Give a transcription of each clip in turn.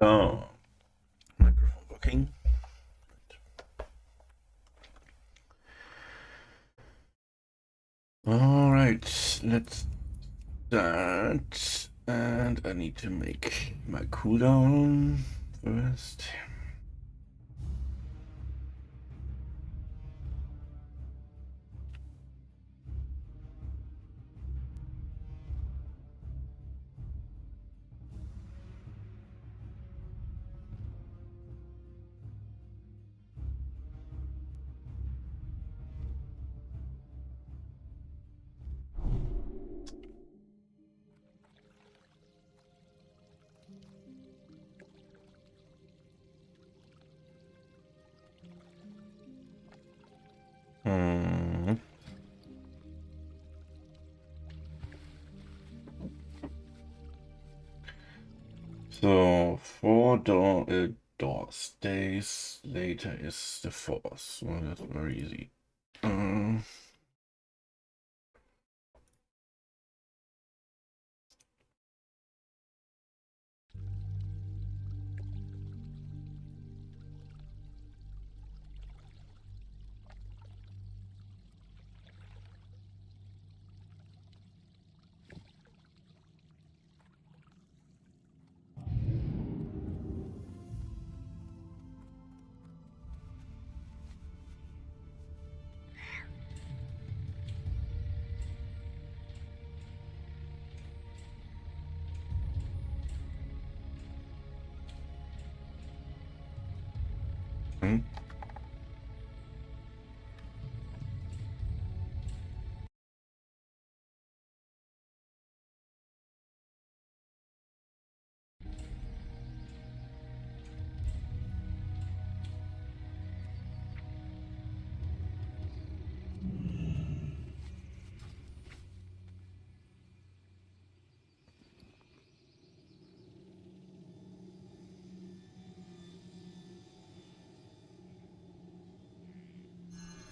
Oh, microphone working. All right, let's start. And I need to make my cooldown first. Hmm. So 4 days later is the 4th. Well, that's very easy. Um, hmm.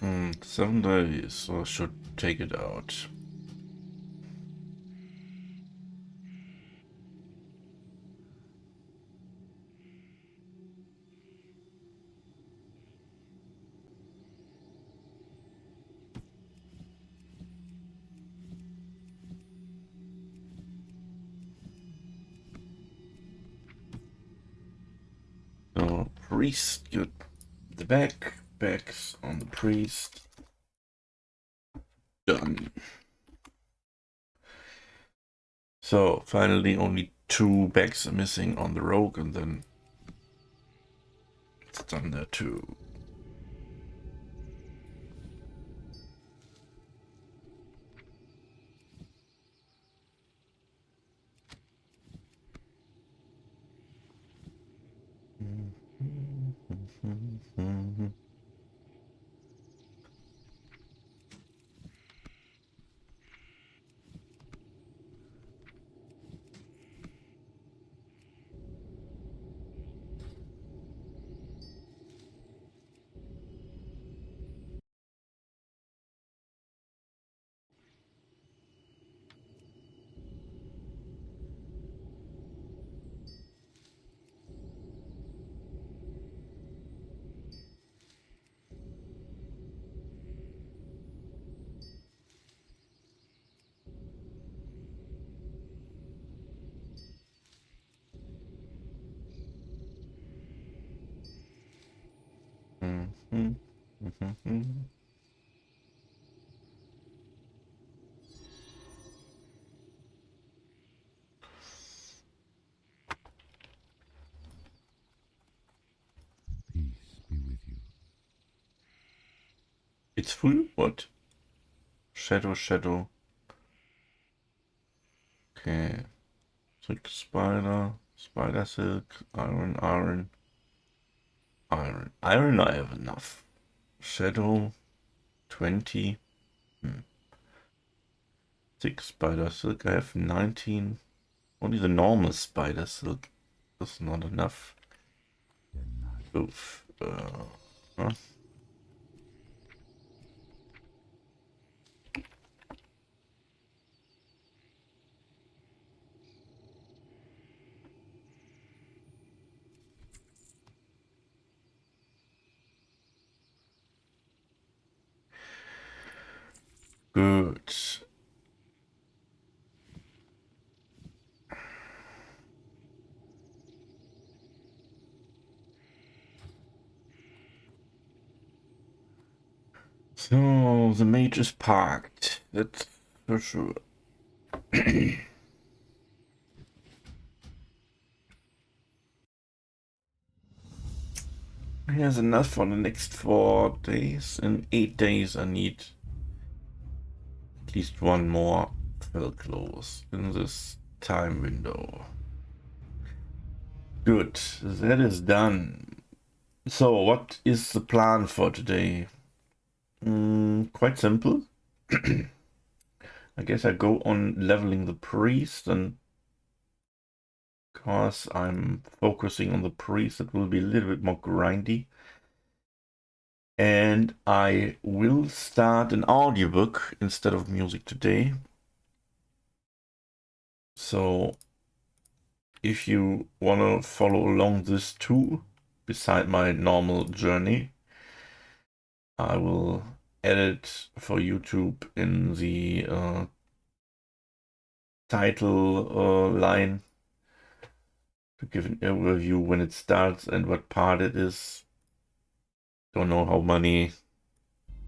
Hmm, 7 days, so I should take it out. So, priest, good. The backs on the priest. Done. So, finally, only 2 backs are missing on the rogue, and then it's done there too. Peace be with you. It's full? What? Shadow. Okay. Silk spider silk, iron. Iron I have enough. Shadow, 20. 6 spider silk, I have 19. Only the normal spider silk is not enough. Oof. Huh? Good. So the mage is parked. That's for sure. He has enough for the next 4 days. In 8 days I need at least one more fill close in this time window. Good, that is done. So what is the plan for today? Quite simple. I guess I go on leveling the priest, and because I'm focusing on the priest, it will be a little bit more grindy. And I will start an audiobook instead of music today. So if you want to follow along this too, beside my normal journey, I will edit for YouTube in the title line to give an overview when it starts and what part it is. Don't know how many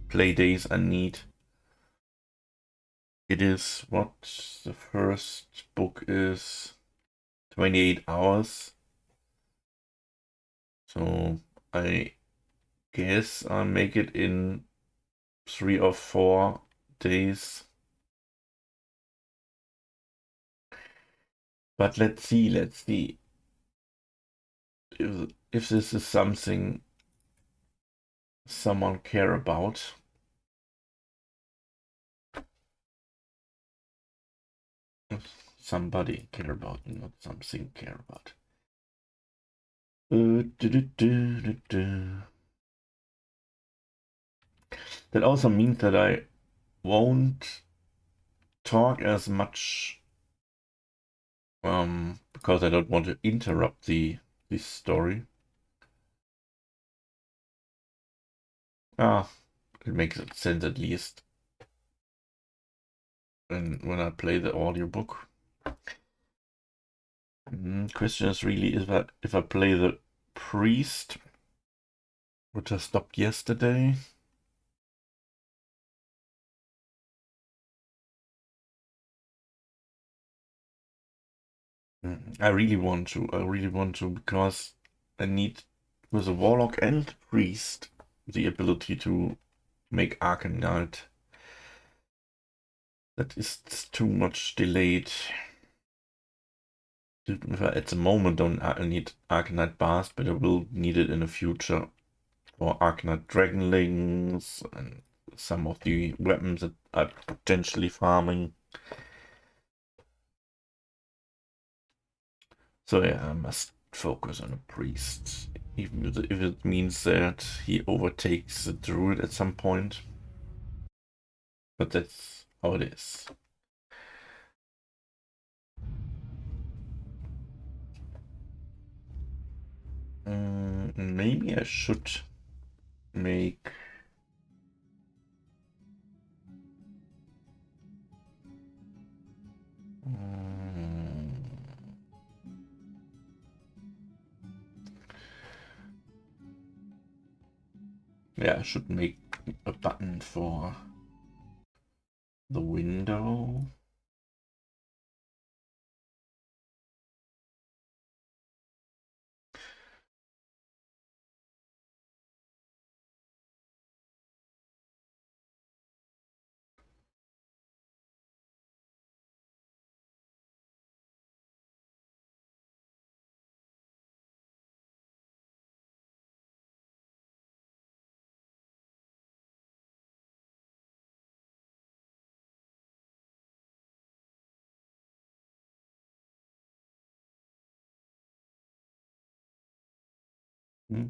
play days I need. It is what the first book is 28 hours. So I guess I'll make it in 3 or 4 days. But let's see if this is something someone care about. Somebody care about, not something care about. That also means that I won't talk as much because I don't want to interrupt this story. It makes sense at least when I play the audiobook. Question is really if I play the priest, which I stopped yesterday. I really want to because I need with a warlock and priest the ability to make Arcanite. That is too much delayed. At the moment don't need Arcanite Blast, but I will need it in the future for Arcanite Dragonlings and some of the weapons that I'm potentially farming. So yeah, I must focus on a priest, even if it means that he overtakes the druid at some point. But that's how it is. Maybe I should make yeah, I should make a button for the window. Hmm.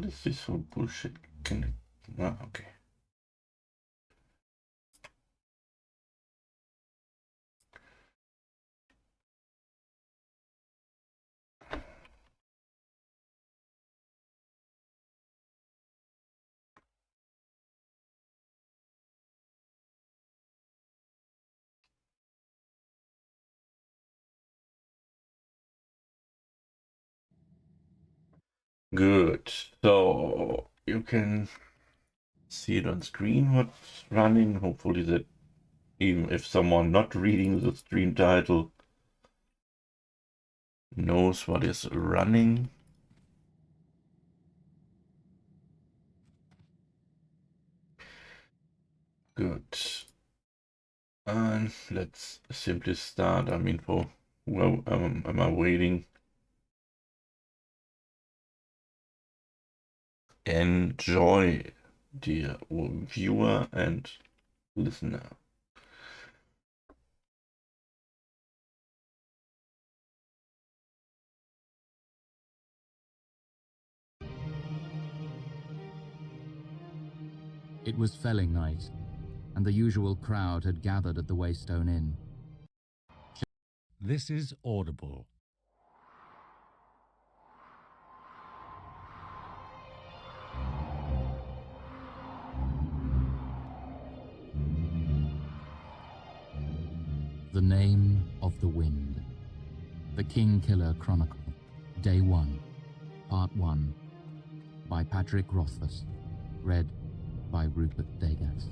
What is this whole bullshit? Can it... Ah, okay. Good. So you can see it on screen what's running. Hopefully that even if someone not reading the stream title knows what is running. Good. And let's simply start. I mean, for who am I waiting? Enjoy, dear viewer and listener. It was felling night, and the usual crowd had gathered at the Waystone Inn. This is Audible. The Name of the Wind. The Kingkiller Chronicle. Day 1. Part 1. By Patrick Rothfuss. Read by Rupert Degas.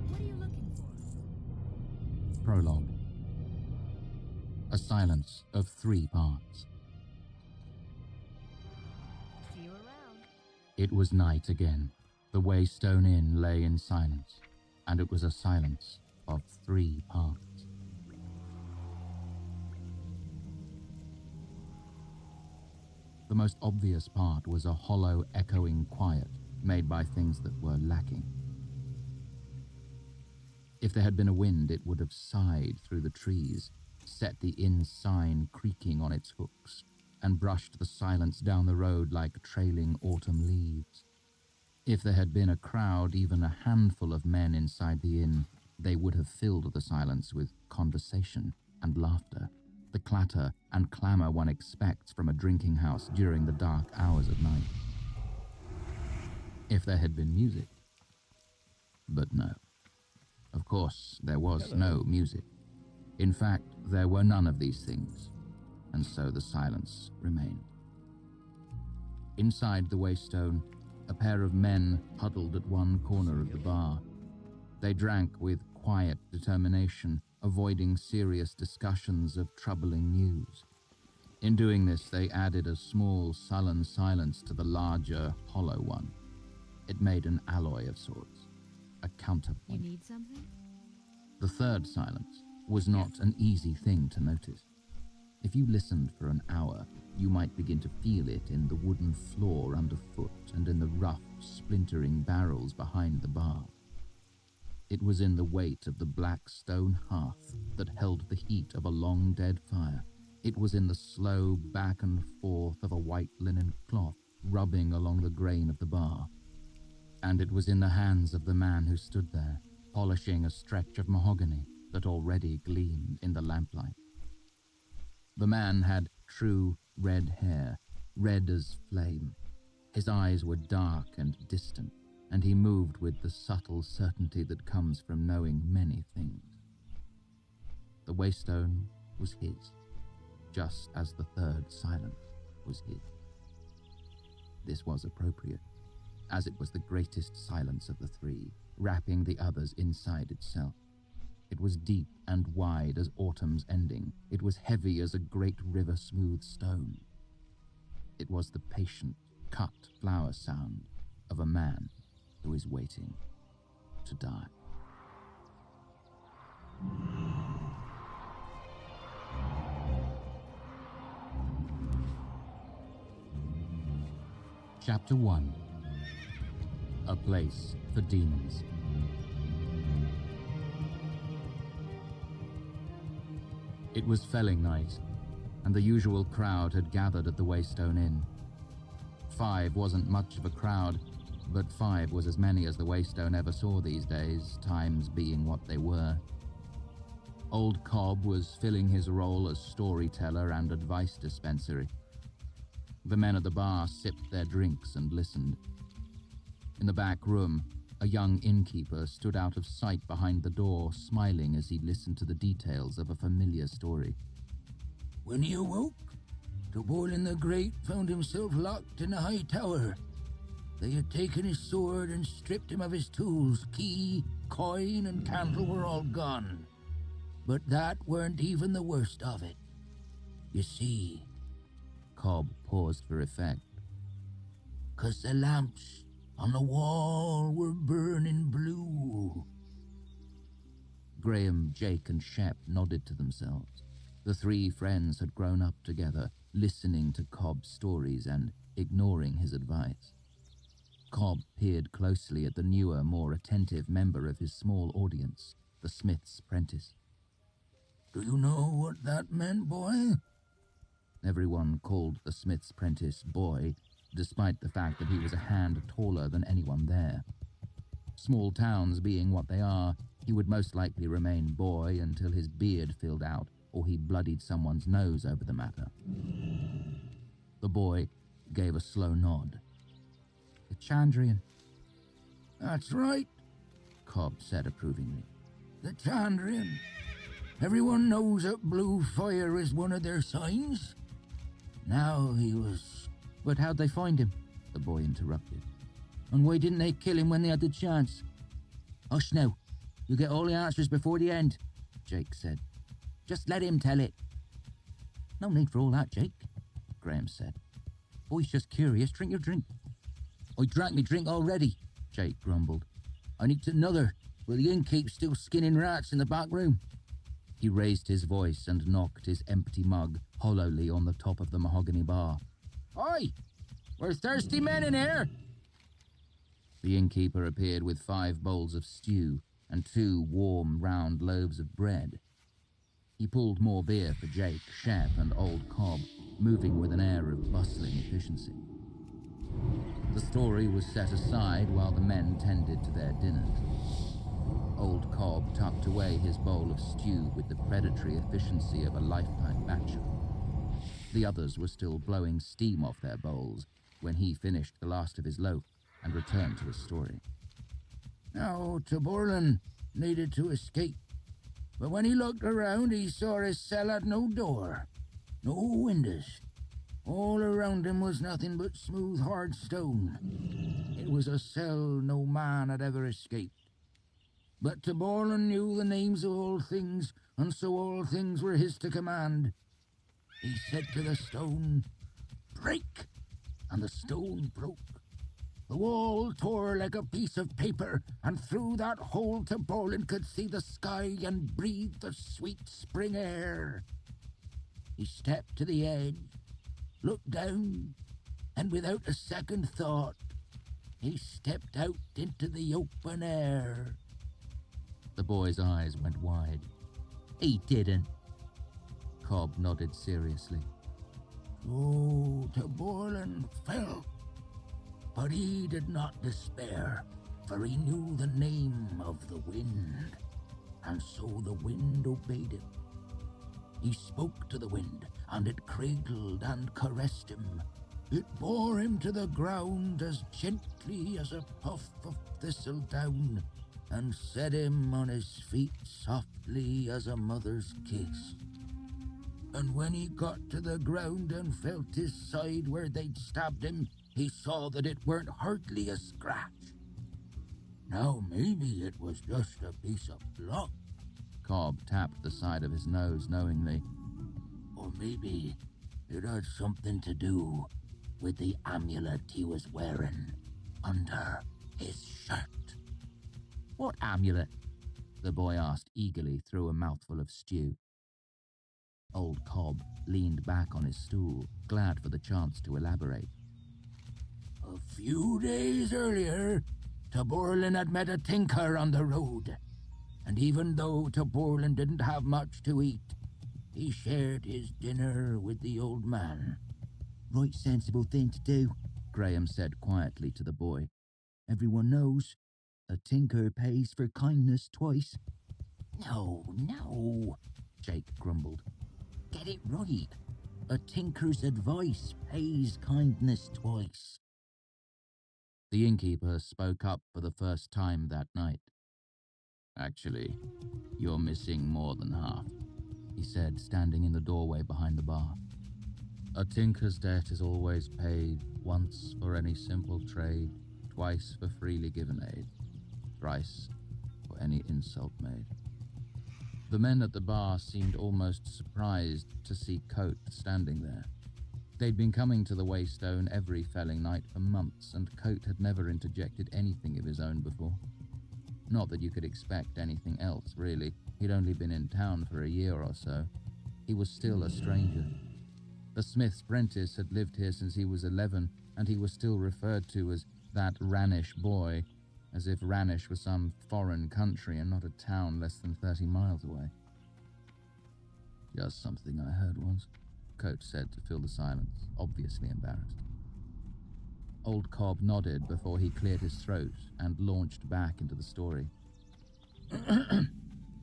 What are you looking for? Prologue. A silence of 3 parts. See you around. It was night again. The Waystone Inn lay in silence, and it was a silence of 3 parts. The most obvious part was a hollow, echoing quiet made by things that were lacking. If there had been a wind, it would have sighed through the trees, set the inn sign creaking on its hooks, and brushed the silence down the road like trailing autumn leaves. If there had been a crowd, even a handful of men inside the inn, they would have filled the silence with conversation and laughter, the clatter and clamour one expects from a drinking house during the dark hours of night. If there had been music. But no. Of course, there was no music. In fact, there were none of these things, and so the silence remained. Inside the Waystone, a pair of men huddled at one corner of the bar. They drank with quiet determination, avoiding serious discussions of troubling news. In doing this, they added a small, sullen silence to the larger, hollow one. It made an alloy of sorts, a counterpoint. You need something? The third silence was not an easy thing to notice. If you listened for an hour, you might begin to feel it in the wooden floor underfoot and in the rough, splintering barrels behind the bar. It was in the weight of the black stone hearth that held the heat of a long-dead fire. It was in the slow back and forth of a white linen cloth rubbing along the grain of the bar. And it was in the hands of the man who stood there, polishing a stretch of mahogany that already gleamed in the lamplight. The man had true red hair, red as flame. His eyes were dark and distant, and he moved with the subtle certainty that comes from knowing many things. The Waystone was his, just as the third silence was his. This was appropriate, as it was the greatest silence of the 3, wrapping the others inside itself. It was deep and wide as autumn's ending. It was heavy as a great river-smooth stone. It was the patient, cut flower sound of a man who is waiting to die. Chapter 1. A Place for Demons. It was felling night, and the usual crowd had gathered at the Waystone Inn. 5 wasn't much of a crowd, but 5 was as many as the Waystone ever saw these days, times being what they were. Old Cobb was filling his role as storyteller and advice dispensary. The men at the bar sipped their drinks and listened. In the back room, a young innkeeper stood out of sight behind the door, smiling as he listened to the details of a familiar story. When he awoke, Toborlin the Great found himself locked in a high tower. They had taken his sword and stripped him of his tools. Key, coin, and candle were all gone. But that weren't even the worst of it. You see, Cobb paused for effect. 'cause the lamps on the wall were burning blue. Graham, Jake, and Shep nodded to themselves. The 3 friends had grown up together, listening to Cobb's stories and ignoring his advice. Cobb peered closely at the newer, more attentive member of his small audience, the smith's apprentice. Do you know what that meant, boy? Everyone called the smith's apprentice boy, despite the fact that he was a hand taller than anyone there. Small towns being what they are, he would most likely remain boy until his beard filled out or he bloodied someone's nose over the matter. The boy gave a slow nod. The Chandrian. That's right, Cobb said approvingly. The Chandrian. Everyone knows that blue fire is one of their signs. Now he was... But how'd they find him? The boy interrupted. And why didn't they kill him when they had the chance? Hush now. You'll get all the answers before the end, Jake said. Just let him tell it. No need for all that, Jake, Graham said. Boy's just curious. Drink your drink. I drank me drink already, Jake grumbled. I need another, but the innkeep's still skinning rats in the back room. He raised his voice and knocked his empty mug hollowly on the top of the mahogany bar. Oi! We're thirsty men in here! The innkeeper appeared with 5 bowls of stew and 2 warm, round loaves of bread. He pulled more beer for Jake, Shep, and Old Cobb, moving with an air of bustling efficiency. The story was set aside while the men tended to their dinners. Old Cobb tucked away his bowl of stew with the predatory efficiency of a lifetime bachelor. The others were still blowing steam off their bowls when he finished the last of his loaf and returned to his story. Now, Toborlin needed to escape, but when he looked around, he saw his cell had no door, no windows. All around him was nothing but smooth, hard stone. It was a cell no man had ever escaped. But Toborlin knew the names of all things, and so all things were his to command. He said to the stone, "Break!" and the stone broke. The wall tore like a piece of paper, and through that hole Toborlin could see the sky and breathe the sweet spring air. He stepped to the edge, looked down, and without a second thought, he stepped out into the open air. The boy's eyes went wide. He didn't. Cobb nodded seriously. So Toborlin fell. But he did not despair, for he knew the name of the wind, and so the wind obeyed him. He spoke to the wind, and it cradled and caressed him. It bore him to the ground as gently as a puff of thistledown, and set him on his feet softly as a mother's kiss. And when he got to the ground and felt his side where they'd stabbed him, he saw that it weren't hardly a scratch. Now maybe it was just a piece of luck. Cobb tapped the side of his nose knowingly. Or maybe it had something to do with the amulet he was wearing under his shirt. What amulet? The boy asked eagerly through a mouthful of stew. Old Cobb leaned back on his stool, glad for the chance to elaborate. A few days earlier, Toborlin had met a tinker on the road, and even though Toborlin didn't have much to eat, he shared his dinner with the old man. Right sensible thing to do, Graham said quietly to the boy. Everyone knows a tinker pays for kindness twice. No, Jake grumbled. Get it right. A tinker's advice pays kindness twice. The innkeeper spoke up for the first time that night. Actually, you're missing more than half, he said, standing in the doorway behind the bar. A tinker's debt is always paid once for any simple trade, twice for freely given aid, thrice for any insult made. The men at the bar seemed almost surprised to see Coat standing there. They'd been coming to the Waystone every felling night for months, and Coat had never interjected anything of his own before. Not that you could expect anything else, really. He'd only been in town for a year or so. He was still a stranger. The smith's apprentice had lived here since he was 11, and he was still referred to as that Ranish boy, as if Ranish was some foreign country and not a town less than 30 miles away. Just something I heard once, Coat said to fill the silence, obviously embarrassed. Old Cobb nodded before he cleared his throat and launched back into the story.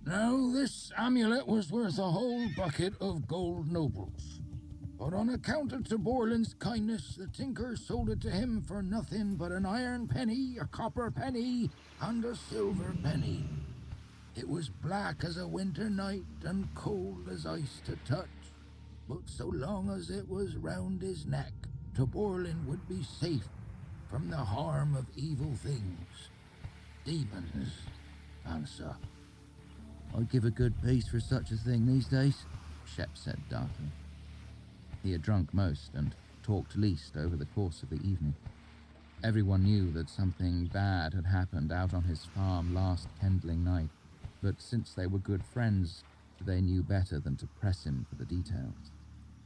Now, this amulet was worth a whole bucket of gold nobles. But on account of Taborlin's kindness, the tinker sold it to him for nothing but an iron penny, a copper penny, and a silver penny. It was black as a winter night and cold as ice to touch. But so long as it was round his neck, Taborlin would be safe from the harm of evil things. Demons, and so. I'd give a good piece for such a thing these days, Shep said darkly. He had drunk most and talked least over the course of the evening. Everyone knew that something bad had happened out on his farm last kindling night, but since they were good friends, they knew better than to press him for the details.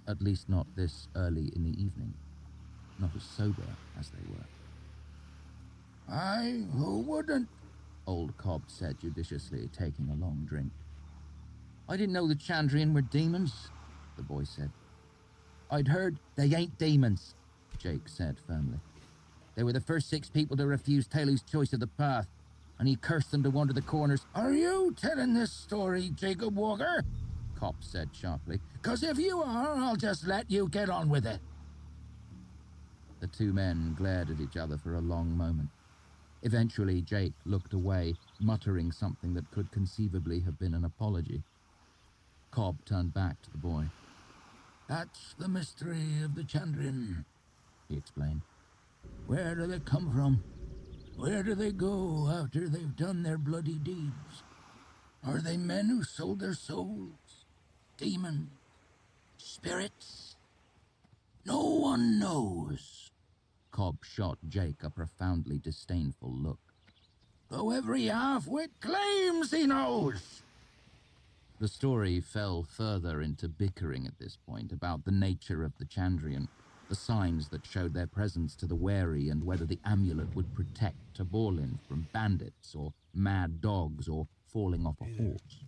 At least not this early in the evening. Not as sober as they were. Aye, who wouldn't? Old Cobb said judiciously, taking a long drink. I didn't know the Chandrian were demons, the boy said. I'd heard they ain't demons, Jake said firmly. They were the first 6 people to refuse Taylor's choice of the path, and he cursed them to wander the corners. Are you telling this story, Jacob Walker? Cobb said sharply. 'Cause if you are, I'll just let you get on with it. The two men glared at each other for a long moment. Eventually, Jake looked away, muttering something that could conceivably have been an apology. Cobb turned back to the boy. That's the mystery of the Chandrian, he explained. Where do they come from? Where do they go after they've done their bloody deeds? Are they men who sold their souls? Demons? Spirits? No one knows. Cobb shot Jake a profoundly disdainful look. Though every half-wit claims he knows. The story fell further into bickering at this point about the nature of the Chandrian, the signs that showed their presence to the wary, and whether the amulet would protect Taborlin from bandits or mad dogs or falling off a horse.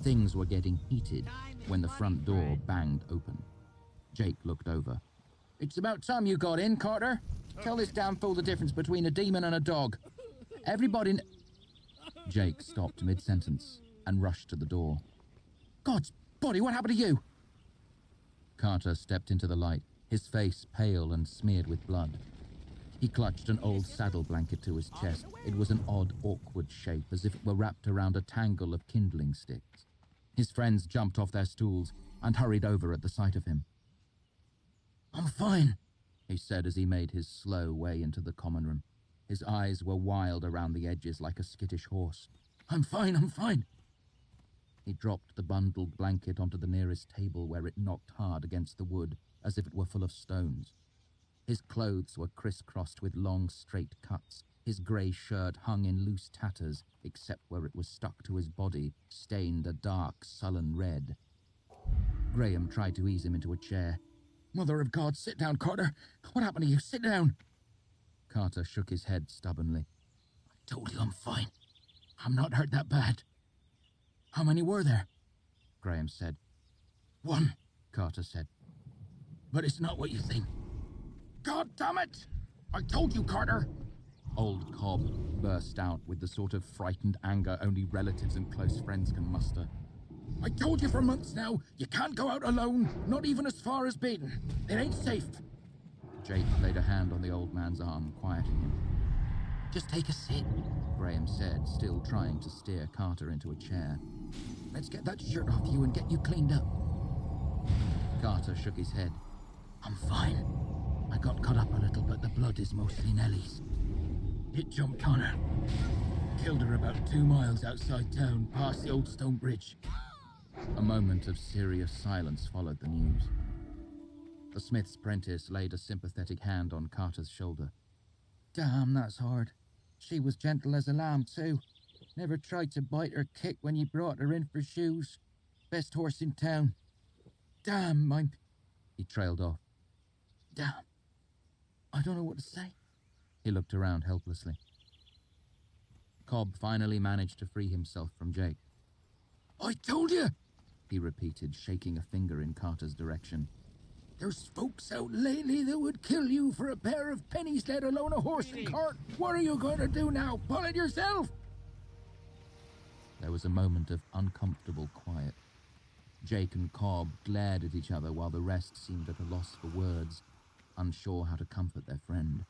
Things were getting heated when the front door banged open. Jake looked over. It's about time you got in, Carter. Tell this damn fool the difference between a demon and a dog. Everybody Jake stopped mid-sentence and rushed to the door. God's body, what happened to you? Carter stepped into the light, his face pale and smeared with blood. He clutched an old saddle blanket to his chest. It was an odd, awkward shape, as if it were wrapped around a tangle of kindling sticks. His friends jumped off their stools and hurried over at the sight of him. I'm fine, he said as he made his slow way into the common room. His eyes were wild around the edges like a skittish horse. I'm fine. He dropped the bundled blanket onto the nearest table where it knocked hard against the wood, as if it were full of stones. His clothes were crisscrossed with long, straight cuts. His grey shirt hung in loose tatters, except where it was stuck to his body, stained a dark, sullen red. Graham tried to ease him into a chair. Mother of God, sit down, Carter. What happened to you? Sit down. Carter shook his head stubbornly. I told you I'm fine. I'm not hurt that bad. How many were there? Graham said. One, Carter said. But it's not what you think. God damn it! I told you, Carter! Old Cobb burst out with the sort of frightened anger only relatives and close friends can muster. I told you for months now, you can't go out alone, not even as far as Baden. It ain't safe. Jake laid a hand on the old man's arm, quieting him. Just take a sit, Graham said, still trying to steer Carter into a chair. Let's get that shirt off you and get you cleaned up. Carter shook his head. I'm fine. I got cut up a little, but the blood is mostly Nellie's. It jumped on her. Killed her about 2 miles outside town, past the old stone bridge. A moment of serious silence followed the news. The smith's apprentice laid a sympathetic hand on Carter's shoulder. Damn, that's hard. She was gentle as a lamb, too. Never tried to bite or kick when you brought her in for shoes. Best horse in town. Damn, He trailed off. Damn. I don't know what to say. He looked around helplessly. Cobb finally managed to free himself from Jake. I told you, he repeated, shaking a finger in Carter's direction. There's folks out lately that would kill you for a pair of pennies, let alone a horse and cart. What are you going to do now? Pull it yourself? There was a moment of uncomfortable quiet. Jake and Cobb glared at each other while the rest seemed at a loss for words, unsure how to comfort their friend.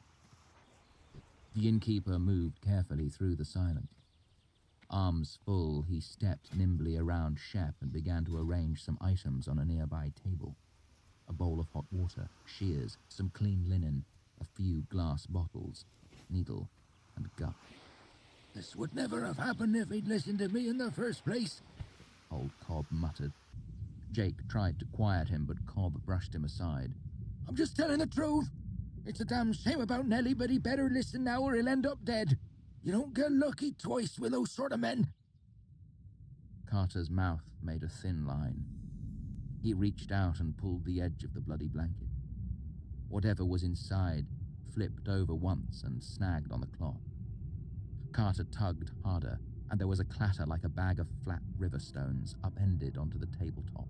The innkeeper moved carefully through the silence. Arms full, he stepped nimbly around Shep and began to arrange some items on a nearby table. A bowl of hot water, shears, some clean linen, a few glass bottles, needle, and gut. This would never have happened if he'd listened to me in the first place, old Cobb muttered. Jake tried to quiet him, but Cobb brushed him aside. I'm just telling the truth. It's a damn shame about Nellie, but he better listen now or he'll end up dead. You don't get lucky twice with those sort of men. Carter's mouth made a thin line. He reached out and pulled the edge of the bloody blanket. Whatever was inside flipped over once and snagged on the cloth. Carter tugged harder, and there was a clatter like a bag of flat river stones upended onto the tabletop.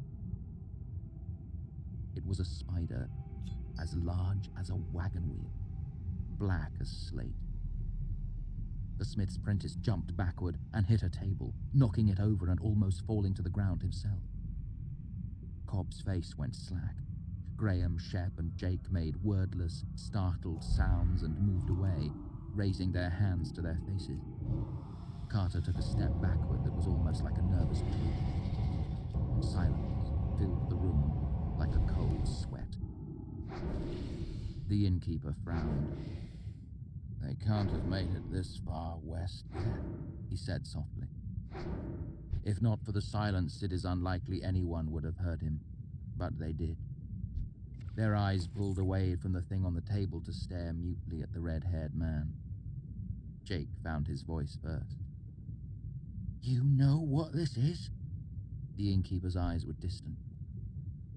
It was a spider as large as a wagon wheel, black as slate. The smith's apprentice jumped backward and hit a table, knocking it over and almost falling to the ground himself. Cobb's face went slack. Graham, Shep, and Jake made wordless, startled sounds and moved away, raising their hands to their faces. Carter took a step backward that was almost like a nervous twitch. Silence filled the room like a cold sweat. The innkeeper frowned. They can't have made it this far west yet, he said softly. If not for the silence, it is unlikely anyone would have heard him, but they did. Their eyes pulled away from the thing on the table to stare mutely at the red-haired man. Jake found his voice first. You know what this is? The innkeeper's eyes were distant.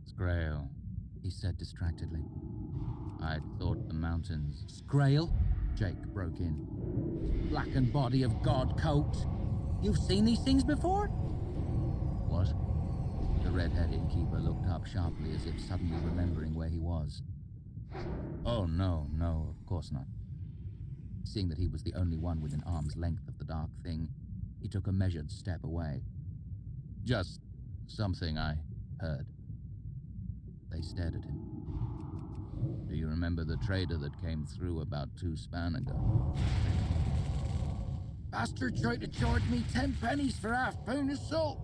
Scrael, he said distractedly. I'd thought the mountains... Scrael? Jake broke in. Blackened body of God coat. You've seen these things before? What? The red-haired innkeeper looked up sharply as if suddenly remembering where he was. Oh, no, of course not. Seeing that he was the only one within arm's length of the dark thing, he took a measured step away. Just something I heard. They stared at him. Do you remember the trader that came through about 2 span ago? Bastard tried to charge me 10 pennies for half-pound of salt,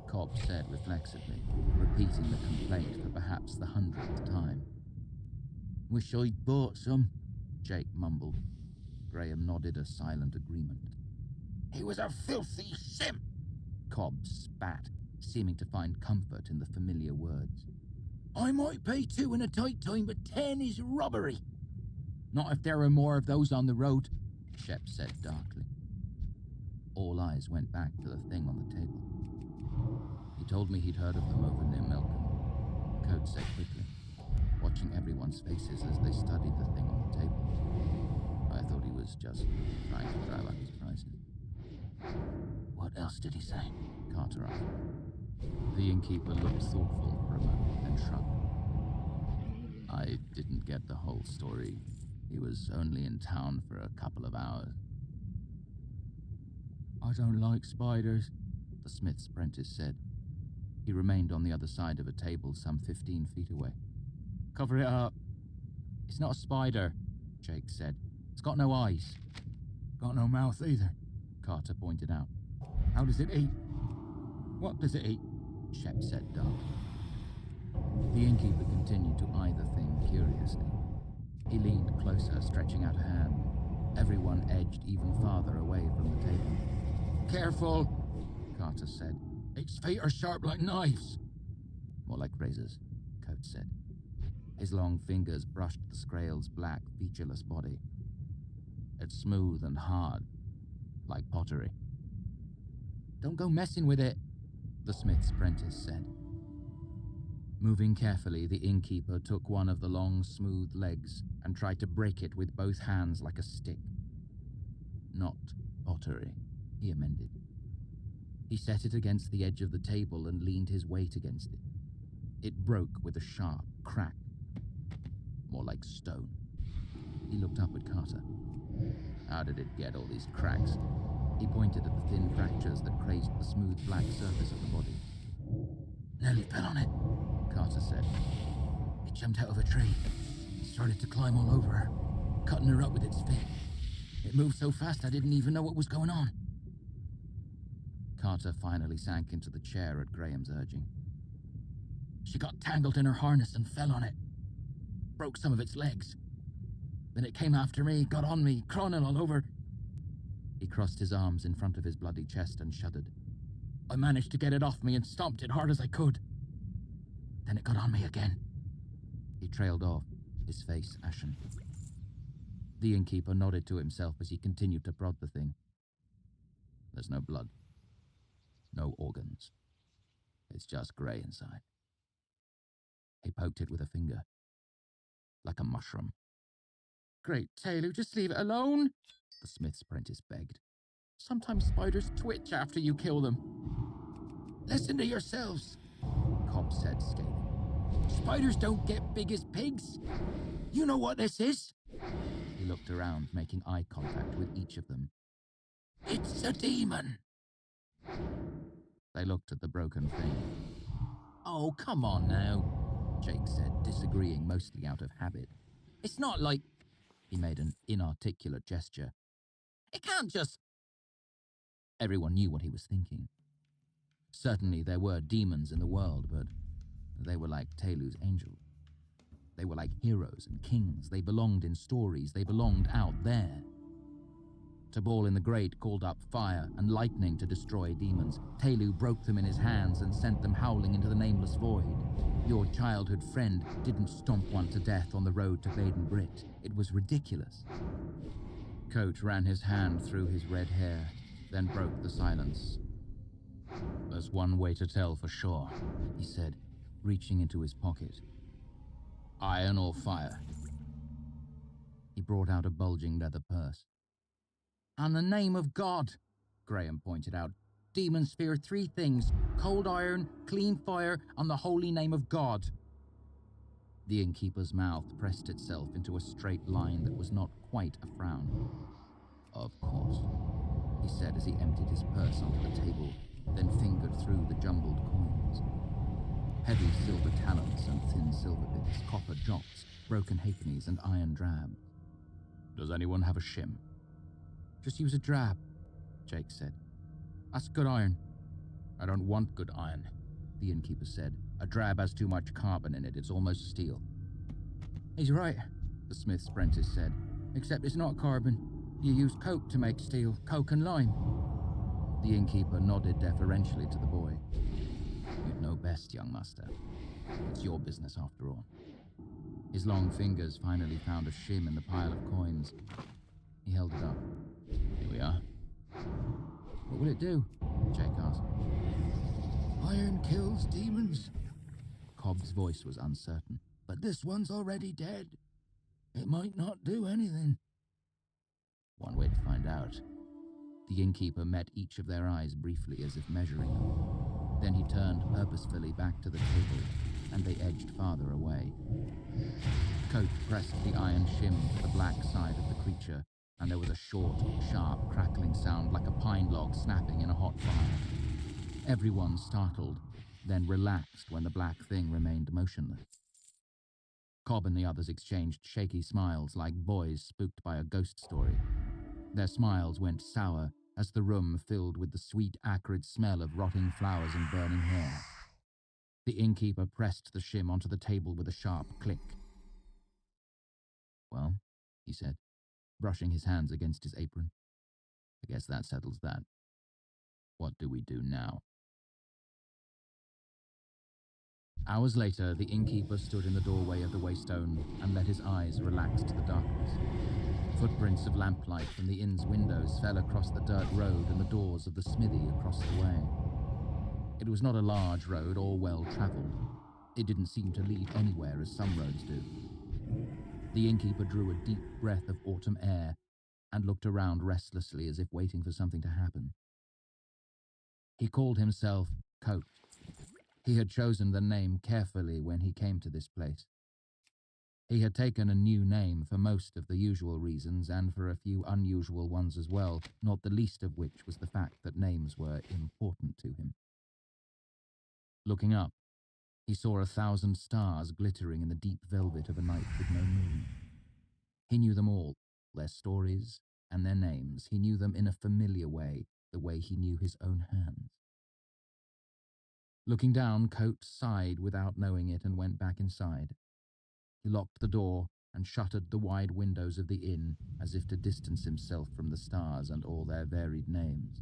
Cobb said reflexively, repeating the complaint for perhaps the 100th time. Wish I'd bought some, Jake mumbled. Graham nodded a silent agreement. He was a filthy simp, Cobb spat, seeming to find comfort in the familiar words. I might pay 2 in a tight time, but 10 is robbery. Not if there are more of those on the road, Shep said darkly. All eyes went back to the thing on the table. He told me he'd heard of them over near Melbourne, Coates said quickly, watching everyone's faces as they studied the thing on the table. I thought he was just trying to drive up his prices. What else did he say? Carter asked. The innkeeper looked thoughtful for a moment, then shrugged. I didn't get the whole story. He was only in town for a couple of hours. I don't like spiders, the smith's apprentice said. He remained on the other side of a table some 15 feet away. Cover it up. It's not a spider, Jake said. It's got no eyes. Got no mouth either. Carter pointed out. How does it eat? What does it eat? Shep said darkly. The innkeeper continued to eye the thing curiously. He leaned closer, stretching out a hand. Everyone edged even farther away from the table. Careful, Carter said. its feet are sharp like knives. More like razors, Coates said. His long fingers brushed the Scrael's black, featureless body. It's smooth and hard, like pottery. Don't go messing with it, the smith's apprentice said. Moving carefully, the innkeeper took one of the long, smooth legs and tried to break it with both hands like a stick. Not pottery, he amended. He set it against the edge of the table and leaned his weight against it. It broke with a sharp crack. More like stone. He looked up at Carter. How did it get all these cracks? He pointed at the thin fractures that crazed the smooth black surface of the body. Nearly fell on it, Carter said. It jumped out of a tree. It started to climb all over her, cutting her up with its feet. It moved so fast I didn't even know what was going on. Carter finally sank into the chair at Graham's urging. She got tangled in her harness and fell on it. Broke some of its legs. Then it came after me, got on me, crawling all over. He crossed his arms in front of his bloody chest and shuddered. I managed to get it off me and stomped it hard as I could. Then it got on me again. He trailed off, his face ashen. The innkeeper nodded to himself as he continued to prod the thing. There's no blood. No organs. It's just grey inside. He poked it with a finger. Like a mushroom. Great Taylor, just leave it alone, the smith's apprentice begged. Sometimes spiders twitch after you kill them. Listen to yourselves, Cobb said, scathing. Spiders don't get big as pigs. You know what this is? He looked around, making eye contact with each of them. It's a demon. They looked at the broken thing. Oh, come on now, Jake said, disagreeing mostly out of habit. It's not like... He made an inarticulate gesture. It can't just... Everyone knew what he was thinking. Certainly there were demons in the world, but they were like Telu's angels. They were like heroes and kings. They belonged in stories. They belonged out there. Tabal in the Great called up fire and lightning to destroy demons. Telu broke them in his hands and sent them howling into the nameless void. Your childhood friend didn't stomp one to death on the road to Baden Brit. It was ridiculous. Coat ran his hand through his red hair, then broke the silence. There's one way to tell for sure, he said, reaching into his pocket. Iron or fire? He brought out a bulging leather purse. And the name of God, Graham pointed out. Demons fear three things: cold iron, clean fire, and the holy name of God. The innkeeper's mouth pressed itself into a straight line that was not quite a frown. Of course, he said as he emptied his purse onto the table, then fingered through the jumbled coins. Heavy silver talents and thin silver bits, copper jots, broken halfpennies, and iron drab. Does anyone have a shim? Just use a drab, Jake said. That's good iron. I don't want good iron, the innkeeper said. A drab has too much carbon in it, it's almost steel. He's right, the smith's apprentice said. Except it's not carbon. You use coke to make steel, coke and lime. The innkeeper nodded deferentially to the boy. You'd know best, young master. It's your business after all. His long fingers finally found a shim in the pile of coins. He held it up. Here we are. What will it do? Jake asked. Iron kills demons. Cobb's voice was uncertain. But this one's already dead. It might not do anything. One way to find out. The innkeeper met each of their eyes briefly as if measuring them. Then he turned purposefully back to the table and they edged farther away. Coat pressed the iron shim to the black side of the creature, and there was a short, sharp, crackling sound like a pine log snapping in a hot fire. Everyone startled, then relaxed when the black thing remained motionless. Cobb and the others exchanged shaky smiles like boys spooked by a ghost story. Their smiles went sour as the room filled with the sweet, acrid smell of rotting flowers and burning hair. The innkeeper pressed the shim onto the table with a sharp click. "Well," he said, brushing his hands against his apron. "I guess that settles that. What do we do now?" Hours later, the innkeeper stood in the doorway of the Waystone and let his eyes relax to the darkness. Footprints of lamplight from the inn's windows fell across the dirt road and the doors of the smithy across the way. It was not a large road or well-travelled. It didn't seem to lead anywhere as some roads do. The innkeeper drew a deep breath of autumn air and looked around restlessly as if waiting for something to happen. He called himself Coat. He had chosen the name carefully when he came to this place. He had taken a new name for most of the usual reasons and for a few unusual ones as well, not the least of which was the fact that names were important to him. Looking up, he saw 1,000 stars glittering in the deep velvet of a night with no moon. He knew them all, their stories and their names. He knew them in a familiar way, the way he knew his own hands. Looking down, Coat sighed without knowing it and went back inside. He locked the door and shuttered the wide windows of the inn as if to distance himself from the stars and all their varied names.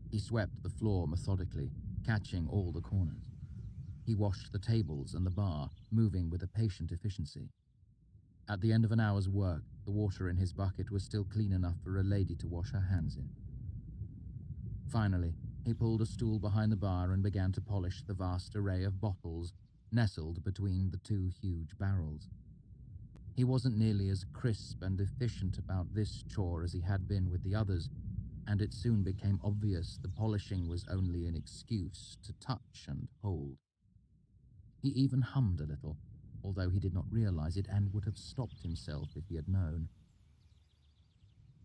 He swept the floor methodically, catching all the corners. He washed the tables and the bar, moving with a patient efficiency. At the end of an hour's work, the water in his bucket was still clean enough for a lady to wash her hands in. Finally, he pulled a stool behind the bar and began to polish the vast array of bottles nestled between the two huge barrels. He wasn't nearly as crisp and efficient about this chore as he had been with the others, and it soon became obvious the polishing was only an excuse to touch and hold. He even hummed a little, although he did not realize it and would have stopped himself if he had known.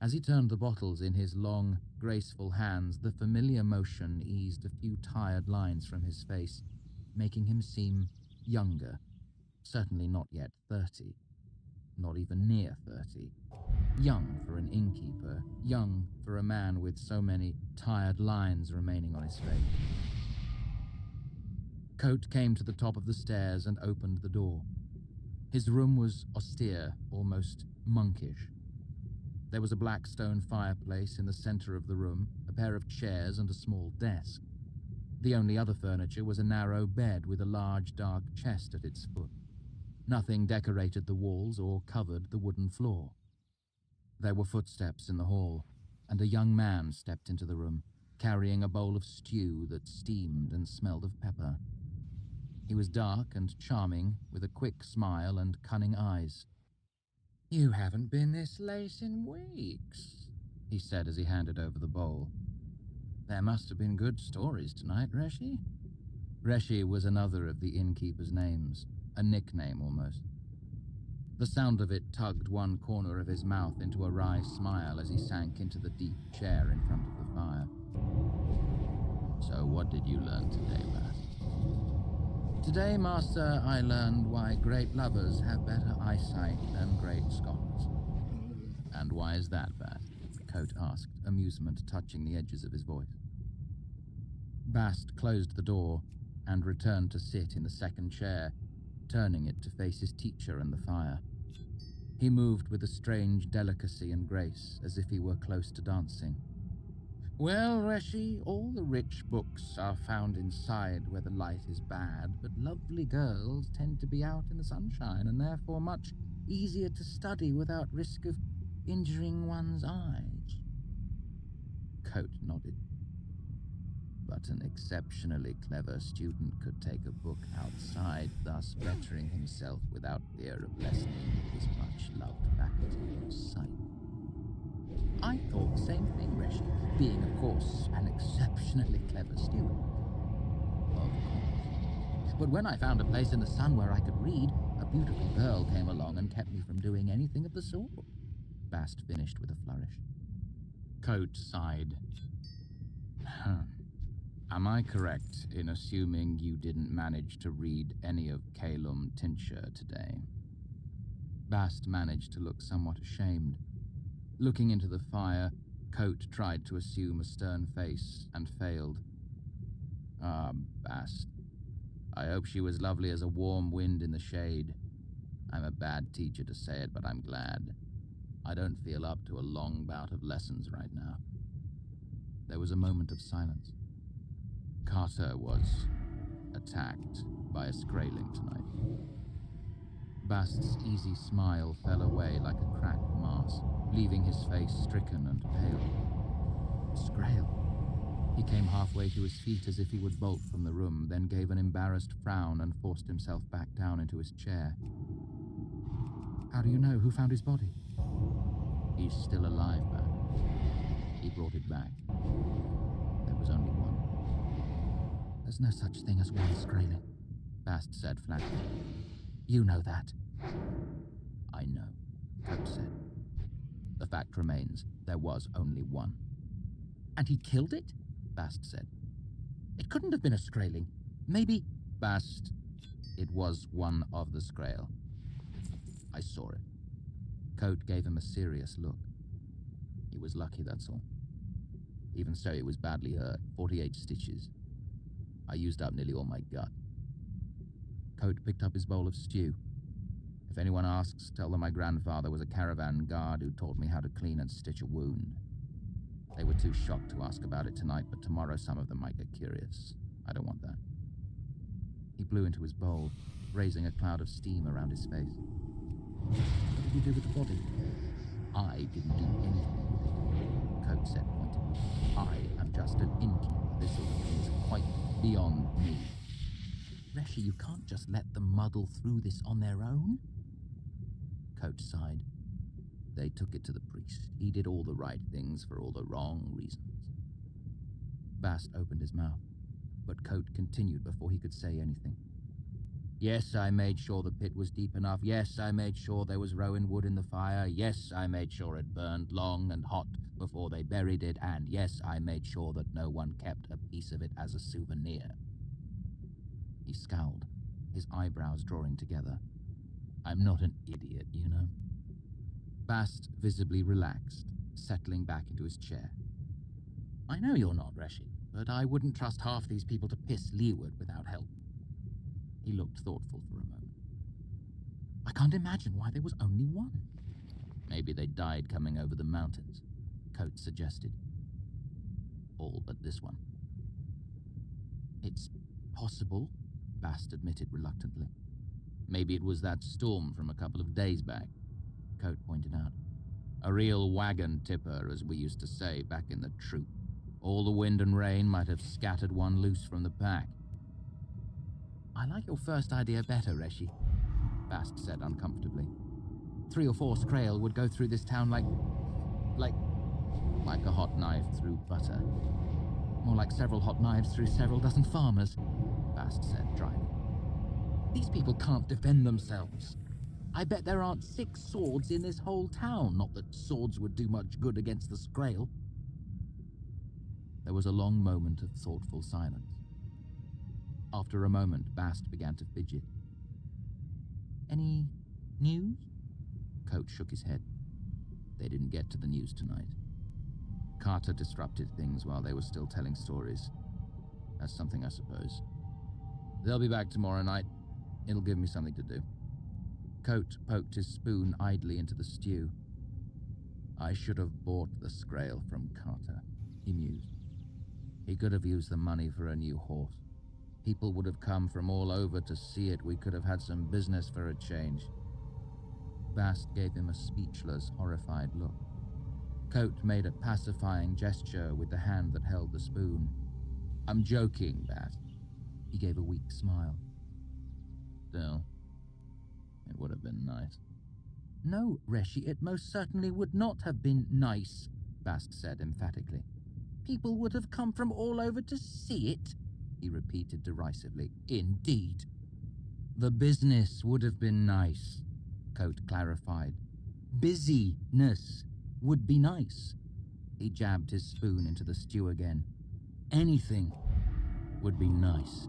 As he turned the bottles in his long, graceful hands, the familiar motion eased a few tired lines from his face, making him seem younger, certainly not yet 30, not even near 30. Young for an innkeeper, young for a man with so many tired lines remaining on his face. Coat came to the top of the stairs and opened the door. His room was austere, almost monkish. There was a black stone fireplace in the center of the room, a pair of chairs and a small desk. The only other furniture was a narrow bed with a large dark chest at its foot. Nothing decorated the walls or covered the wooden floor. There were footsteps in the hall, and a young man stepped into the room, carrying a bowl of stew that steamed and smelled of pepper. He was dark and charming, with a quick smile and cunning eyes. "You haven't been this late in weeks," he said as he handed over the bowl. "There must have been good stories tonight, Reshi." Reshi was another of the innkeeper's names, a nickname almost. The sound of it tugged one corner of his mouth into a wry smile as he sank into the deep chair in front of the fire. "So what did you learn today, Bass?" "Today, Master, I learned why great lovers have better eyesight than great scholars." "And why is that, Bass?" Coat asked, amusement touching the edges of his voice. Bast closed the door and returned to sit in the second chair, turning it to face his teacher and the fire. He moved with a strange delicacy and grace, as if he were close to dancing. "Well, Reshi, all the rich books are found inside where the light is bad, but lovely girls tend to be out in the sunshine and therefore much easier to study without risk of injuring one's eyes." Coat nodded. "But an exceptionally clever student could take a book outside, thus bettering himself without fear of lessening his much-loved faculty of sight." "I thought the same thing, Reshi, being, of course, an exceptionally clever student." "Of course. But when I found a place in the sun where I could read, a beautiful girl came along and kept me from doing anything of the sort. Bast finished with a flourish. Coat sighed. Am I correct in assuming you didn't manage to read any of Calum Tincture today? Bast managed to look somewhat ashamed. Looking into the fire, Coat tried to assume a stern face and failed. Ah, Bast. I hope she was lovely as a warm wind in the shade. I'm a bad teacher to say it, but I'm glad. I don't feel up to a long bout of lessons right now. There was a moment of silence. Carter was attacked by a Skraeling tonight. Bast's easy smile fell away like a cracked mask, leaving his face stricken and pale. Skrael. He came halfway to his feet as if he would bolt from the room, then gave an embarrassed frown and forced himself back down into his chair. How do you know? Who found his body? He's still alive, Bast. He brought it back. There was only one. There's no such thing as one Skraeling, Bast said flatly. You know that. I know, Coat said. The fact remains, there was only one. And he killed it? Bast said. It couldn't have been a Skraeling. Maybe... Bast, it was one of the Skrael. I saw it. Coat gave him a serious look. He was lucky, that's all. Even so, he was badly hurt, 48 stitches. I used up nearly all my gut. Coat picked up his bowl of stew. If anyone asks, tell them my grandfather was a caravan guard who taught me how to clean and stitch a wound. They were too shocked to ask about it tonight, but tomorrow some of them might get curious. I don't want that. He blew into his bowl, raising a cloud of steam around his face. What did you do with the body? I didn't do anything with it, Coat said pointedly. I am just an innkeeper. This sort of thing is quite beyond me. Reshi, you can't just let them muddle through this on their own. Coat sighed. They took it to the priest. He did all the right things for all the wrong reasons. Bast opened his mouth, but Coat continued before he could say anything. Yes, I made sure the pit was deep enough. Yes, I made sure there was rowan wood in the fire. Yes, I made sure it burned long and hot before they buried it. And yes, I made sure that no one kept a piece of it as a souvenir. He scowled, his eyebrows drawing together. I'm not an idiot, you know. Bast visibly relaxed, settling back into his chair. I know you're not, Reshi, but I wouldn't trust half these people to piss leeward without help. He looked thoughtful for a moment. I can't imagine why there was only one. Maybe they died coming over the mountains, Coat suggested. All but this one. It's possible, Bast admitted reluctantly. Maybe it was that storm from a couple of days back, Coat pointed out. A real wagon tipper, as we used to say back in the troop. All the wind and rain might have scattered one loose from the pack. I like your first idea better, Reshi, Bast said uncomfortably. 3 or 4 Skrael would go through this town like a hot knife through butter. More like several hot knives through several dozen farmers, Bast said dryly. These people can't defend themselves. I bet there aren't 6 swords in this whole town, not that swords would do much good against the Skrael. There was a long moment of thoughtful silence. After a moment, Bast began to fidget. Any news? Coat shook his head. They didn't get to the news tonight. Carter disrupted things while they were still telling stories. That's something, I suppose. They'll be back tomorrow night. It'll give me something to do. Coat poked his spoon idly into the stew. I should have bought the Skrael from Carter, he mused. He could have used the money for a new horse. People would have come from all over to see it. We could have had some business for a change. Bast gave him a speechless, horrified look. Coat made a pacifying gesture with the hand that held the spoon. I'm joking, Bast. He gave a weak smile. Still, it would have been nice. No, Reshi, it most certainly would not have been nice, Bast said emphatically. People would have come from all over to see it. he repeated derisively. Indeed. The business would have been nice, Coat clarified. Busyness would be nice. He jabbed his spoon into the stew again. Anything would be nice.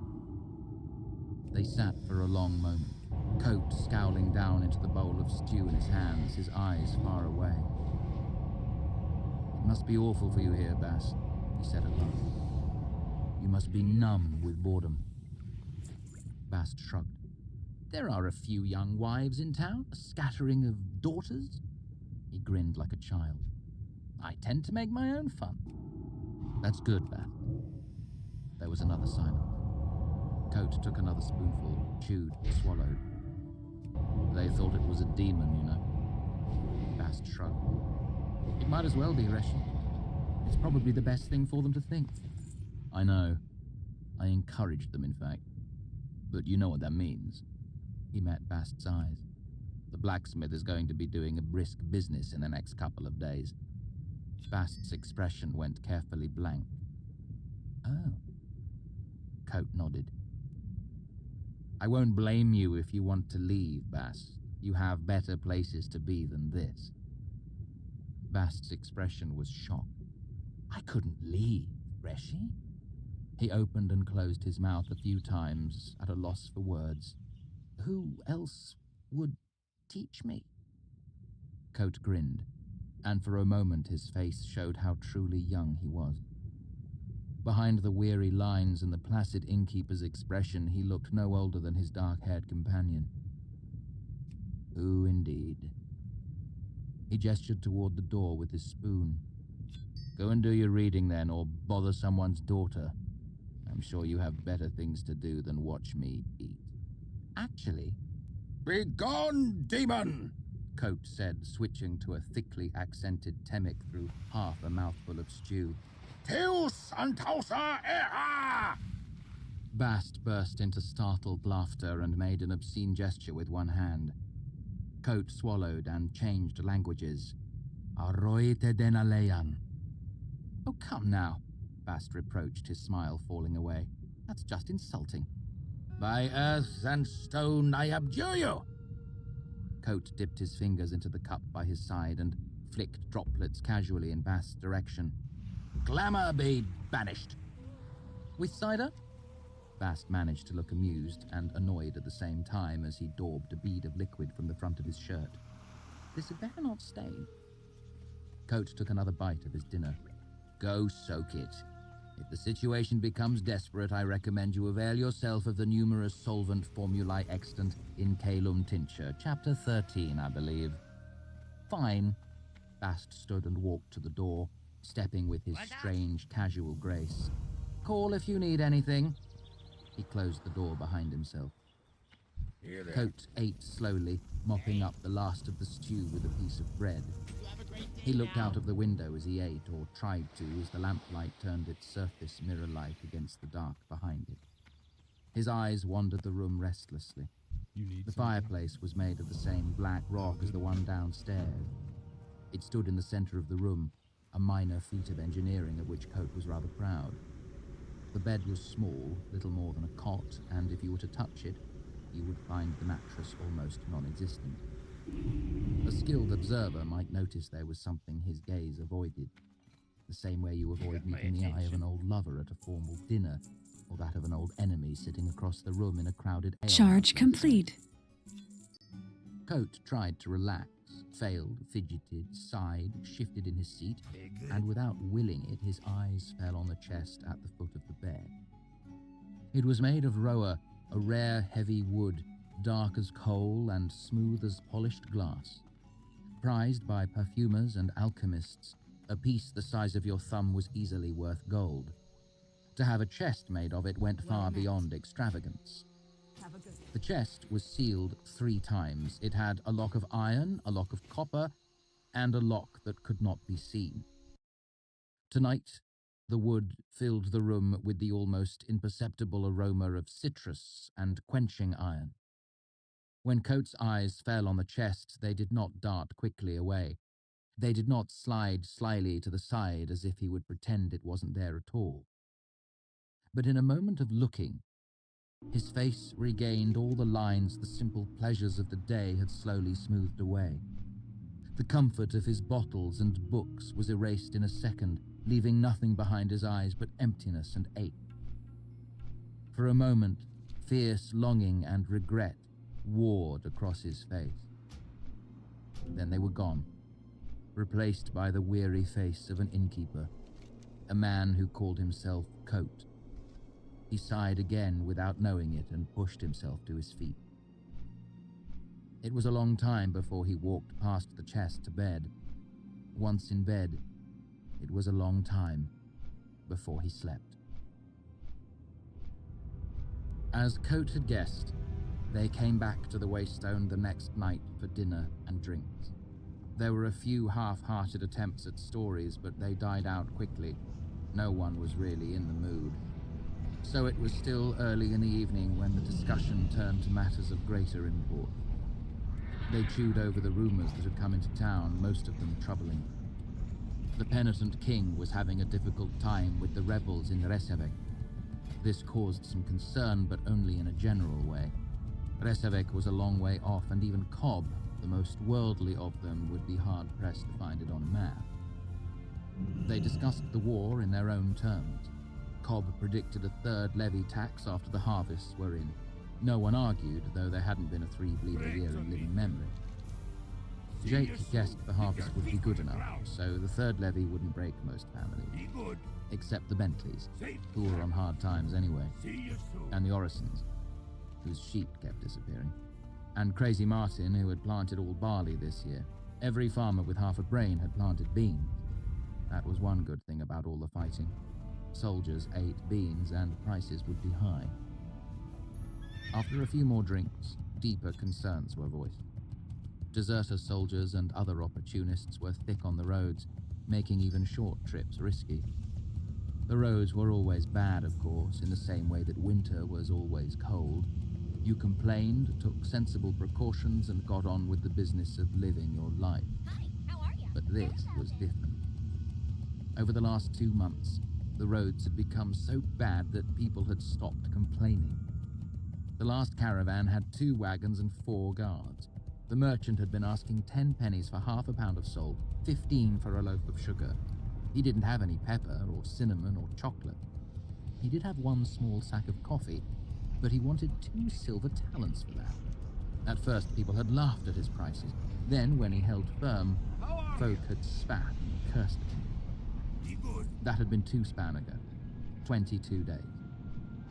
They sat for a long moment, Coat scowling down into the bowl of stew in his hands, his eyes far away. It must be awful for you here, Bass, he said at last. You must be numb with boredom. Bast shrugged. There are a few young wives in town, a scattering of daughters. He grinned like a child. I tend to make my own fun. That's good, Bast. There was another silence. Coat took another spoonful, chewed, swallowed. They thought it was a demon, you know. Bast shrugged. It might as well be, Reshi. It's probably the best thing for them to think. I know. I encouraged them, in fact. But you know what that means. He met Bast's eyes. The blacksmith is going to be doing a brisk business in the next couple of days. Bast's expression went carefully blank. Oh. Coat nodded. I won't blame you if you want to leave, Bast. You have better places to be than this. Bast's expression was shocked. I couldn't leave, Reshi. He opened and closed his mouth a few times, at a loss for words. Who else would teach me? Coat grinned, and for a moment his face showed how truly young he was. Behind the weary lines and the placid innkeeper's expression, he looked no older than his dark-haired companion. Who indeed? He gestured toward the door with his spoon. Go and do your reading then, or bother someone's daughter. I'm sure you have better things to do than watch me eat. Actually... Begone, demon! Coat said, switching to a thickly accented Temic through half a mouthful of stew. Teus antausa eha! Bast burst into startled laughter and made an obscene gesture with one hand. Coat swallowed and changed languages. Arroite denalean. Oh, come now, Bast reproached, his smile falling away. That's just insulting. By earth and stone I abjure you! Coat dipped his fingers into the cup by his side and flicked droplets casually in Bast's direction. Glamour be banished. With cider? Bast managed to look amused and annoyed at the same time as he daubed a bead of liquid from the front of his shirt. This had better not stain. Coat took another bite of his dinner. Go soak it. If the situation becomes desperate, I recommend you avail yourself of the numerous solvent formulae extant in Calum Tincture, chapter 13, I believe. Fine. Bast stood and walked to the door, stepping with his strange, casual grace. Call if you need anything. He closed the door behind himself. Coat ate slowly, mopping up the last of the stew with a piece of bread. He looked out of the window as he ate, or tried to, as the lamplight turned its surface mirror-like against the dark behind it. His eyes wandered the room restlessly. The fireplace was made of the same black rock as the one downstairs. It stood in the center of the room, a minor feat of engineering of which Coat was rather proud. The bed was small, little more than a cot, and if you were to touch it, you would find the mattress almost non-existent. A skilled observer might notice there was something his gaze avoided, the same way you avoid meeting the eye of an old lover at a formal dinner, or that of an old enemy sitting across the room in a crowded ale. Charge complete. Coat tried to relax, failed, fidgeted, sighed, shifted in his seat, and without willing it, his eyes fell on the chest at the foot of the bed. It was made of roa, a rare heavy wood, dark as coal and smooth as polished glass. Prized by perfumers and alchemists, a piece the size of your thumb was easily worth gold. To have a chest made of it went far beyond extravagance. The chest was sealed 3 times. It had a lock of iron, a lock of copper, and a lock that could not be seen. Tonight, the wood filled the room with the almost imperceptible aroma of citrus and quenching iron. When Coat's eyes fell on the chest, they did not dart quickly away. They did not slide slyly to the side as if he would pretend it wasn't there at all. But in a moment of looking, his face regained all the lines the simple pleasures of the day had slowly smoothed away. The comfort of his bottles and books was erased in a second, leaving nothing behind his eyes but emptiness and ache. For a moment, fierce longing and regret warred across his face. Then they were gone, replaced by the weary face of an innkeeper, a man who called himself Coat. He sighed again without knowing it and pushed himself to his feet. It was a long time before he walked past the chest to bed. Once in bed, it was a long time before he slept. As Coat had guessed, they came back to the Waystone the next night for dinner and drinks. There were a few half-hearted attempts at stories, but they died out quickly. No one was really in the mood. So it was still early in the evening when the discussion turned to matters of greater import. They chewed over the rumors that had come into town, most of them troubling. The penitent king was having a difficult time with the rebels in Rezz. This caused some concern, but only in a general way. Rezz was a long way off, and even Cobb, the most worldly of them, would be hard-pressed to find it on a map. They discussed the war in their own terms. Cobb predicted a third levy tax after the harvests were in. No one argued, though there hadn't been a 3 bleeder year in living memory. Jake guessed the harvest would be good enough, so the third levy wouldn't break most families. Except the Bentleys, who were on hard times anyway, and the Orisons, whose sheep kept disappearing, and Crazy Martin, who had planted all barley this year. Every farmer with half a brain had planted beans. That was one good thing about all the fighting. Soldiers ate beans and prices would be high. After a few more drinks, deeper concerns were voiced. Deserter soldiers and other opportunists were thick on the roads, making even short trips risky. The roads were always bad, of course, in the same way that winter was always cold. You complained, took sensible precautions, and got on with the business of living your life. Hi, how are you? But this was different. Over the last 2 months, the roads had become so bad that people had stopped complaining. The last caravan had 2 wagons and 4 guards. The merchant had been asking 10 pennies for half a pound of salt, 15 for a loaf of sugar. He didn't have any pepper or cinnamon or chocolate. He did have 1 small sack of coffee, but he wanted 2 silver talents for that. At first, people had laughed at his prices. Then, when he held firm, folk had spat and cursed at him. That had been 2 span ago, 22 days.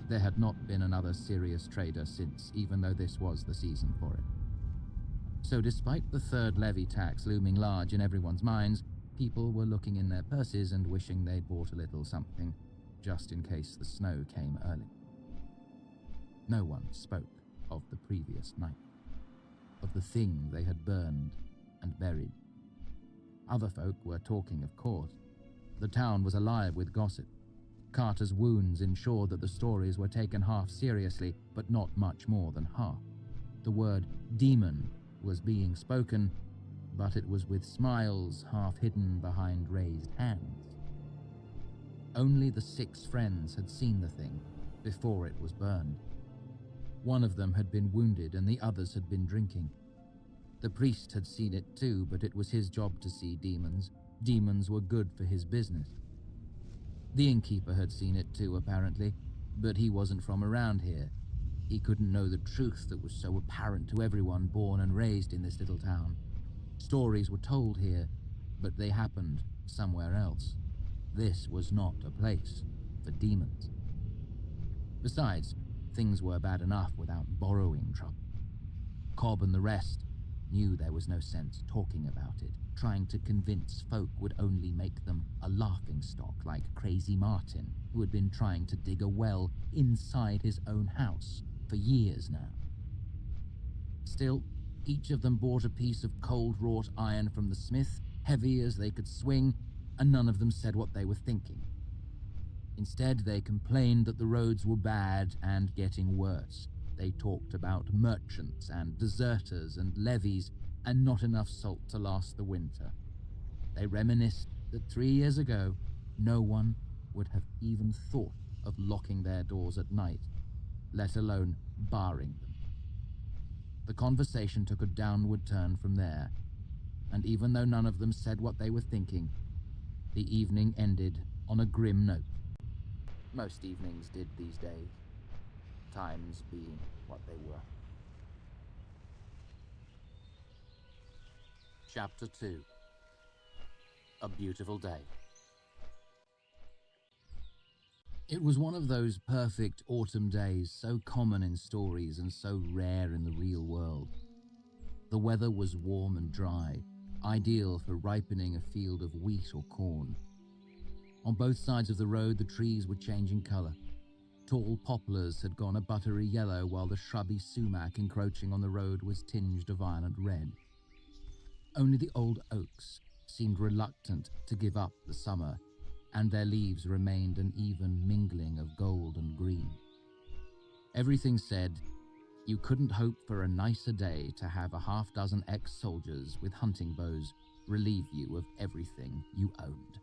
There had not been another serious trader since, even though this was the season for it. So despite the third levy tax looming large in everyone's minds, people were looking in their purses and wishing they'd bought a little something, just in case the snow came early. No one spoke of the previous night, of the thing they had burned and buried. Other folk were talking, of course. The town was alive with gossip. Carter's wounds ensured that the stories were taken half seriously, but not much more than half. The word demon was being spoken, but it was with smiles half hidden behind raised hands. Only the 6 friends had seen the thing before it was burned. One of them had been wounded and the others had been drinking. The priest had seen it too, but it was his job to see demons. Demons were good for his business. The innkeeper had seen it too, apparently, but he wasn't from around here. He couldn't know the truth that was so apparent to everyone born and raised in this little town. Stories were told here, but they happened somewhere else. This was not a place for demons. Besides, things were bad enough without borrowing trouble. Cobb and the rest knew there was no sense talking about it. Trying to convince folk would only make them a laughingstock like Crazy Martin, who had been trying to dig a well inside his own house for years now. Still, each of them bought a piece of cold-wrought iron from the smith, heavy as they could swing, and none of them said what they were thinking. Instead, they complained that the roads were bad and getting worse. They talked about merchants and deserters and levies and not enough salt to last the winter. They reminisced that 3 years ago, no one would have even thought of locking their doors at night, let alone barring them. The conversation took a downward turn from there, and even though none of them said what they were thinking, the evening ended on a grim note. Most evenings did these days, times being what they were. Chapter 2. A Beautiful Day. It was one of those perfect autumn days so common in stories and so rare in the real world. The weather was warm and dry, ideal for ripening a field of wheat or corn. On both sides of the road, the trees were changing color. Tall poplars had gone a buttery yellow, while the shrubby sumac encroaching on the road was tinged a violent red. Only the old oaks seemed reluctant to give up the summer, and their leaves remained an even mingling of gold and green. Everything said, you couldn't hope for a nicer day to have a half-dozen ex-soldiers with hunting bows relieve you of everything you owned.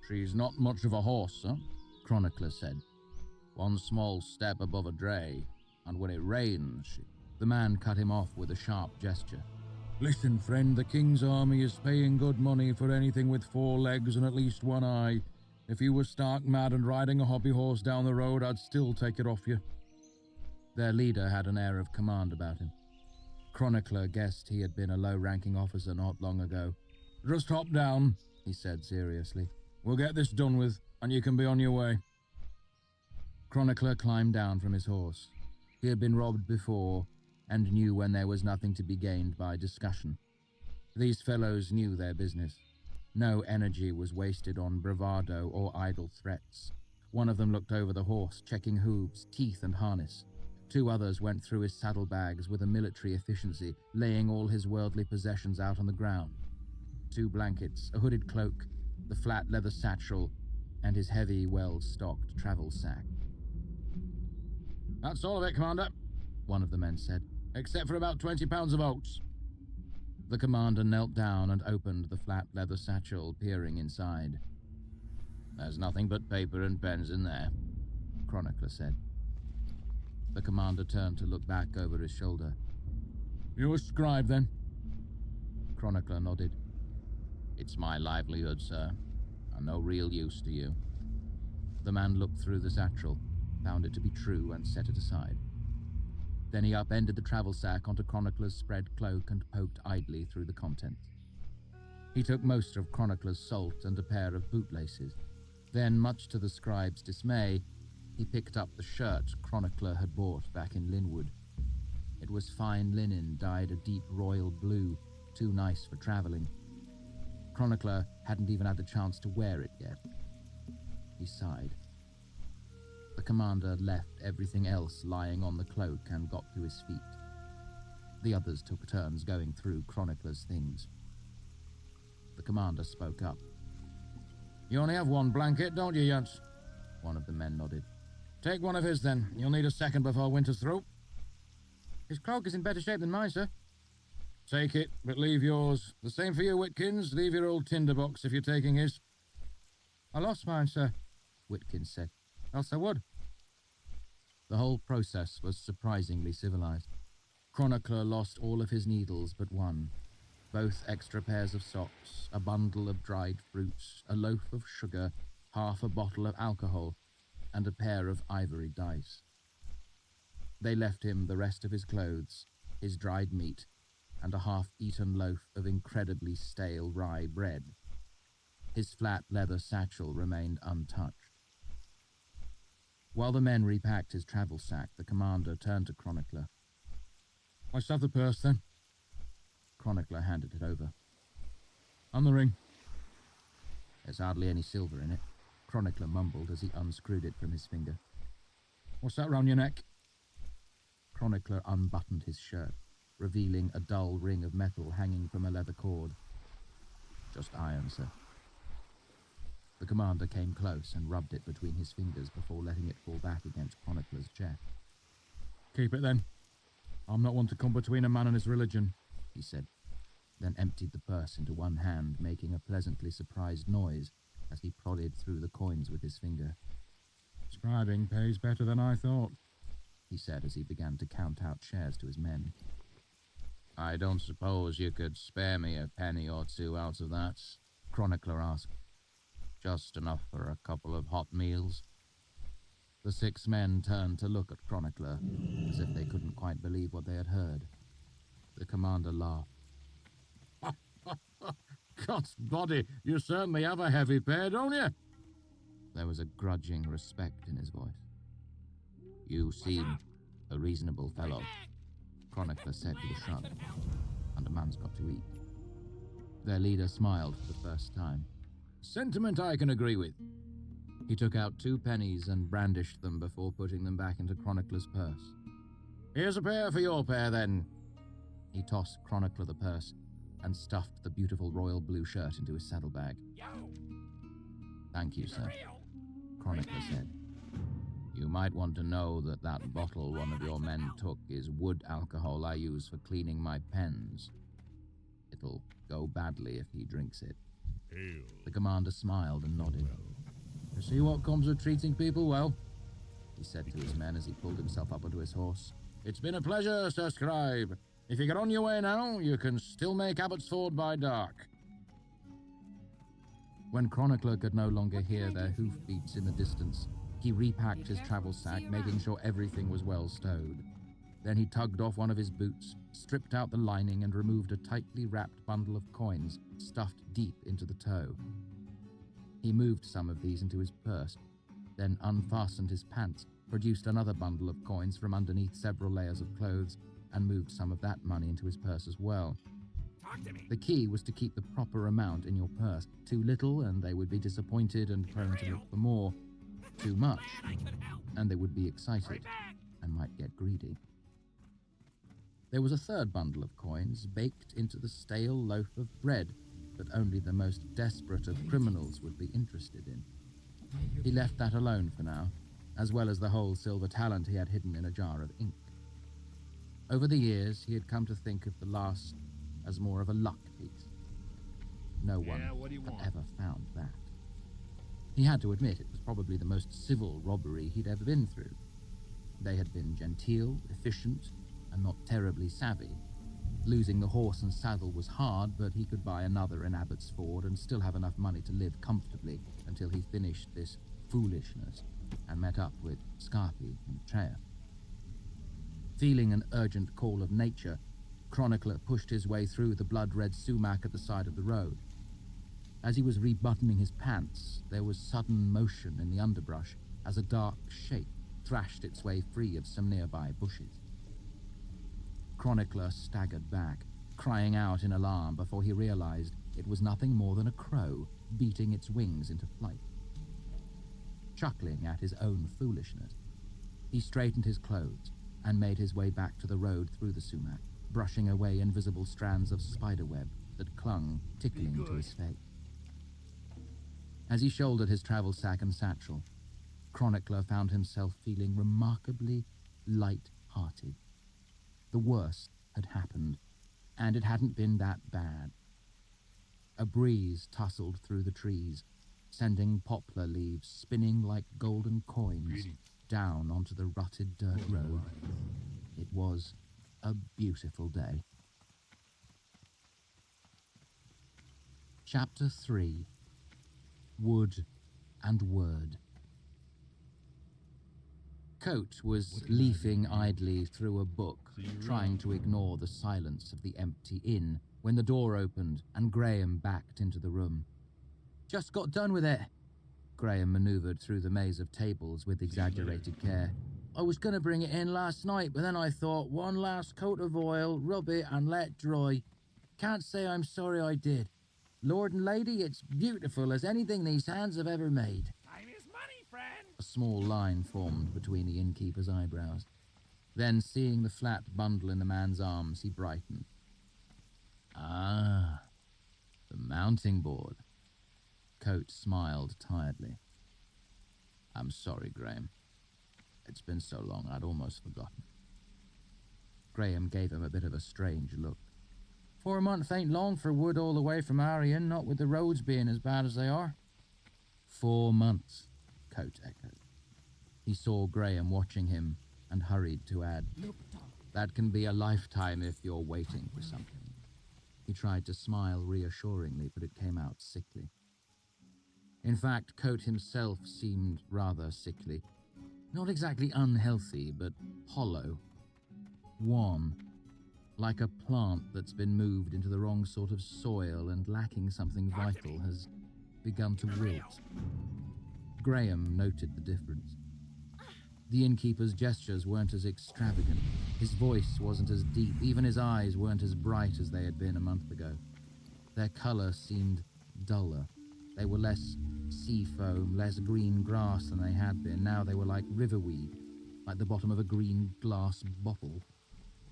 "She's not much of a horse, sir," Chronicler said. "One small step above a dray, and when it rains she..." The man cut him off with a sharp gesture. "Listen, friend, the King's army is paying good money for anything with 4 legs and at least 1 eye. If you were stark mad and riding a hobby horse down the road, I'd still take it off you." Their leader had an air of command about him. Chronicler guessed he had been a low-ranking officer not long ago. "Just hop down," he said seriously. "We'll get this done with, and you can be on your way." Chronicler climbed down from his horse. He had been robbed before, and knew when there was nothing to be gained by discussion. These fellows knew their business. No energy was wasted on bravado or idle threats. One of them looked over the horse, checking hooves, teeth, and harness. 2 others went through his saddlebags with a military efficiency, laying all his worldly possessions out on the ground. 2 blankets, a hooded cloak, the flat leather satchel, and his heavy, well-stocked travel sack. "That's all of it, Commander," one of the men said. "except for about 20 pounds of oats." The commander knelt down and opened the flat leather satchel, peering inside. "There's nothing but paper and pens in there," Chronicler said. The commander turned to look back over his shoulder. "You a scribe, then?" Chronicler nodded. "It's my livelihood, sir. I'm no real use to you." The man looked through the satchel, found it to be true, and set it aside. Then he upended the travel sack onto Chronicler's spread cloak and poked idly through the contents. He took most of Chronicler's salt and a pair of bootlaces. Then, much to the scribe's dismay, he picked up the shirt Chronicler had bought back in Linwood. It was fine linen dyed a deep royal blue, too nice for traveling. Chronicler hadn't even had the chance to wear it yet. He sighed. The commander left everything else lying on the cloak and got to his feet. The others took turns going through Chronicler's things. The commander spoke up. "You only have 1 blanket, don't you, Yance?" One of the men nodded. "Take one of his, then. You'll need a second before winter's through." "His cloak is in better shape than mine, sir." "Take it, but leave yours. The same for you, Whitkins. Leave your old tinderbox if you're taking his." "I lost mine, sir," Whitkins said. "Else I would." The whole process was surprisingly civilized. Chronicler lost all of his needles but one, both extra pairs of socks, a bundle of dried fruits, a loaf of sugar, half a bottle of alcohol, and a pair of ivory dice. They left him the rest of his clothes, his dried meat, and a half-eaten loaf of incredibly stale rye bread. His flat leather satchel remained untouched. While the men repacked his travel sack, the commander turned to Chronicler. "Let's have the purse, then." Chronicler handed it over. "And the ring." "There's hardly any silver in it," Chronicler mumbled as he unscrewed it from his finger. "What's that round your neck?" Chronicler unbuttoned his shirt, revealing a dull ring of metal hanging from a leather cord. "Just iron, sir." The commander came close and rubbed it between his fingers before letting it fall back against Chronicler's chest. "Keep it, then. I'm not one to come between a man and his religion," he said, then emptied the purse into one hand, making a pleasantly surprised noise as he prodded through the coins with his finger. describing pays better than I thought, he said as he began to count out shares to his men. I don't suppose you could spare me a penny or two out of that? Chronicler asked. Just enough for a couple of hot meals? The 6 men turned to look at Chronicler, as if they couldn't quite believe what they had heard. The commander laughed. God's body, you certainly have a heavy pair, don't you? There was a grudging respect in his voice. You seem a reasonable fellow, Chronicler said with a shrug, and a man's got to eat. Their leader smiled for the first time. Sentiment I can agree with. He took out 2 pennies and brandished them before putting them back into Chronicler's purse. Here's a pair for your pair, then. He tossed Chronicler the purse and stuffed the beautiful royal blue shirt into his saddlebag. Thank you, sir, Chronicler said. You might want to know that that bottle one of your men took is wood alcohol I use for cleaning my pens. It'll go badly if he drinks it. The commander smiled and nodded. You see what comes of treating people well, he said to his men as he pulled himself up onto his horse. It's been a pleasure, Sir Scribe. If you get on your way now, you can still make Abbotsford by dark. When Chronicler could no longer hear their hoofbeats in the distance, he repacked his travel sack, making sure everything was well stowed. Then he tugged off one of his boots, stripped out the lining, and removed a tightly wrapped bundle of coins stuffed deep into the toe. He moved some of these into his purse, then unfastened his pants, produced another bundle of coins from underneath several layers of clothes, and moved some of that money into his purse as well. The key was to keep the proper amount in your purse. Too little, and they would be disappointed and prone to look for more. Too much, and they would be excited and might get greedy. There was a third bundle of coins baked into the stale loaf of bread that only the most desperate of criminals would be interested in. He left that alone for now, as well as the whole silver talent he had hidden in a jar of ink. Over the years, he had come to think of the last as more of a luck piece. No one had ever found that. He had to admit it was probably the most civil robbery he'd ever been through. They had been genteel, efficient, and not terribly savvy. Losing the horse and saddle was hard, but he could buy another in Abbotsford and still have enough money to live comfortably until he finished this foolishness and met up with Scarpy and Faire. Feeling an urgent call of nature, Chronicler pushed his way through the blood-red sumac at the side of the road. As he was rebuttoning his pants, there was sudden motion in the underbrush as a dark shape thrashed its way free of some nearby bushes. Chronicler staggered back, crying out in alarm before he realized it was nothing more than a crow beating its wings into flight. Chuckling at his own foolishness, he straightened his clothes and made his way back to the road through the sumac, brushing away invisible strands of spiderweb that clung, tickling to his face. As he shouldered his travel sack and satchel, Chronicler found himself feeling remarkably light-hearted. The worst had happened, and it hadn't been that bad. A breeze tussled through the trees, sending poplar leaves spinning like golden coins down onto the rutted dirt road. It was a beautiful day. Chapter 3. Wood and Word. Coat was leafing idly through a book, trying to ignore the silence of the empty inn, when the door opened and Graham backed into the room. Just got done with it. Graham maneuvered through the maze of tables with exaggerated care. I was going to bring it in last night, but then I thought, one last coat of oil, rub it and let dry. Can't say I'm sorry I did. Lord and lady, it's beautiful as anything these hands have ever made. Time is money, friend. A small line formed between the innkeeper's eyebrows. Then, seeing the flat bundle in the man's arms, he brightened. Ah, the mounting board. Coat smiled tiredly. I'm sorry, Graham. It's been so long, I'd almost forgotten. Graham gave him a bit of a strange look. 4 months ain't long for wood all the way from Arian, not with the roads being as bad as they are. 4 months, Coat echoed. He saw Graham watching him and hurried to add, "That can be a lifetime if you're waiting for something." He tried to smile reassuringly, but it came out sickly. In fact, Coat himself seemed rather sickly. Not exactly unhealthy, but hollow. Wan. Like a plant that's been moved into the wrong sort of soil and lacking something vital has begun to wilt. Graham noted the difference. The innkeeper's gestures weren't as extravagant. His voice wasn't as deep. Even his eyes weren't as bright as they had been a month ago. Their color seemed duller. They were less sea foam, less green grass than they had been. Now they were like riverweed, like the bottom of a green glass bottle.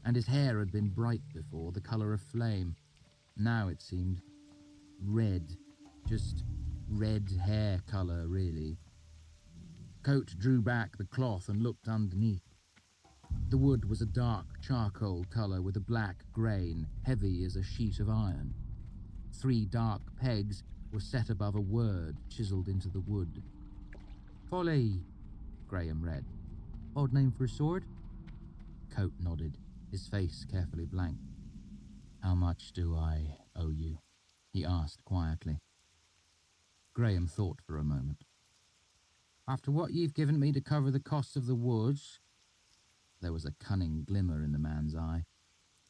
And his hair had been bright before, the color of flame. Now it seemed red. Just red hair color, really. Coat drew back the cloth and looked underneath. The wood was a dark charcoal color with a black grain, heavy as a sheet of iron. 3 dark pegs were set above a word chiseled into the wood. "Folly," Graham read. "Odd name for a sword?" Coat nodded, his face carefully blank. "How much do I owe you?" he asked quietly. Graham thought for a moment. "After what you've given me to cover the costs of the woods," there was a cunning glimmer in the man's eye,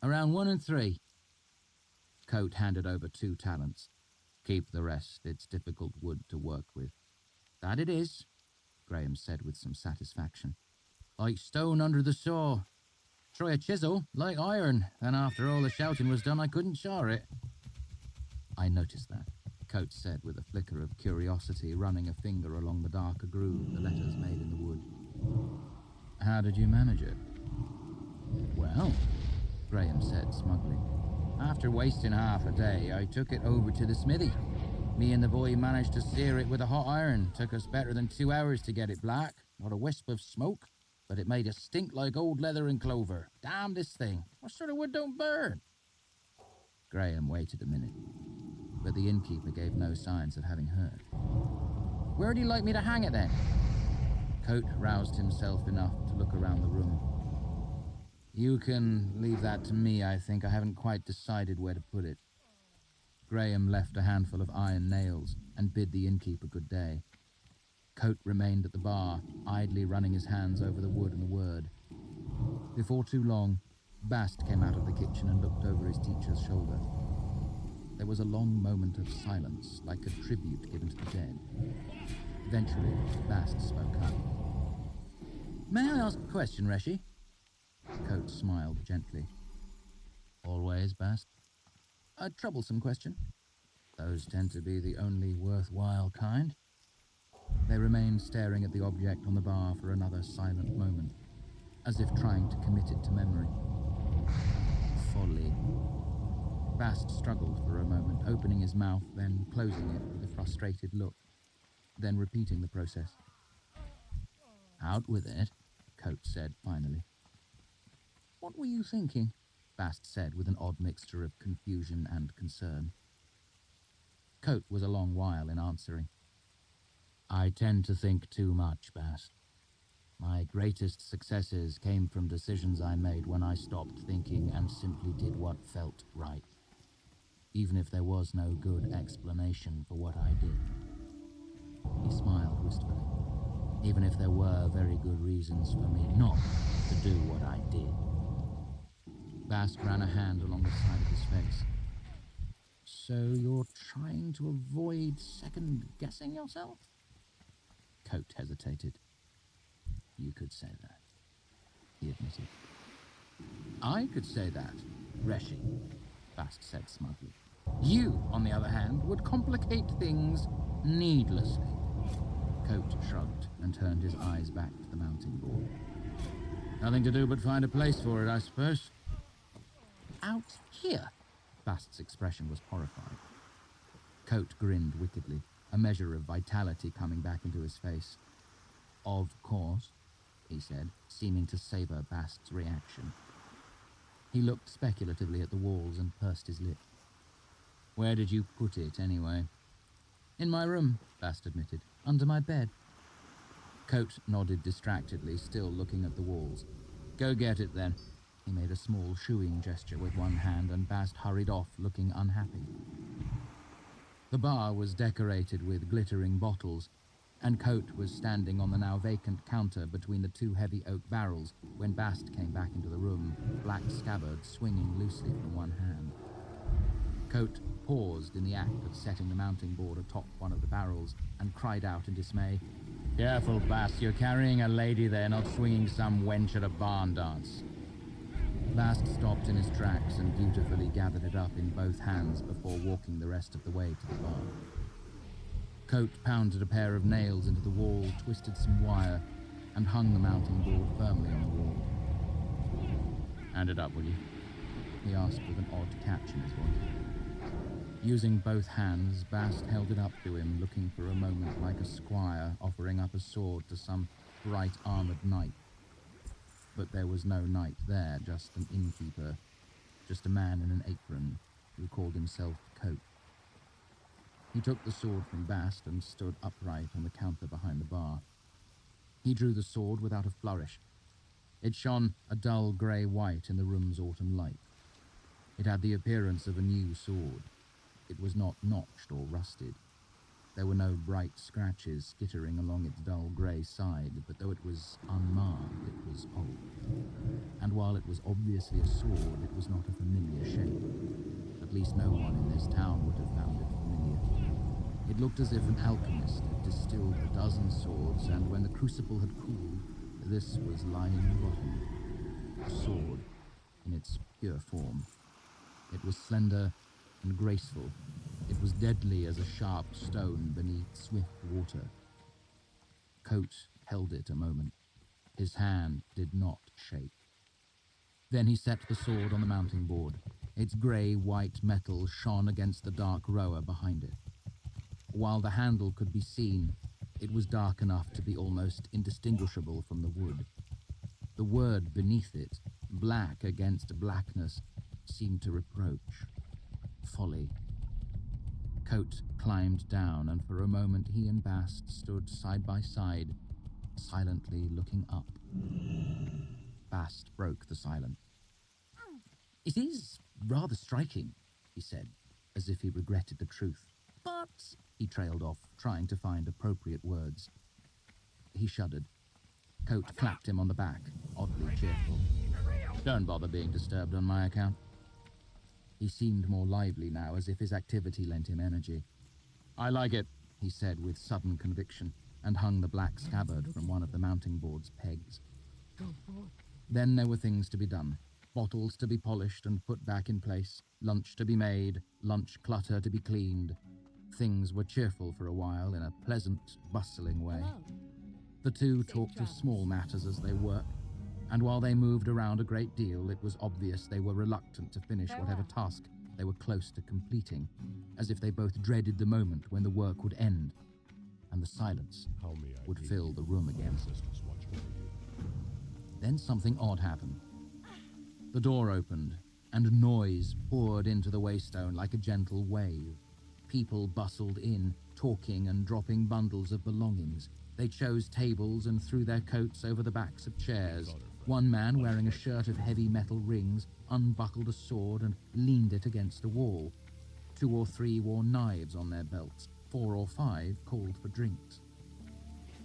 "around 1 and 3. Coat handed over 2 talents. "Keep the rest, it's difficult wood to work with." "That it is," Graham said with some satisfaction. "Like stone under the saw. Try a chisel, like iron, and after all the shouting was done I couldn't char it." "I noticed that," Coat said with a flicker of curiosity, running a finger along the darker groove the letters made in the wood. "How did you manage it?" "Well," Graham said smugly, "after wasting half a day, I took it over to the smithy. Me and the boy managed to sear it with a hot iron. Took us better than 2 hours to get it black. Not a wisp of smoke, but it made a stink like old leather and clover. Damnedest thing. What sort of wood don't burn?" Graham waited a minute, but the innkeeper gave no signs of having heard. "Where do you like me to hang it, then?" Coat roused himself enough to look around the room. "You can leave that to me, I think. I haven't quite decided where to put it." Graham left a handful of iron nails and bid the innkeeper good day. Coat remained at the bar, idly running his hands over the wood and the word. Before too long, Bast came out of the kitchen and looked over his teacher's shoulder. There was a long moment of silence, like a tribute given to the dead. Eventually, Bast spoke up. "May I ask a question, Reshi?" Coat smiled gently. "Always, Bast?" "A troublesome question." "Those tend to be the only worthwhile kind." They remained staring at the object on the bar for another silent moment, as if trying to commit it to memory. "Folly." Bast struggled for a moment, opening his mouth, then closing it with a frustrated look, then repeating the process. "Out with it," Coat said finally. "What were you thinking?" Bast said with an odd mixture of confusion and concern. Coat was a long while in answering. "I tend to think too much, Bast. My greatest successes came from decisions I made when I stopped thinking and simply did what felt right, even if there was no good explanation for what I did." He smiled wistfully. "Even if there were very good reasons for me not to do what I did." Bast ran a hand along the side of his face. "So you're trying to avoid second-guessing yourself?" Coat hesitated. "You could say that," he admitted. "I could say that, Reshi," Bast said smugly. "You, on the other hand, would complicate things needlessly." Coat shrugged and turned his eyes back to the mounting board. "Nothing to do but find a place for it, I suppose." "Out here?" Bast's expression was horrified. Coat grinned wickedly, a measure of vitality coming back into his face. "Of course," he said, seeming to savor Bast's reaction. He looked speculatively at the walls and pursed his lips. "Where did you put it, anyway?" "In my room," Bast admitted. "Under my bed." Coat nodded distractedly, still looking at the walls. Go get it, then. He made a small shooing gesture with one hand, and Bast hurried off, looking unhappy. The bar was decorated with glittering bottles, and Coat was standing on the now vacant counter between the two heavy oak barrels when Bast came back into the room, black scabbard swinging loosely from one hand. Coat paused in the act of setting the mounting board atop one of the barrels and cried out in dismay, "Careful, Bast, you're carrying a lady there, not swinging some wench at a barn dance." Bast stopped in his tracks and dutifully gathered it up in both hands before walking the rest of the way to the bar. Coat pounded a pair of nails into the wall, twisted some wire, and hung the mounting board firmly on the wall. "Hand it up, will you?" he asked with an odd catch in his voice. Using both hands, Bast held it up to him, looking for a moment like a squire offering up a sword to some bright armored knight. But there was no knight there, just an innkeeper, just a man in an apron who called himself Coat. He took the sword from Bast and stood upright on the counter behind the bar. He drew the sword without a flourish. It shone a dull grey-white in the room's autumn light. It had the appearance of a new sword. It was not notched or rusted. There were no bright scratches skittering along its dull grey side, but though it was unmarked, it was old. And while it was obviously a sword, it was not a familiar shape. At least no one in this town would have found it familiar. It looked as if an alchemist had distilled a dozen swords, and when the crucible had cooled, this was lying rotten. A sword in its pure form. It was slender and graceful. It was deadly as a sharp stone beneath swift water. Coat held it a moment. His hand did not shake. Then he set the sword on the mounting board. Its grey-white metal shone against the dark rower behind it. While the handle could be seen, it was dark enough to be almost indistinguishable from the wood. The word beneath it, black against blackness, seemed to reproach. Folly. Coat climbed down, and for a moment he and Bast stood side by side, silently looking up. Bast broke the silence. "It is rather striking," he said, as if he regretted the truth. "But," he trailed off, trying to find appropriate words. He shuddered. Coat clapped him on the back, oddly cheerful. "Don't bother being disturbed on my account." He seemed more lively now, as if his activity lent him energy. "I like it," he said with sudden conviction, and hung the black scabbard from one of the mounting board's pegs. Then there were things to be done. Bottles to be polished and put back in place, lunch to be made, lunch clutter to be cleaned. Things were cheerful for a while in a pleasant, bustling way. Hello. The two talked of small matters as they worked, and while they moved around a great deal, it was obvious they were reluctant to finish whatever task they were close to completing, as if they both dreaded the moment when the work would end, and the silence would fill the room again. Then something odd happened. The door opened, and noise poured into the waystone like a gentle wave. People bustled in, talking and dropping bundles of belongings. They chose tables and threw their coats over the backs of chairs. One man, wearing a shirt of heavy metal rings, unbuckled a sword and leaned it against a wall. 2 or 3 wore knives on their belts. 4 or 5 called for drinks.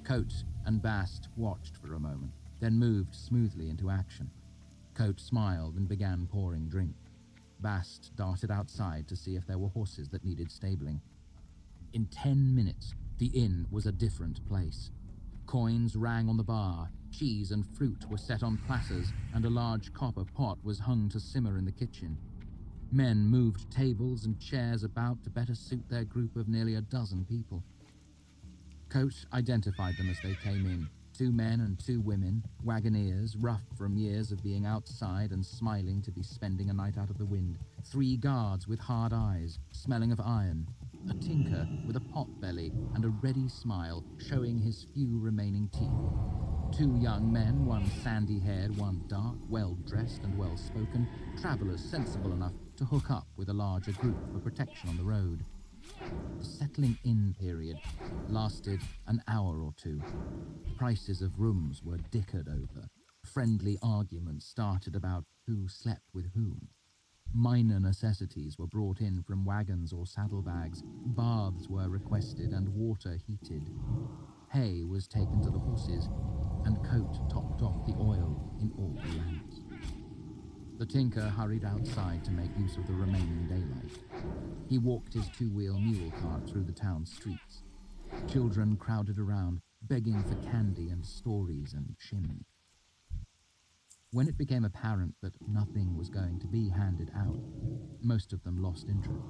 Coat and Bast watched for a moment, then moved smoothly into action. Coat smiled and began pouring drink. Bast darted outside to see if there were horses that needed stabling. In 10 minutes, the inn was a different place. Coins rang on the bar, cheese and fruit were set on platters, and a large copper pot was hung to simmer in the kitchen. Men moved tables and chairs about to better suit their group of nearly a dozen people. Coat identified them as they came in. 2 men and 2 women, wagoneers, rough from years of being outside and smiling to be spending a night out of the wind. 3 guards with hard eyes, smelling of iron. A tinker with a pot belly and a ready smile, showing his few remaining teeth. 2 young men, one sandy-haired, one dark, well-dressed and well-spoken, travellers sensible enough to hook up with a larger group for protection on the road. The settling-in period lasted an hour or two. Prices of rooms were dickered over. Friendly arguments started about who slept with whom. Minor necessities were brought in from wagons or saddlebags. Baths were requested and water heated. Hay was taken to the horses, and Coat topped off the oil in all the lamps. The tinker hurried outside to make use of the remaining daylight. He walked his two-wheel mule cart through the town streets. Children crowded around, begging for candy and stories and shim. When it became apparent that nothing was going to be handed out, most of them lost interest.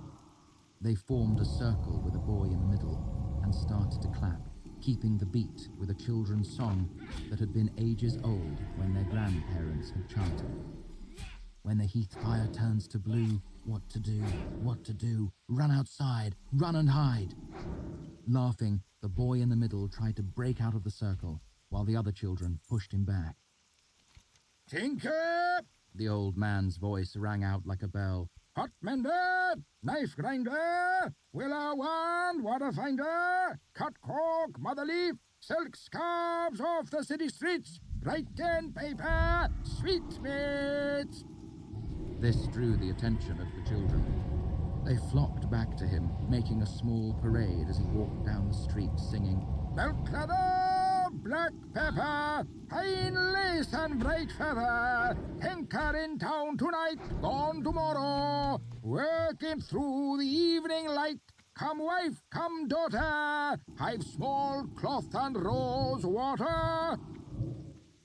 They formed a circle with a boy in the middle and started to clap, keeping the beat with a children's song that had been ages old when their grandparents had chanted. When the heath fire turns to blue, what to do, run outside, run and hide. Laughing, the boy in the middle tried to break out of the circle, while the other children pushed him back. Tinker! The old man's voice rang out like a bell. Pot mender! Knife grinder! Willow wand! Water finder! Cut cork! Mother leaf! Silk scarves off the city streets! Writing paper! Sweetmeats! This drew the attention of the children. They flocked back to him, making a small parade as he walked down the street singing, Milk leather! Black pepper! Pine lace and bright feather! Tinker in town tonight, gone tomorrow! Working through the evening light! Come wife, come daughter! I've small cloth and rose water!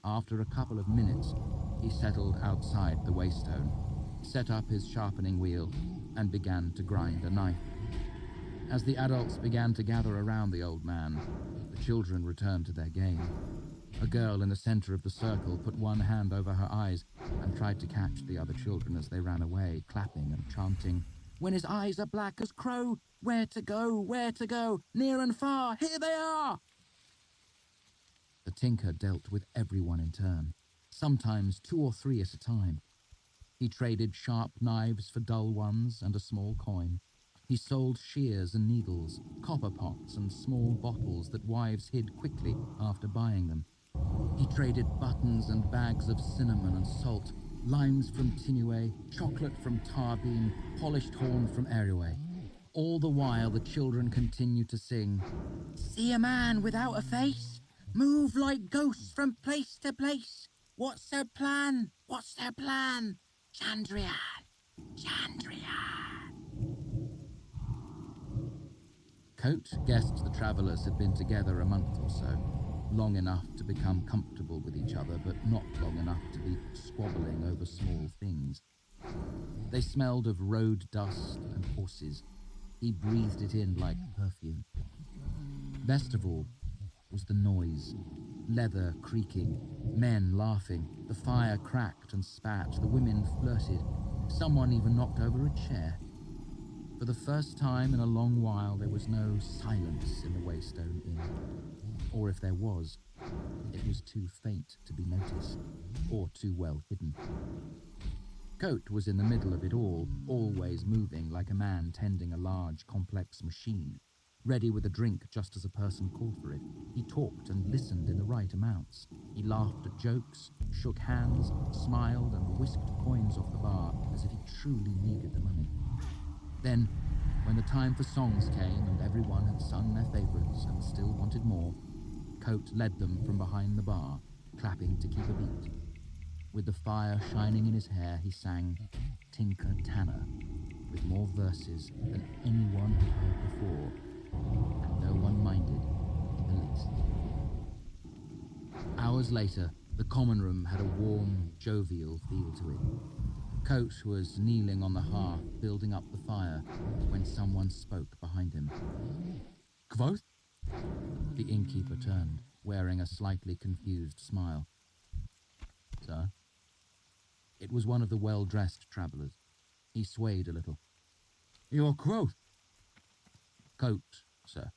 After a couple of minutes, he settled outside the waystone, set up his sharpening wheel, and began to grind a knife. As the adults began to gather around the old man, the children returned to their game. A girl in the center of the circle put one hand over her eyes and tried to catch the other children as they ran away, clapping and chanting, When his eyes are black as crow, where to go, near and far, here they are! The tinker dealt with everyone in turn, sometimes 2 or 3 at a time. He traded sharp knives for dull ones and a small coin. He sold shears and needles, copper pots and small bottles that wives hid quickly after buying them. He traded buttons and bags of cinnamon and salt, limes from Tinue, chocolate from Tarbean, polished horn from Ereway. All the while the children continued to sing, See a man without a face? Move like ghosts from place to place. What's their plan? What's their plan? Chandrian! Chandrian! Coat guessed the travellers had been together a month or so, long enough to become comfortable with each other, but not long enough to be squabbling over small things. They smelled of road dust and horses. He breathed it in like perfume. Best of all was the noise. Leather creaking, men laughing, the fire cracked and spat, the women flirted. Someone even knocked over a chair. For the first time in a long while, there was no silence in the Waystone Inn. Or if there was, it was too faint to be noticed, or too well hidden. Coat was in the middle of it all, always moving like a man tending a large, complex machine, ready with a drink just as a person called for it. He talked and listened in the right amounts. He laughed at jokes, shook hands, smiled, and whisked coins off the bar as if he truly needed the money. Then, when the time for songs came and everyone had sung their favourites and still wanted more, Coat led them from behind the bar, clapping to keep a beat. With the fire shining in his hair, he sang Tinker Tanner, with more verses than anyone had heard before, and no one minded in the least. Hours later, the common room had a warm, jovial feel to it. Coat was kneeling on the hearth, building up the fire, when someone spoke behind him. Quoth? The innkeeper turned, wearing a slightly confused smile. Sir? It was one of the well-dressed travellers. He swayed a little. Your quoth? Coat, sir.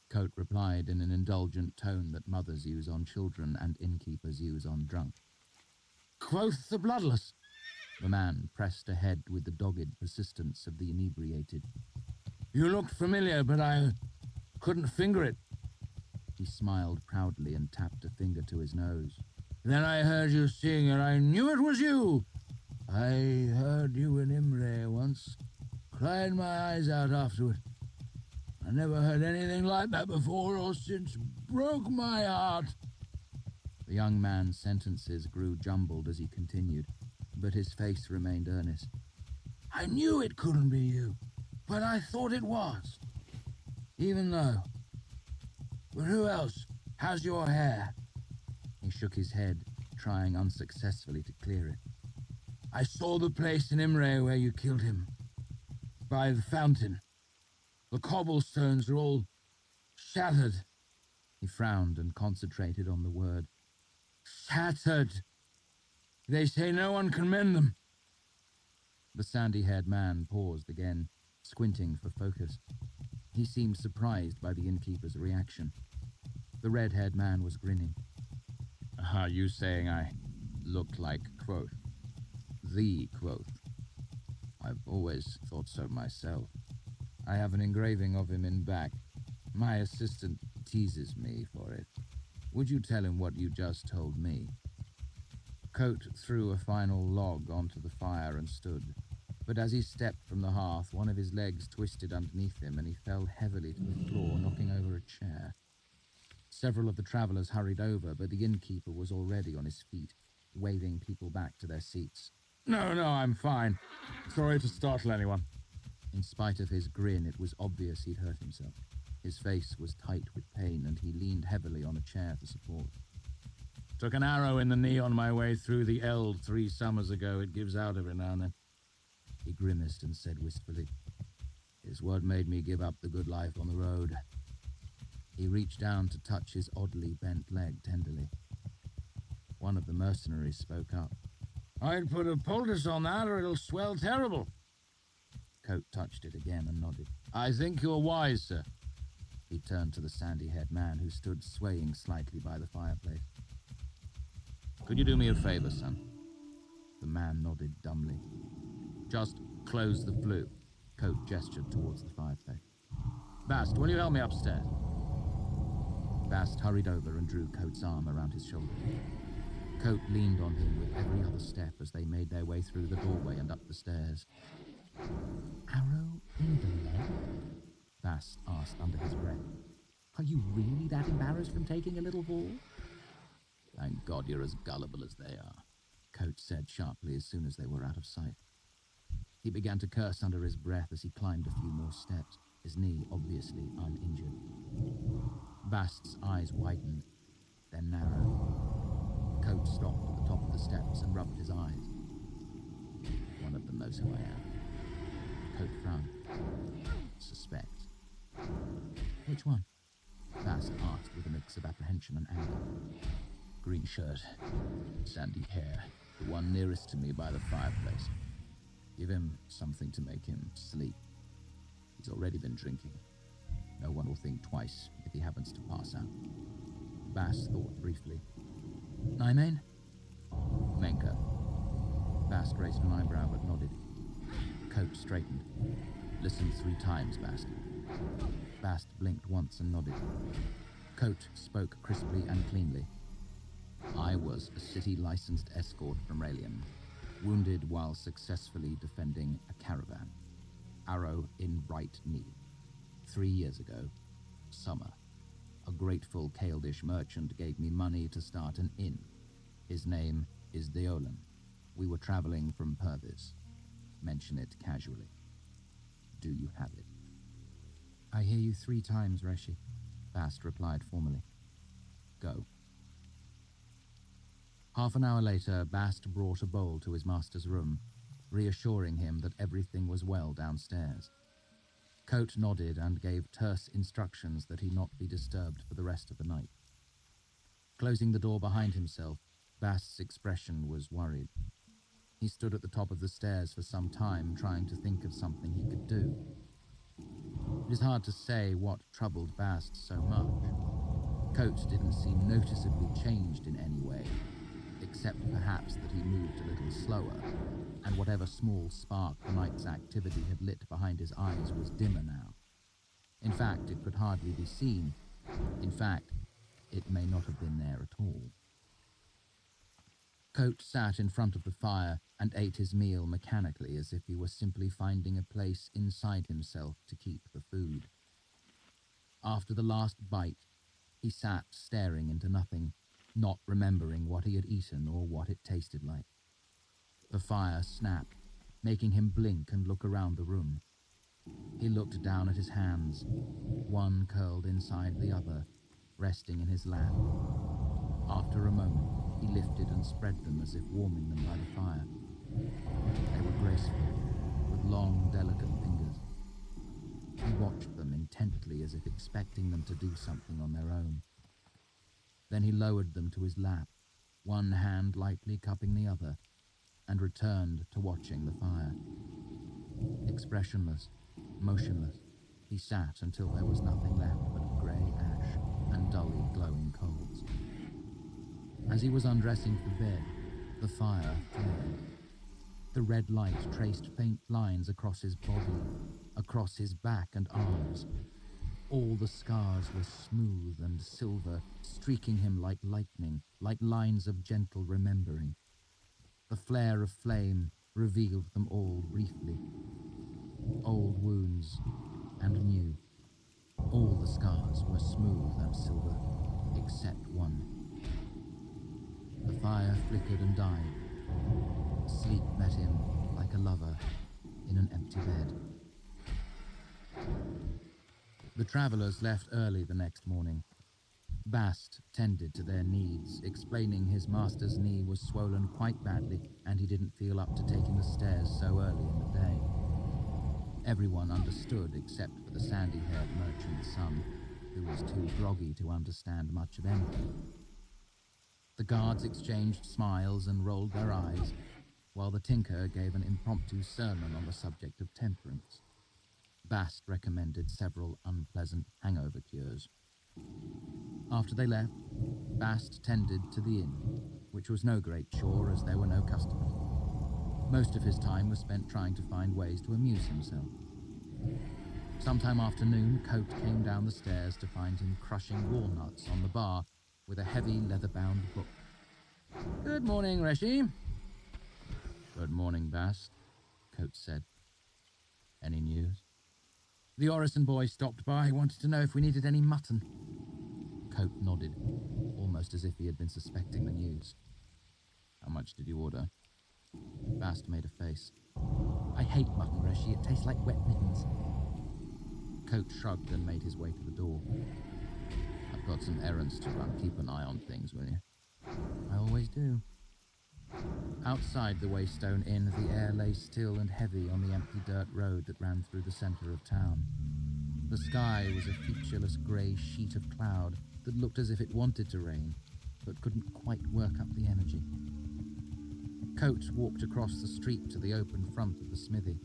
Coat replied in an indulgent tone that mothers use on children and innkeepers use on drunk. Quoth the bloodless. The man pressed ahead with the dogged persistence of the inebriated. You looked familiar, but I couldn't finger it. He smiled proudly and tapped a finger to his nose. Then I heard you sing, and I knew it was you. I heard you in Imre once. Cried my eyes out afterward. I never heard anything like that before or since. Broke my heart. The young man's sentences grew jumbled as he continued, but his face remained earnest. I knew it couldn't be you, but I thought it was. Even though. But who else has your hair? He shook his head, trying unsuccessfully to clear it. I saw the place in Imre where you killed him. By the fountain. The cobblestones are all shattered. He frowned and concentrated on the word. Shattered. They say no one can mend them. The sandy-haired man paused again, squinting for focus. He seemed surprised by the innkeeper's reaction. The red-haired man was grinning. Are you saying I looked like Quoth? The Quoth? I've always thought so myself. I have an engraving of him in back. My assistant teases me for it. Would you tell him what you just told me? Coat threw a final log onto the fire and stood. But as he stepped from the hearth, one of his legs twisted underneath him and he fell heavily to the floor, knocking over a chair. Several of the travellers hurried over, but the innkeeper was already on his feet, waving people back to their seats. No, I'm fine. Sorry to startle anyone. In spite of his grin, it was obvious he'd hurt himself. His face was tight with pain, and he leaned heavily on a chair for support. Took an arrow in the knee on my way through the Eld 3 summers ago. It gives out every now and then. He grimaced and said wistfully, It's what made me give up the good life on the road. He reached down to touch his oddly bent leg tenderly. One of the mercenaries spoke up. I'd put a poultice on that or it'll swell terrible. Coat touched it again and nodded. I think you're wise, sir. He turned to the sandy-haired man who stood swaying slightly by the fireplace. Could you do me a favor, son? The man nodded dumbly. Just close the flue. Coat gestured towards the fireplace. Bast, will you help me upstairs? Bast hurried over and drew Coat's arm around his shoulder. Coat leaned on him with every other step as they made their way through the doorway and up the stairs. Arrow in the leg? Bast asked under his breath. Are you really that embarrassed from taking a little fall? Thank God you're as gullible as they are, Coat said sharply as soon as they were out of sight. He began to curse under his breath as he climbed a few more steps, his knee obviously uninjured. Bast's eyes widened, then narrowed. Coat stopped at the top of the steps and rubbed his eyes. One of them knows who I am. Coat frowned. Suspect. Which one? Bast asked with a mix of apprehension and anger. Green shirt, sandy hair, the one nearest to me by the fireplace. Give him something to make him sleep. He's already been drinking. No one will think twice if he happens to pass out. Bast thought briefly. Nymane? Menka. Bast raised an eyebrow but nodded. Coat straightened. Listen 3 times, Bast. Bast blinked once and nodded. Coat spoke crisply and cleanly. I was a city-licensed escort from Raelian, wounded while successfully defending a caravan. Arrow in right knee. 3 years ago, summer. A grateful Kael'dish merchant gave me money to start an inn. His name is Deolan. We were traveling from Purvis. Mention it casually. Do you have it? I hear you 3 times, Reshi, Bast replied formally. Go. Half an hour later, Bast brought a bowl to his master's room, reassuring him that everything was well downstairs. Coat nodded and gave terse instructions that he not be disturbed for the rest of the night. Closing the door behind himself, Bast's expression was worried. He stood at the top of the stairs for some time, trying to think of something he could do. It is hard to say what troubled Bast so much. Coat didn't seem noticeably changed in any way, except perhaps that he moved a little slower, and whatever small spark the night's activity had lit behind his eyes was dimmer now, In fact, it could hardly be seen. In fact, it may not have been there at all. Coat sat in front of the fire and ate his meal mechanically, as if he were simply finding a place inside himself to keep the food. After the last bite, he sat staring into nothing, not remembering what he had eaten or what it tasted like. The fire snapped, making him blink and look around the room. He looked down at his hands, one curled inside the other, resting in his lap. After a moment, he lifted and spread them as if warming them by the fire. They were graceful, with long, delicate fingers. He watched them intently as if expecting them to do something on their own. Then he lowered them to his lap, one hand lightly cupping the other, and returned to watching the fire. Expressionless, motionless, he sat until there was nothing left but grey ash and dully glowing coals. As he was undressing for bed, the fire flared. The red light traced faint lines across his body, across his back and arms. All the scars were smooth and silver, streaking him like lightning, like lines of gentle remembering. The flare of flame revealed them all briefly. Old wounds and new. All the scars were smooth and silver, except one. The fire flickered and died. Sleep met him like a lover in an empty bed. The travellers left early the next morning. Bast tended to their needs, explaining his master's knee was swollen quite badly and he didn't feel up to taking the stairs so early in the day. Everyone understood except for the sandy-haired merchant's son, who was too groggy to understand much of anything. The guards exchanged smiles and rolled their eyes, while the tinker gave an impromptu sermon on the subject of temperance. Bast recommended several unpleasant hangover cures. After they left, Bast tended to the inn, which was no great chore as there were no customers. Most of his time was spent trying to find ways to amuse himself. Sometime after noon, Coat came down the stairs to find him crushing walnuts on the bar with a heavy leather-bound book. "Good morning, Reshi." "Good morning, Bast," Coat said. "Any news?" "The Orison boy stopped by, wanted to know if we needed any mutton." Coat nodded, almost as if he had been suspecting the news. "How much did you order?" Bast made a face. "I hate mutton, Reshi. It tastes like wet mittens." Coat shrugged and made his way to the door. "I've got some errands to run. Keep an eye on things, will you?" "I always do." Outside the Waystone Inn, the air lay still and heavy on the empty dirt road that ran through the centre of town. The sky was a featureless grey sheet of cloud that looked as if it wanted to rain, but couldn't quite work up the energy. Coat walked across the street to the open front of the smithy.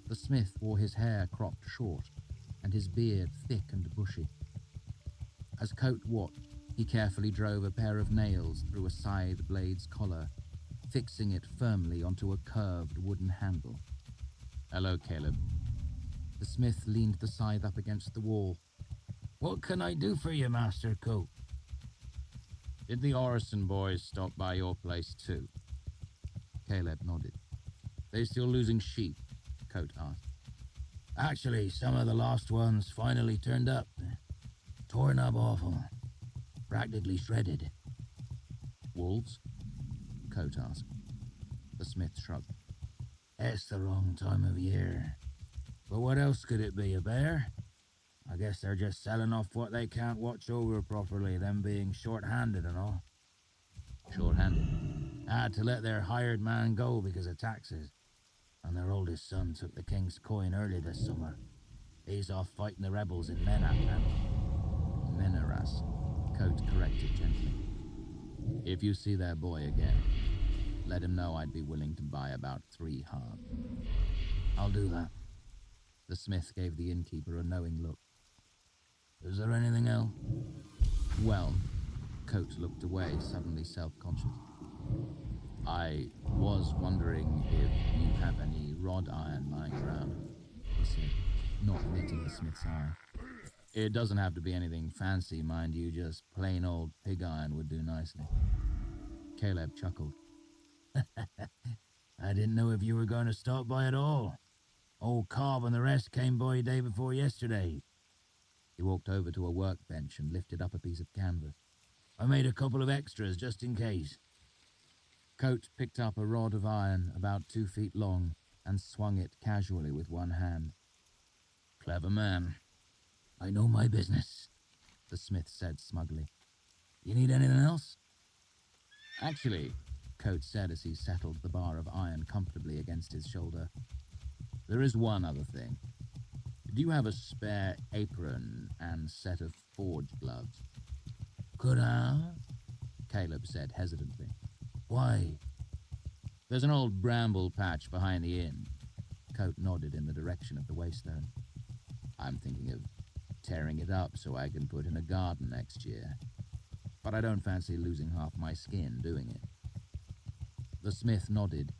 The smith wore his hair cropped short, and his beard thick and bushy. As Coat watched, he carefully drove a pair of nails through a scythe blade's collar, fixing it firmly onto a curved wooden handle. "Hello, Caleb." The smith leaned the scythe up against the wall. "What can I do for you, Master Coat?" "Did the Orison boys stop by your place too?" Caleb nodded. "They still losing sheep?" Coat asked. "Actually, some of the lost ones finally turned up. Torn up awful. Practically shredded." "Wolves?" Coat asked. The smith shrugged. "It's the wrong time of year. But what else could it be, a bear? I guess they're just selling off what they can't watch over properly, them being short-handed and all." "Short-handed?" "Had to let their hired man go because of taxes. And their oldest son took the king's coin early this summer. He's off fighting the rebels in Menat now." "Menaras," Coat corrected gently. "If you see their boy again, let him know I'd be willing to buy about 3 halves." "I'll do that." The smith gave the innkeeper a knowing look. "Is there anything else?" "Well," Coat looked away, suddenly self-conscious. "I was wondering if you have any wrought iron lying around," he said, not meeting the smith's eye. It doesn't have to be anything fancy, mind you, just plain old pig iron would do nicely. Caleb chuckled. I didn't know if you were going to stop by at all. Old Cobb and the rest came by day before yesterday. He walked over to a workbench and lifted up a piece of canvas. I made a couple of extras just in case. Coate picked up a rod of iron about 2 feet long and swung it casually with one hand. Clever man. I know my business, the smith said smugly. You need anything else? Actually, Coate said as he settled the bar of iron comfortably against his shoulder, there is one other thing. Do you have a spare apron and set of forge gloves? Could I? Caleb said hesitantly. Why? There's an old bramble patch behind the inn. Coate nodded in the direction of the waystone. I'm thinking of tearing it up so I can put in a garden next year. But I don't fancy losing half my skin doing it. The smith nodded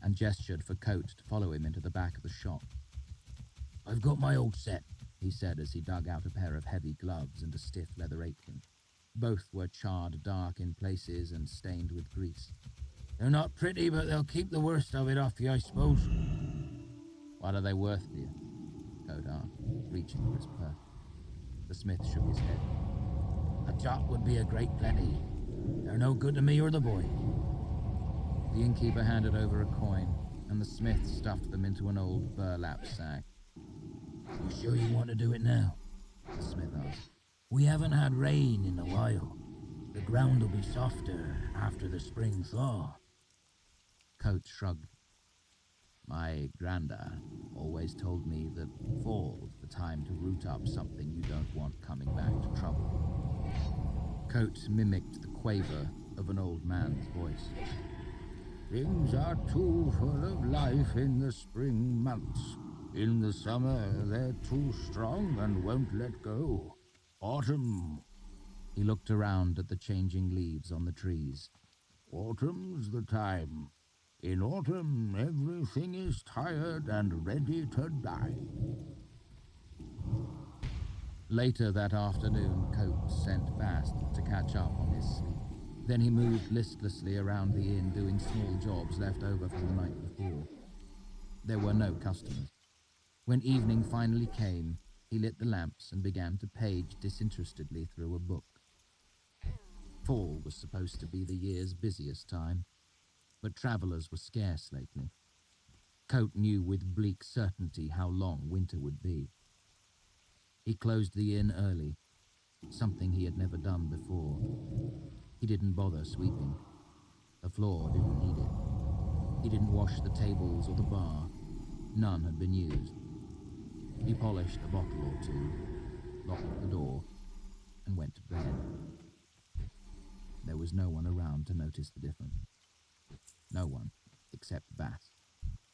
and gestured for Coate to follow him into the back of the shop. I've got my old set, he said as he dug out a pair of heavy gloves and a stiff leather apron. Both were charred dark in places and stained with grease. They're not pretty, but they'll keep the worst of it off you, I suppose. What are they worth to you? Coate asked, reaching for his purse. The smith shook his head. A jot would be a great plenty. They're no good to me or the boy. The innkeeper handed over a coin, and the smith stuffed them into an old burlap sack. You sure you want to do it now? The smith asked. We haven't had rain in a while. The ground will be softer after the spring thaw. Coate shrugged. My granda always told me that fall's the time to root up something you don't want coming back to trouble. Coate mimicked the quaver of an old man's voice. Things are too full of life in the spring months. In the summer, they're too strong and won't let go. Autumn. He looked around at the changing leaves on the trees. Autumn's the time. In autumn, everything is tired and ready to die. Later that afternoon, Coate sent Bast to catch up on his sleep. Then he moved listlessly around the inn, doing small jobs left over from the night before. There were no customers. When evening finally came, he lit the lamps and began to page disinterestedly through a book. Fall was supposed to be the year's busiest time, but travellers were scarce lately. Coate knew with bleak certainty how long winter would be. He closed the inn early, something he had never done before. He didn't bother sweeping. The floor didn't need it. He didn't wash the tables or the bar. None had been used. He polished a bottle or two, locked the door, and went to bed. There was no one around to notice the difference. No one except Bast,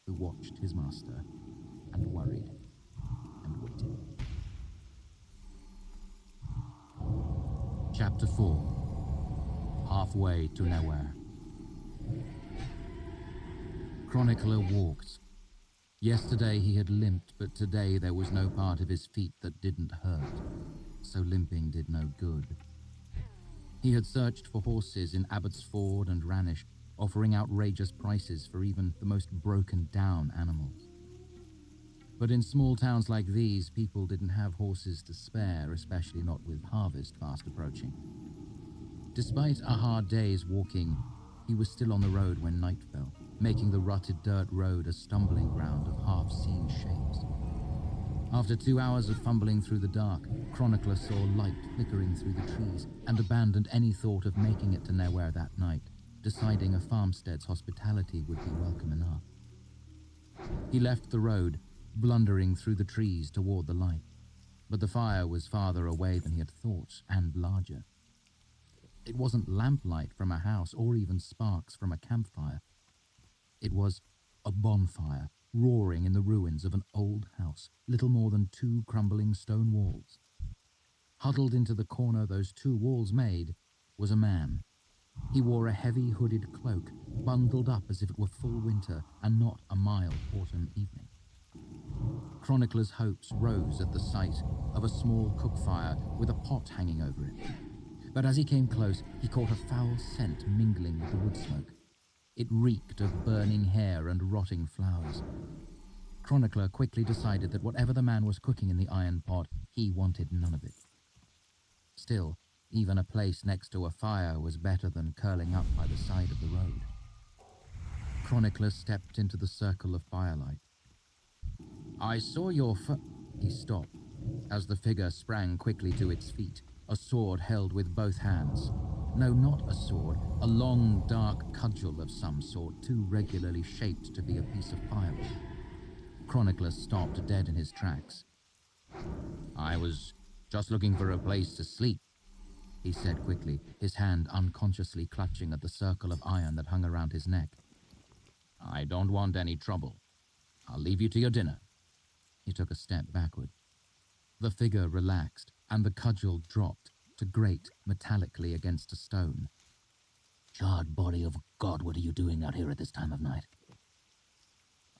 who watched his master and worried and waited. Chapter 4. Halfway to Nowhere. Chronicler walked. Yesterday he had limped, but today there was no part of his feet that didn't hurt, so limping did no good. He had searched for horses in Abbotsford and Ranish, offering outrageous prices for even the most broken-down animals. But in small towns like these, people didn't have horses to spare, especially not with harvest fast approaching. Despite a hard day's walking, he was still on the road when night fell, making the rutted dirt road a stumbling ground of half-seen shapes. After 2 hours of fumbling through the dark, Chronicler saw light flickering through the trees and abandoned any thought of making it to Nowhere that night, deciding a farmstead's hospitality would be welcome enough. He left the road, blundering through the trees toward the light, but the fire was farther away than he had thought, and larger. It wasn't lamplight from a house or even sparks from a campfire. It was a bonfire, roaring in the ruins of an old house, little more than 2 crumbling stone walls. Huddled into the corner those 2 walls made was a man. He wore a heavy hooded cloak, bundled up as if it were full winter and not a mild autumn evening. Chronicler's hopes rose at the sight of a small cook fire with a pot hanging over it. But as he came close, he caught a foul scent mingling with the wood smoke. It reeked of burning hair and rotting flowers. Chronicler quickly decided that whatever the man was cooking in the iron pot, he wanted none of it. Still, even a place next to a fire was better than curling up by the side of the road. Chronicler stepped into the circle of firelight. "I saw your He stopped, as the figure sprang quickly to its feet, a sword held with both hands. No, not a sword, a long, dark cudgel of some sort, too regularly shaped to be a piece of firewood. Chronicler stopped dead in his tracks. "I was just looking for a place to sleep," he said quickly, his hand unconsciously clutching at the circle of iron that hung around his neck. "I don't want any trouble. I'll leave you to your dinner." He took a step backward. The figure relaxed, and the cudgel dropped to grate metallically against a stone. "Charred body of God, what are you doing out here at this time of night?"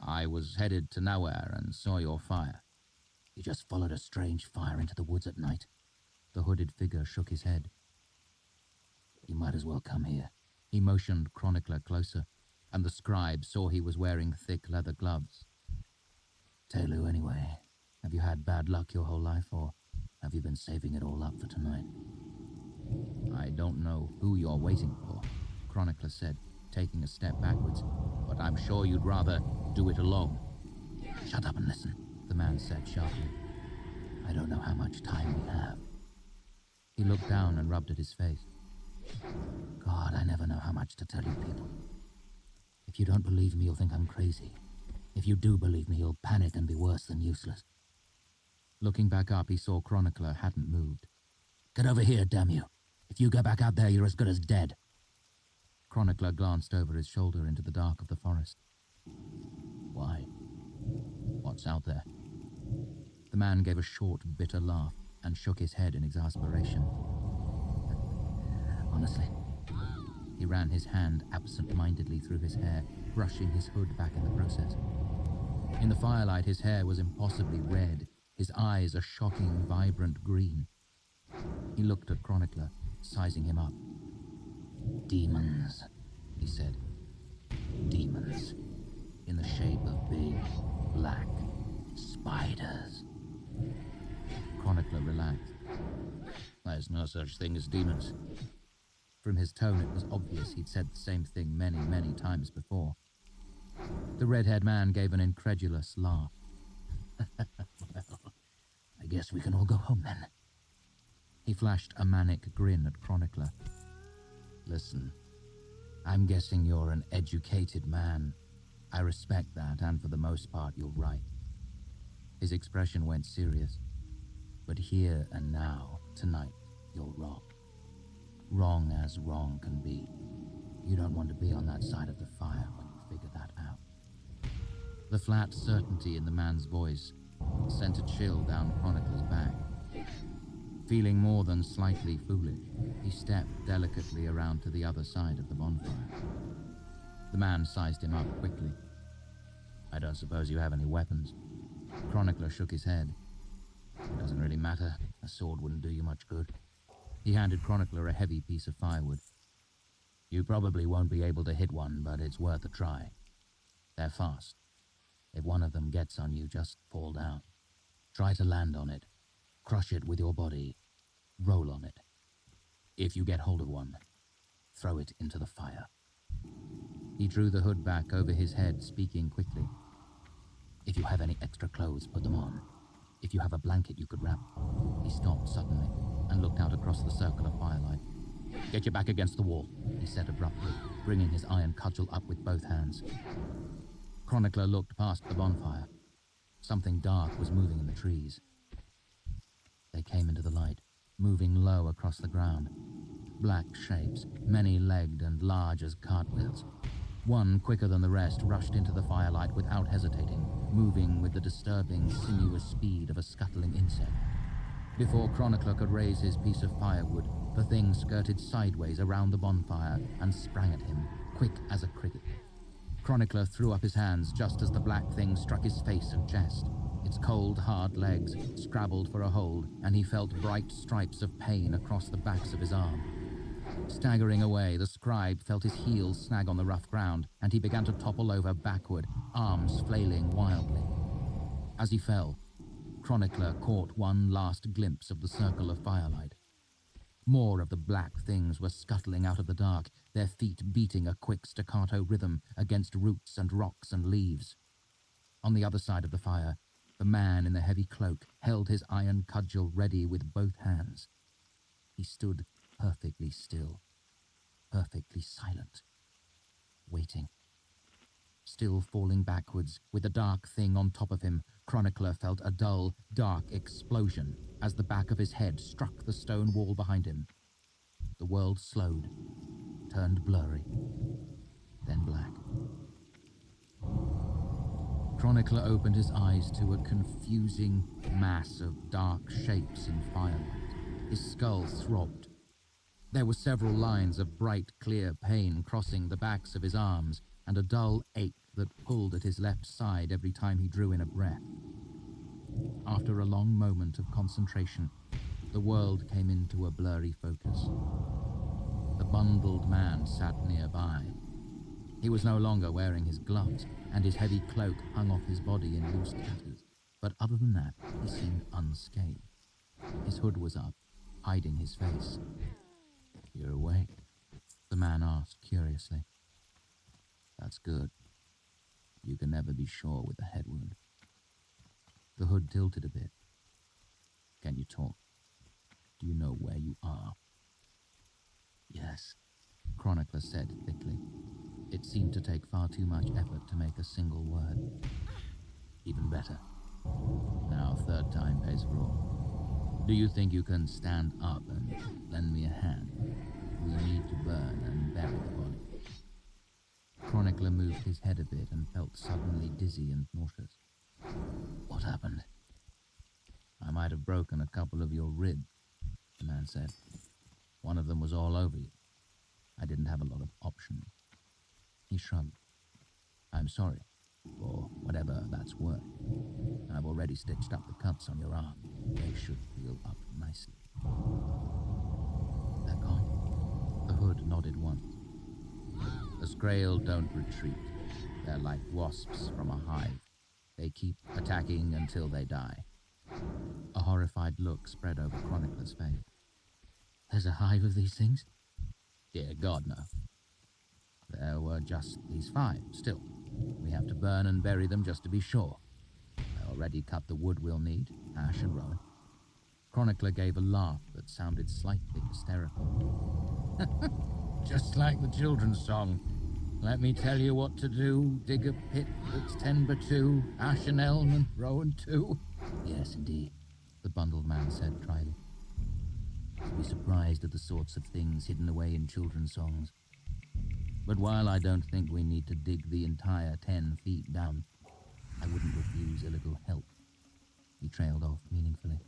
"I was headed to nowhere and saw your fire." "You just followed a strange fire into the woods at night?" The hooded figure shook his head. "You might as well come here." He motioned Chronicler closer, and the scribe saw he was wearing thick leather gloves. "Tell who anyway? Have you had bad luck your whole life, or have you been saving it all up for tonight?" "I don't know who you're waiting for," Chronicler said, taking a step backwards, "but I'm sure you'd rather do it alone." "Shut up and listen," the man said sharply. "I don't know how much time we have." He looked down and rubbed at his face. "God, I never know how much to tell you people. If you don't believe me, you'll think I'm crazy. If you do believe me, you'll panic and be worse than useless." Looking back up, he saw Chronicler hadn't moved. "Get over here, damn you. If you go back out there, you're as good as dead." Chronicler glanced over his shoulder into the dark of the forest. "Why? What's out there?" The man gave a short, bitter laugh and shook his head in exasperation. Honestly." He ran his hand absent-mindedly through his hair, brushing his hood back in the process. In the firelight, his hair was impossibly red, his eyes a shocking, vibrant green. He looked at Chronicler, sizing him up. "Demons," he said. "Demons. In the shape of big, black spiders." Chronicler relaxed. "There's no such thing as demons." From his tone, it was obvious he'd said the same thing many, many times before. The red-haired man gave an incredulous laugh. "Well, I guess we can all go home then." He flashed a manic grin at Chronicler. "Listen, I'm guessing you're an educated man. I respect that, and for the most part, you're right." His expression went serious. "But here and now, tonight, you're wrong. Wrong as wrong can be. You don't want to be on that side of the fire when you figure that out." The flat certainty in the man's voice sent a chill down Chronicler's back. Feeling more than slightly foolish, he stepped delicately around to the other side of the bonfire. The man sized him up quickly. "I don't suppose you have any weapons?" Chronicler shook his head. "It doesn't really matter. A sword wouldn't do you much good." He handed Chronicler a heavy piece of firewood. "You probably won't be able to hit one, but it's worth a try. They're fast. If one of them gets on you, just fall down. Try to land on it. Crush it with your body. Roll on it. If you get hold of one, throw it into the fire." He drew the hood back over his head, speaking quickly. "If you have any extra clothes, put them on. If you have a blanket you could wrap." He stopped suddenly and looked out across the circle of firelight. "Get your back against the wall," he said abruptly, bringing his iron cudgel up with both hands. Chronicler looked past the bonfire. Something dark was moving in the trees. They came into the light, moving low across the ground. Black shapes, many-legged and large as cartwheels. One, quicker than the rest, rushed into the firelight without hesitating, moving with the disturbing, sinuous speed of a scuttling insect. Before Chronicler could raise his piece of firewood, the thing skirted sideways around the bonfire and sprang at him, quick as a cricket. Chronicler threw up his hands just as the black thing struck his face and chest. Its cold, hard legs scrabbled for a hold, and he felt bright stripes of pain across the backs of his arm. Staggering away, the scribe felt his heels snag on the rough ground, and he began to topple over backward, arms flailing wildly. As he fell, Chronicler caught one last glimpse of the circle of firelight. More of the black things were scuttling out of the dark, their feet beating a quick staccato rhythm against roots and rocks and leaves. On the other side of the fire, the man in the heavy cloak held his iron cudgel ready with both hands. He stood perfectly still, perfectly silent, waiting. Still falling backwards, with the dark thing on top of him, Chronicler felt a dull, dark explosion as the back of his head struck the stone wall behind him. The world slowed, turned blurry, then black. Chronicler opened his eyes to a confusing mass of dark shapes in firelight. His skull throbbed. There were several lines of bright, clear pain crossing the backs of his arms, and a dull ache that pulled at his left side every time he drew in a breath. After a long moment of concentration, the world came into a blurry focus. The bundled man sat nearby. He was no longer wearing his gloves, and his heavy cloak hung off his body in loose tatters. But other than that, he seemed unscathed. His hood was up, hiding his face. "You're awake?" the man asked curiously. "That's good. You can never be sure with a head wound." The hood tilted a bit. "Can you talk? Do you know where you are?" "Yes," Chronicler said thickly. It seemed to take far too much effort to make a single word. "Even better. Now third time pays for all. Do you think you can stand up and lend me a hand? We need to burn and bury the body." Chronicler moved his head a bit and felt suddenly dizzy and nauseous. "What happened?" "I might have broken a couple of your ribs," the man said. "One of them was all over you. I didn't have a lot of options." He shrugged. "I'm sorry, or whatever that's worth. I've already stitched up the cuts on your arm. They should heal up nicely." "They're gone?" The hood nodded once. "The Scrael don't retreat. They're like wasps from a hive. They keep attacking until they die." A horrified look spread over Chronicler's face. "There's a hive of these things?" "Dear God, no. There were just these 5, still. We have to burn and bury them just to be sure. I already cut the wood we'll need, ash and rowan." Chronicler gave a laugh that sounded slightly hysterical. "Just like the children's song. Let me tell you what to do. Dig a pit that's 10x2, ash and elm and rowan too." "Yes, indeed," the bundled man said dryly. "You'd be surprised at the sorts of things hidden away in children's songs. But while I don't think we need to dig the entire 10 feet down, I wouldn't refuse a little help." He trailed off meaningfully.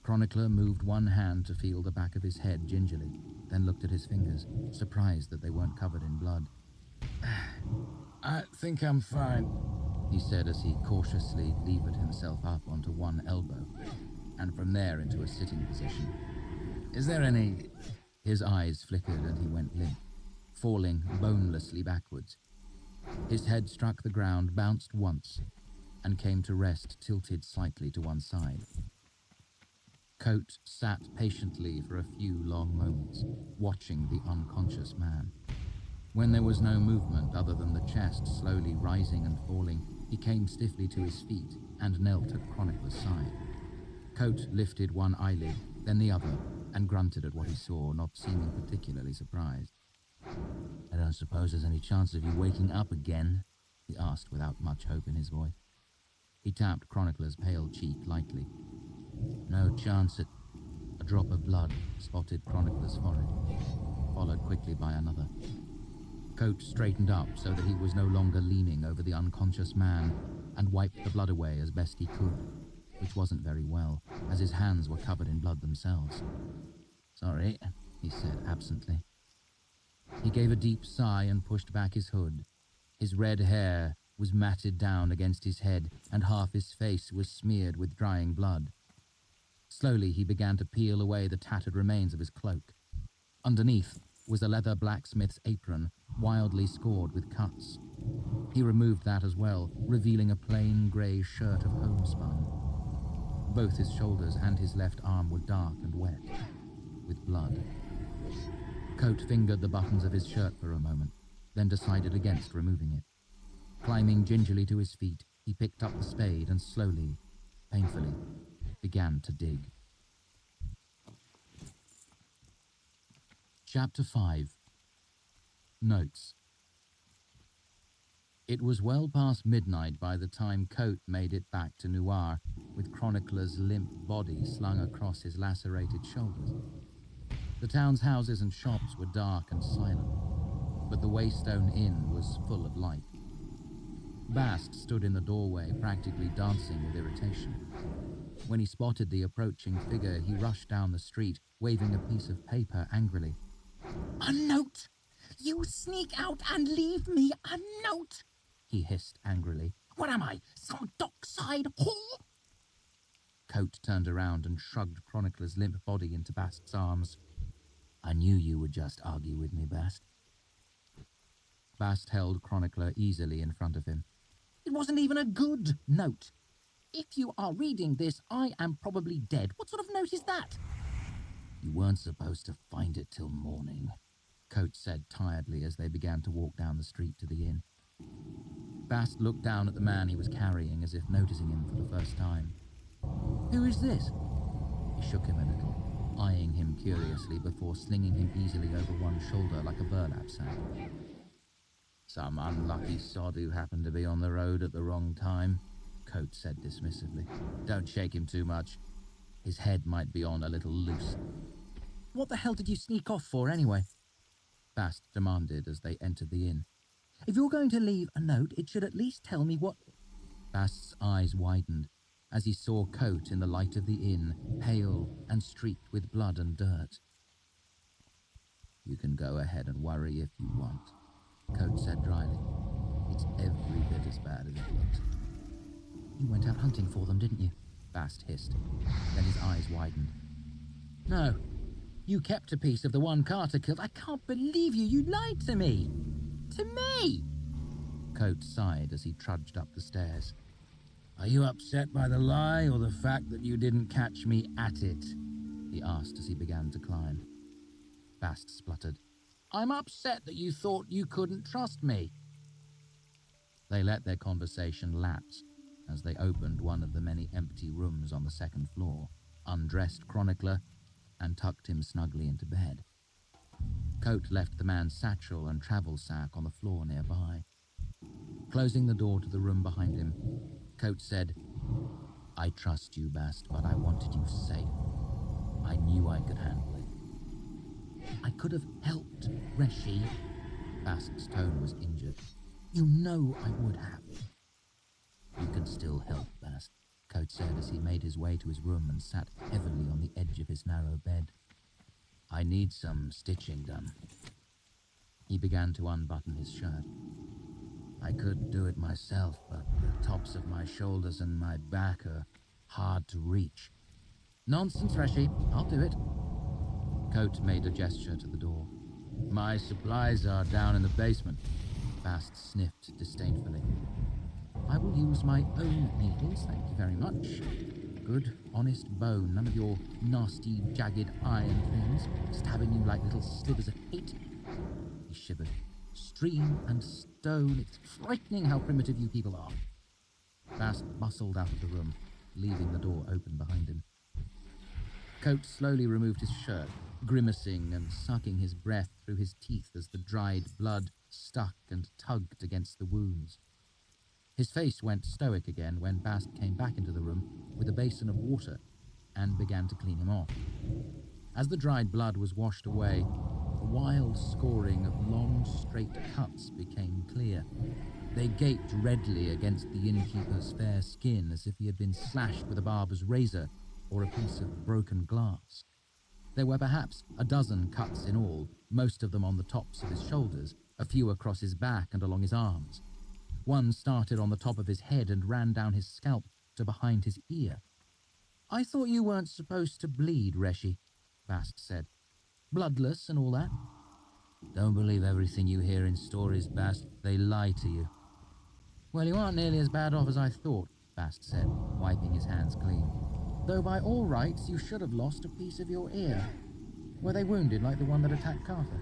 Chronicler moved one hand to feel the back of his head gingerly, then looked at his fingers, surprised that they weren't covered in blood. "I think I'm fine," he said as he cautiously levered himself up onto one elbow, and from there into a sitting position. "Is there any—" His eyes flickered and he went limp, falling bonelessly backwards. His head struck the ground, bounced once, and came to rest tilted slightly to one side. Coat sat patiently for a few long moments, watching the unconscious man. When there was no movement other than the chest slowly rising and falling, he came stiffly to his feet and knelt at Chronicler's side. Coat lifted one eyelid, then the other, and grunted at what he saw, not seeming particularly surprised. "I don't suppose there's any chance of you waking up again?" he asked without much hope in his voice. He tapped Chronicler's pale cheek lightly. "No chance at—" A drop of blood spotted Chronicler's forehead, followed quickly by another. Coat straightened up so that he was no longer leaning over the unconscious man and wiped the blood away as best he could, which wasn't very well, as his hands were covered in blood themselves. "Sorry," he said absently. He gave a deep sigh and pushed back his hood. His red hair was matted down against his head, and half his face was smeared with drying blood. Slowly he began to peel away the tattered remains of his cloak. Underneath was a leather blacksmith's apron, wildly scored with cuts. He removed that as well, revealing a plain grey shirt of homespun. Both his shoulders and his left arm were dark and wet, with blood. Coat fingered the buttons of his shirt for a moment, then decided against removing it. Climbing gingerly to his feet, he picked up the spade and slowly, painfully, began to dig. Chapter 5. Notes. It was well past midnight by the time Coat made it back to Noir, with Chronicler's limp body slung across his lacerated shoulders. The town's houses and shops were dark and silent, but the Waystone Inn was full of light. Bast stood in the doorway, practically dancing with irritation. When he spotted the approaching figure, he rushed down the street, waving a piece of paper angrily. "A note! You sneak out and leave me a note!" he hissed angrily. "What am I, some dockside whore?" Coat turned around and shrugged Chronicler's limp body into Bast's arms. "I knew you would just argue with me, Bast." Bast held Chronicler easily in front of him. "It wasn't even a good note. If you are reading this, I am probably dead. What sort of note is that?" "You weren't supposed to find it till morning," Coat said tiredly as they began to walk down the street to the inn. Bast looked down at the man he was carrying as if noticing him for the first time. "Who is this?" He shook him a little, eyeing him curiously before slinging him easily over one shoulder like a burlap sack. "Some unlucky sod who happened to be on the road at the wrong time," Coat said dismissively. "Don't shake him too much. His head might be on a little loose." "What the hell did you sneak off for anyway?" Bast demanded as they entered the inn. "If you're going to leave a note, it should at least tell me what—" Bast's eyes widened as he saw Coat in the light of the inn, pale and streaked with blood and dirt. "You can go ahead and worry if you want," Coat said dryly. "It's every bit as bad as it looks." "You went out hunting for them, didn't you?" Bast hissed. Then his eyes widened. "No. You kept a piece of the one Carter killed. I can't believe you. You lied to me. To me!" Coat sighed as he trudged up the stairs. Are you upset by the lie or the fact that you didn't catch me at it? He asked as he began to climb. Bast spluttered. "I'm upset that you thought you couldn't trust me." They let their conversation lapse as they opened one of the many empty rooms on the second floor, undressed Chronicler, and tucked him snugly into bed. Coat left the man's satchel and travel sack on the floor nearby. Closing the door to the room behind him, Coat said, "I trust you, Bast, but I wanted you safe. I knew I could handle it." "I could have helped, Reshi." Bast's tone was injured. "You know I would have." "You can still help, Bast," Coat said as he made his way to his room and sat heavily on the edge of his narrow bed. "I need some stitching done." He began to unbutton his shirt. "I could do it myself, but the tops of my shoulders and my back are hard to reach." "Nonsense, Reshi. I'll do it." Coat made a gesture to the door. "My supplies are down in the basement." Bast sniffed disdainfully. "I will use my own needles, thank you very much. Good, honest bone, none of your nasty, jagged iron things, stabbing you like little slivers of hate." He shivered. "Stream and stone, it's frightening how primitive you people are." Bast bustled out of the room, leaving the door open behind him. Coat slowly removed his shirt, grimacing and sucking his breath through his teeth as the dried blood stuck and tugged against the wounds. His face went stoic again when Bast came back into the room with a basin of water and began to clean him off. As the dried blood was washed away, a wild scoring of long, straight cuts became clear. They gaped redly against the innkeeper's fair skin as if he had been slashed with a barber's razor or a piece of broken glass. There were perhaps a dozen cuts in all, most of them on the tops of his shoulders, a few across his back and along his arms. One started on the top of his head and ran down his scalp to behind his ear. "I thought you weren't supposed to bleed, Reshi," Bast said. "Bloodless and all that." "Don't believe everything you hear in stories, Bast. They lie to you." "Well, you aren't nearly as bad off as I thought," Bast said, wiping his hands clean. "Though by all rights you should have lost a piece of your ear. Were they wounded like the one that attacked Carter?"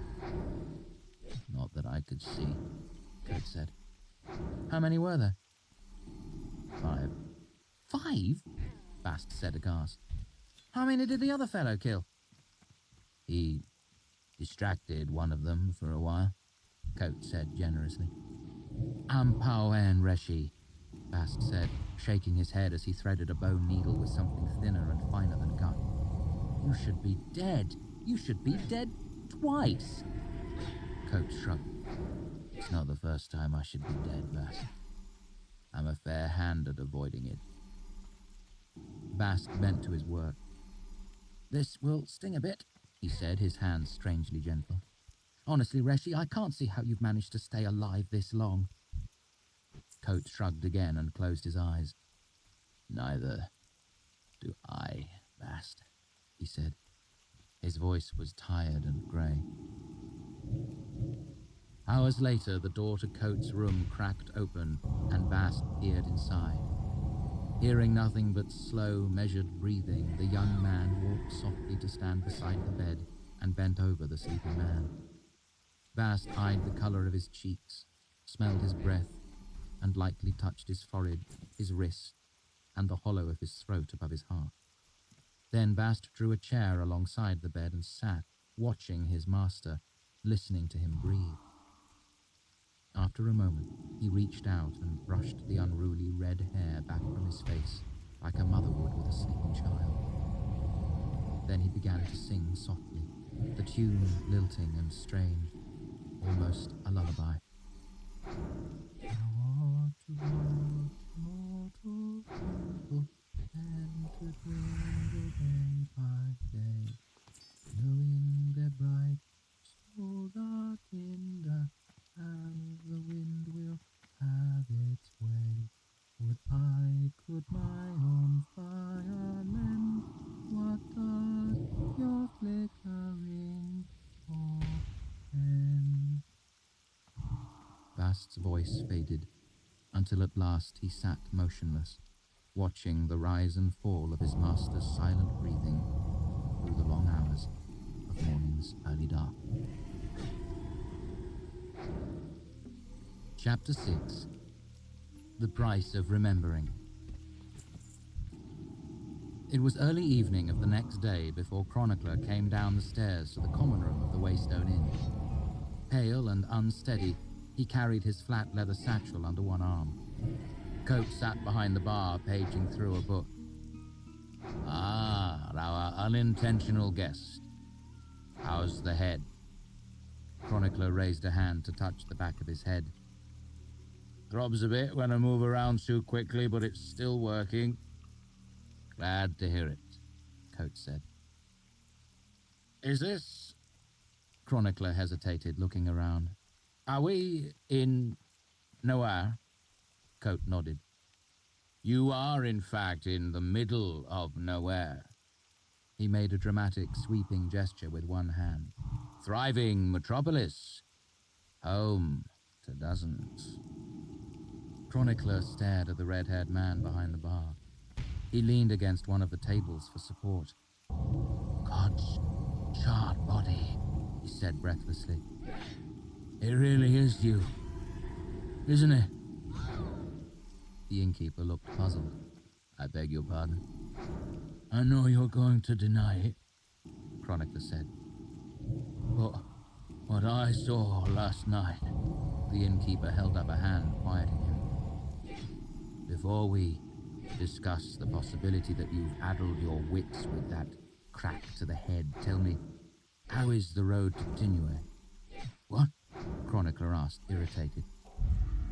"Not that I could see," Coat said. "How many were there?" "5. "5?" Bast said aghast. "How many did the other fellow kill?" "He distracted one of them for a while," Coat said generously. "Ampawen Reshi," Bast said, shaking his head as he threaded a bone needle with something thinner and finer than gut. "You should be dead. You should be dead twice." Coat shrugged. "It's not the first time I should be dead, Bast. I'm a fair hand at avoiding it." Bast bent to his work. "This will sting a bit," he said, his hands strangely gentle. "Honestly, Reshi, I can't see how you've managed to stay alive this long." Coat shrugged again and closed his eyes. "Neither do I, Bast," he said. His voice was tired and grey. Hours later, the door to Coat's room cracked open and Bast peered inside. Hearing nothing but slow, measured breathing, the young man walked softly to stand beside the bed and bent over the sleeping man. Bast eyed the colour of his cheeks, smelled his breath, and lightly touched his forehead, his wrist, and the hollow of his throat above his heart. Then Bast drew a chair alongside the bed and sat, watching his master, listening to him breathe. After a moment, he reached out and brushed the unruly red hair back from his face like a mother would with a sleeping child. Then he began to sing softly, the tune lilting and strange, almost a lullaby. "I want to watch mortal people and to dwindle day by day, knowing they're bright, so dark in the and the wind will have its way. Would I could my own fire mend? What does your flickering portend?" Bast's voice faded, until at last he sat motionless, watching the rise and fall of his master's silent breathing through the long hours of morning's early dark. Chapter 6. The Price of Remembering. It was early evening of the next day before Chronicler came down the stairs to the common room of the Waystone Inn. Pale and unsteady, he carried his flat leather satchel under one arm. Coat sat behind the bar, paging through a book. "Ah, our unintentional guest. How's the head?" Chronicler raised a hand to touch the back of his head. "Throbs a bit when I move around too quickly, but it's still working." "Glad to hear it," Coat said. "Is this..." Chronicler hesitated, looking around. "Are we in nowhere?" Coat nodded. "You are, in fact, in the middle of nowhere." He made a dramatic, sweeping gesture with one hand. "Thriving metropolis. Home to dozens." Chronicler stared at the red-haired man behind the bar. He leaned against one of the tables for support. "God's charred body," he said breathlessly. "It really is you, isn't it?" The innkeeper looked puzzled. "I beg your pardon?" "I know you're going to deny it," Chronicler said. "But what I saw last night..." The innkeeper held up a hand, quieting him. "Before we discuss the possibility that you've addled your wits with that crack to the head, tell me, how is the road to Tinue?" "What?" Chronicler asked, irritated.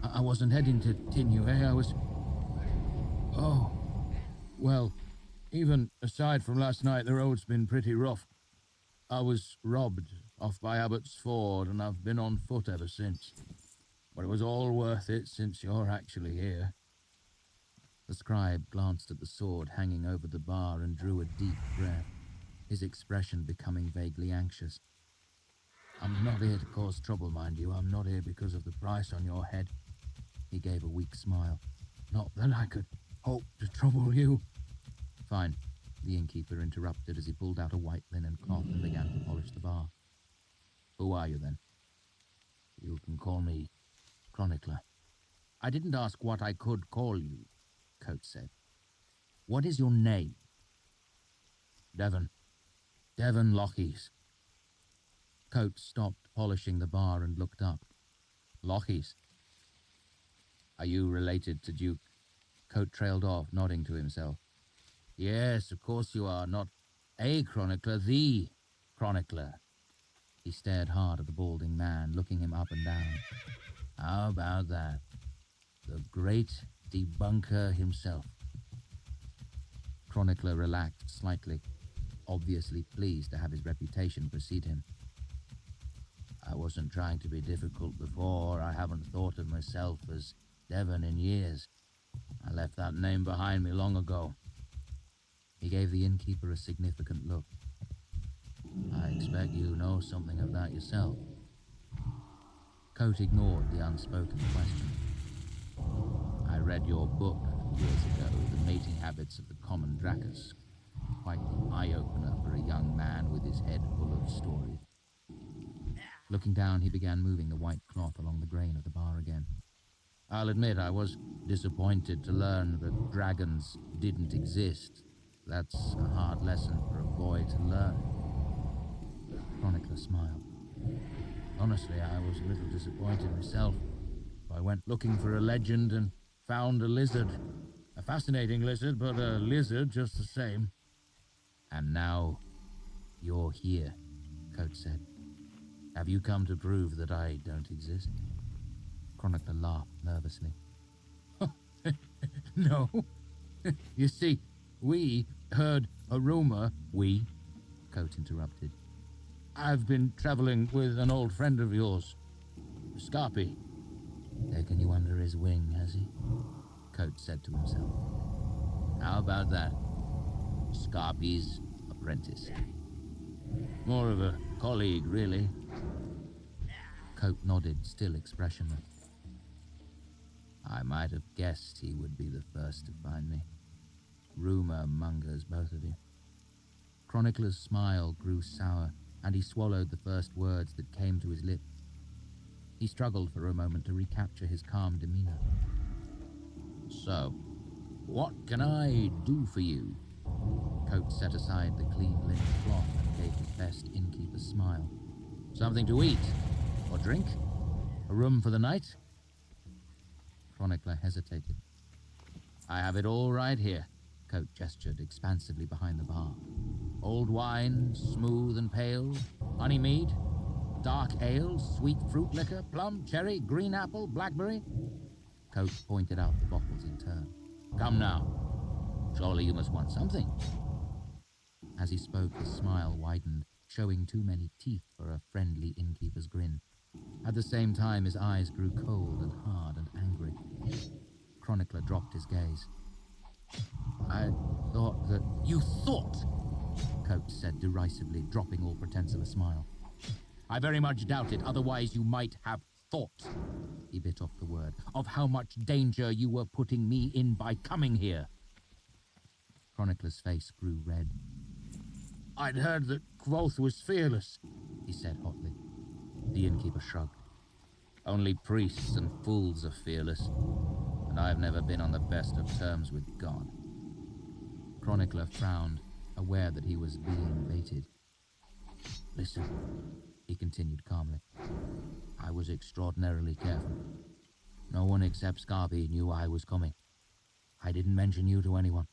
I wasn't heading to Tinue, I was... Oh, well, even aside from last night, the road's been pretty rough. I was robbed off by Abbott's Ford, and I've been on foot ever since." But it was all worth it since you're actually here. The scribe glanced at the sword hanging over the bar and drew a deep breath, his expression becoming vaguely anxious. I'm not here to cause trouble, mind you. I'm not here because of the price on your head. He gave a weak smile. Not that I could hope to trouble you. Fine, the innkeeper interrupted as he pulled out a white linen cloth and began to polish the bar. Who are you then? You can call me Chronicler. I didn't ask what I could call you, Coates said. What is your name? Devon. Devon Lochies. Coates stopped polishing the bar and looked up. Lochies. Are you related to Duke? Coate trailed off, nodding to himself. Yes, of course you are. Not a chronicler, the chronicler. He stared hard at the balding man, looking him up and down. How about that? The great debunker himself. Chronicler relaxed slightly, obviously pleased to have his reputation precede him. I wasn't trying to be difficult before. I haven't thought of myself as Devon in years. I left that name behind me long ago. He gave the innkeeper a significant look. I expect you know something of that yourself. Coate ignored the unspoken question. I read your book years ago, The Mating Habits of the Common Dracus. Quite the eye-opener for a young man with his head full of stories. Looking down, he began moving the white cloth along the grain of the bar again. I'll admit I was disappointed to learn that dragons didn't exist. That's a hard lesson for a boy to learn. Chronicler smiled. Honestly, I was a little disappointed myself. I went looking for a legend and found a lizard. A fascinating lizard, but a lizard just the same. And now, you're here, Coate said. Have you come to prove that I don't exist? Chronicler laughed nervously. No. You see, we heard a rumor. We? Coate interrupted. I've been traveling with an old friend of yours, Scarpy. Taken you under his wing, has he? Coate said to himself. How about that? Scarpy's apprentice. More of a colleague, really. Coate nodded, still expressionless. I might have guessed he would be the first to find me. Rumor mongers, both of you. Chronicler's smile grew sour, and he swallowed the first words that came to his lips. He struggled for a moment to recapture his calm demeanor. So, what can I do for you? Coate set aside the clean linen cloth and gave his best innkeeper smile. Something to eat? Or drink? A room for the night? Chronicler hesitated. I have it all right here. Coate gestured expansively behind the bar. Old wine, smooth and pale, honey mead, dark ale, sweet fruit liquor, plum, cherry, green apple, blackberry. Coate pointed out the bottles in turn. Come now. Surely you must want something. As he spoke, his smile widened, showing too many teeth for a friendly innkeeper's grin. At the same time, his eyes grew cold and hard and angry. Chronicler dropped his gaze. I thought that... You thought? Coate said derisively, dropping all pretense of a smile. I very much doubt it, otherwise you might have thought, he bit off the word, of how much danger you were putting me in by coming here. Chronicler's face grew red. I'd heard that Kvothe was fearless, he said hotly. The innkeeper shrugged. Only priests and fools are fearless, and I've never been on the best of terms with God. Chronicler frowned, aware that he was being baited. Listen, he continued calmly. I was extraordinarily careful. No one except Scarby knew I was coming. I didn't mention you to anyone.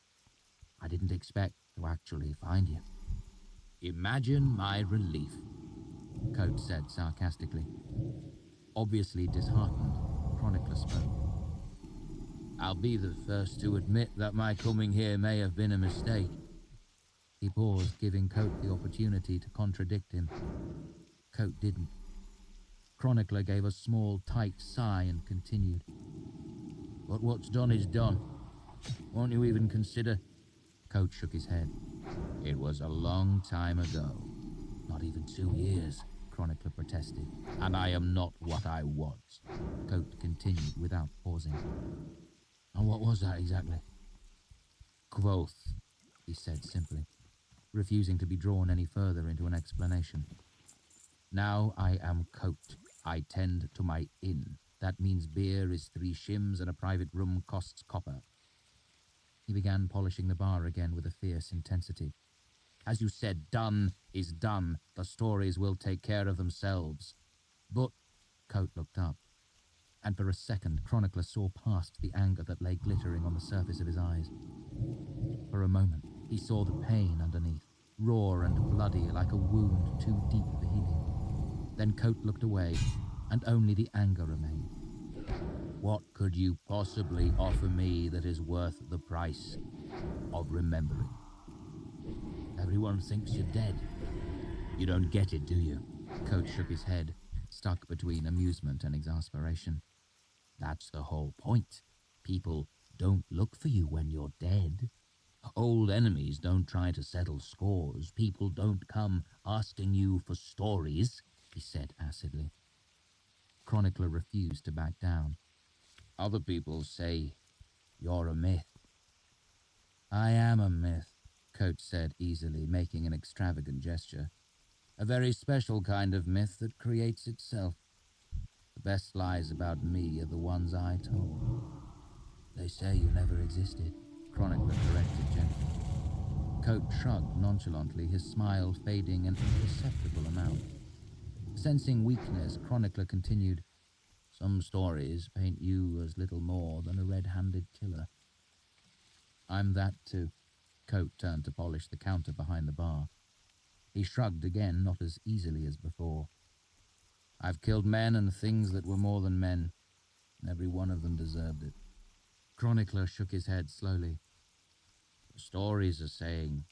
I didn't expect to actually find you. Imagine my relief, Coate said sarcastically. Obviously disheartened, Chronicler spoke. I'll be the first to admit that my coming here may have been a mistake. He paused, giving Coate the opportunity to contradict him. Coate didn't. Chronicler gave a small, tight sigh and continued. But what's done is done. Won't you even consider? Coach shook his head. It was a long time ago. Not even 2 years, Chronicler protested. And I am not what I was, Coat continued without pausing. And what was that exactly? Quoth, he said simply, refusing to be drawn any further into an explanation. Now I am Coat. I tend to my inn. That means beer is 3 shims and a private room costs copper. He began polishing the bar again with a fierce intensity. As you said, done is done. The stories will take care of themselves. But, Coat looked up, and for a second Chronicler saw past the anger that lay glittering on the surface of his eyes. For a moment, he saw the pain underneath, raw and bloody like a wound too deep for healing. Then Coat looked away, and only the anger remained. What could you possibly offer me that is worth the price of remembering? Everyone thinks you're dead. You don't get it, do you? Coat shook his head, stuck between amusement and exasperation. That's the whole point. People don't look for you when you're dead. Old enemies don't try to settle scores. People don't come asking you for stories, he said acidly. Chronicler refused to back down. Other people say you're a myth. I am a myth, Coat said easily, making an extravagant gesture. A very special kind of myth that creates itself. The best lies about me are the ones I told. They say you never existed, Chronicler corrected gently. Coat shrugged nonchalantly, his smile fading an imperceptible amount. Sensing weakness, Chronicler continued, Some stories paint you as little more than a red-handed killer. I'm that too. Coat turned to polish the counter behind the bar. He shrugged again, not as easily as before. I've killed men and things that were more than men. Every one of them deserved it. Chronicler shook his head slowly. The stories are saying,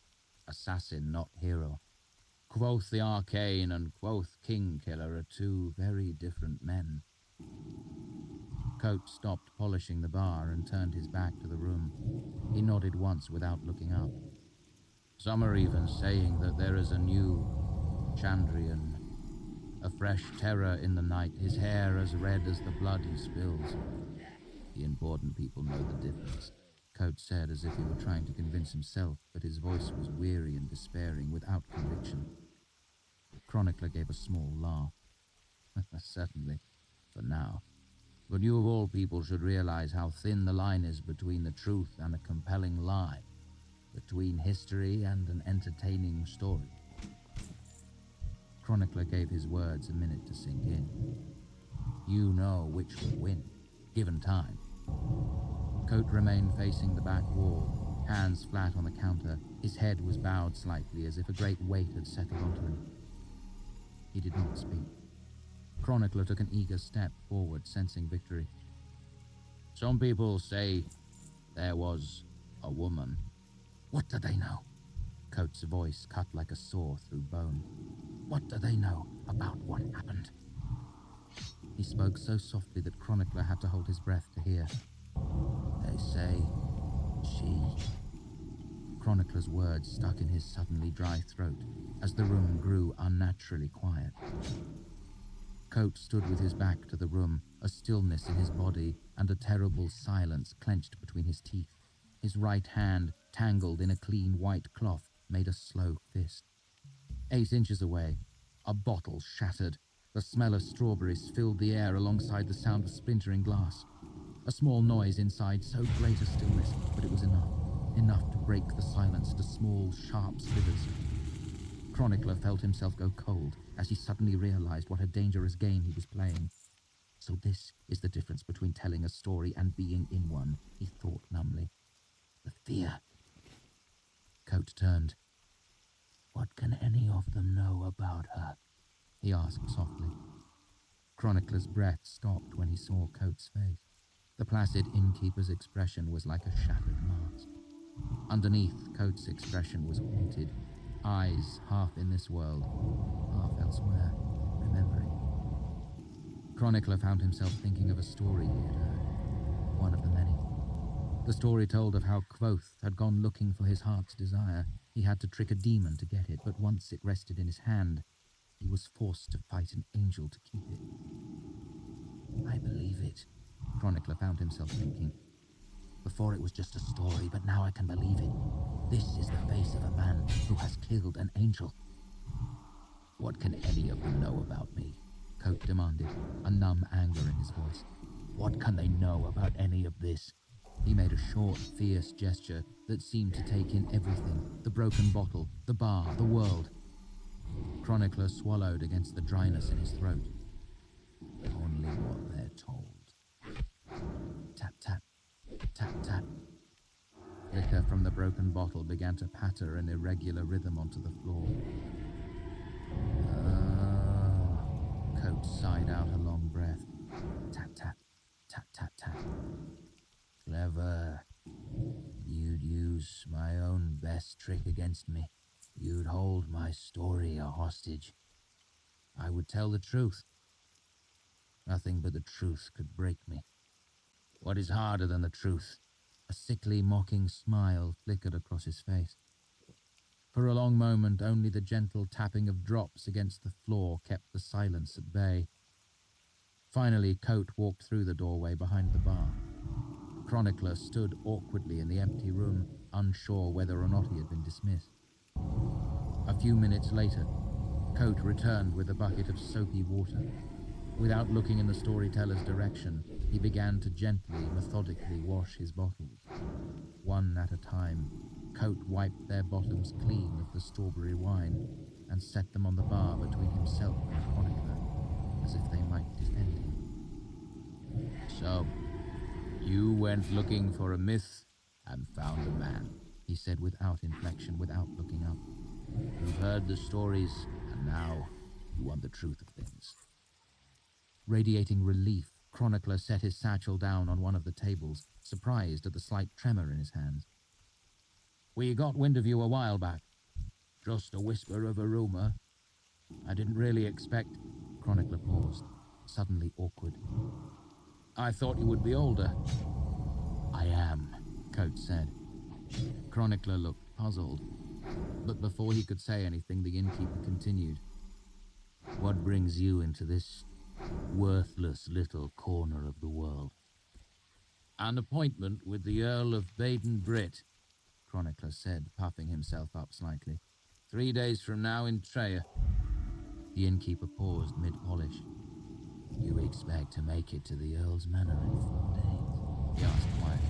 assassin, not hero. Quoth the arcane and quoth king killer are 2 very different men. Coat stopped polishing the bar and turned his back to the room. He nodded once without looking up. Some are even saying that there is a new Chandrian, a fresh terror in the night, his hair as red as the blood he spills. The important people know the difference, Coat said as if he were trying to convince himself, but his voice was weary and despairing without conviction. Chronicler gave a small laugh. Certainly, for now. But you of all people should realize how thin the line is between the truth and a compelling lie, between history and an entertaining story. Chronicler gave his words a minute to sink in. You know which will win, given time. Coat remained facing the back wall, hands flat on the counter. His head was bowed slightly as if a great weight had settled onto him. He did not speak. Chronicler took an eager step forward, sensing victory. Some people say there was a woman. What do they know? Coat's voice cut like a saw through bone. What do they know about what happened? He spoke so softly that Chronicler had to hold his breath to hear. They say she... Chronicler's words stuck in his suddenly dry throat as the room grew unnaturally quiet. Coat stood with his back to the room, a stillness in his body and a terrible silence clenched between his teeth. His right hand, tangled in a clean white cloth, made a slow fist. 8 inches away, a bottle shattered. The smell of strawberries filled the air alongside the sound of splintering glass. A small noise inside, so great a stillness, but it was enough to break the silence to small, sharp slivers. Chronicler felt himself go cold as he suddenly realized what a dangerous game he was playing. So this is the difference between telling a story and being in one, he thought numbly. The fear. Coat turned. What can any of them know about her? He asked softly. Chronicler's breath stopped when he saw Coat's face. The placid innkeeper's expression was like a shattered mask. Underneath, Coat's expression was haunted, eyes half in this world, half elsewhere, remembering. Chronicler found himself thinking of a story he had heard, one of the many. The story told of how Quoth had gone looking for his heart's desire. He had to trick a demon to get it, but once it rested in his hand, he was forced to fight an angel to keep it. I believe it, Chronicler found himself thinking. Before it was just a story, but now I can believe it. This is the face of a man who has killed an angel. What can any of them know about me? Coat demanded, a numb anger in his voice. What can they know about any of this? He made a short, fierce gesture that seemed to take in everything, the broken bottle, the bar, the world. Chronicler swallowed against the dryness in his throat. Only what they're told. Tap, tap, tap, tap. Liquor from the broken bottle began to patter an irregular rhythm onto the floor. Coat sighed out a long breath. Tap, tap, tap, tap, tap. Clever. You'd use my own best trick against me. You'd hold my story a hostage. I would tell the truth. Nothing but the truth could break me. What is harder than the truth? A sickly, mocking smile flickered across his face. For a long moment, only the gentle tapping of drops against the floor kept the silence at bay. Finally, Coat walked through the doorway behind the bar. Chronicler stood awkwardly in the empty room, unsure whether or not he had been dismissed. A few minutes later, Coat returned with a bucket of soapy water. Without looking in the storyteller's direction, he began to gently, methodically wash his bottles. One at a time, Coat wiped their bottoms clean of the strawberry wine and set them on the bar between himself and Chronicler, as if they might defend him. So, you went looking for a myth and found a man, he said without inflection, without looking up. You've heard the stories, and now you want the truth of things. Radiating relief, Chronicler set his satchel down on one of the tables, surprised at the slight tremor in his hands. We got wind of you a while back. Just a whisper of a rumor. I didn't really expect... Chronicler paused, suddenly awkward. I thought you would be older. I am, Coat said. Chronicler looked puzzled, but before he could say anything, the innkeeper continued. What brings you into this worthless little corner of the world? An appointment with the Earl of Baden-Britt, Chronicler said, puffing himself up slightly. 3 days from now in Faire. The innkeeper paused mid-polish. You expect to make it to the Earl's Manor in 4 days? He asked quietly.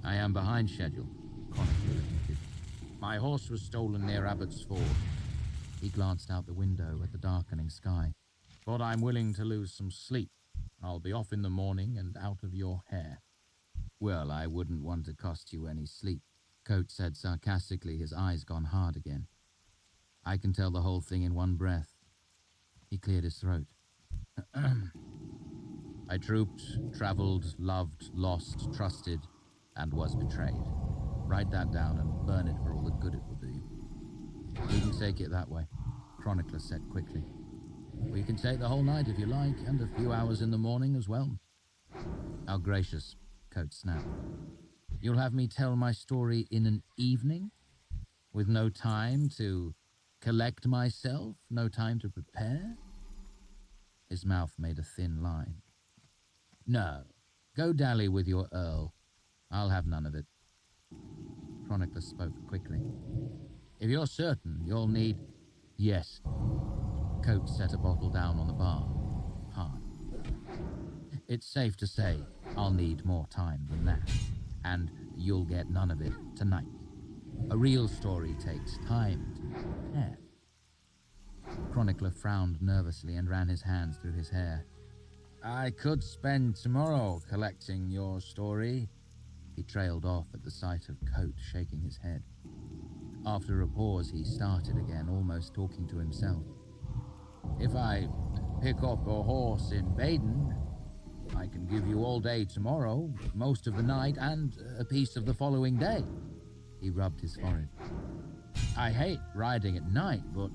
I am behind schedule, Chronicler admitted. My horse was stolen near Abbott's Ford. He glanced out the window at the darkening sky. But I'm willing to lose some sleep. I'll be off in the morning and out of your hair. Well, I wouldn't want to cost you any sleep, Coat said sarcastically, his eyes gone hard again. I can tell the whole thing in one breath. He cleared his throat. I trooped, traveled, loved, lost, trusted, and was betrayed. Write that down and burn it for all the good it will do you. We can take it that way, Chronicler said quickly. We can take the whole night if you like, and a few hours in the morning as well. How gracious, Coat snapped. You'll have me tell my story in an evening? With no time to collect myself? No time to prepare? His mouth made a thin line. No, go dally with your Earl. I'll have none of it. Chronicler spoke quickly. If you're certain, you'll need... Yes. Coat set a bottle down on the bar. Hard. It's safe to say I'll need more time than that. And you'll get none of it tonight. A real story takes time to prepare. Chronicler frowned nervously and ran his hands through his hair. I could spend tomorrow collecting your story. He trailed off at the sight of Coat shaking his head. After a pause, he started again, almost talking to himself. If I pick up a horse in Baden, I can give you all day tomorrow, most of the night, and a piece of the following day. He rubbed his forehead. I hate riding at night, but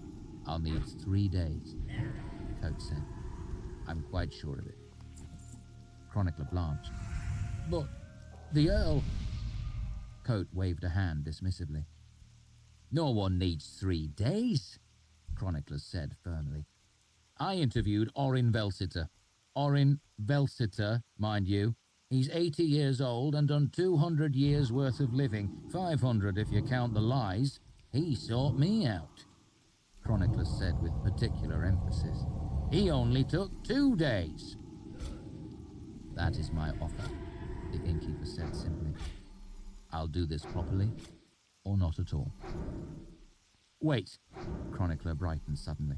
I'll need 3 days, Coat said. I'm quite sure of it. Chronicler blanched. But the Earl... Coat waved a hand dismissively. No one needs 3 days, Chronicler said firmly. I interviewed Orin Velsiter. Orin Velsiter, mind you. He's 80 years old and done 200 years worth of living, 500 if you count the lies. He sought me out, Chronicler said with particular emphasis. He only took 2 days. That is my offer, the innkeeper said simply. I'll do this properly, or not at all. Wait, Chronicler brightened suddenly.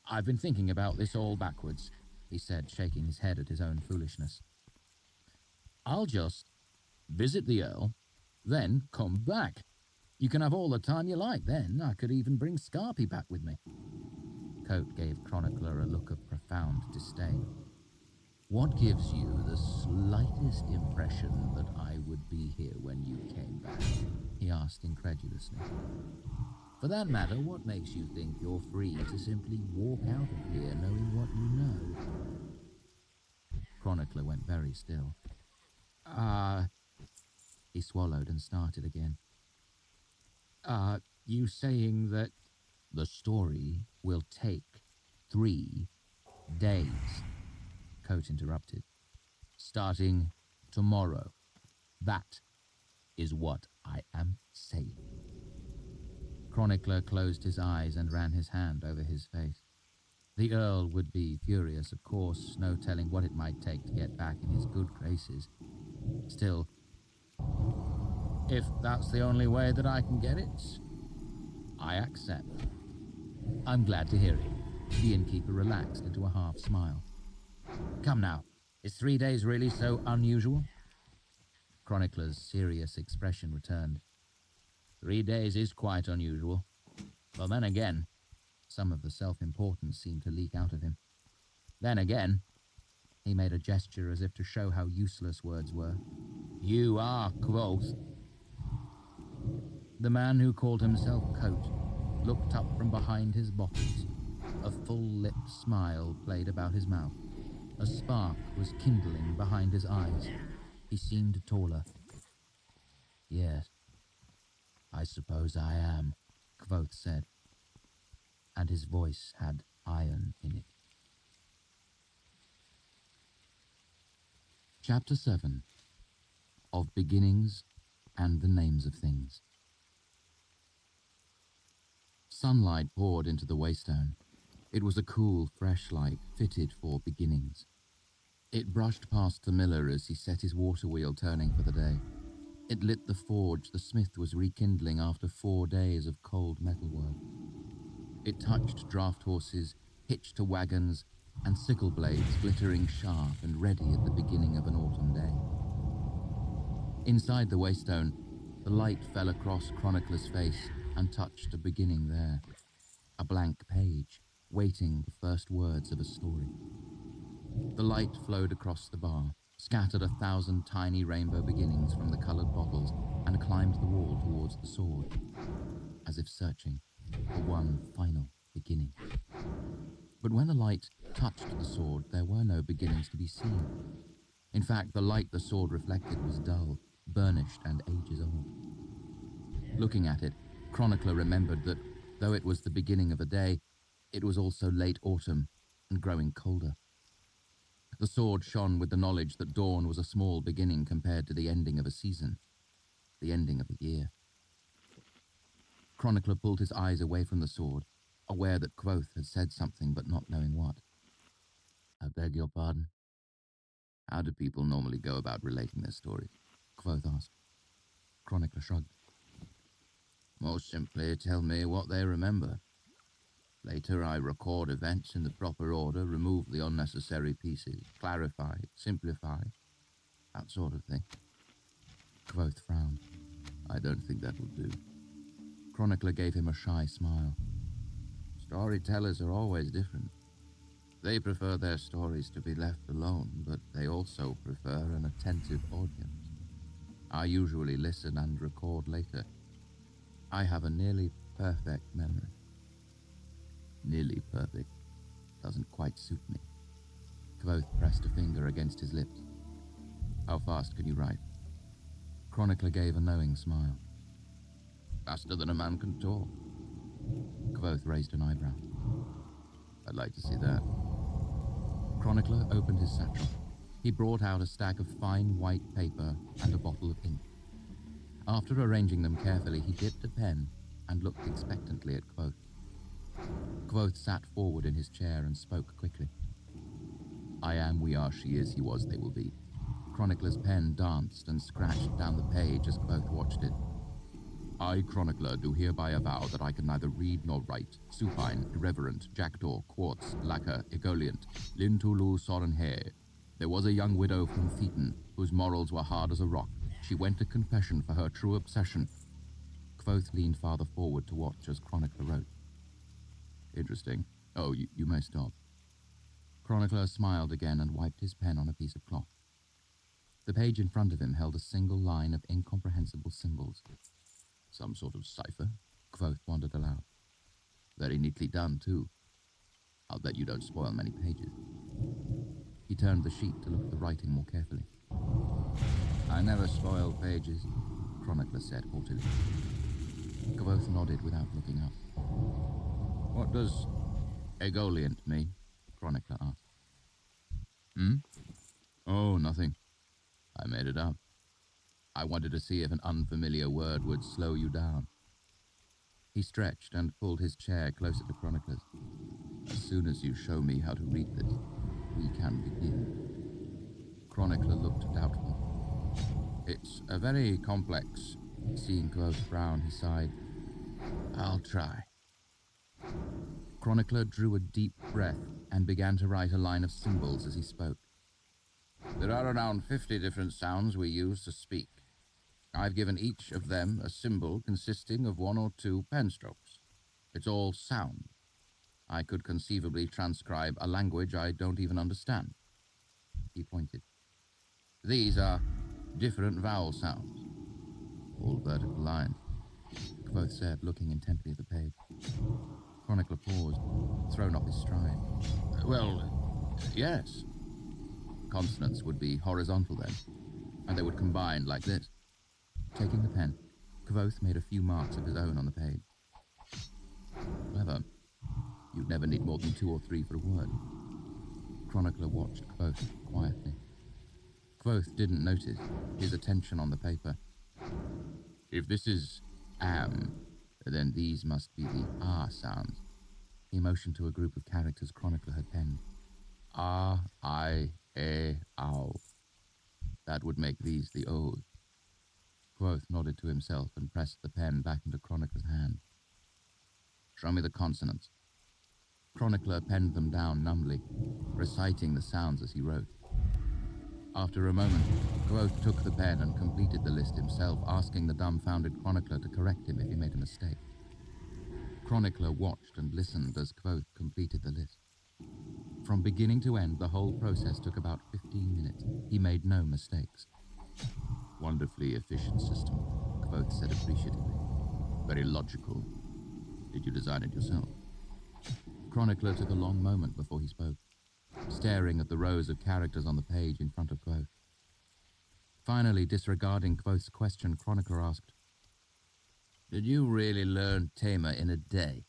I've been thinking about this all backwards, he said, shaking his head at his own foolishness. I'll just visit the Earl, then come back. You can have all the time you like then. I could even bring Scarpy back with me. Coat gave Chronicler a look of profound disdain. What gives you the slightest impression that I would be here when you came back? He asked incredulously. For that matter, what makes you think you're free to simply walk out of here knowing what you know? Chronicler went very still. He swallowed and started again. You saying that the story will take 3 days? Coat interrupted. Starting tomorrow. That is what I am saying. Chronicler closed his eyes and ran his hand over his face. The Earl would be furious, of course, no telling what it might take to get back in his good graces. Still, if that's the only way that I can get it, I accept. I'm glad to hear it. The innkeeper relaxed into a half smile. Come now, is 3 days really so unusual? Chronicler's serious expression returned. 3 days is quite unusual. But then again, some of the self-importance seemed to leak out of him. Then again, he made a gesture as if to show how useless words were. You are quoth. The man who called himself Coat looked up from behind his bottles. A full-lipped smile played about his mouth. A spark was kindling behind his eyes. He seemed taller. Yes, I suppose I am, Quoth said, and his voice had iron in it. Chapter 7 of Beginnings and the Names of Things. Sunlight poured into the waystone. It was a cool, fresh light fitted for beginnings. It brushed past the miller as he set his water wheel turning for the day. It lit the forge the smith was rekindling after 4 days of cold metalwork. It touched draft horses, hitched to wagons, and sickle blades glittering sharp and ready at the beginning of an autumn day. Inside the waystone, the light fell across Chronicler's face and touched a beginning there. A blank page, waiting the first words of a story. The light flowed across the bar, scattered 1,000 tiny rainbow beginnings from the colored bottles, and climbed the wall towards the sword, as if searching for one final beginning. But when the light touched the sword, there were no beginnings to be seen. In fact, the light the sword reflected was dull, burnished, and ages old. Looking at it, Chronicler remembered that, though it was the beginning of a day, it was also late autumn and growing colder. The sword shone with the knowledge that dawn was a small beginning compared to the ending of a season, the ending of a year. Chronicler pulled his eyes away from the sword, aware that Quoth had said something but not knowing what. I beg your pardon? How do people normally go about relating their stories? Quoth asked. Chronicler shrugged. Most simply tell me what they remember. Later I record events in the proper order, remove the unnecessary pieces, clarify, simplify, that sort of thing. Quoth frowned. I don't think that will do. Chronicler gave him a shy smile. Storytellers are always different. They prefer their stories to be left alone, but they also prefer an attentive audience. I usually listen and record later. I have a nearly perfect memory. Nearly perfect doesn't quite suit me. Kvoth pressed a finger against his lips. How fast can you write? Chronicler gave a knowing smile. Faster than a man can talk. Kvoth raised an eyebrow. I'd like to see that. Chronicler opened his satchel. He brought out a stack of fine white paper and a bottle of ink. After arranging them carefully, he dipped a pen and looked expectantly at Kvoth. Kvoth sat forward in his chair and spoke quickly. I am, we are, she is, he was, they will be. Chronicler's pen danced and scratched down the page as Kvoth watched it. I, Chronicler, do hereby avow that I can neither read nor write, supine, irreverent, jackdaw, quartz, lacquer, egoliant, lintulu, sorenhair. There was a young widow from Thetan, whose morals were hard as a rock. She went to confession for her true obsession. Kvoth leaned farther forward to watch as Chronicler wrote. Interesting. Oh, you may stop. Chronicler smiled again and wiped his pen on a piece of cloth. The page in front of him held a single line of incomprehensible symbols. Some sort of cipher? Kvoth wondered aloud. Very neatly done, too. I'll bet you don't spoil many pages. He turned the sheet to look at the writing more carefully. I never spoil pages, Chronicler said haughtily. Kvoth nodded without looking up. What does egoliant mean? Chronicler asked. Oh, nothing. I made it up. I wanted to see if an unfamiliar word would slow you down. He stretched and pulled his chair closer to Chronicler's. As soon as you show me how to read this, we can begin. Chronicler looked doubtful. It's a very complex. Seeing Kvoth frown, he sighed. I'll try. Chronicler drew a deep breath and began to write a line of symbols as he spoke. There are around 50 different sounds we use to speak. I've given each of them a symbol consisting of 1 or 2 pen strokes. It's all sound. I could conceivably transcribe a language I don't even understand. He pointed. These are different vowel sounds. All vertical lines, Kvoth said, looking intently at the page. Chronicler paused, thrown off his stride. Well, yes. Consonants would be horizontal then, and they would combine like this. Taking the pen, Kvoth made a few marks of his own on the page. Clever. You'd never need more than 2 or 3 for a word. Chronicler watched Kvoth quietly. Kvoth didn't notice his attention on the paper. If this is am, then these must be the ah sounds. He motioned to a group of characters Chronicler had penned. Ah, I, ow. That would make these the o's. Kvoth nodded to himself and pressed the pen back into Chronicler's hand. Show me the consonants. Chronicler penned them down numbly, reciting the sounds as he wrote. After a moment, Kvoth took the pen and completed the list himself, asking the dumbfounded Chronicler to correct him if he made a mistake. Chronicler watched and listened as Kvoth completed the list. From beginning to end, the whole process took about 15 minutes. He made no mistakes. Wonderfully efficient system, Kvoth said appreciatively. Very logical. Did you design it yourself? Chronicler took a long moment before he spoke, staring at the rows of characters on the page in front of Kvoth. Finally, disregarding Kvoth's question, Chronicler asked, Did you really learn Tamer in a day?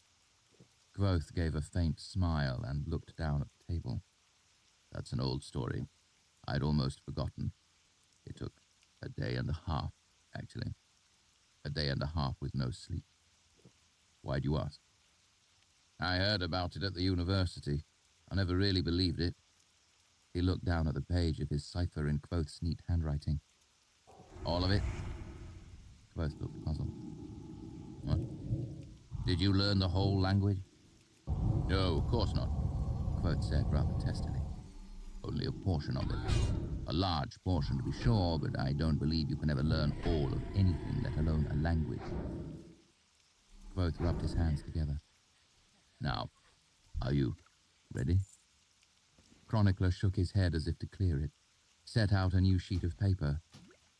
Kvoth gave a faint smile and looked down at the table. That's an old story. I'd almost forgotten. It took a day and a half, actually. A day and a half with no sleep. Why'd you ask? I heard about it at the university. I never really believed it. He looked down at the page of his cipher in Kvoth's neat handwriting. All of it? Kvoth looked puzzled. What? Did you learn the whole language? No, of course not, Kvoth said rather testily. Only a portion of it. A large portion, to be sure, but I don't believe you can ever learn all of anything, let alone a language. Kvoth rubbed his hands together. Now, are you ready? Chronicler shook his head as if to clear it, set out a new sheet of paper,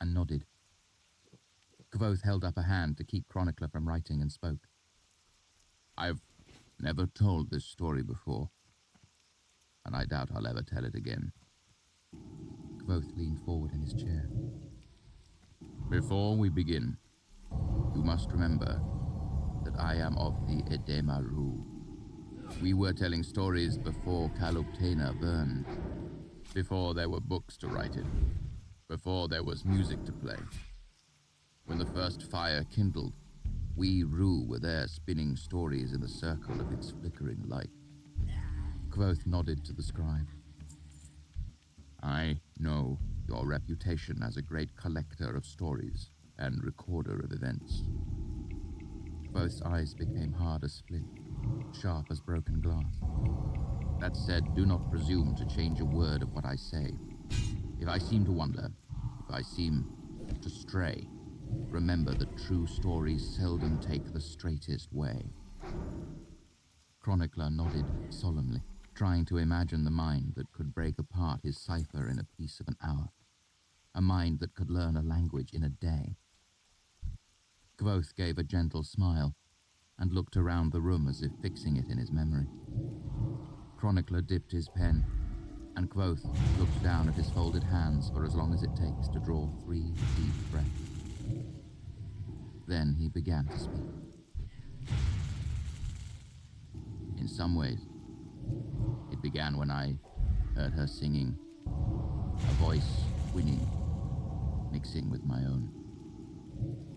and nodded. Kvoth held up a hand to keep Chronicler from writing and spoke. I've never told this story before. and I doubt I'll ever tell it again. Kvothe leaned forward in his chair. Before we begin, you must remember that I am of the Edemaru. We were telling stories before Kaluptena burned, before there were books to write in, before there was music to play. When the first fire kindled, we Rue were there spinning stories in the circle of its flickering light. Kvothe nodded to the scribe. I know your reputation as a great collector of stories and recorder of events. Kvothe's eyes became hard as flint, sharp as broken glass. That said, do not presume to change a word of what I say. If I seem to wander, if I seem to stray, remember that true stories seldom take the straightest way. Chronicler nodded solemnly, trying to imagine the mind that could break apart his cipher in a piece of an hour. A mind that could learn a language in a day. Kvothe gave a gentle smile and looked around the room as if fixing it in his memory. Chronicler dipped his pen, and Kvothe looked down at his folded hands for as long as it takes to draw 3 deep breaths. Then he began to speak. In some ways, it began when I heard her singing, a voice winning, mixing with my own.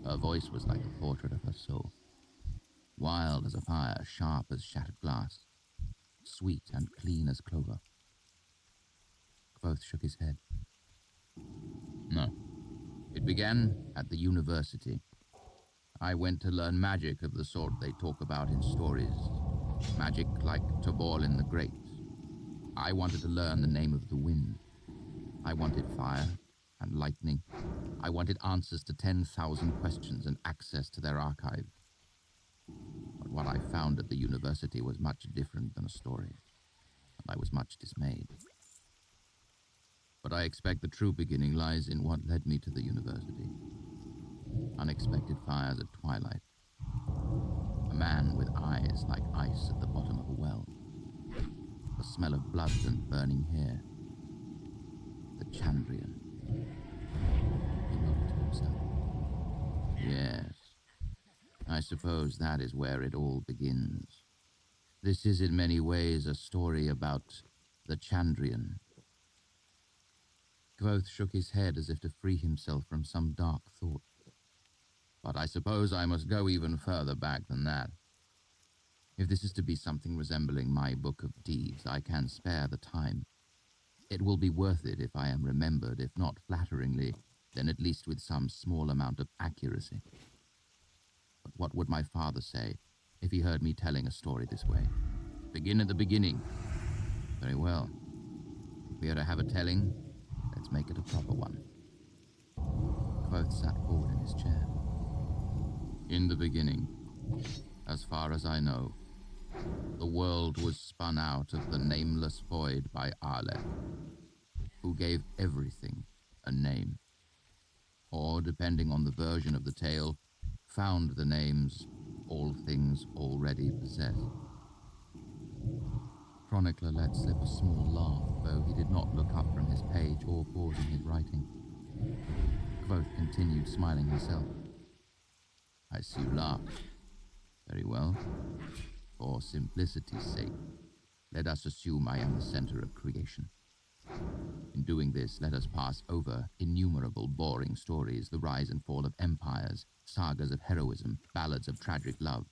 Her voice was like a portrait of her soul, wild as a fire, sharp as shattered glass, sweet and clean as clover. Kvothe shook his head. No, it began at the university. I went to learn magic of the sort they talk about in stories, magic like Toborlin the Great. I wanted to learn the name of the wind. I wanted fire and lightning. I wanted answers to 10,000 questions and access to their archive. But what I found at the university was much different than a story, and I was much dismayed. But I expect the true beginning lies in what led me to the university. Unexpected fires at twilight. A man with eyes like ice at the bottom of a well. The smell of blood and burning hair. The Chandrian. He nodded to himself. Yes, I suppose that is where it all begins. This is in many ways a story about the Chandrian. Kvothe shook his head as if to free himself from some dark thought. But I suppose I must go even further back than that. If this is to be something resembling my book of deeds, I can spare the time. It will be worth it if I am remembered, if not flatteringly, then at least with some small amount of accuracy. But what would my father say if he heard me telling a story this way? Begin at the beginning. Very well. If we are to have a telling, let's make it a proper one. Kvothe sat forward in his chair. In the beginning, as far as I know, the world was spun out of the nameless void by Aleph, who gave everything a name. Or, depending on the version of the tale, found the names all things already possessed. Chronicler let slip a small laugh, though he did not look up from his page or pause in his writing. Kvothe continued smiling himself. I see you laugh. Very well. For simplicity's sake, let us assume I am the center of creation. In doing this, let us pass over innumerable boring stories, the rise and fall of empires, sagas of heroism, ballads of tragic love.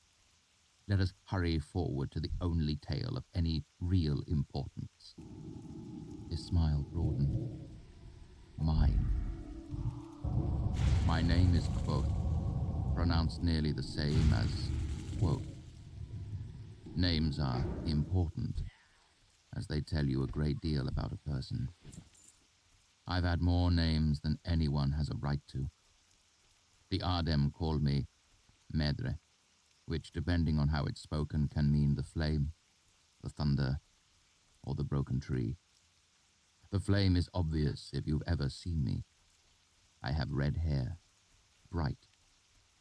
Let us hurry forward to the only tale of any real importance. His smile broadened. Mine. My name is Kvothe, pronounced nearly the same as quote. Names are important, as they tell you a great deal about a person. I've had more names than anyone has a right to. The Ardem called me Medre, which, depending on how it's spoken, can mean the flame, the thunder, or the broken tree. The flame is obvious if you've ever seen me. I have red hair, bright.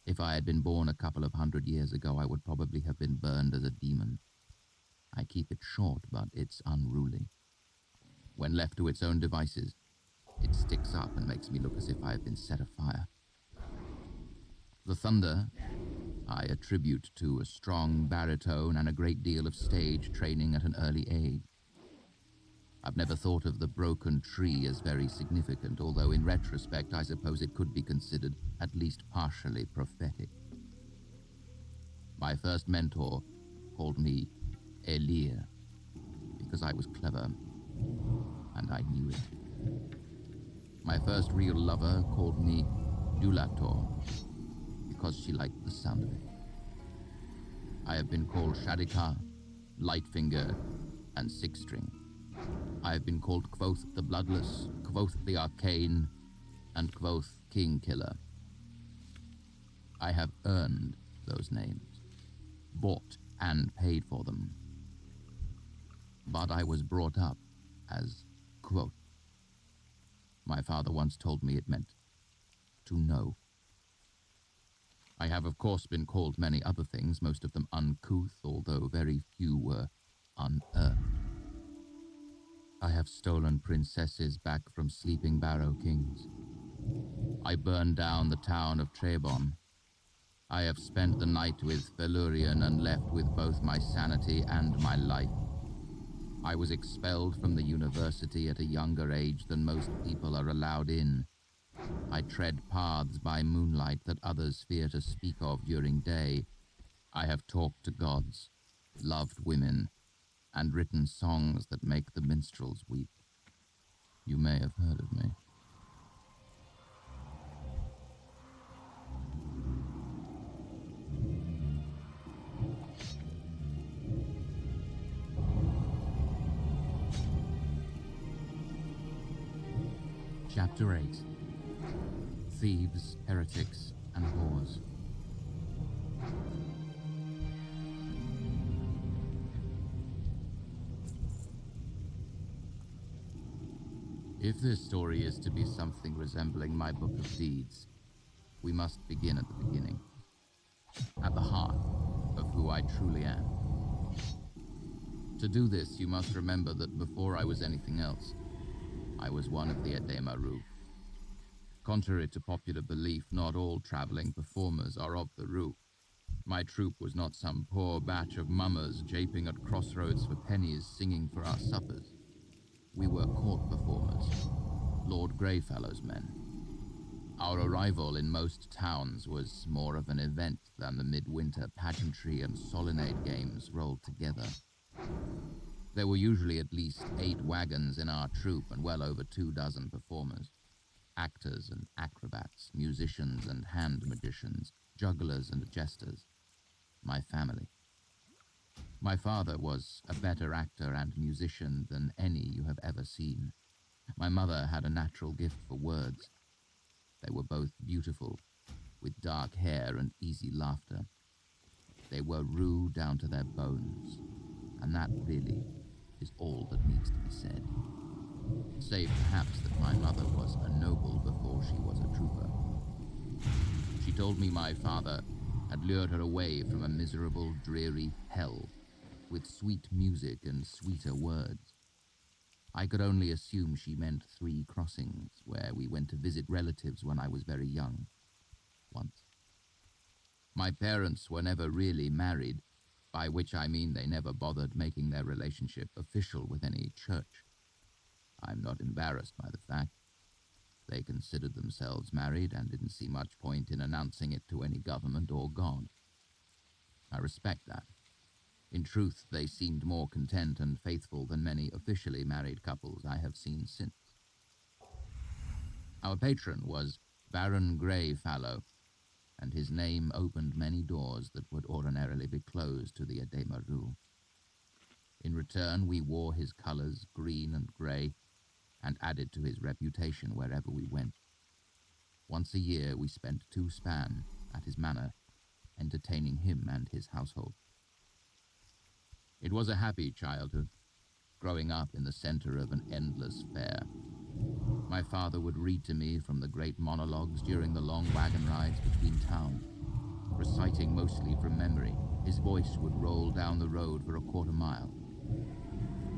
If I had been born a couple of 100 years ago, I would probably have been burned as a demon. I keep it short, but it's unruly. When left to its own devices, it sticks up and makes me look as if I have been set afire. The thunder I attribute to a strong baritone and a great deal of stage training at an early age. I've never thought of the broken tree as very significant, although in retrospect I suppose it could be considered at least partially prophetic. My first mentor called me Elir because I was clever, and I knew it. My first real lover called me Dulator because she liked the sound of it. I have been called Shadika, Lightfinger, and Six-String. I have been called Kvothe the Bloodless, Kvothe the Arcane, and Kvothe Kingkiller. I have earned those names, bought and paid for them. But I was brought up as Kvothe. My father once told me it meant to know. I have of course been called many other things, most of them uncouth, although very few were unearned. I have stolen princesses back from sleeping barrow kings. I burned down the town of Trebon. I have spent the night with Felurian and left with both my sanity and my life. I was expelled from the university at a younger age than most people are allowed in. I tread paths by moonlight that others fear to speak of during day. I have talked to gods, loved women, and written songs that make the minstrels weep. You may have heard of me. Chapter 8. Thieves, Heretics, and Whores. If this story is to be something resembling my book of deeds, we must begin at the beginning, at the heart of who I truly am. To do this, you must remember that before I was anything else, I was one of the Edemaru. Contrary to popular belief, not all traveling performers are of the Rue. My troupe was not some poor batch of mummers japing at crossroads for pennies singing for our suppers. We were court performers, Lord Greyfellow's men. Our arrival in most towns was more of an event than the midwinter pageantry and solenade games rolled together. There were usually at least 8 wagons in our troupe and well over 24 performers. Actors and acrobats, musicians and hand magicians, jugglers and jesters. My family. My father was a better actor and musician than any you have ever seen. My mother had a natural gift for words. They were both beautiful, with dark hair and easy laughter. They were Rue down to their bones, and that really is all that needs to be said. Save perhaps that my mother was a noble before she was a trooper. She told me my father had lured her away from a miserable, dreary hell with sweet music and sweeter words. I could only assume she meant 3 Crossings, where we went to visit relatives when I was very young. Once. My parents were never really married, by which I mean they never bothered making their relationship official with any church. I'm not embarrassed by the fact. They considered themselves married and didn't see much point in announcing it to any government or God. I respect that. In truth, they seemed more content and faithful than many officially married couples I have seen since. Our patron was Baron Greyfallow, and his name opened many doors that would ordinarily be closed to the Edemaru. In return, we wore his colors, green and grey, and added to his reputation wherever we went. Once a year we spent 2 span at his manor, entertaining him and his household. It was a happy childhood, growing up in the center of an endless fair. My father would read to me from the great monologues during the long wagon rides between towns. Reciting mostly from memory, his voice would roll down the road for a quarter mile.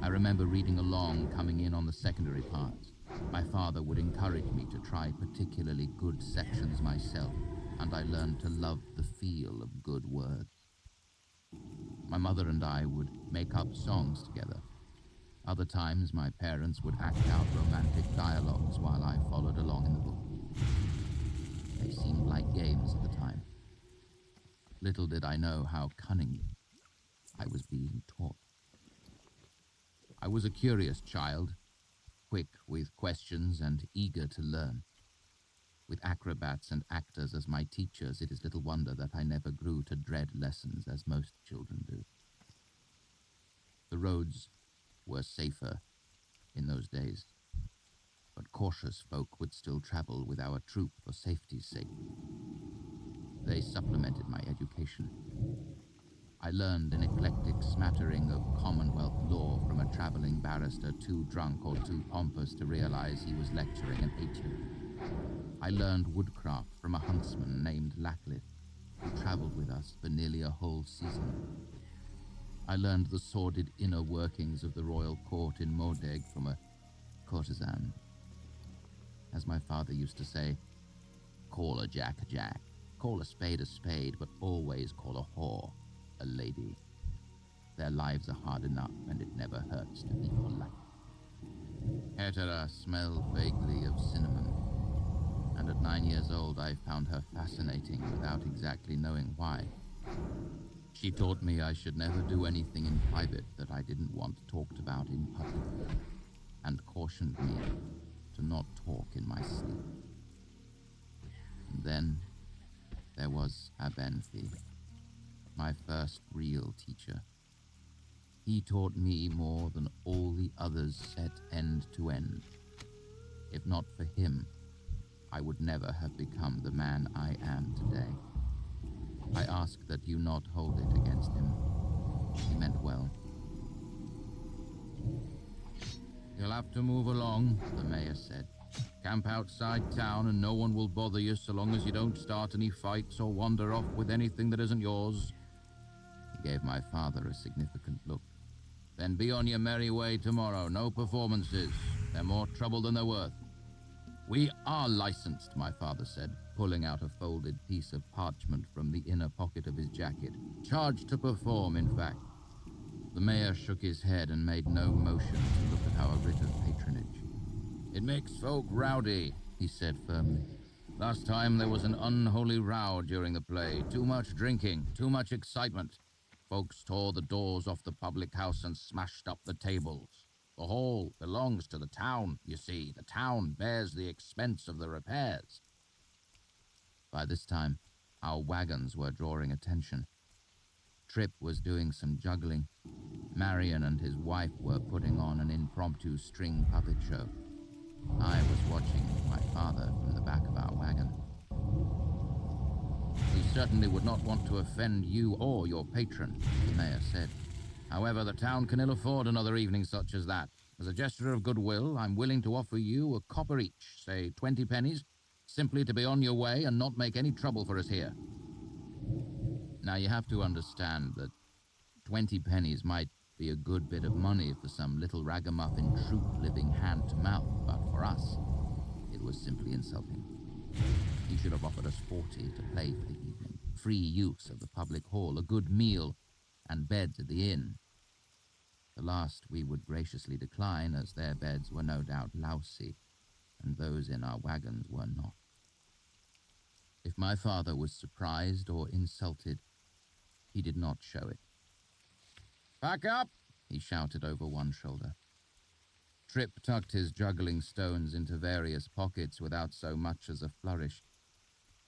I remember reading along, coming in on the secondary parts. My father would encourage me to try particularly good sections myself, and I learned to love the feel of good words. My mother and I would make up songs together. Other times, my parents would act out romantic dialogues while I followed along in the book. They seemed like games at the time. Little did I know how cunningly I was being taught. I was a curious child, quick with questions and eager to learn. With acrobats and actors as my teachers, it is little wonder that I never grew to dread lessons as most children do. The roads were safer in those days, but cautious folk would still travel with our troop for safety's sake. They supplemented my education. I learned an eclectic smattering of Commonwealth law from a traveling barrister too drunk or too pompous to realize he was lecturing an 8-year-old. I learned woodcraft from a huntsman named Lacklith, who traveled with us for nearly a whole season. I learned the sordid inner workings of the royal court in Modeg from a courtesan. As my father used to say, call a jack a jack, call a spade, but always call a whore a lady. Their lives are hard enough, and it never hurts to be polite. Hetera smelled vaguely of cinnamon, and at 9 years old I found her fascinating without exactly knowing why. She taught me I should never do anything in private that I didn't want talked about in public, and cautioned me to not talk in my sleep. And then there was Abenfi, my first real teacher. He taught me more than all the others set end to end. If not for him, I would never have become the man I am today. I ask that you not hold it against him. He meant well. You'll have to move along, the mayor said. Camp outside town and no one will bother you so long as you don't start any fights or wander off with anything that isn't yours. He gave my father a significant look. Then be on your merry way tomorrow. No performances. They're more trouble than they're worth. We are licensed, my father said, pulling out a folded piece of parchment from the inner pocket of his jacket. Charged to perform, in fact. The mayor shook his head and made no motion to look at our writ of patronage. It makes folk rowdy, he said firmly. Last time there was an unholy row during the play. Too much drinking, too much excitement. Folks tore the doors off the public house and smashed up the tables. The hall belongs to the town, you see. The town bears the expense of the repairs. By this time, our wagons were drawing attention. Trip was doing some juggling. Marion and his wife were putting on an impromptu string puppet show. I was watching my father from the back of our wagon. We certainly would not want to offend you or your patron, the mayor said. However, the town can ill afford another evening such as that. As a gesture of goodwill, I'm willing to offer you a copper each, say 20 pennies, simply to be on your way and not make any trouble for us here. Now, you have to understand that 20 pennies might be a good bit of money for some little ragamuffin troupe living hand to mouth, but for us, it was simply insulting. He should have offered us 40 to play for the evening, free use of the public hall, a good meal, and beds at the inn. The last we would graciously decline, as their beds were no doubt lousy, and those in our wagons were not. If my father was surprised or insulted, he did not show it. Back up, he shouted over one shoulder. Trip tucked his juggling stones into various pockets without so much as a flourish.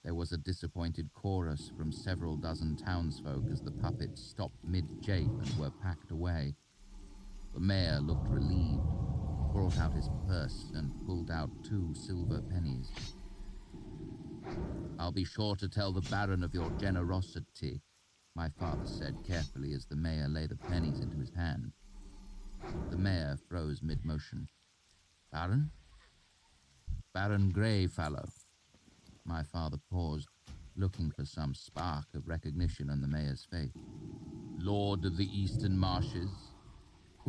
There was a disappointed chorus from several dozen townsfolk as the puppets stopped mid-jape and were packed away. The mayor looked relieved, brought out his purse and pulled out 2 silver pennies. I'll be sure to tell the Baron of your generosity, my father said carefully as the mayor laid the pennies into his hand. The mayor froze mid-motion. Baron? Baron Greyfallow. My father paused, looking for some spark of recognition on the mayor's face. Lord of the Eastern Marshes,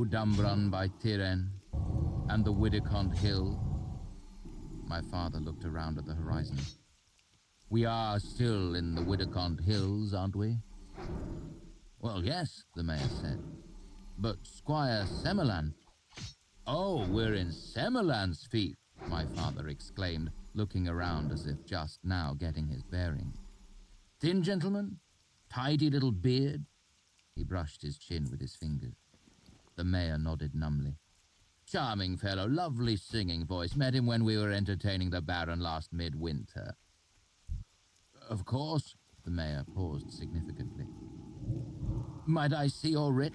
Hudambran by Tiren, and the Widicont Hill. My father looked around at the horizon. We are still in the Widicont Hills, aren't we? Well, yes, the mayor said. But Squire Semelan... Oh, we're in Semelan's fief, my father exclaimed, looking around as if just now getting his bearings. Thin gentleman? Tidy little beard? He brushed his chin with his fingers. The mayor nodded numbly. Charming fellow, lovely singing voice. Met him when we were entertaining the Baron last midwinter. Of course, the mayor paused significantly. Might I see your writ?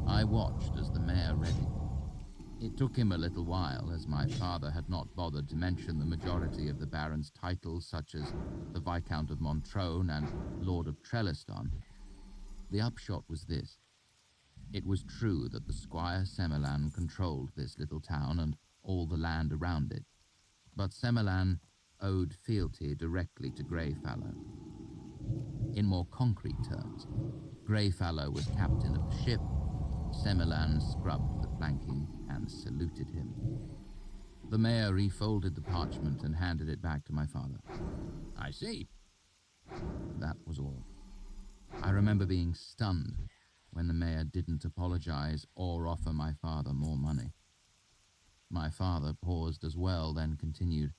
I watched as the mayor read it. It took him a little while, as my father had not bothered to mention the majority of the Baron's titles, such as the Viscount of Montrone and Lord of Trelliston. The upshot was this. It was true that the Squire Semelan controlled this little town and all the land around it, but Semelan owed fealty directly to Greyfallow. In more concrete terms, Greyfallow was captain of the ship, Semelan scrubbed the planking and saluted him. The mayor refolded the parchment and handed it back to my father. I see. That was all. I remember being stunned when the mayor didn't apologize or offer my father more money. My father paused as well, then continued.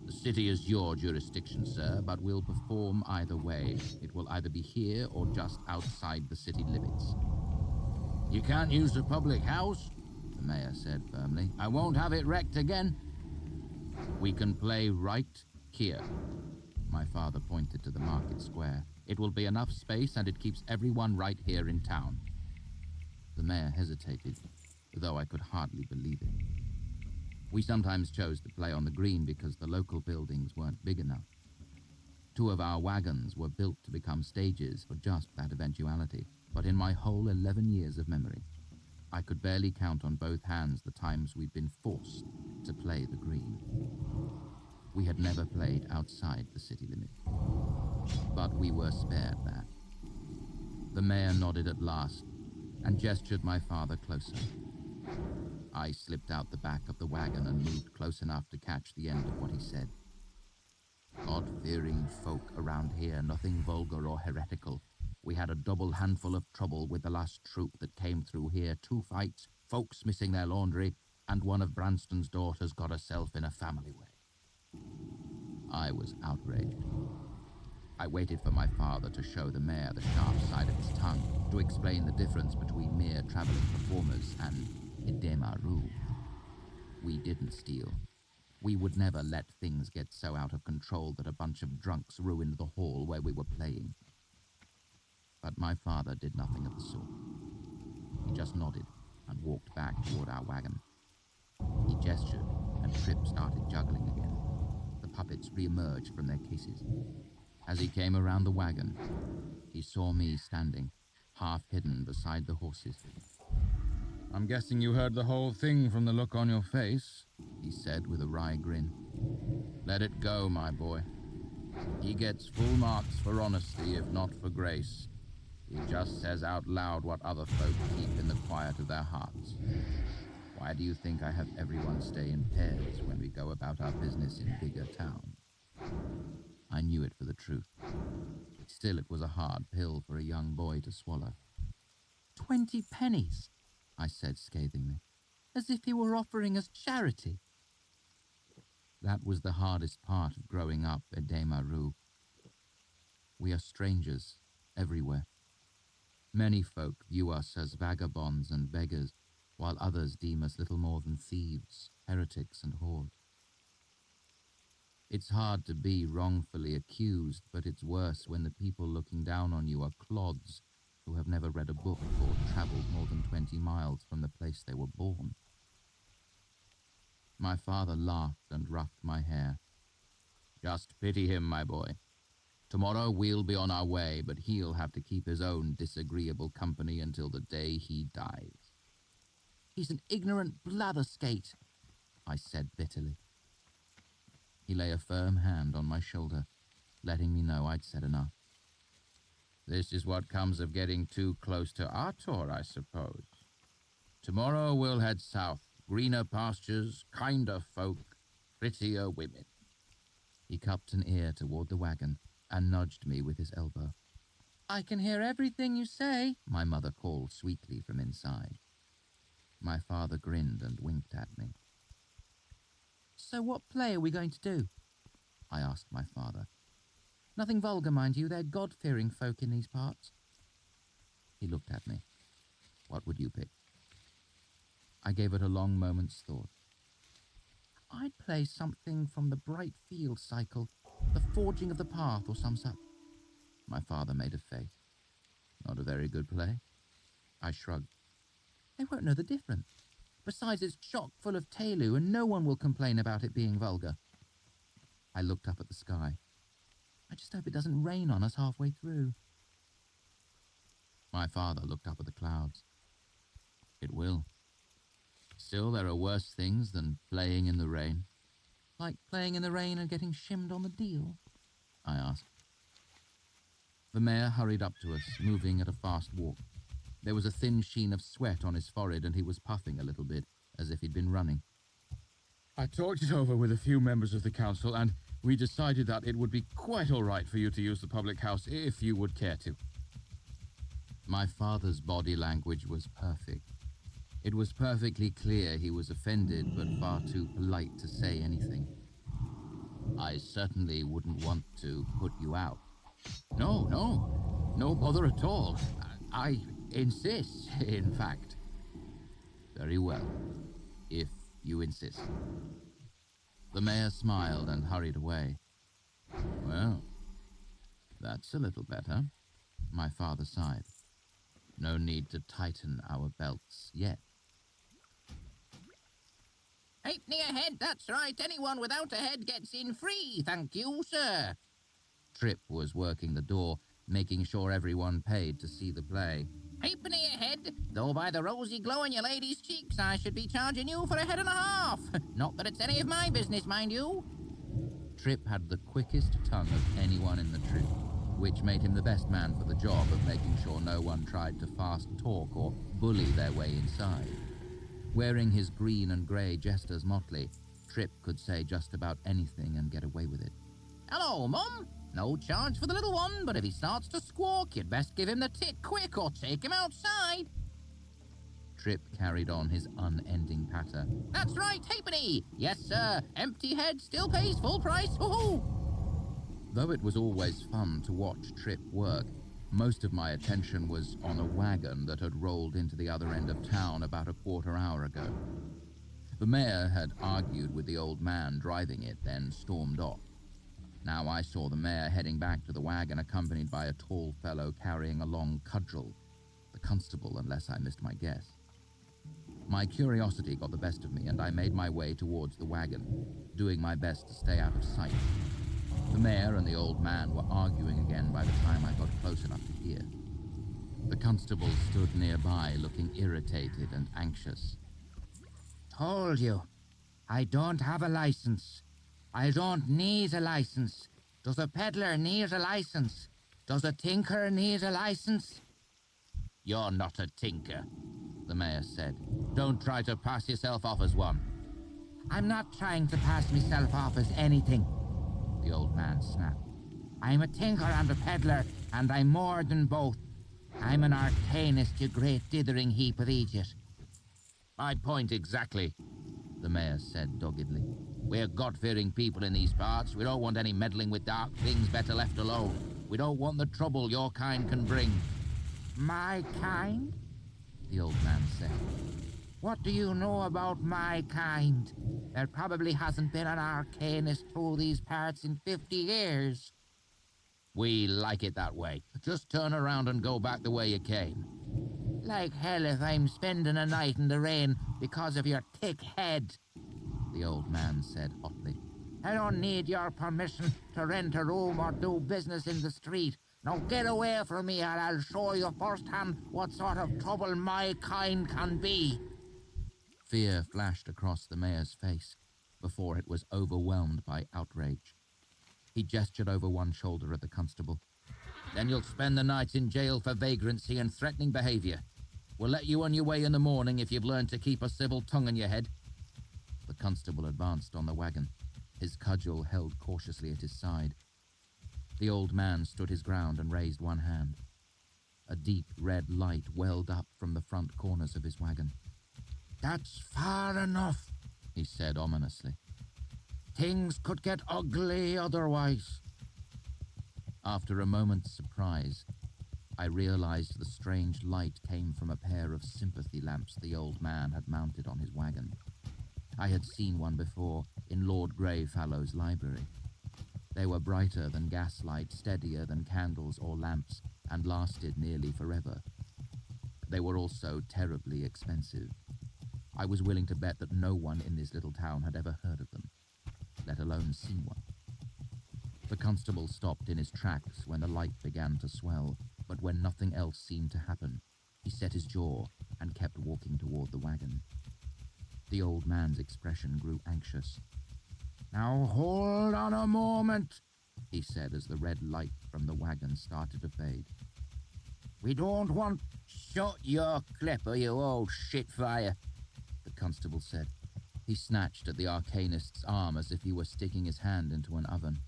The city is your jurisdiction, sir, but we'll perform either way. It will either be here or just outside the city limits. You can't use the public house, the mayor said firmly. I won't have it wrecked again. We can play right here. My father pointed to the market square. It will be enough space and it keeps everyone right here in town. The mayor hesitated, though I could hardly believe it. We sometimes chose to play on the green because the local buildings weren't big enough. 2 of our wagons were built to become stages for just that eventuality, but in my whole 11 years of memory, I could barely count on both hands the times we'd been forced to play the green. We had never played outside the city limit, but we were spared that. The mayor nodded at last and gestured my father closer. I slipped out the back of the wagon and moved close enough to catch the end of what he said. God-fearing folk around here, nothing vulgar or heretical. We had a double handful of trouble with the last troop that came through here. 2 fights, folks missing their laundry, and one of Branston's daughters got herself in a family way. I was outraged. I waited for my father to show the mayor the sharp side of his tongue, to explain the difference between mere traveling performers and Edemaru. We didn't steal. We would never let things get so out of control that a bunch of drunks ruined the hall where we were playing. But my father did nothing of the sort. He just nodded and walked back toward our wagon. He gestured, and Trip started juggling again. The puppets re-emerged from their cases. As he came around the wagon, he saw me standing, half hidden beside the horses. I'm guessing you heard the whole thing from the look on your face, he said with a wry grin. Let it go, my boy. He gets full marks for honesty, if not for grace. He just says out loud what other folk keep in the quiet of their hearts. Why do you think I have everyone stay in pairs when we go about our business in bigger towns? I knew it for the truth. Still, it was a hard pill for a young boy to swallow. 20 pennies, I said scathingly, as if he were offering us charity. That was the hardest part of growing up at Edemaru. We are strangers everywhere. Many folk view us as vagabonds and beggars, while others deem us little more than thieves, heretics, and whores. It's hard to be wrongfully accused, but it's worse when the people looking down on you are clods who have never read a book or traveled more than 20 miles from the place they were born. My father laughed and ruffed my hair. Just pity him, my boy. Tomorrow we'll be on our way, but he'll have to keep his own disagreeable company until the day he dies. He's an ignorant blatherskate, I said bitterly. He lay a firm hand on my shoulder, letting me know I'd said enough. This is what comes of getting too close to Artor, I suppose. Tomorrow we'll head south. Greener pastures, kinder folk, prettier women. He cupped an ear toward the wagon and nudged me with his elbow. I can hear everything you say, my mother called sweetly from inside. My father grinned and winked at me. So what play are we going to do? I asked my father. Nothing vulgar, mind you. They're God-fearing folk in these parts. He looked at me. What would you pick? I gave it a long moment's thought. I'd play something from the Bright Field cycle, The Forging of the Path or some such. My father made a face. Not a very good play. I shrugged. They won't know the difference. Besides, it's chock full of Telu, and no one will complain about it being vulgar. I looked up at the sky. I just hope it doesn't rain on us halfway through. My father looked up at the clouds. It will. Still, there are worse things than playing in the rain. Like playing in the rain and getting shimmed on the deal? I asked. The mayor hurried up to us, moving at a fast walk. There was a thin sheen of sweat on his forehead, and he was puffing a little bit, as if he'd been running. I talked it over with a few members of the council, and we decided that it would be quite all right for you to use the public house if you would care to. My father's body language was perfect. It was perfectly clear he was offended, but far too polite to say anything. I certainly wouldn't want to put you out. No bother at all. I insist, in fact. Very well, if you insist. The mayor smiled and hurried away. Well, that's a little better, my father sighed. No need to tighten our belts yet. Halfpenny a head, that's right. Anyone without a head gets in free, thank you, sir. Trip was working the door, making sure everyone paid to see the play. Halfpenny a head, though by the rosy glow in your lady's cheeks I should be charging you for a head and a half. Not that it's any of my business, mind you. Trip had the quickest tongue of anyone in the troop, which made him the best man for the job of making sure no one tried to fast talk or bully their way inside. Wearing his green and grey jester's motley, Trip could say just about anything and get away with it. Hello, Mum. No charge for the little one, but if he starts to squawk, you'd best give him the tit quick or take him outside. Trip carried on his unending patter. That's right, halfpenny. Yes, sir. Empty head still pays full price. Woohoo! Though it was always fun to watch Trip work, most of my attention was on a wagon that had rolled into the other end of town about a quarter hour ago. The mayor had argued with the old man driving it, then stormed off. Now I saw the mayor heading back to the wagon accompanied by a tall fellow carrying a long cudgel, the constable unless I missed my guess. My curiosity got the best of me and I made my way towards the wagon, doing my best to stay out of sight. The mayor and the old man were arguing again by the time I got close enough to hear. The constable stood nearby looking irritated and anxious. Told you, I don't have a license. I don't need a license. Does a peddler need a license? Does a tinker need a license? You're not a tinker, the mayor said. Don't try to pass yourself off as one. I'm not trying to pass myself off as anything, the old man snapped. I'm a tinker and a peddler, and I'm more than both. I'm an arcanist, you great dithering heap of idiot. My point exactly, the mayor said doggedly. We're God-fearing people in these parts. We don't want any meddling with dark things, better left alone. We don't want the trouble your kind can bring. My kind? The old man said. What do you know about my kind? There probably hasn't been an arcanist through these parts in 50 years. We like it that way. Just turn around and go back the way you came. Like hell if I'm spending a night in the rain because of your thick head, the old man said hotly. I don't need your permission to rent a room or do business in the street. Now get away from me and I'll show you firsthand what sort of trouble my kind can be. Fear flashed across the mayor's face before it was overwhelmed by outrage. He gestured over one shoulder at the constable. Then you'll spend the night in jail for vagrancy and threatening behavior. We'll let you on your way in the morning if you've learned to keep a civil tongue in your head." The constable advanced on the wagon, his cudgel held cautiously at his side. The old man stood his ground and raised one hand. A deep red light welled up from the front corners of his wagon. "That's far enough," he said ominously. "Things could get ugly otherwise." After a moment's surprise, I realized the strange light came from a pair of sympathy lamps the old man had mounted on his wagon. I had seen one before in Lord Greyfallow's library. They were brighter than gaslight, steadier than candles or lamps, and lasted nearly forever. They were also terribly expensive. I was willing to bet that no one in this little town had ever heard of them, let alone seen one. The constable stopped in his tracks when the light began to swell, but when nothing else seemed to happen, he set his jaw and kept walking toward the wagon. The old man's expression grew anxious. "Now hold on a moment," he said as the red light from the wagon started to fade. "We don't want—" "Shut your clipper, you old shitfire," the constable said. He snatched at the arcanist's arm as if he were sticking his hand into an oven.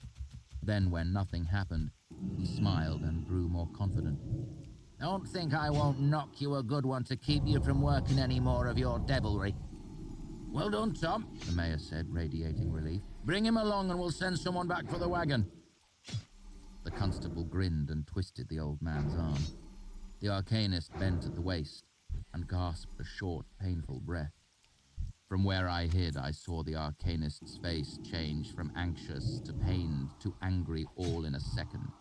Then, when nothing happened, he smiled and grew more confident. "Don't think I won't knock you a good one to keep you from working any more of your devilry." "Well done, Tom," the mayor said, radiating relief. "Bring him along and we'll send someone back for the wagon." The constable grinned and twisted the old man's arm. The arcanist bent at the waist and gasped a short, painful breath. From where I hid, I saw the arcanist's face change from anxious to pained to angry all in a second.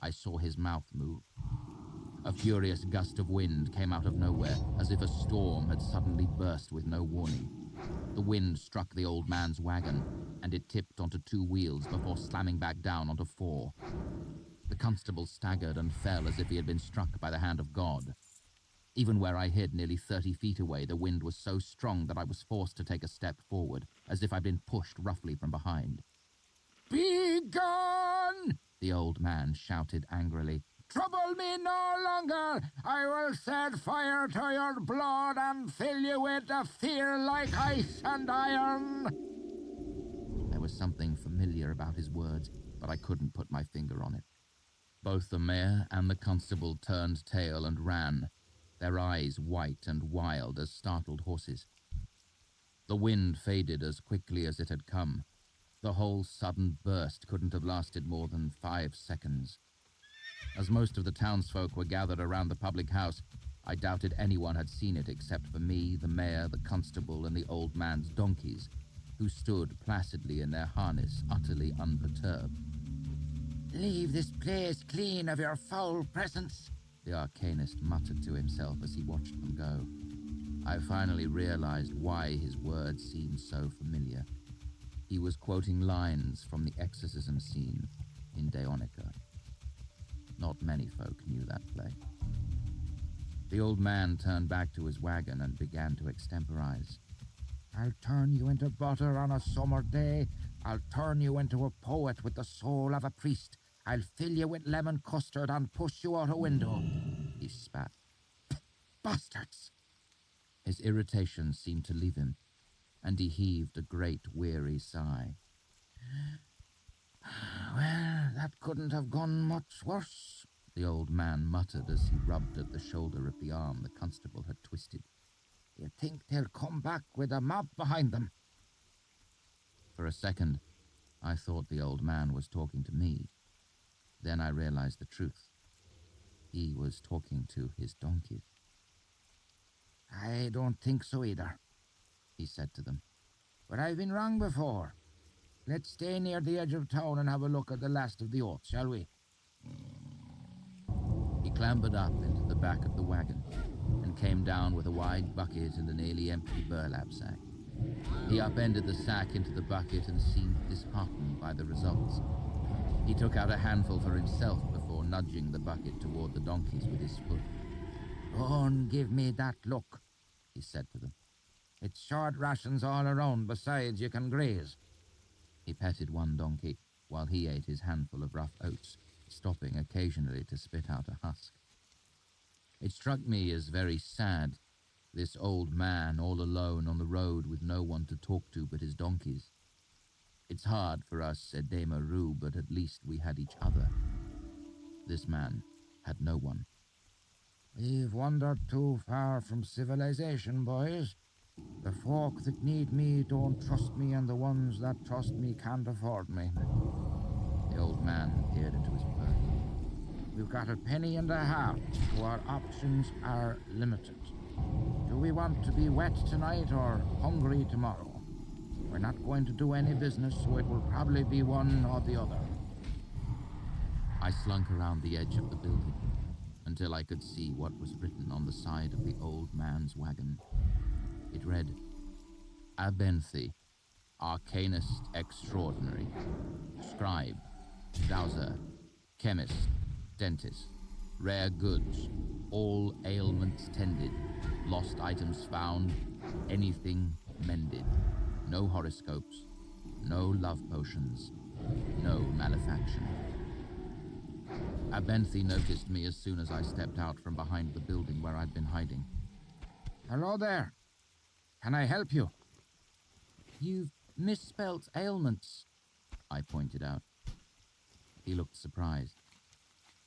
I saw his mouth move. A furious gust of wind came out of nowhere, as if a storm had suddenly burst with no warning. The wind struck the old man's wagon, and it tipped onto 2 wheels before slamming back down onto 4. The constable staggered and fell as if he had been struck by the hand of God. Even where I hid nearly 30 feet away, the wind was so strong that I was forced to take a step forward, as if I'd been pushed roughly from behind. "Be gone!" the old man shouted angrily. "Trouble me no longer! I will set fire to your blood and fill you with a fear like ice and iron!" There was something familiar about his words, but I couldn't put my finger on it. Both the mayor and the constable turned tail and ran, their eyes white and wild as startled horses. The wind faded as quickly as it had come. The whole sudden burst couldn't have lasted more than 5 seconds. As most of the townsfolk were gathered around the public house, I doubted anyone had seen it except for me, the mayor, the constable, and the old man's donkeys, who stood placidly in their harness, utterly unperturbed. "Leave this place clean of your foul presence," the arcanist muttered to himself as he watched them go. I finally realized why his words seemed so familiar. He was quoting lines from the exorcism scene in Deonica. Not many folk knew that play. The old man turned back to his wagon and began to extemporize. "I'll turn you into butter on a summer day. I'll turn you into a poet with the soul of a priest. I'll fill you with lemon custard and push you out a window." He spat. "Bastards!" His irritation seemed to leave him, and he heaved a great weary sigh. "Well, that couldn't have gone much worse," the old man muttered as he rubbed at the shoulder of the arm the constable had twisted. "You think they'll come back with a mob behind them?" For a second, I thought the old man was talking to me. Then I realized the truth. He was talking to his donkey. "I don't think so either," he said to them. "but I've been wrong before. Let's stay near the edge of town and have a look at the last of the oats, shall we?" He clambered up into the back of the wagon and came down with a wide bucket and a nearly empty burlap sack. He upended the sack into the bucket and seemed disheartened by the results. He took out a handful for himself before nudging the bucket toward the donkeys with his foot. "Don't give me that look," he said to them. "It's short rations all around, besides you can graze." He petted one donkey while he ate his handful of rough oats, stopping occasionally to spit out a husk. It struck me as very sad, this old man all alone on the road with no one to talk to but his donkeys. It's hard for us at Demaru, but at least we had each other. This man had no one. We've wandered too far from civilization, boys. The folk that need me don't trust me, and the ones that trust me can't afford me. The old man peered into his perch. We've got a penny and a half, so our options are limited. Do we want to be wet tonight or hungry tomorrow? We're not going to do any business, so it will probably be one or the other. I slunk around the edge of the building until I could see what was written on the side of the old man's wagon. It read, Abenthi, Arcanist Extraordinary, Scribe, Dowser, Chemist, Dentist, Rare Goods, all ailments tended, lost items found, anything mended, no horoscopes, no love potions, no malefaction. Abenthi noticed me as soon as I stepped out from behind the building where I'd been hiding. Hello there. Can I help you? You've misspelt ailments, I pointed out. He looked surprised.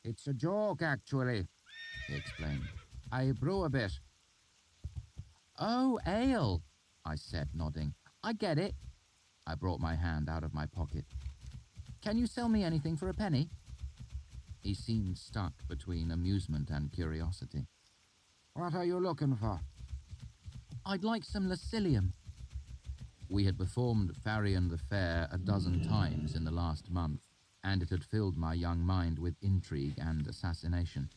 It's a joke, actually, He explained. I brew a bit. Oh, ale, I said, nodding. I get it. I brought my hand out of my pocket. Can you sell me anything for a penny? He seemed stuck between amusement and curiosity. What are you looking for? I'd like some Lacilium. We had performed Faire the Faire a dozen times in the last month, and it had filled my young mind with intrigue and assassination.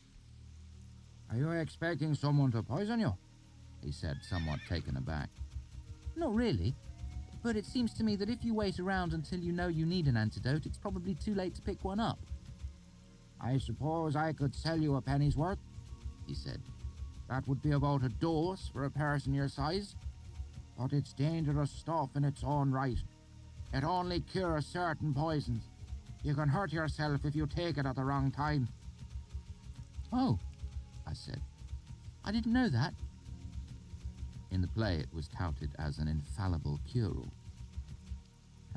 Are you expecting someone to poison you? He said, somewhat taken aback. Not really, but it seems to me that if you wait around until you know you need an antidote, it's probably too late to pick one up. I suppose I could sell you a penny's worth, He said. That would be about a dose for a person your size. But it's dangerous stuff in its own right. It only cures certain poisons. You can hurt yourself if you take it at the wrong time. Oh, I said. I didn't know that. In the play, it was touted as an infallible cure-all.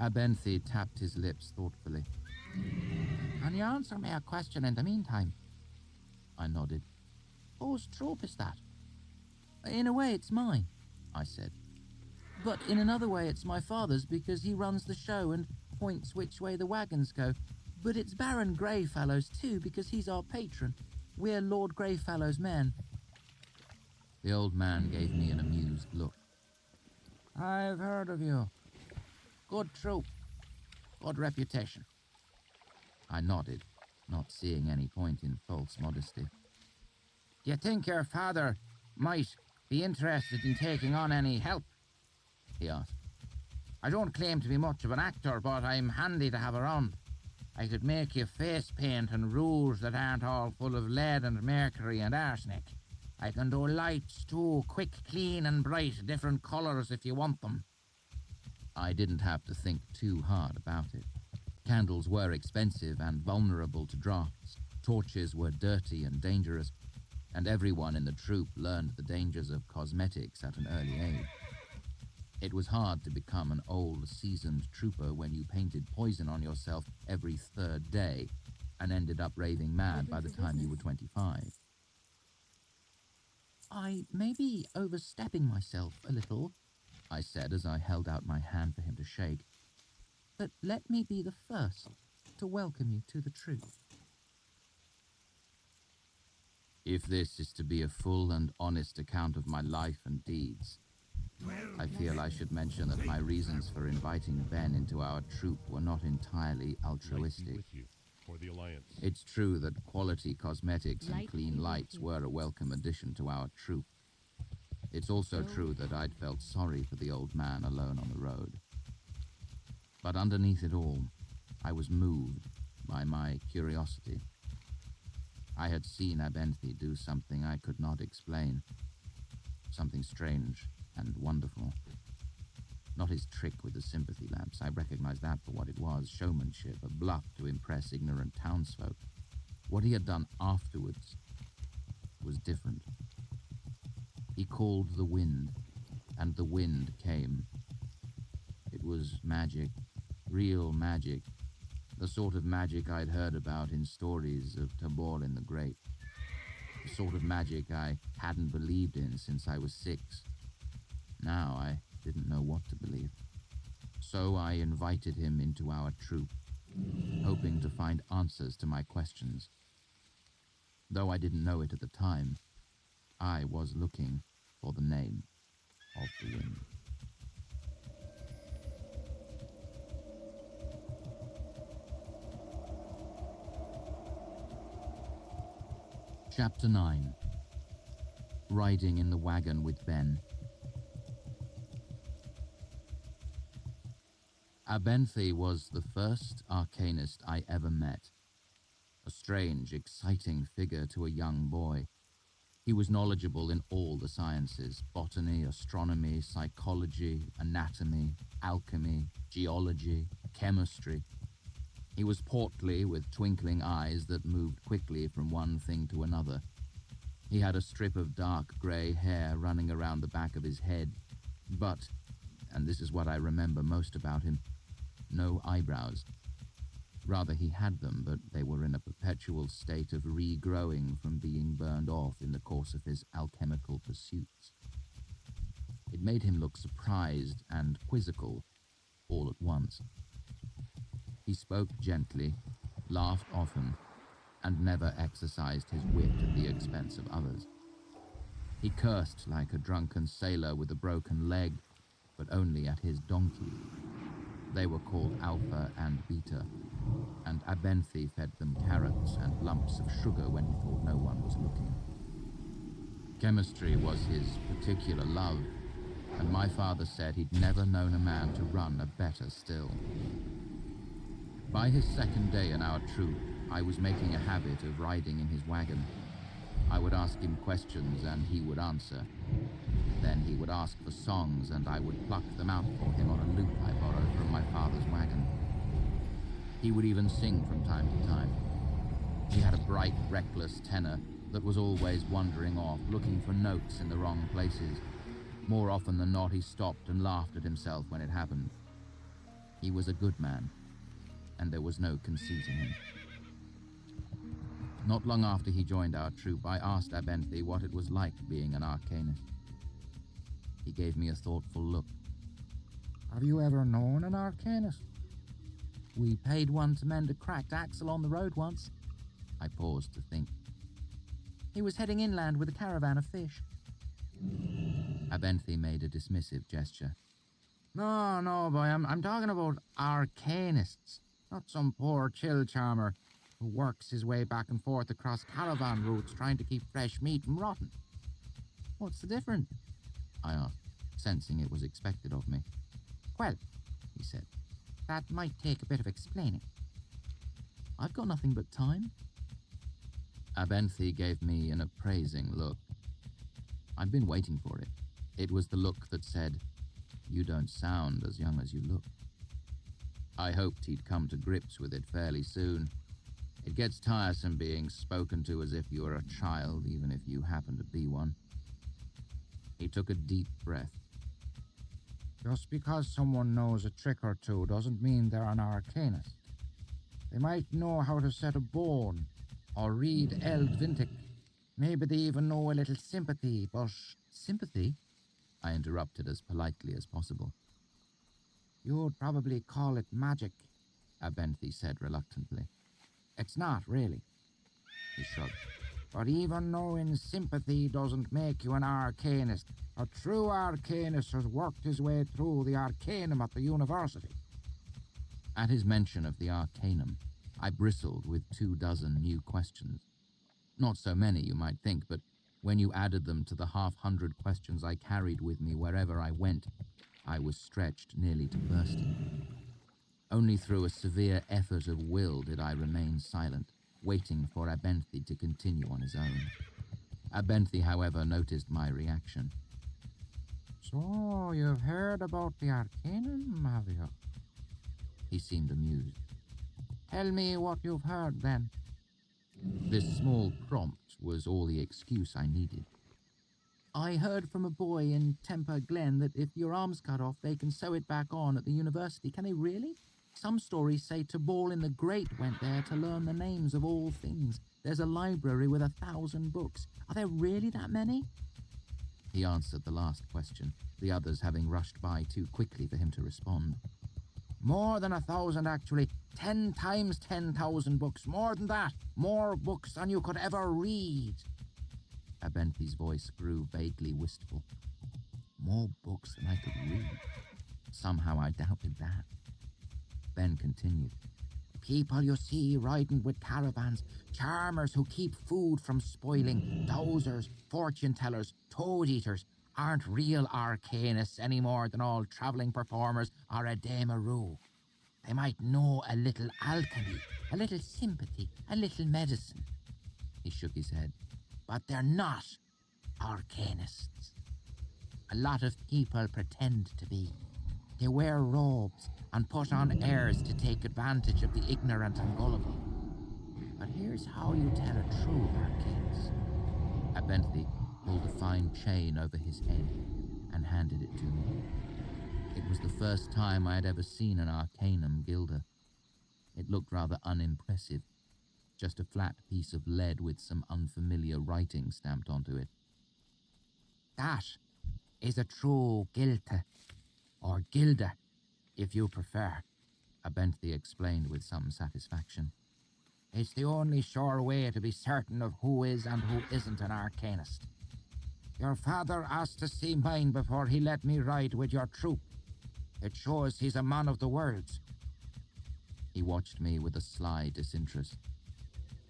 Abenthi tapped his lips thoughtfully. Can you answer me a question in the meantime? I nodded. Whose troop is that? In a way, it's mine, I said. But in another way, it's my father's because he runs the show and points which way the wagons go. But it's Baron Greyfellow's too because he's our patron. We're Lord Greyfellow's men. The old man gave me an amused look. I've heard of you. Good troop. Good reputation. I nodded, not seeing any point in false modesty. Do you think your father might be interested in taking on any help? He asked. I don't claim to be much of an actor, but I'm handy to have around. I could make you face paint and rouge that aren't all full of lead and mercury and arsenic. I can do lights too, quick, clean and bright, different colours if you want them. I didn't have to think too hard about it. Candles were expensive and vulnerable to drafts. Torches were dirty and dangerous, and everyone in the troop learned the dangers of cosmetics at an early age. It was hard to become an old, seasoned trooper when you painted poison on yourself every third day and ended up raving mad by the time you were 25. I may be overstepping myself a little, I said as I held out my hand for him to shake. But let me be the first to welcome you to the troop. If this is to be a full and honest account of my life and deeds, I feel I should mention that my reasons for inviting Ben into our troop were not entirely altruistic. It's true that quality cosmetics and clean lights were a welcome addition to our troop. It's also true that I'd felt sorry for the old man alone on the road. But underneath it all, I was moved by my curiosity. I had seen Abenthi do something I could not explain, something strange and wonderful. Not his trick with the sympathy lamps, I recognized that for what it was, showmanship, a bluff to impress ignorant townsfolk. What he had done afterwards was different. He called the wind, and the wind came. It was magic, real magic, the sort of magic I'd heard about in stories of Taborlin the Great. The sort of magic I hadn't believed in since I was 6. Now I didn't know what to believe. So I invited him into our troop, hoping to find answers to my questions. Though I didn't know it at the time, I was looking for the name of the wind. Chapter 9. Riding in the wagon with Ben. Abenthi was the first arcanist I ever met. A strange, exciting figure to a young boy. He was knowledgeable in all the sciences: botany, astronomy, psychology, anatomy, alchemy, geology, chemistry. He was portly, with twinkling eyes that moved quickly from one thing to another. He had a strip of dark grey hair running around the back of his head, but, and this is what I remember most about him, no eyebrows. Rather, he had them, but they were in a perpetual state of regrowing from being burned off in the course of his alchemical pursuits. It made him look surprised and quizzical all at once. He spoke gently, laughed often, and never exercised his wit at the expense of others. He cursed like a drunken sailor with a broken leg, but only at his donkey. They were called Alpha and Beta, and Abenthi fed them carrots and lumps of sugar when he thought no one was looking. Chemistry was his particular love, and my father said he'd never known a man to run a better still. By his second day in our troop, I was making a habit of riding in his wagon. I would ask him questions and he would answer. Then he would ask for songs and I would pluck them out for him on a lute I borrowed from my father's wagon. He would even sing from time to time. He had a bright, reckless tenor that was always wandering off, looking for notes in the wrong places. More often than not, he stopped and laughed at himself when it happened. He was a good man, and there was no conceit in him. Not long after he joined our troop, I asked Abenthi what it was like being an arcanist. He gave me a thoughtful look. Have you ever known an arcanist? We paid one to mend a cracked axle on the road once. I paused to think. He was heading inland with a caravan of fish. Abenthi made a dismissive gesture. No, boy, I'm talking about arcanists, not some poor chill charmer who works his way back and forth across caravan routes trying to keep fresh meat from rotting. What's the difference? I asked, sensing it was expected of me. Well, he said, that might take a bit of explaining. I've got nothing but time. Abenthi gave me an appraising look. I'd been waiting for it. It was the look that said, "You don't sound as young as you look." I hoped he'd come to grips with it fairly soon. It gets tiresome being spoken to as if you were a child, even if you happen to be one. He took a deep breath. Just because someone knows a trick or two doesn't mean they're an arcanist. They might know how to set a bone, or read Eldvintic. Maybe they even know a little sympathy, but... Sympathy? I interrupted as politely as possible. You'd probably call it magic, Abenthi said reluctantly. It's not, really. He shrugged. But even knowing sympathy doesn't make you an arcanist. A true arcanist has worked his way through the arcanum at the university. At his mention of the arcanum, I bristled with 24 new questions. Not so many, you might think, but when you added them to the 100 questions I carried with me wherever I went, I was stretched nearly to bursting. Only through a severe effort of will did I remain silent, waiting for Abenthi to continue on his own. Abenthi, however, noticed my reaction. So, you've heard about the arcanum, have you? He seemed amused. Tell me what you've heard, then. This small prompt was all the excuse I needed. I heard from a boy in Temper Glen that if your arm's cut off, they can sew it back on at the university. Can they really? Some stories say Toborlin the Great went there to learn the names of all things. There's a library with 1,000 books. Are there really that many? He answered the last question, the others having rushed by too quickly for him to respond. More than 1,000, actually. 10 times 10,000 books. More than that. More books than you could ever read. Abenthy's voice grew vaguely wistful. More books than I could read. Somehow I doubted that. Ben continued. People you see riding with caravans, charmers who keep food from spoiling, dowsers, fortune-tellers, toad-eaters, aren't real arcanists any more than all travelling performers are a Demaroo. They might know a little alchemy, a little sympathy, a little medicine. He shook his head. But they're not arcanists. A lot of people pretend to be. They wear robes and put on airs to take advantage of the ignorant and gullible. But here's how you tell a true arcanist. Abenthy pulled a fine chain over his head and handed it to me. It was the first time I had ever seen an arcanum gilder. It looked rather unimpressive, just a flat piece of lead with some unfamiliar writing stamped onto it. That is a true gilta, or gilda, if you prefer, Abenthy explained with some satisfaction. It's the only sure way to be certain of who is and who isn't an arcanist. Your father asked to see mine before he let me ride with your troop. It shows he's a man of the words. He watched me with a sly disinterest.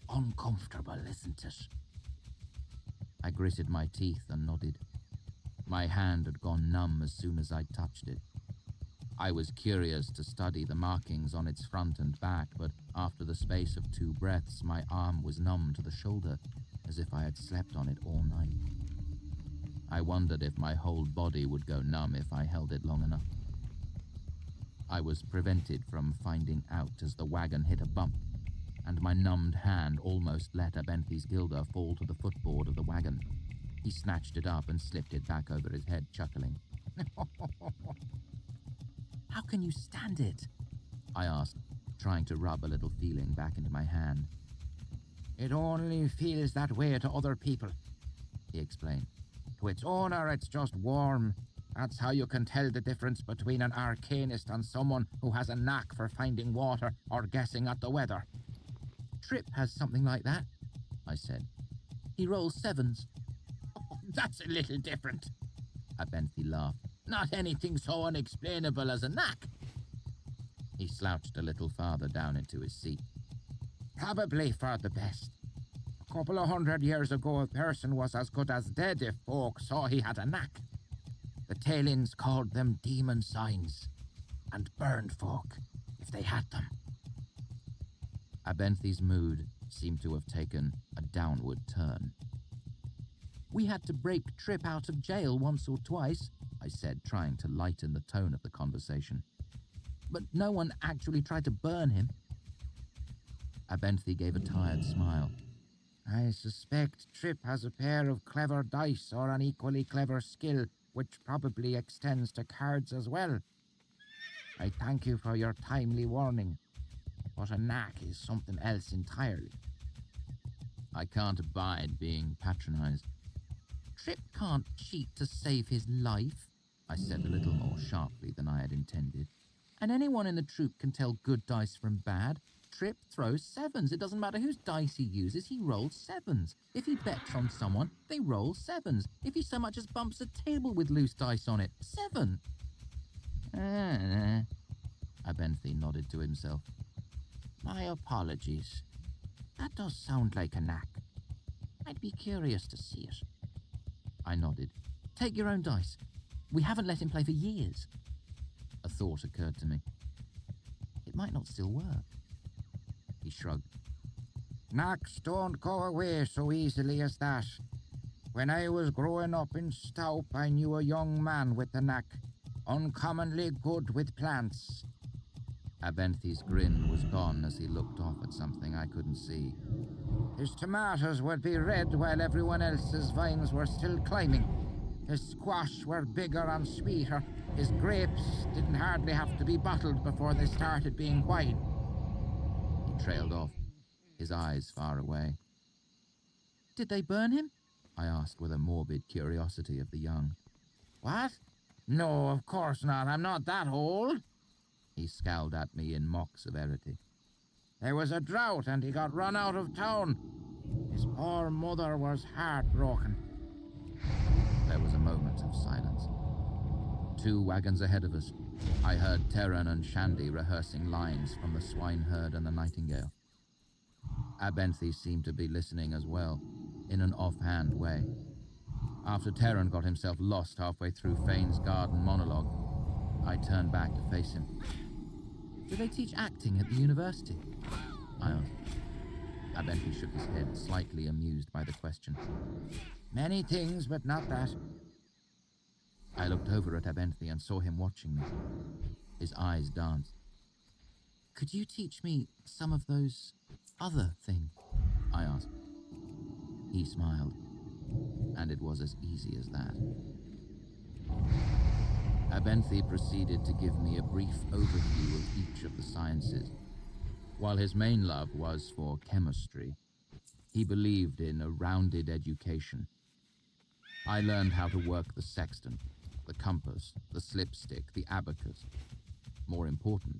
Uncomfortable, isn't it? I gritted my teeth and nodded. My hand had gone numb as soon as I touched it. I was curious to study the markings on its front and back, but after the space of 2 breaths, my arm was numb to the shoulder, as if I had slept on it all night. I wondered if my whole body would go numb if I held it long enough. I was prevented from finding out as the wagon hit a bump, and my numbed hand almost let Abenthy's gilder fall to the footboard of the wagon. He snatched it up and slipped it back over his head, chuckling. How can you stand it? I asked, trying to rub a little feeling back into my hand. It only feels that way to other people, he explained. To its owner, it's just warm. That's how you can tell the difference between an arcanist and someone who has a knack for finding water or guessing at the weather. Trip has something like that, I said. He rolls 7s. Oh, that's a little different, Abenthy laughed. Not anything so unexplainable as a knack. He slouched a little farther down into his seat. Probably for the best. A couple of 100 years ago, a person was as good as dead if folk saw he had a knack. The Tailins called them demon signs, and burned folk if they had them. Abenthy's mood seemed to have taken a downward turn. We had to break Trip out of jail once or twice, I said, trying to lighten the tone of the conversation. But no one actually tried to burn him. Abenthy gave a tired smile. I suspect Trip has a pair of clever dice or an equally clever skill, which probably extends to cards as well. I thank you for your timely warning, but a knack is something else entirely. I can't abide being patronized. Trip can't cheat to save his life, I said a little more sharply than I had intended. And anyone in the troop can tell good dice from bad. Trip throws 7s. It doesn't matter whose dice he uses, he rolls 7s. If he bets on someone, they roll 7s. If he so much as bumps a table with loose dice on it, 7. Abenthy nodded to himself. My apologies. That does sound like a knack. I'd be curious to see it. I nodded. Take your own dice. We haven't let him play for years. A thought occurred to me. It might not still work. He shrugged. Knacks don't go away so easily as that. When I was growing up in Staup, I knew a young man with a knack, uncommonly good with plants. Abenthy's grin was gone as he looked off at something I couldn't see. His tomatoes would be red while everyone else's vines were still climbing. His squash were bigger and sweeter. His grapes didn't hardly have to be bottled before they started being wine. He trailed off, his eyes far away. Did they burn him? I asked with a morbid curiosity of the young. What? No, of course not. I'm not that old. He scowled at me in mock severity. There was a drought and he got run out of town. His poor mother was heartbroken. There was a moment of silence. 2 wagons ahead of us, I heard Terran and Shandy rehearsing lines from The Swineherd and the Nightingale. Abenthy seemed to be listening as well, in an offhand way. After Terran got himself lost halfway through Fane's garden monologue, I turned back to face him. Do they teach acting at the university? I asked. Abenthy shook his head, slightly amused by the question. Many things, but not that. I looked over at Abenthy and saw him watching me. His eyes danced. Could you teach me some of those other things? I asked. He smiled, and it was as easy as that. Abenthy proceeded to give me a brief overview of each of the sciences. While his main love was for chemistry, he believed in a rounded education. I learned how to work the sextant, the compass, the slipstick, the abacus. More important,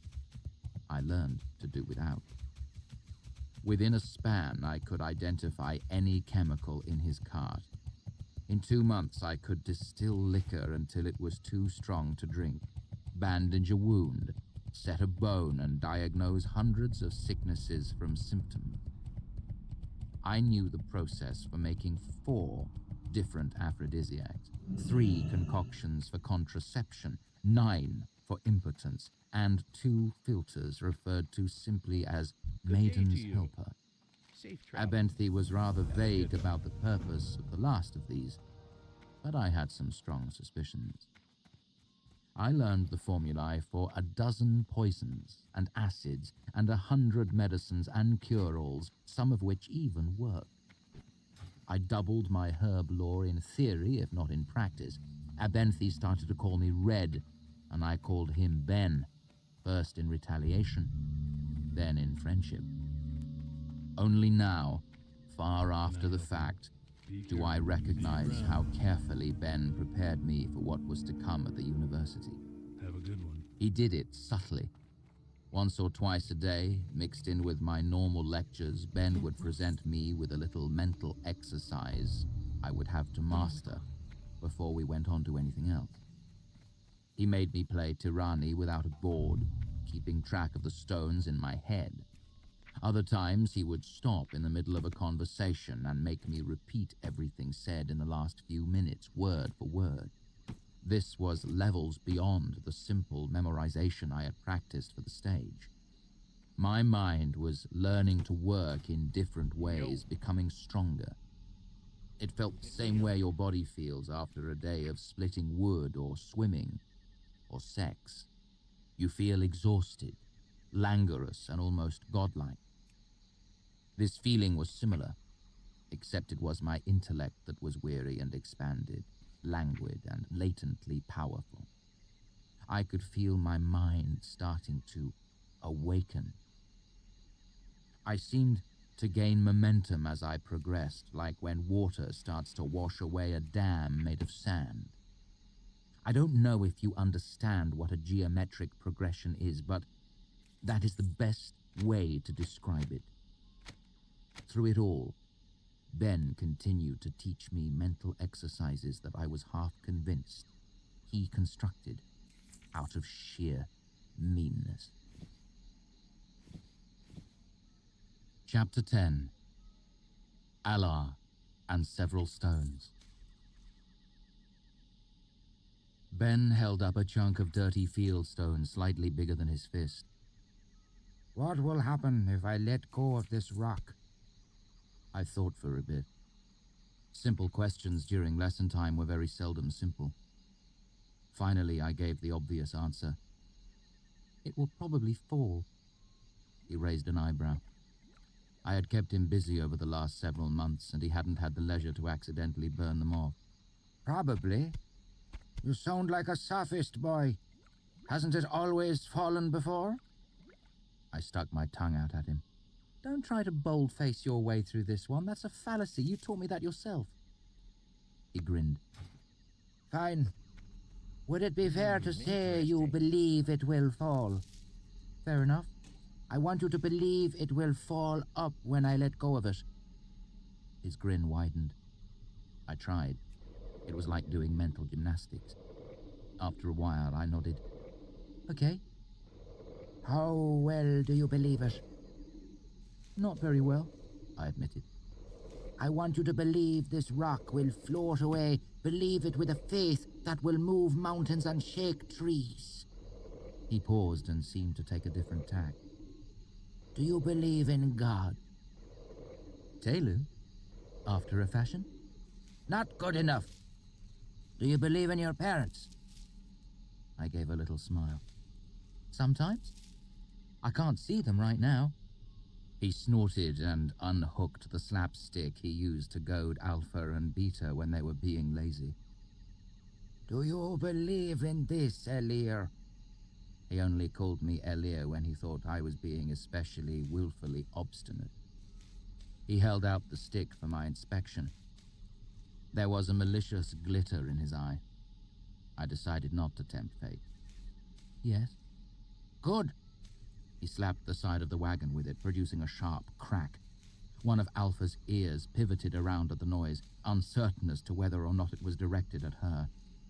I learned to do without. Within a span, I could identify any chemical in his cart. In 2 months, I could distill liquor until it was too strong to drink, bandage a wound, set a bone, and diagnose hundreds of sicknesses from symptoms. I knew the process for making 4 different aphrodisiacs, 3 concoctions for contraception, 9 for impotence, and 2 filters referred to simply as Maiden's Helper. Abenthy was rather vague about the purpose of the last of these, but I had some strong suspicions. I learned the formulae for 12 poisons and acids and 100 medicines and cure-alls, some of which even worked. I doubled my herb lore in theory, if not in practice. Abenthy started to call me Red, and I called him Ben, first in retaliation, then in friendship. Only now, far after the fact, do I recognize how carefully Ben prepared me for what was to come at the university. Have a good one. He did it subtly. Once or twice a day, mixed in with my normal lectures, Ben would present me with a little mental exercise I would have to master before we went on to anything else. He made me play Tyranny without a board, keeping track of the stones in my head. Other times, he would stop in the middle of a conversation and make me repeat everything said in the last few minutes, word for word. This was levels beyond the simple memorization I had practiced for the stage. My mind was learning to work in different ways, becoming stronger. It felt the same way your body feels after a day of splitting wood or swimming or sex. You feel exhausted, languorous, and almost godlike. This feeling was similar, except it was my intellect that was weary and expanded, languid and latently powerful. I could feel my mind starting to awaken. I seemed to gain momentum as I progressed, like when water starts to wash away a dam made of sand. I don't know if you understand what a geometric progression is, but that is the best way to describe it. Through it all, Ben continued to teach me mental exercises that I was half convinced he constructed out of sheer meanness. Chapter 10. Allah and Several Stones. Ben held up a chunk of dirty field stone slightly bigger than his fist. What will happen if I let go of this rock? I thought for a bit. Simple questions during lesson time were very seldom simple. Finally, I gave the obvious answer. It will probably fall. He raised an eyebrow. I had kept him busy over the last several months, and he hadn't had the leisure to accidentally burn them off. Probably. You sound like a sophist, boy. Hasn't it always fallen before? I stuck my tongue out at him. Don't try to bold-face your way through this one. That's a fallacy. You taught me that yourself. He grinned. Fine. Would it be fair to say you believe it will fall? Fair enough. I want you to believe it will fall up when I let go of it. His grin widened. I tried. It was like doing mental gymnastics. After a while, I nodded. Okay. How well do you believe it? Not very well, I admitted. I want you to believe this rock will float away. Believe it with a faith that will move mountains and shake trees. He paused and seemed to take a different tack. Do you believe in God? Telu? After a fashion? Not good enough. Do you believe in your parents? I gave a little smile. Sometimes. I can't see them right now. He snorted and unhooked the slapstick he used to goad Alpha and Beta when they were being lazy. Do you believe in this, Elir? He only called me Elir when he thought I was being especially willfully obstinate. He held out the stick for my inspection. There was a malicious glitter in his eye. I decided not to tempt fate. Yes. Good. He slapped the side of the wagon with it, producing a sharp crack. One of Alpha's ears pivoted around at the noise, uncertain as to whether or not it was directed at her.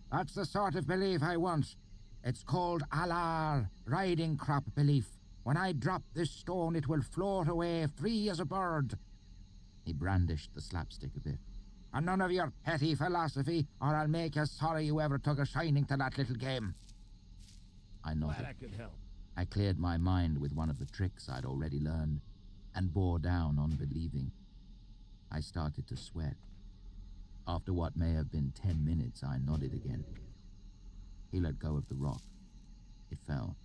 That's the sort of belief I want. It's called Alar, riding crop belief. When I drop this stone, it will float away free as a bird. He brandished the slapstick a bit. And none of your petty philosophy, or I'll make you sorry you ever took a shining to that little game. I nodded. Glad I could help. I cleared my mind with one of the tricks I'd already learned, and bore down on believing. I started to sweat. After what may have been 10 minutes, I nodded again. He let go of the rock. It fell.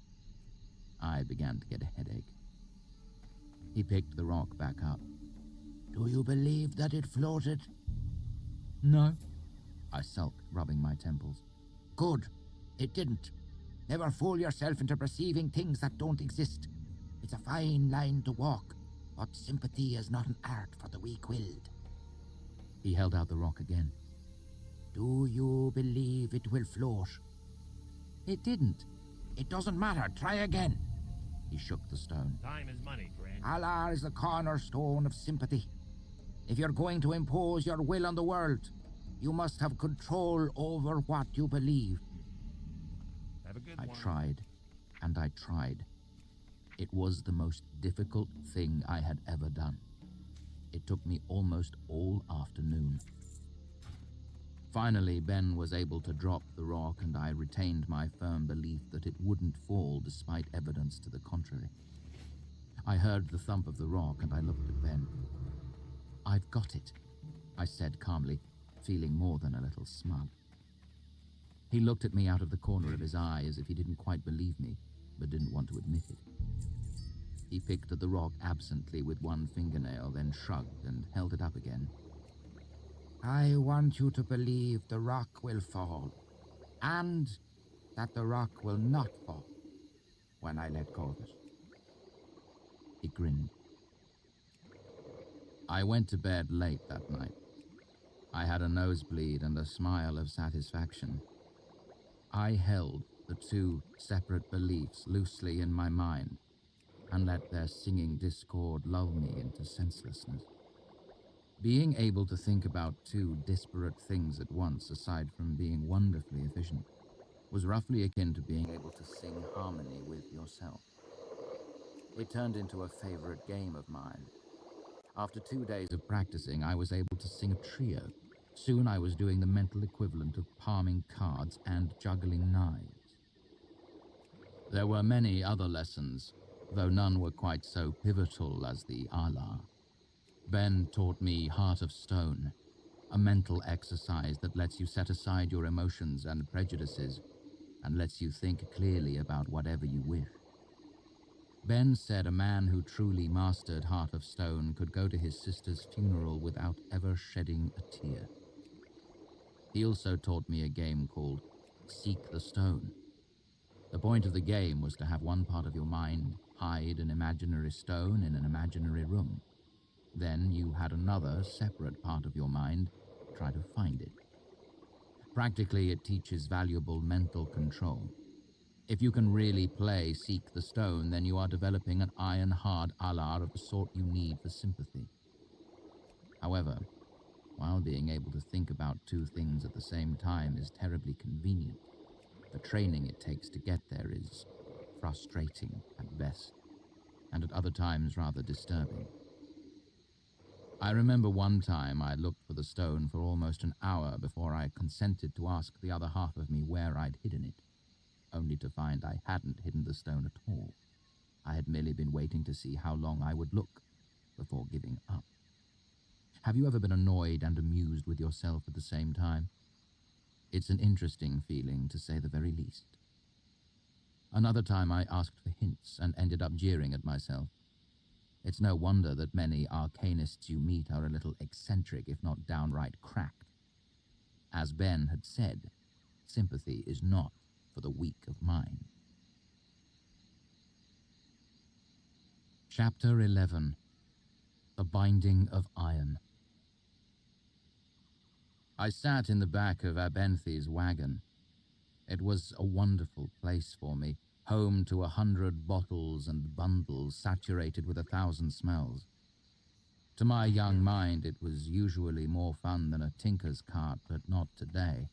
I began to get a headache. He picked the rock back up. Do you believe that it floated? No. I sulked, rubbing my temples. Good. It didn't. Never fool yourself into perceiving things that don't exist. It's a fine line to walk, but sympathy is not an art for the weak-willed. He held out the rock again. Do you believe it will float? It didn't. It doesn't matter. Try again. He shook the stone. Time is money, friend. Allah is the cornerstone of sympathy. If you're going to impose your will on the world, you must have control over what you believe. Have a good I one. tried, and I tried. It was the most difficult thing I had ever done. It took me almost all afternoon. Finally, Ben was able to drop the rock, and I retained my firm belief that it wouldn't fall despite evidence to the contrary. I heard the thump of the rock, and I looked at Ben. I've got it, I said calmly, feeling more than a little smug. He looked at me out of the corner of his eye as if he didn't quite believe me, but didn't want to admit it. He picked at the rock absently with one fingernail, then shrugged and held it up again. I want you to believe the rock will fall, and that the rock will not fall when I let go of it. He grinned. I went to bed late that night. I had a nosebleed and a smile of satisfaction. I held the two separate beliefs loosely in my mind and let their singing discord lull me into senselessness. Being able to think about two disparate things at once, aside from being wonderfully efficient, was roughly akin to being able to sing harmony with yourself. It turned into a favorite game of mine. After 2 days of practicing, I was able to sing a trio. Soon I was doing the mental equivalent of palming cards and juggling knives. There were many other lessons, though none were quite so pivotal as the Allah. Ben taught me Heart of Stone, a mental exercise that lets you set aside your emotions and prejudices and lets you think clearly about whatever you wish. Ben said a man who truly mastered Heart of Stone could go to his sister's funeral without ever shedding a tear. He also taught me a game called Seek the Stone. The point of the game was to have one part of your mind hide an imaginary stone in an imaginary room. Then you had another, separate part of your mind try to find it. Practically, it teaches valuable mental control. If you can really play Seek the Stone, then you are developing an iron-hard alar of the sort you need for sympathy. However, while being able to think about two things at the same time is terribly convenient, the training it takes to get there is frustrating at best, and at other times rather disturbing. I remember one time I looked for the stone for almost an hour before I consented to ask the other half of me where I'd hidden it, only to find I hadn't hidden the stone at all. I had merely been waiting to see how long I would look before giving up. Have you ever been annoyed and amused with yourself at the same time? It's an interesting feeling, to say the very least. Another time I asked for hints and ended up jeering at myself. It's no wonder that many arcanists you meet are a little eccentric, if not downright cracked. As Ben had said, sympathy is not for the weak of mind. Chapter 11. The Binding of Iron. I sat in the back of Abenthy's wagon. It was a wonderful place for me, home to 100 bottles and bundles saturated with 1,000 smells. To my young mind, it was usually more fun than a tinker's cart, but not today.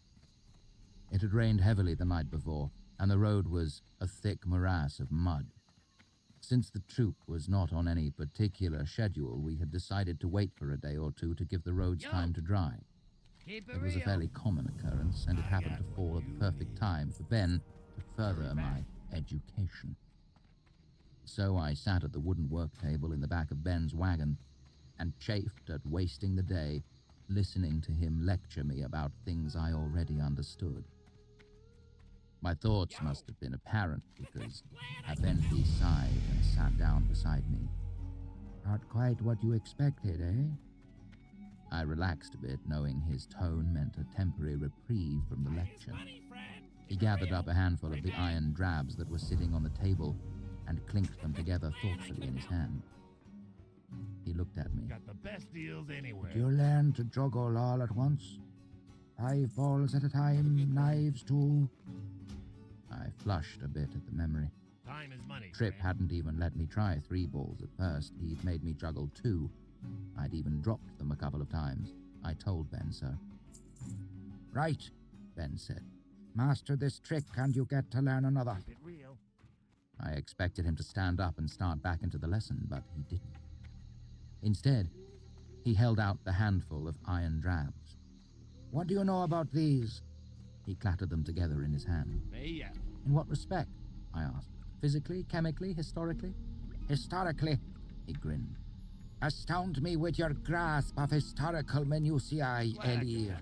It had rained heavily the night before, and the road was a thick morass of mud. Since the troop was not on any particular schedule, we had decided to wait for a day or two to give the roads time to dry. It was a fairly common occurrence, and it happened to fall at the perfect time for Ben to further my education. So I sat at the wooden work table in the back of Ben's wagon and chafed at wasting the day listening to him lecture me about things I already understood. My thoughts must have been apparent because Abenthy sighed and sat down beside me. Not quite what you expected, eh? I relaxed a bit, knowing his tone meant a temporary reprieve from the lecture. He gathered up a handful of the iron drabs that were sitting on the table and clinked them together thoughtfully in his hand. He looked at me. Got the best deals anywhere. Did you learn to juggle all at once? 5 balls at a time, knives too? I flushed a bit at the memory. Time is money. Tripp friend. hadn't even let me try 3 balls at first. He'd made me juggle 2. I'd even dropped them a couple of times. I told Ben so. Right, Ben said. master this trick and you get to learn another. Keep it real. I expected him to stand up and start back into the lesson, but he didn't. Instead, he held out the handful of iron drabs. What do you know about these? He clattered them together in his hand. Yeah. In what respect? I asked. Physically, chemically, historically? Historically. He grinned. Astound me with your grasp of historical minutiae, Elir.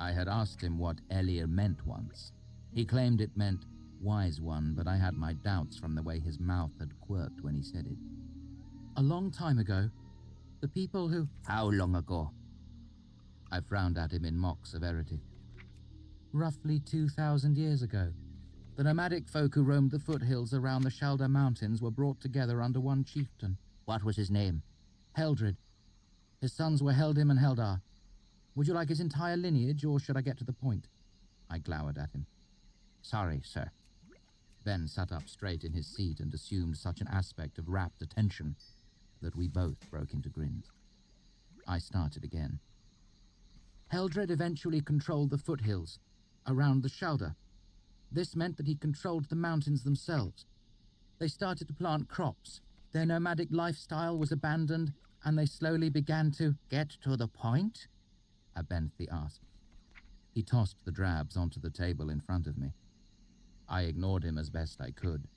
I had asked him what Elir meant once. He claimed it meant wise one, but I had my doubts from the way his mouth had quirked when he said it. A long time ago, the people who... How long ago? I frowned at him in mock severity. Roughly 2,000 years ago, the nomadic folk who roamed the foothills around the Shalda Mountains were brought together under one chieftain. What was his name? Heldred. His sons were Heldim and Heldar. Would you like his entire lineage, or should I get to the point? I glowered at him. Sorry, sir. Ben sat up straight in his seat and assumed such an aspect of rapt attention that we both broke into grins. I started again. Heldred eventually controlled the foothills around the Shalda. This meant that he controlled the mountains themselves. They started to plant crops. Their nomadic lifestyle was abandoned, and they slowly began to... Get to the point? Abenthy asked. He tossed the drabs onto the table in front of me. I ignored him as best I could.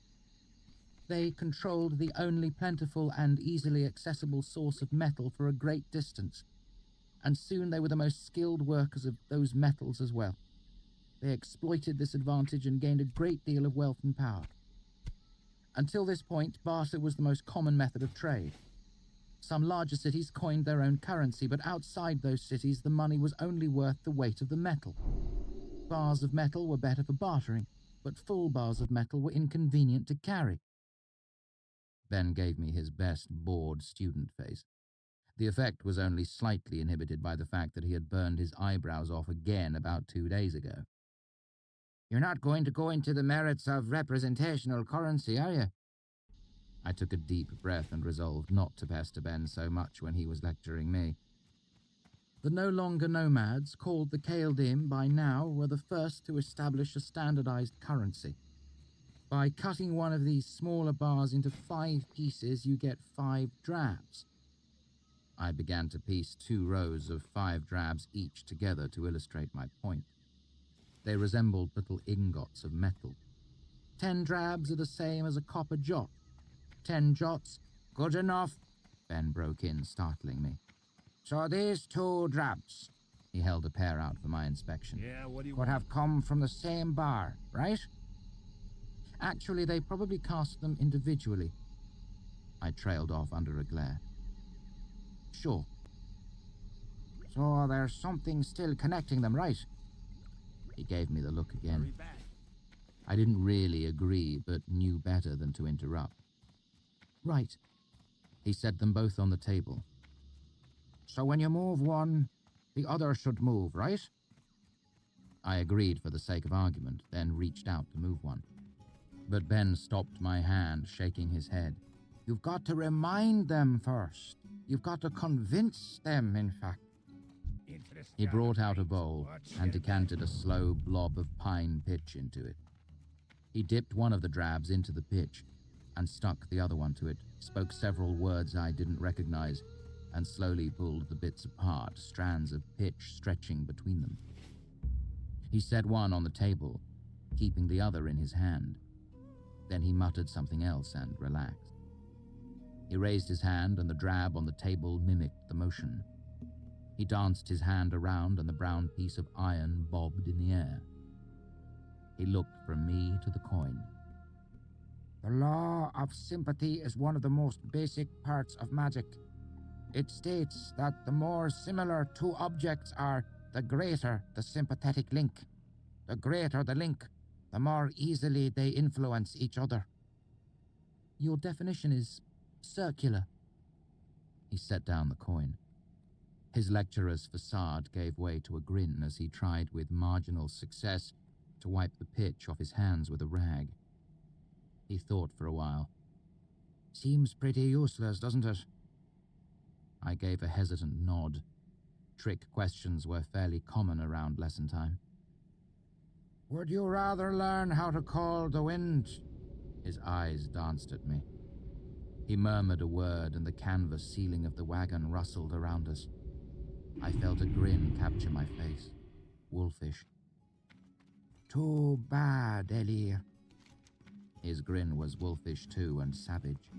They controlled the only plentiful and easily accessible source of metal for a great distance, and soon they were the most skilled workers of those metals as well. They exploited this advantage and gained a great deal of wealth and power. Until this point, barter was the most common method of trade. Some larger cities coined their own currency, but outside those cities the money was only worth the weight of the metal. Bars of metal were better for bartering, but full bars of metal were inconvenient to carry. Ben gave me his best bored student face. The effect was only slightly inhibited by the fact that he had burned his eyebrows off again about 2 days ago. You're not going to go into the merits of representational currency, are you? I took a deep breath and resolved not to pester Ben so much when he was lecturing me. The no longer nomads, called the Kael'dim by now, were the first to establish a standardized currency. By cutting one of these smaller bars into 5 pieces, you get 5 drabs. I began to piece 2 rows of 5 drabs each together to illustrate my point. They resembled little ingots of metal. 10 drabs are the same as a copper jot. 10 jots, Good enough. Ben broke in, startling me. So these 2 drabs He held a pair out for my inspection. Yeah, what do you could want? have come from the same bar, right? Actually, they probably cast them individually. I trailed off under a glare. Sure. So there's something still connecting them, right? He gave me the look again. Hurry back. I didn't really agree, but knew better than to interrupt. Right. He set them both on the table. So when you move one, the other should move, right? I agreed for the sake of argument, then reached out to move one. But Ben stopped my hand, shaking his head. You've got to remind them first. You've got to convince them, in fact. Into the He sky. brought out a bowl Watch and it. decanted a slow blob of pine pitch into it. He dipped one of the drabs into the pitch and stuck the other one to it, spoke several words I didn't recognize, and slowly pulled the bits apart, strands of pitch stretching between them. He set one on the table, keeping the other in his hand. Then he muttered something else and relaxed. He raised his hand and the drab on the table mimicked the motion. He danced his hand around and the brown piece of iron bobbed in the air. He looked from me to the coin. The law of sympathy is one of the most basic parts of magic. It states that the more similar 2 objects are, the greater the sympathetic link. The greater the link, the more easily they influence each other. Your definition is circular. He set down the coin. His lecturer's facade gave way to a grin as he tried with marginal success to wipe the pitch off his hands with a rag. He thought for a while. Seems pretty useless, doesn't it? I gave a hesitant nod. Trick questions were fairly common around lesson time. Would you rather learn how to call the wind? His eyes danced at me. He murmured a word and the canvas ceiling of the wagon rustled around us. I felt a grin capture my face. Wolfish. Too bad, Ellie. His grin was wolfish too and savage.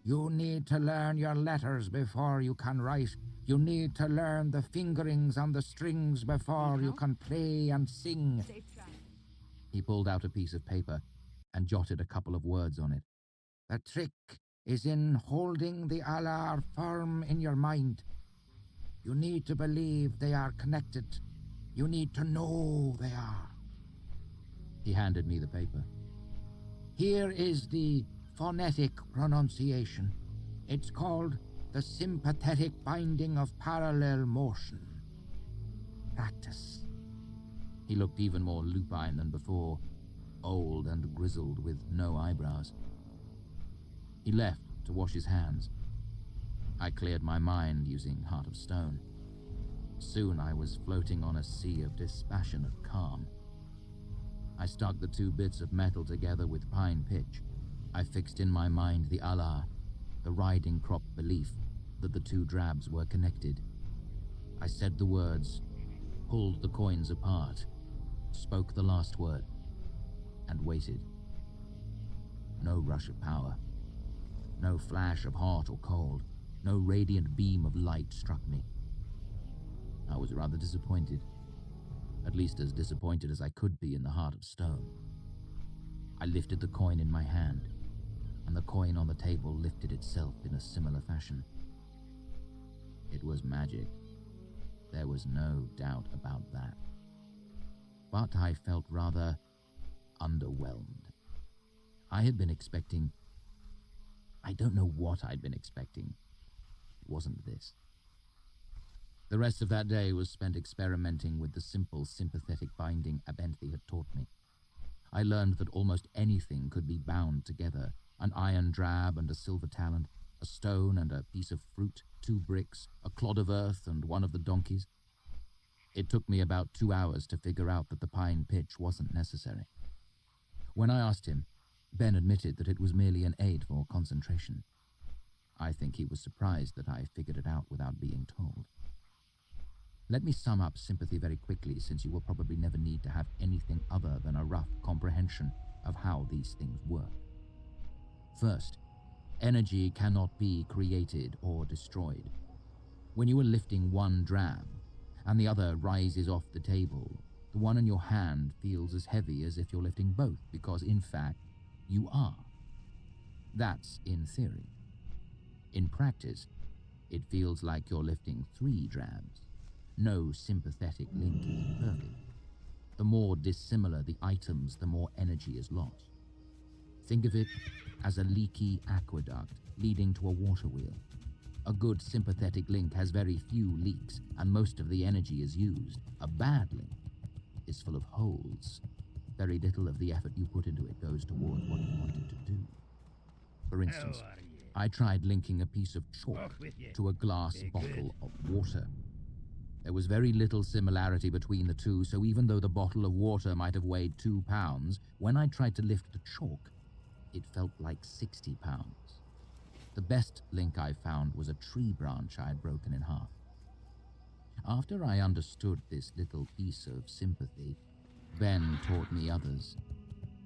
You need to learn your letters before you can write. You need to learn the fingerings on the strings before you can play and sing. Safe track. He pulled out a piece of paper and jotted a couple of words on it. The trick is in holding the alar firm in your mind. You need to believe they are connected. You need to know they are. He handed me the paper. Here is the phonetic pronunciation. It's called the sympathetic binding of parallel motion. Practice. He looked even more lupine than before, old and grizzled with no eyebrows. He left to wash his hands. I cleared my mind using Heart of Stone. Soon I was floating on a sea of dispassionate calm. I stuck the 2 bits of metal together with pine pitch. I fixed in my mind the Allah, the riding crop belief that the 2 drabs were connected. I said the words, pulled the coins apart, spoke the last word, and waited. No rush of power. No flash of hot or cold. No radiant beam of light struck me. I was rather disappointed. At least as disappointed as I could be in the Heart of Stone. I lifted the coin in my hand. and the coin on the table lifted itself in a similar fashion. It was magic. There was no doubt about that. But I felt rather underwhelmed. I had been expecting... I don't know what I'd been expecting. It wasn't this. The rest of that day was spent experimenting with the simple sympathetic binding Abenthy had taught me. I learned that almost anything could be bound together. An iron drab and a silver talent, a stone and a piece of fruit, 2 bricks, a clod of earth and one of the donkeys. It took me about 2 hours to figure out that the pine pitch wasn't necessary. When I asked him, Ben admitted that it was merely an aid for concentration. I think he was surprised that I figured it out without being told. Let me sum up sympathy very quickly, since you will probably never need to have anything other than a rough comprehension of how these things work. First, energy cannot be created or destroyed. When you are lifting one drab, and the other rises off the table, the one in your hand feels as heavy as if you're lifting both, because in fact, you are. That's in theory. In practice, it feels like you're lifting 3 drabs. No sympathetic link is perfect. The more dissimilar the items, the more energy is lost. Think of it as a leaky aqueduct leading to a water wheel. A good sympathetic link has very few leaks, and most of the energy is used. A bad link is full of holes. Very little of the effort you put into it goes towards what you wanted to do. For instance, How are you? I tried linking a piece of chalk Off with you. to a glass Very bottle of water. There was very little similarity between the two, so even though the bottle of water might have weighed 2 pounds, when I tried to lift the chalk, it felt like 60 pounds. The best link I found was a tree branch I had broken in half. After I understood this little piece of sympathy, Ben taught me others.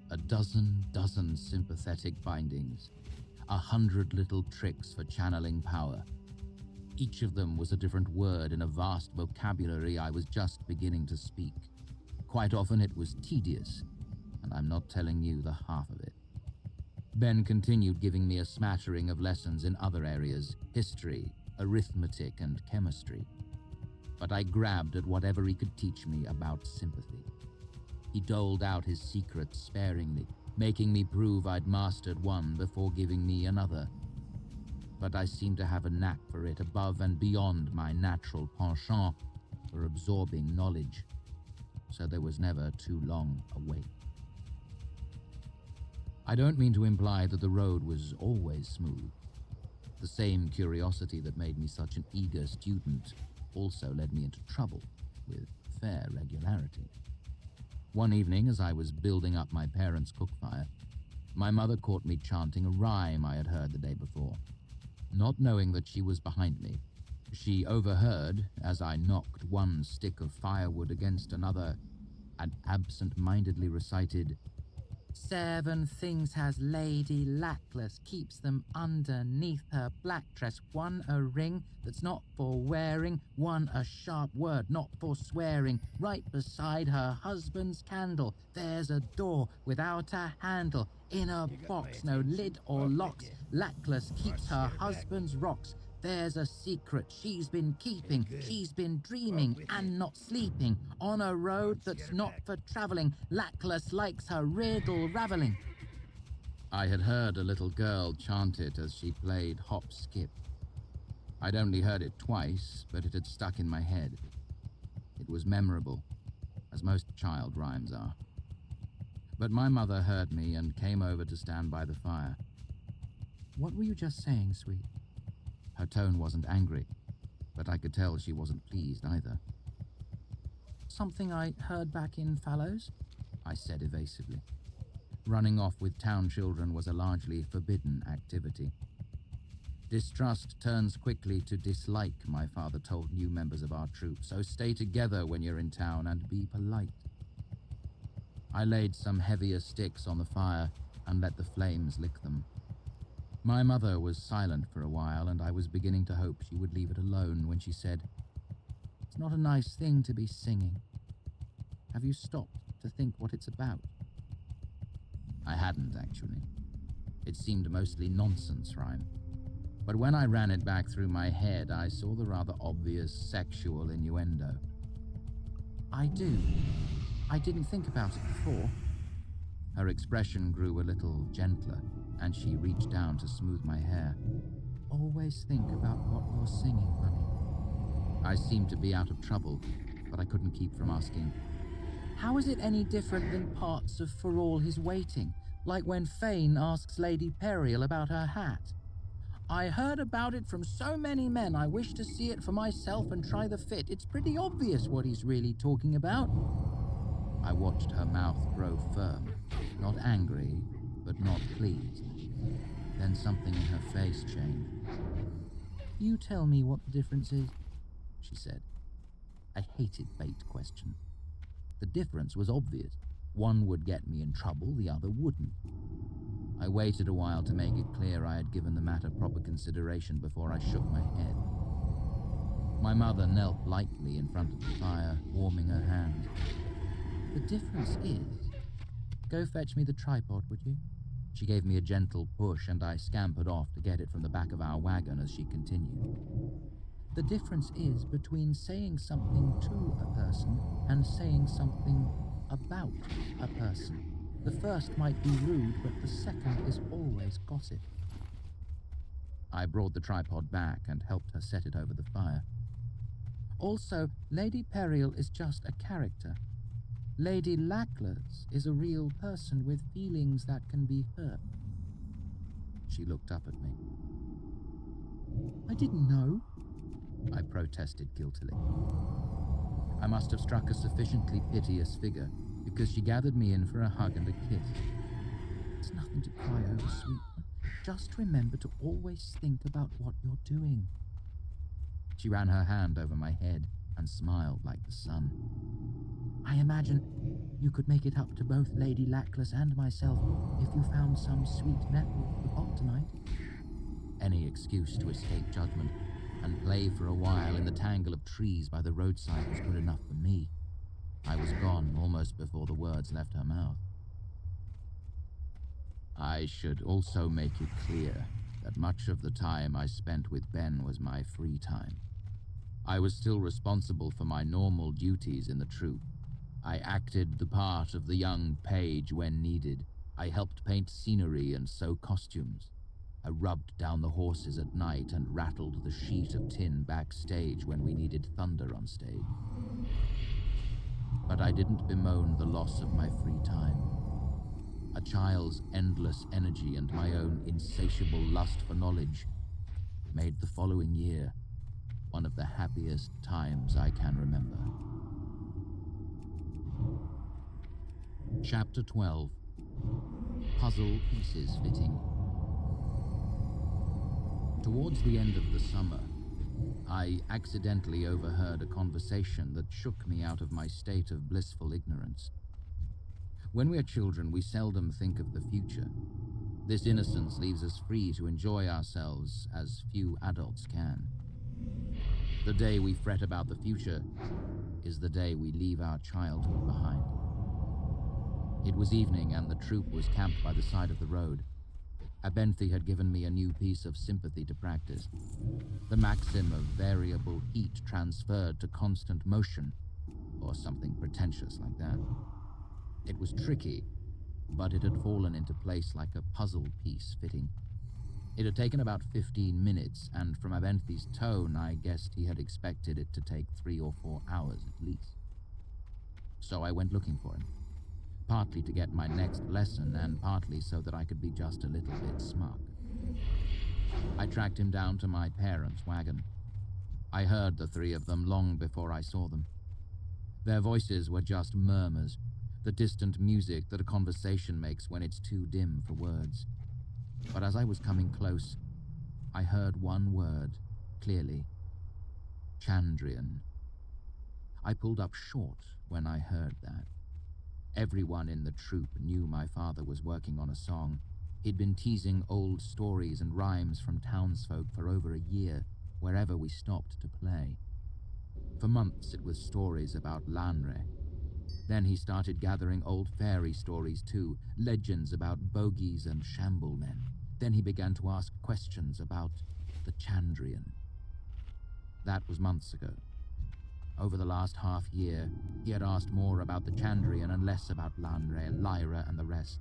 A dozen sympathetic bindings, 100 little tricks for channeling power. Each of them was a different word in a vast vocabulary I was just beginning to speak. Quite often it was tedious, and I'm not telling you the half of it. Ben continued giving me a smattering of lessons in other areas, history, arithmetic, and chemistry. But I grabbed at whatever he could teach me about sympathy. He doled out his secrets sparingly, making me prove I'd mastered one before giving me another. But I seemed to have a knack for it above and beyond my natural penchant for absorbing knowledge, so there was never too long a wait. I don't mean to imply that the road was always smooth. The same curiosity that made me such an eager student also led me into trouble with fair regularity. One evening, as I was building up my parents' cookfire, my mother caught me chanting a rhyme I had heard the day before. Not knowing that she was behind me, she overheard, as I knocked one stick of firewood against another, and absent-mindedly recited, "7 things has Lady Lackless, keeps them underneath her black dress. 1 a ring that's not for wearing, 1 a sharp word not for swearing. Right beside her husband's candle, there's a door without a handle. In a box, no lid or locks, Lackless keeps her husband's rocks. There's a secret she's been keeping, she's been dreaming and not sleeping. On a road that's not for travelling, Lackless likes her riddle ravelling." I had heard a little girl chant it as she played hop-skip. I'd only heard it twice, but it had stuck in my head. It was memorable, as most child rhymes are. But my mother heard me and came over to stand by the fire. "What were you just saying, sweet?" Her tone wasn't angry, but I could tell she wasn't pleased either. "Something I heard back in Fallows," I said evasively. Running off with town children was a largely forbidden activity. Distrust turns quickly to dislike, my father told new members of our troop, so stay together when you're in town and be polite. I laid some heavier sticks on the fire and let the flames lick them. My mother was silent for a while, and I was beginning to hope she would leave it alone when she said, "It's not a nice thing to be singing. Have you stopped to think what it's about?" I hadn't, actually. It seemed mostly nonsense rhyme. But when I ran it back through my head, I saw the rather obvious sexual innuendo. I do. I didn't think about it before. Her expression grew a little gentler, and she reached down to smooth my hair. Always think about what you're singing, honey. I seemed to be out of trouble, but I couldn't keep from asking, how is it any different than parts of For All His Waiting, like when Fane asks Lady Periel about her hat? I heard about it from so many men, I wish to see it for myself and try the fit. It's pretty obvious what he's really talking about. I watched her mouth grow firm, not angry, but not pleased. Then something in her face changed. You tell me what the difference is, she said. I hated bait questions. The difference was obvious. One would get me in trouble, the other wouldn't. I waited a while to make it clear I had given the matter proper consideration before I shook my head. My mother knelt lightly in front of the fire, warming her hands. The difference is... Go fetch me the tripod, would you? She gave me a gentle push, and I scampered off to get it from the back of our wagon as she continued. The difference is between saying something to a person and saying something about a person. The first might be rude, but the second is always gossip. I brought the tripod back and helped her set it over the fire. Also, Lady Periel is just a character. Lady Lackless is a real person with feelings that can be hurt. She looked up at me. I didn't know, I protested guiltily. I must have struck a sufficiently piteous figure, because she gathered me in for a hug and a kiss. It's nothing to cry over, sweet one. Just remember to always think about what you're doing. She ran her hand over my head and smiled like the sun. I imagine you could make it up to both Lady Lackless and myself if you found some sweet nettle for the pot tonight. Any excuse to escape judgment and play for a while in the tangle of trees by the roadside was good enough for me. I was gone almost before the words left her mouth. I should also make it clear that much of the time I spent with Ben was my free time. I was still responsible for my normal duties in the troop. I acted the part of the young page when needed. I helped paint scenery and sew costumes. I rubbed down the horses at night and rattled the sheet of tin backstage when we needed thunder on stage. But I didn't bemoan the loss of my free time. A child's endless energy and my own insatiable lust for knowledge made the following year one of the happiest times I can remember. Chapter 12. Puzzle Pieces Fitting. Towards the end of the summer, I accidentally overheard a conversation that shook me out of my state of blissful ignorance. When we are children, we seldom think of the future. This innocence leaves us free to enjoy ourselves as few adults can. The day we fret about the future is the day we leave our childhood behind. It was evening and the troop was camped by the side of the road. Abenthi had given me a new piece of sympathy to practice. The maxim of variable heat transferred to constant motion, or something pretentious like that. It was tricky, but it had fallen into place like a puzzle piece fitting. It had taken about 15 minutes, and from Abenthi's tone, I guessed he had expected it to take 3 or 4 hours at least. So I went looking for him. Partly to get my next lesson, and partly so that I could be just a little bit smug. I tracked him down to my parents' wagon. I heard the 3 of them long before I saw them. Their voices were just murmurs, the distant music that a conversation makes when it's too dim for words. But as I was coming close, I heard one word, clearly. Chandrian. I pulled up short when I heard that. Everyone in the troop knew my father was working on a song. He'd been teasing old stories and rhymes from townsfolk for over a year, wherever we stopped to play. For months it was stories about Lanre. Then he started gathering old fairy stories too, legends about bogies and shamblemen. Then he began to ask questions about the Chandrian. That was months ago. Over the last half year, he had asked more about the Chandrian and less about Lanre, Lyra, and the rest.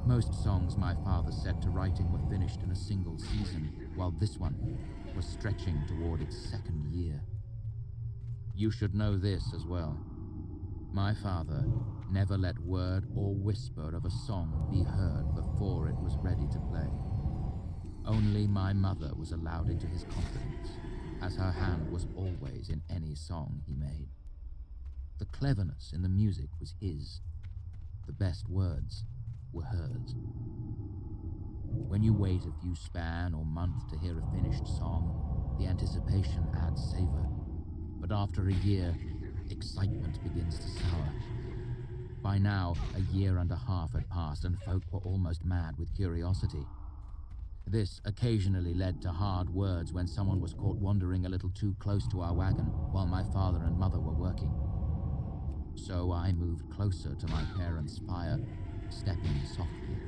Most songs my father set to writing were finished in a single season, while this one was stretching toward its second year. You should know this as well. My father never let word or whisper of a song be heard before it was ready to play. Only my mother was allowed into his confidence, as her hand was always in any song he made. The cleverness in the music was his. The best words were hers. When you wait a few span or month to hear a finished song, the anticipation adds savor. But after a year, excitement begins to sour. By now, a year and a half had passed and folk were almost mad with curiosity. This occasionally led to hard words when someone was caught wandering a little too close to our wagon while my father and mother were working. So I moved closer to my parents' fire, stepping softly.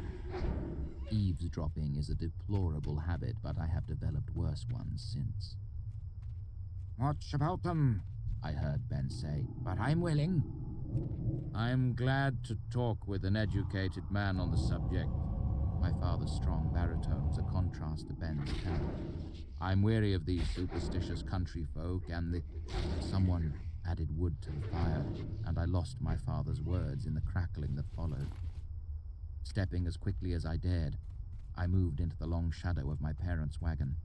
Eavesdropping is a deplorable habit, but I have developed worse ones since. Much about them, I heard Ben say, but I'm willing. I'm glad to talk with an educated man on the subject. My father's strong baritone was a contrast to Ben's tenor. I'm weary of these superstitious country folk and the... Someone added wood to the fire, and I lost my father's words in the crackling that followed. Stepping as quickly as I dared, I moved into the long shadow of my parents' wagon.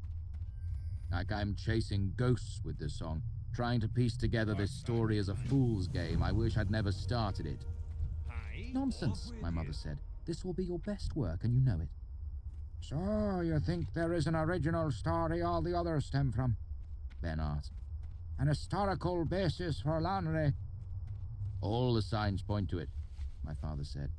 Like I'm chasing ghosts with this song, trying to piece together this story as a fool's game. I wish I'd never started it. Nonsense, my mother said. This will be your best work, and you know it. So, you think there is an original story all the others stem from? Ben asked. An historical basis for Lanre? All the signs point to it, my father said.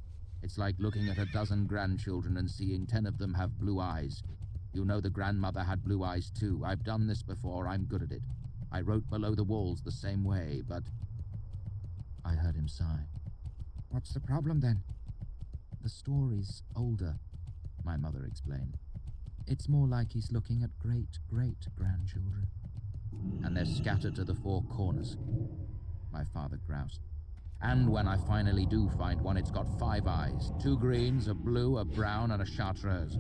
It's like looking at a dozen grandchildren and seeing 10 of them have blue eyes. You know the grandmother had blue eyes too. I've done this before, I'm good at it. I wrote below the walls the same way, but... I heard him sigh. What's the problem then? The story's older, my mother explained. It's more like he's looking at great-great-grandchildren. And they're scattered to the 4 corners, my father groused. And when I finally do find one, it's got 5 eyes. 2 greens, a blue, a brown, and a chartreuse.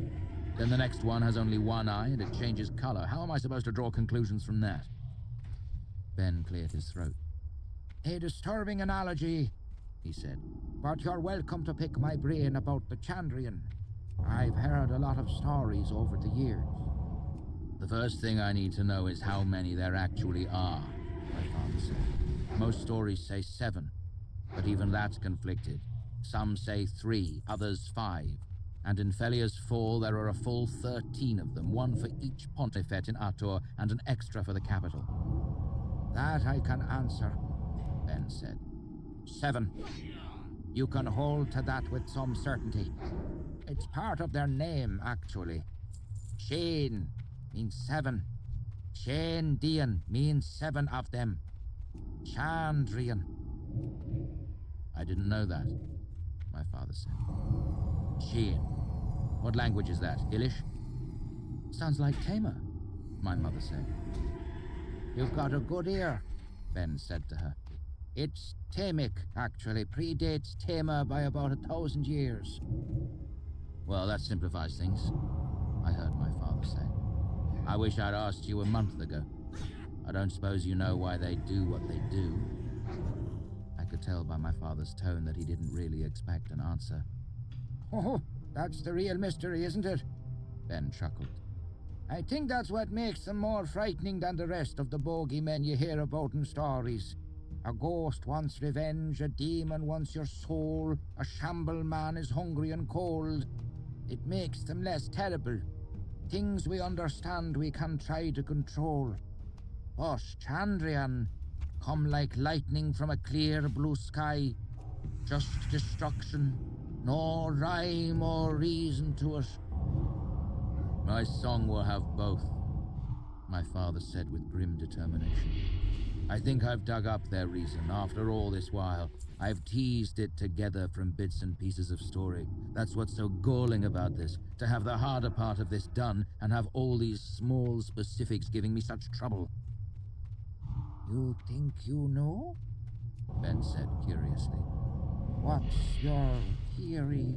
Then the next one has only 1 eye, and it changes color. How am I supposed to draw conclusions from that? Ben cleared his throat. A disturbing analogy, he said. But you're welcome to pick my brain about the Chandrian. I've heard a lot of stories over the years. The first thing I need to know is how many there actually are, my father said. Most stories say 7, but even that's conflicted. Some say 3, others 5. And in Felia's Fall there are a full 13 of them, 1 for each pontifet in Ator and an extra for the capital. That I can answer, Ben said. 7. You can hold to that with some certainty. It's part of their name, actually. Shane means 7. Shane Dian means 7 of them. Chandrian. I didn't know that, my father said. Sheen. What language is that? Ilish? Sounds like Tamer, my mother said. You've got a good ear, Ben said to her. It's Tamic, actually. Predates Tamer by about 1,000 years. Well, that simplifies things, I heard my father say. I wish I'd asked you a month ago. I don't suppose you know why they do what they do. I could tell by my father's tone that he didn't really expect an answer. Oh, that's the real mystery, isn't it? Ben chuckled. I think that's what makes them more frightening than the rest of the bogeymen you hear about in stories. A ghost wants revenge, a demon wants your soul, a shamble man is hungry and cold. It makes them less terrible. Things we understand we can try to control. But Chandrian come like lightning from a clear blue sky. Just destruction. No rhyme or reason to it. My song will have both, my father said with grim determination. I think I've dug up their reason after all this while. I've teased it together from bits and pieces of story. That's what's so galling about this, to have the harder part of this done and have all these small specifics giving me such trouble. You think you know? Ben said curiously. What's your theory?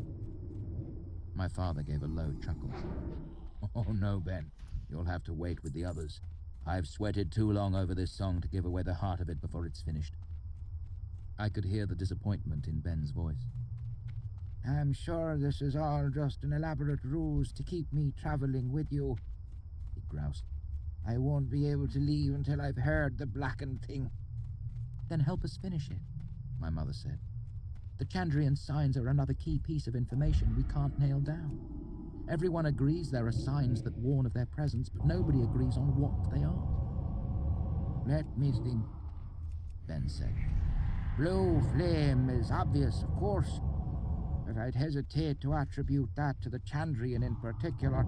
My father gave a low chuckle. Oh no, Ben. You'll have to wait with the others. I've sweated too long over this song to give away the heart of it before it's finished. I could hear the disappointment in Ben's voice. I'm sure this is all just an elaborate ruse to keep me traveling with you, he groused. I won't be able to leave until I've heard the blackened thing. Then help us finish it, my mother said. The Chandrian signs are another key piece of information we can't nail down. Everyone agrees there are signs that warn of their presence, but nobody agrees on what they are. Let me think, Ben said. Blue flame is obvious, of course, but I'd hesitate to attribute that to the Chandrian in particular.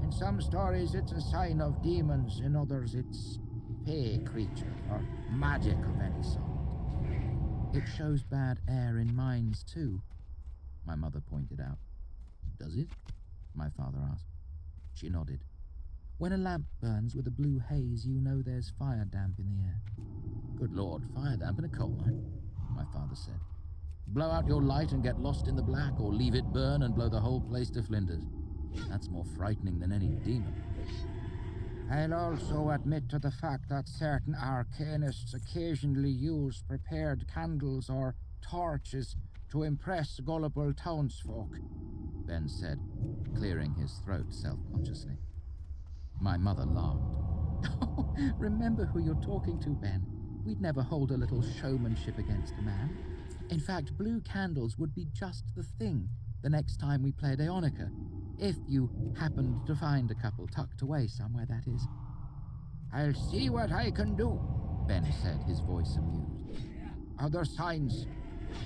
In some stories it's a sign of demons, in others it's fey creature or magic of any sort. It shows bad air in mines too, my mother pointed out. Does it? My father asked. She nodded. When a lamp burns with a blue haze, you know there's fire damp in the air. Good Lord, fire damp in a coal mine, my father said. Blow out your light and get lost in the black, or leave it burn and blow the whole place to flinders. That's more frightening than any demon. I'll also admit to the fact that certain arcanists occasionally use prepared candles or torches to impress gullible townsfolk, Ben said, clearing his throat self-consciously. My mother laughed. Oh, remember who you're talking to, Ben. We'd never hold a little showmanship against a man. In fact, blue candles would be just the thing the next time we played Aeonica. If you happened to find a couple tucked away somewhere, that is. I'll see what I can do, Ben said, his voice amused. Other signs.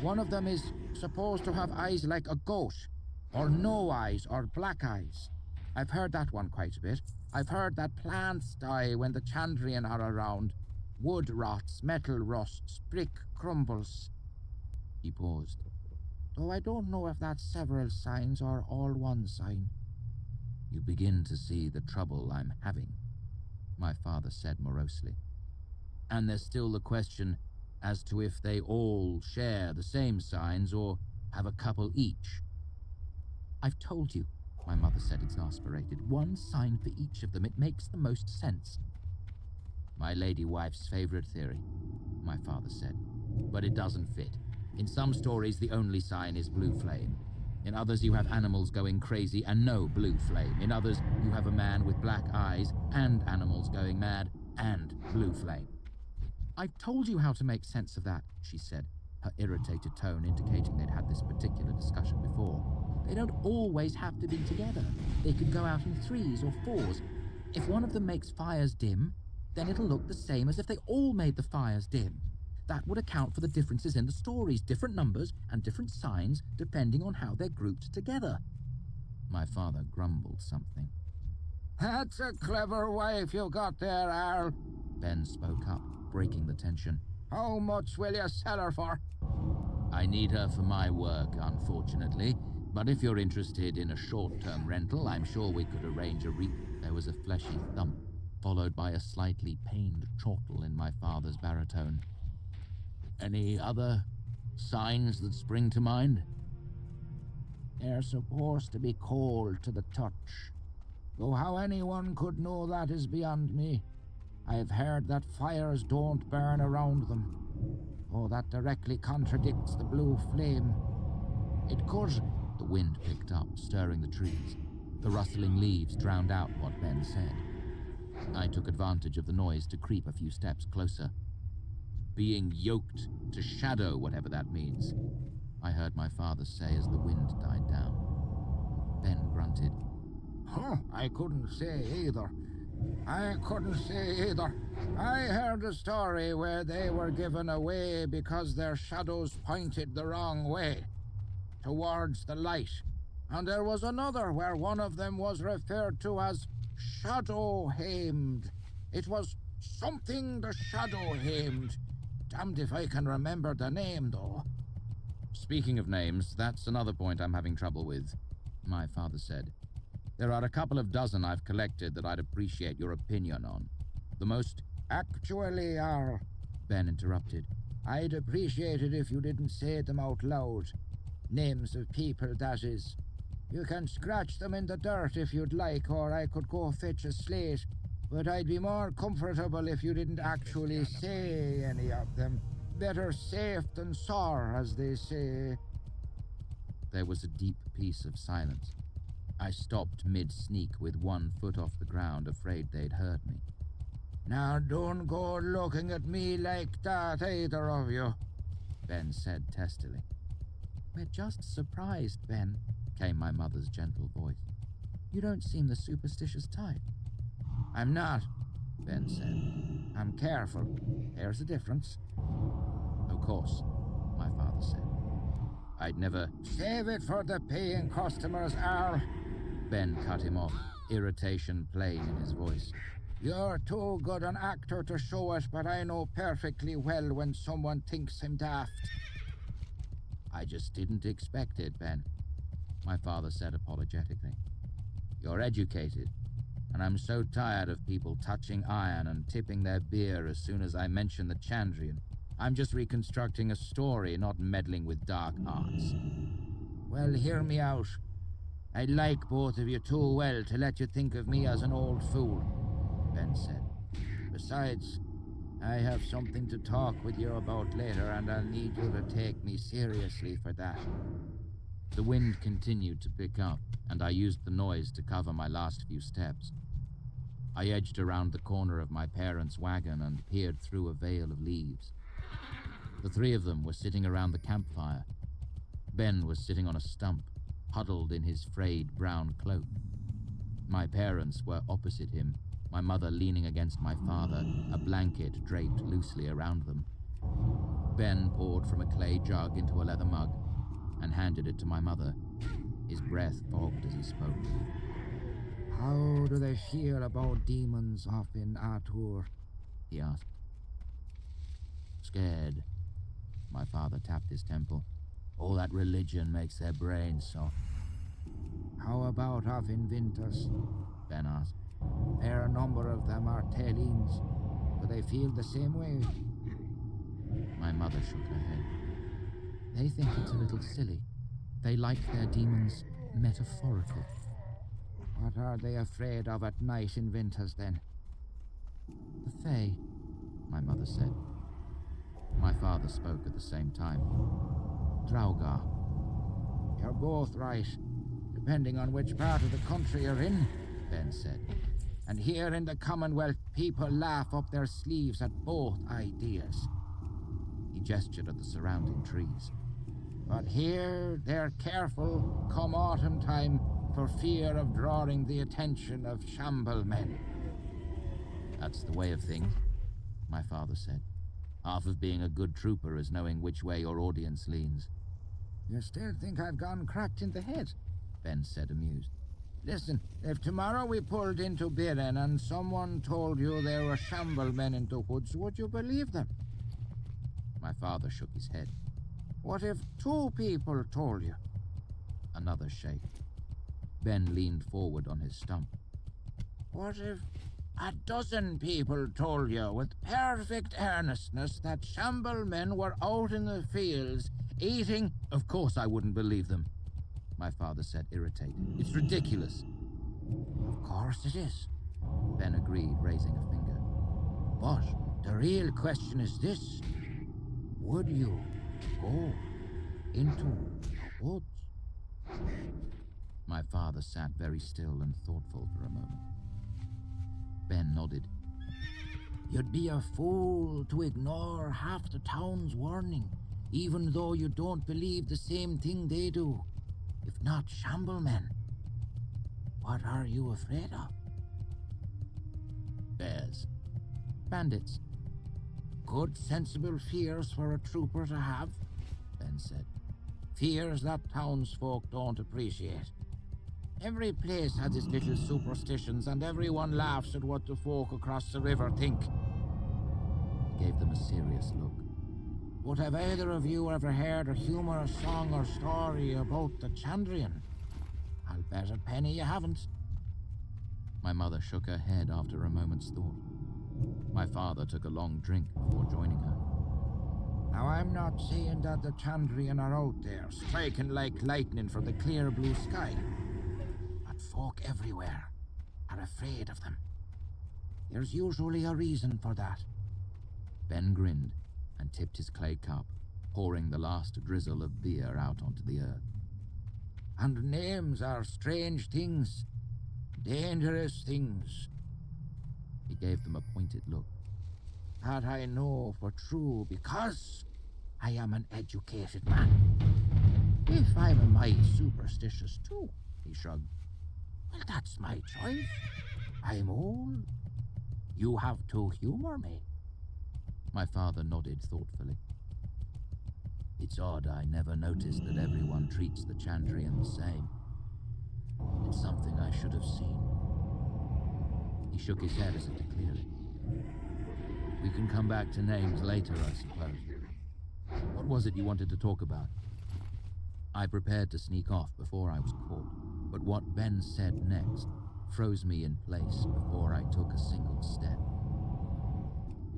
One of them is supposed to have eyes like a goat, or no eyes, or black eyes. I've heard that one quite a bit. I've heard that plants die when the Chandrian are around. Wood rots, metal rusts, brick crumbles. He paused. Though I don't know if that's several signs or all one sign. You begin to see the trouble I'm having, my father said morosely. And there's still the question as to if they all share the same signs or have a couple each. I've told you, my mother said, exasperated. One sign for each of them. It makes the most sense. My lady wife's favorite theory, my father said. But it doesn't fit. In some stories, the only sign is blue flame. In others, you have animals going crazy and no blue flame. In others, you have a man with black eyes and animals going mad and blue flame. I've told you how to make sense of that, she said, her irritated tone indicating they'd had this particular discussion before. They don't always have to be together. They could go out in 3s or 4s. If one of them makes fires dim, then it'll look the same as if they all made the fires dim. That would account for the differences in the stories, different numbers and different signs depending on how they're grouped together. My father grumbled something. That's a clever wife you've got there, Al. Ben spoke up, breaking the tension. How much will you sell her for? I need her for my work, unfortunately. But if you're interested in a short-term rental, I'm sure we could arrange a There was a fleshy thump, followed by a slightly pained chortle in my father's baritone. Any other signs that spring to mind? They're supposed to be cold to the touch. Though how anyone could know that is beyond me. I've heard that fires don't burn around them. Oh, that directly contradicts the blue flame. It could... The wind picked up, stirring the trees. The rustling leaves drowned out what Ben said. I took advantage of the noise to creep a few steps closer. Being yoked to shadow, whatever that means, I heard my father say as the wind died down. Ben grunted. I couldn't say either. I heard a story where they were given away because their shadows pointed the wrong way, towards the light. And there was another where one of them was referred to as shadow-hamed, It was something the shadow aimed. Damned if I can remember the name, though. Speaking of names, that's another point I'm having trouble with, my father said. There are a couple of dozen I've collected that I'd appreciate your opinion on. The most... Actually, Arl, Ben interrupted. I'd appreciate it if you didn't say them out loud. Names of people, that is. You can scratch them in the dirt if you'd like, or I could go fetch a slate, but I'd be more comfortable if you didn't actually say any of them. Better safe than sore, as they say. There was a deep piece of silence. I stopped mid-sneak with 1 foot off the ground, afraid they'd heard me. Now don't go looking at me like that, either of you, Ben said testily. We're just surprised, Ben, came my mother's gentle voice. You don't seem the superstitious type. I'm not, Ben said. I'm careful. There's a difference. Of course, my father said. I'd never... Save it for the paying customers, Al. Ben cut him off, irritation plain in his voice. You're too good an actor to show it, but I know perfectly well when someone thinks him daft. I just didn't expect it, Ben, my father said apologetically. You're educated, and I'm so tired of people touching iron and tipping their beer as soon as I mention the Chandrian. I'm just reconstructing a story, not meddling with dark arts. Well, hear me out. I like both of you too well to let you think of me as an old fool, Ben said. Besides, I have something to talk with you about later, and I'll need you to take me seriously for that. The wind continued to pick up, and I used the noise to cover my last few steps. I edged around the corner of my parents' wagon and peered through a veil of leaves. The 3 of them were sitting around the campfire. Ben was sitting on a stump, huddled in his frayed brown cloak. My parents were opposite him, my mother leaning against my father, a blanket draped loosely around them. Ben poured from a clay jug into a leather mug and handed it to my mother. His breath fogged as he spoke. How do they feel about demons off in Artur? He asked. Scared. My father tapped his temple. All that religion makes their brains soft. How about off in Vintus? Ben asked. Fair number of them are Tellines. Do they feel the same way? My mother shook her head. They think it's a little silly. They like their demons metaphorical. What are they afraid of at night in Vintus, then? The Fae, my mother said. My father spoke at the same time. Draugr. You're both right, depending on which part of the country you're in, Ben said. And here in the Commonwealth, people laugh up their sleeves at both ideas. He gestured at the surrounding trees. But here, they're careful, come autumn time, for fear of drawing the attention of shamblemen. That's the way of things, my father said. Half of being a good trooper is knowing which way your audience leans. You still think I've gone cracked in the head? Ben said, amused. Listen, if tomorrow we pulled into Biren and someone told you there were shamblemen in the woods, would you believe them? My father shook his head. What if 2 people told you? Another shake. Ben leaned forward on his stump. What if a dozen people told you with perfect earnestness that shamblemen were out in the fields eating? Of course I wouldn't believe them, my father said, irritated. It's ridiculous. Of course it is, Ben agreed, raising a finger. But the real question is this. Would you go into the woods? My father sat very still and thoughtful for a moment. Ben nodded. You'd be a fool to ignore half the town's warning, even though you don't believe the same thing they do. If not shamblemen, what are you afraid of? Bears. Bandits. Good, sensible fears for a trooper to have, Ben said. Fears that townsfolk don't appreciate. Every place has its little superstitions, and everyone laughs at what the folk across the river think. He gave them a serious look. But have either of you ever heard a humorous song or story about the Chandrian? I'll bet a penny you haven't. My mother shook her head after a moment's thought. My father took a long drink before joining her. Now, I'm not saying that the Chandrian are out there, striking like lightning for the clear blue sky. But folk everywhere are afraid of them. There's usually a reason for that. Ben grinned and tipped his clay cup, pouring the last drizzle of beer out onto the earth. And names are strange things, dangerous things. He gave them a pointed look. That I know for true because I am an educated man. If I'm a mite superstitious too, he shrugged. Well, that's my choice. I'm old. You have to humor me. My father nodded thoughtfully. It's odd I never noticed that everyone treats the Chandrian the same. It's something I should have seen. He shook his head as if to clear it. We can come back to names later, I suppose. What was it you wanted to talk about? I prepared to sneak off before I was caught, but what Ben said next froze me in place before I took a single step.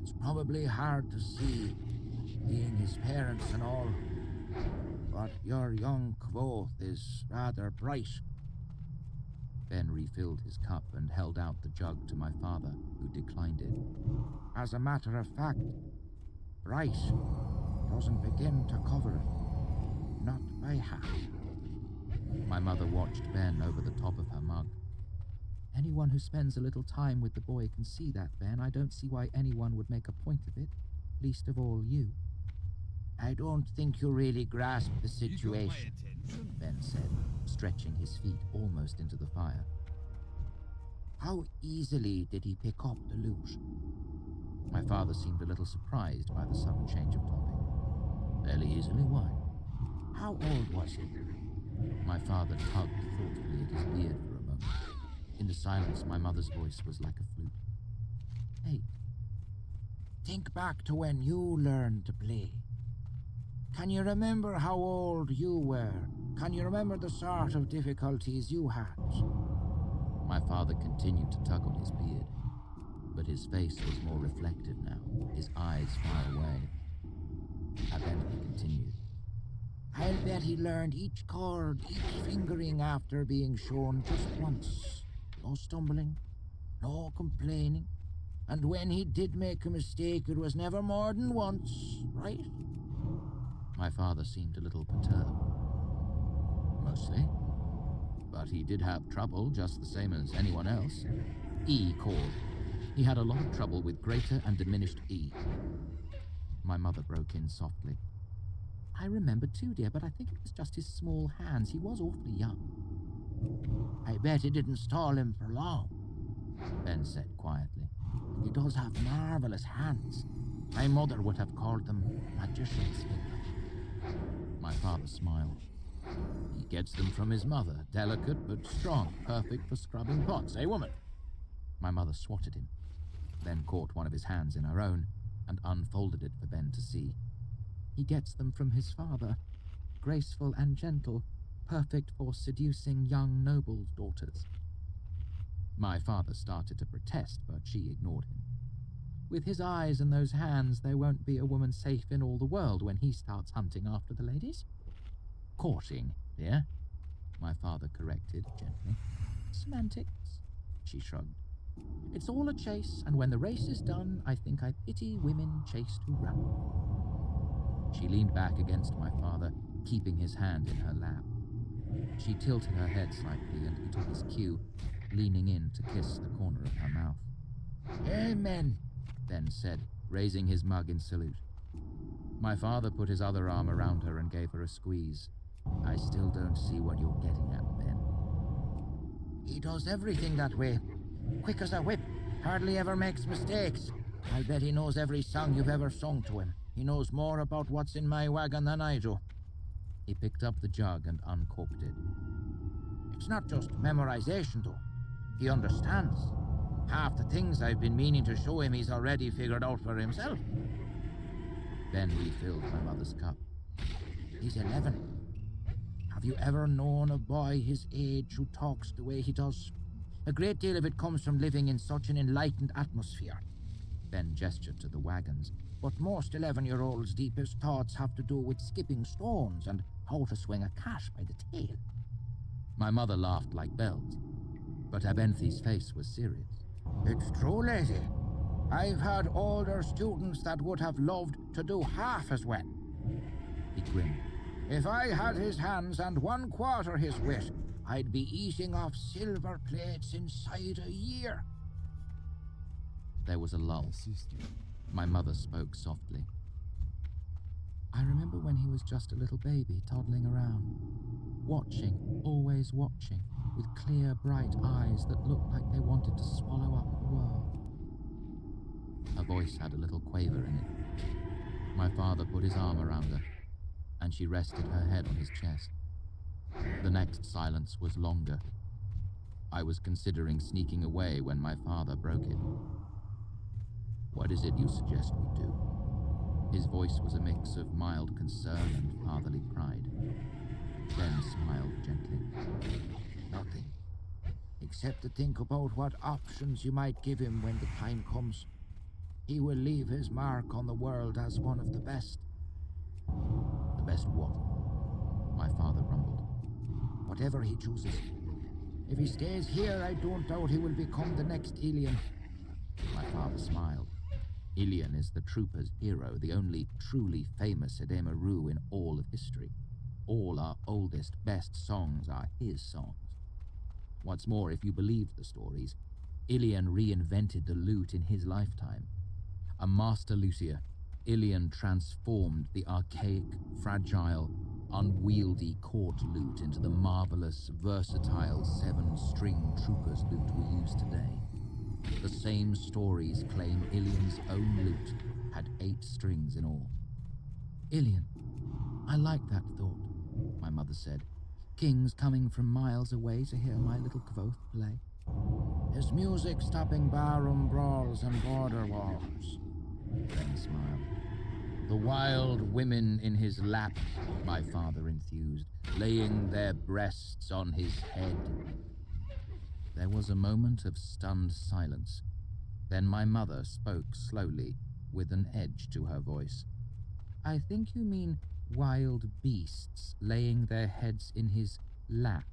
It's probably hard to see, being his parents and all, but your young quoth is rather bright. Ben refilled his cup and held out the jug to my father, who declined it. As a matter of fact, bright doesn't begin to cover it, not by half. My mother watched Ben over the top of her mug. Anyone who spends a little time with the boy can see that, Ben. I don't see why anyone would make a point of it, least of all you. I don't think you really grasp the situation, Ben said, stretching his feet almost into the fire. How easily did he pick up the loot? My father seemed a little surprised by the sudden change of topic. Fairly easily, why? How old was he? My father tugged thoughtfully at his beard for a moment. In the silence, my mother's voice was like a flute. 8. Think back to when you learned to play. Can you remember how old you were? Can you remember the sort of difficulties you had? My father continued to tug on his beard, but his face was more reflective now, his eyes far away. Then he continued. I'll bet he learned each chord, each fingering after being shown just once. No stumbling, no complaining. And when he did make a mistake, it was never more than once, right? My father seemed a little perturbed. Mostly. But he did have trouble, just the same as anyone else. E chord. He had a lot of trouble with greater and diminished E. My mother broke in softly. I remember too, dear, but I think it was just his small hands. He was awfully young. I bet it didn't stall him for long, Ben said quietly. He does have marvelous hands. My mother would have called them magician's fingers. My father smiled. He gets them from his mother, delicate but strong, perfect for scrubbing pots, eh, woman? My mother swatted him, then caught one of his hands in her own and unfolded it for Ben to see. He gets them from his father, graceful and gentle, perfect for seducing young nobles' daughters. My father started to protest, but she ignored him. With his eyes and those hands, there won't be a woman safe in all the world when he starts hunting after the ladies. Courting, dear, my father corrected gently. Semantics, she shrugged. It's all a chase, and when the race is done, I think I pity women chased who run. She leaned back against my father, keeping his hand in her lap. She tilted her head slightly, and he took his cue, leaning in to kiss the corner of her mouth. Amen, Ben said, raising his mug in salute. My father put his other arm around her and gave her a squeeze. I still don't see what you're getting at, Ben. He does everything that way. Quick as a whip, hardly ever makes mistakes. I'll bet he knows every song you've ever sung to him. He knows more about what's in my wagon than I do. He picked up the jug and uncorked it. It's not just memorization, though. He understands. Half the things I've been meaning to show him he's already figured out for himself. Ben refilled my mother's cup. He's 11. Have you ever known a boy his age who talks the way he does? A great deal of it comes from living in such an enlightened atmosphere. Ben gestured to the wagons. But most 11-year-olds' deepest thoughts have to do with skipping stones and how to swing a cat by the tail. My mother laughed like bells, but Abenthy's face was serious. It's true, lady. I've had older students that would have loved to do half as well. He grinned. If I had his hands and 1/4 his wit, I'd be eating off silver plates inside a year. There was a lull. My mother spoke softly. I remember when he was just a little baby toddling around, watching, always watching, with clear, bright eyes that looked like they wanted to swallow up the world. Her voice had a little quaver in it. My father put his arm around her, and she rested her head on his chest. The next silence was longer. I was considering sneaking away when my father broke it. What is it you suggest we do? His voice was a mix of mild concern and fatherly pride. Ben smiled gently. Nothing. Except to think about what options you might give him when the time comes. He will leave his mark on the world as one of the best. The best what? My father rumbled. Whatever he chooses. If he stays here, I don't doubt he will become the next Ilian. My father smiled. Ilian is the trooper's hero, the only truly famous Edemaru in all of history. All our oldest, best songs are his songs. What's more, if you believed the stories, Ilian reinvented the lute in his lifetime. A master luthier, Ilian transformed the archaic, fragile, unwieldy court lute into the marvelous, versatile 7-string trooper's lute we use today. The same stories claim Ilian's own lute had 8 strings in all. Ilian, I like that thought, my mother said. Kings coming from miles away to hear my little Kvoth play. His music stopping barroom brawls and border wars. Ben smiled. The wild women in his lap, my father enthused, laying their breasts on his head. There was a moment of stunned silence. Then my mother spoke slowly, with an edge to her voice. I think you mean wild beasts laying their heads in his lap.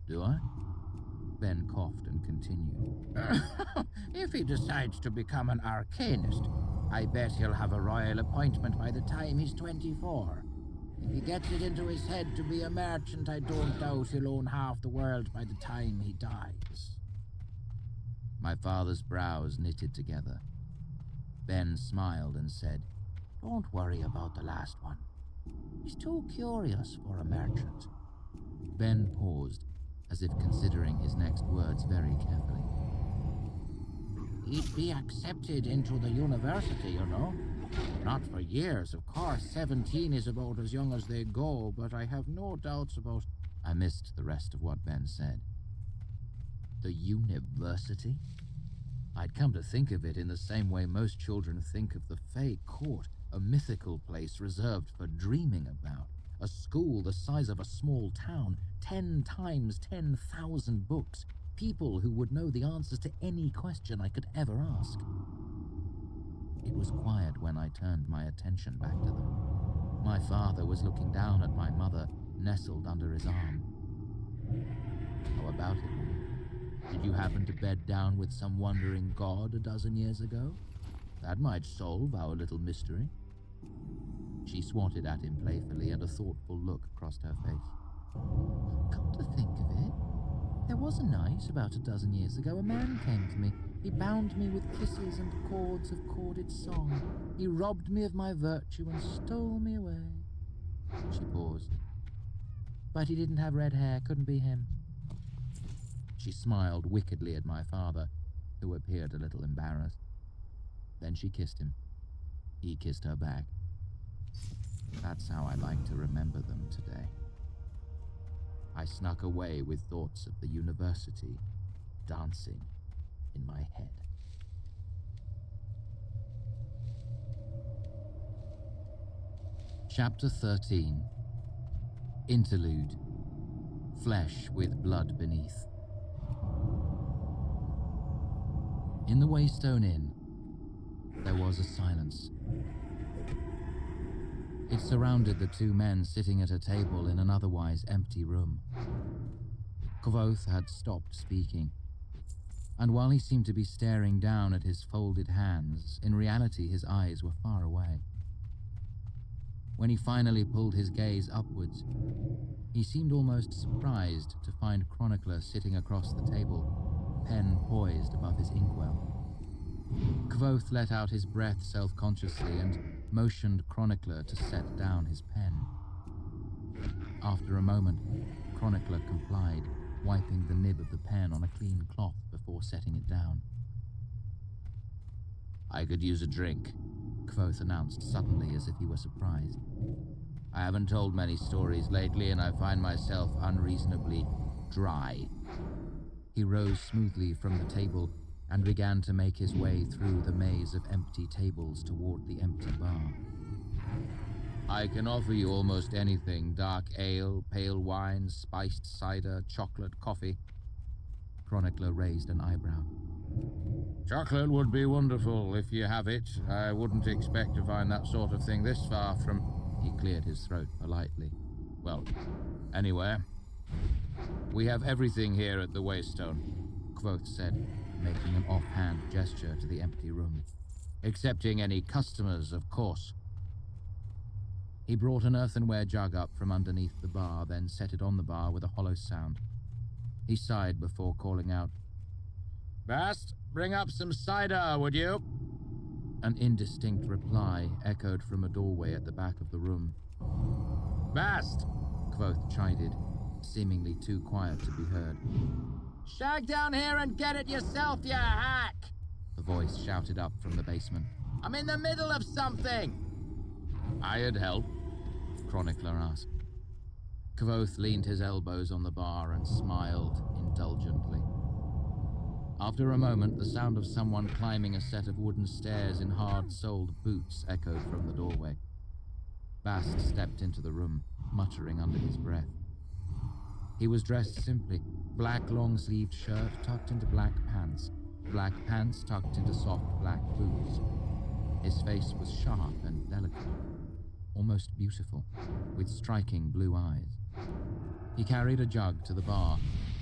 Do I? Ben coughed and continued. If he decides to become an arcanist, I bet he'll have a royal appointment by the time he's 24. If he gets it into his head to be a merchant, I don't doubt he'll own half the world by the time he dies. My father's brows knitted together. Ben smiled and said, Don't worry about the last one. He's too curious for a merchant. Ben paused, as if considering his next words very carefully. He'd be accepted into the university, you know. Not for years, of course. 17 is about as young as they go, but I have no doubts about... I missed the rest of what Ben said. The university? I'd come to think of it in the same way most children think of the Fae Court, a mythical place reserved for dreaming about. A school the size of a small town, 10 times 10,000 books, people who would know the answers to any question I could ever ask. It was quiet when I turned my attention back to them. My father was looking down at my mother, nestled under his arm. How about it, woman? Did you happen to bed down with some wandering god a dozen years ago? That might solve our little mystery. She swatted at him playfully, and a thoughtful look crossed her face. Come to think of it, there was a night about a dozen years ago a man came to me. He bound me with kisses and chords of chorded song. He robbed me of my virtue and stole me away. She paused. But he didn't have red hair, couldn't be him. She smiled wickedly at my father, who appeared a little embarrassed. Then she kissed him. He kissed her back. That's how I like to remember them today. I snuck away with thoughts of the university dancing in my head. Chapter 13. Interlude. Flesh with blood beneath. In the Waystone Inn, there was a silence. It surrounded the two men sitting at a table in an otherwise empty room. Kvothe had stopped speaking, and while he seemed to be staring down at his folded hands, in reality his eyes were far away. When he finally pulled his gaze upwards, he seemed almost surprised to find Chronicler sitting across the table, pen poised above his inkwell. Kvothe let out his breath self-consciously and motioned Chronicler to set down his pen. After a moment, Chronicler complied, wiping the nib of the pen on a clean cloth before setting it down. "I could use a drink," Kvothe announced suddenly as if he were surprised. "I haven't told many stories lately and I find myself unreasonably dry." He rose smoothly from the table and began to make his way through the maze of empty tables toward the empty bar. "I can offer you almost anything: dark ale, pale wine, spiced cider, chocolate, coffee." Chronicler raised an eyebrow. "Chocolate would be wonderful if you have it. I wouldn't expect to find that sort of thing this far from..." He cleared his throat politely. "Well, anywhere. We have everything here at the Waystone," Kvothe said, making an offhand gesture to the empty room. "Excepting any customers, of course." He brought an earthenware jug up from underneath the bar, then set it on the bar with a hollow sound. He sighed before calling out, "Bast, bring up some cider, would you?" An indistinct reply echoed from a doorway at the back of the room. "Bast!" Kvothe chided, seemingly too quiet to be heard. "Shag down here and get it yourself, you hack!" the voice shouted up from the basement. "I'm in the middle of something!" "Hired help?" Chronicler asked. Kvothe leaned his elbows on the bar and smiled indulgently. After a moment, the sound of someone climbing a set of wooden stairs in hard-soled boots echoed from the doorway. Bast stepped into the room, muttering under his breath. He was dressed simply: black long-sleeved shirt tucked into black pants tucked into soft black boots. His face was sharp and delicate, almost beautiful, with striking blue eyes. He carried a jug to the bar,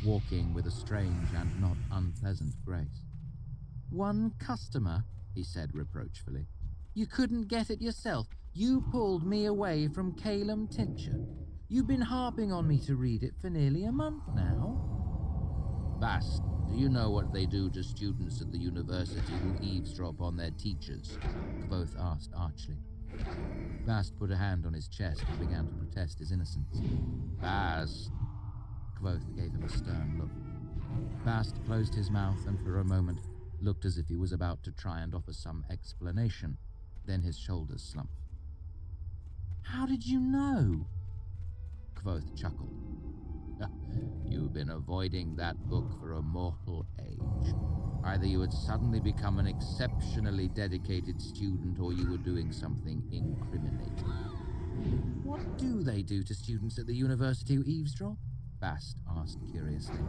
walking with a strange and not unpleasant grace. "One customer," he said reproachfully. "You couldn't get it yourself. You pulled me away from Calum Tincture. You've been harping on me to read it for nearly a month now." "Bast, do you know what they do to students at the university who eavesdrop on their teachers?" Kvothe asked archly. Bast put a hand on his chest and began to protest his innocence. "Bast!" Kvothe gave him a stern look. Bast closed his mouth and for a moment looked as if he was about to try and offer some explanation. Then his shoulders slumped. "How did you know?" Kvothe chuckled. "You've been avoiding that book for a mortal age. Either you had suddenly become an exceptionally dedicated student or you were doing something incriminating." "What do they do to students at the university who eavesdrop?" Bast asked curiously.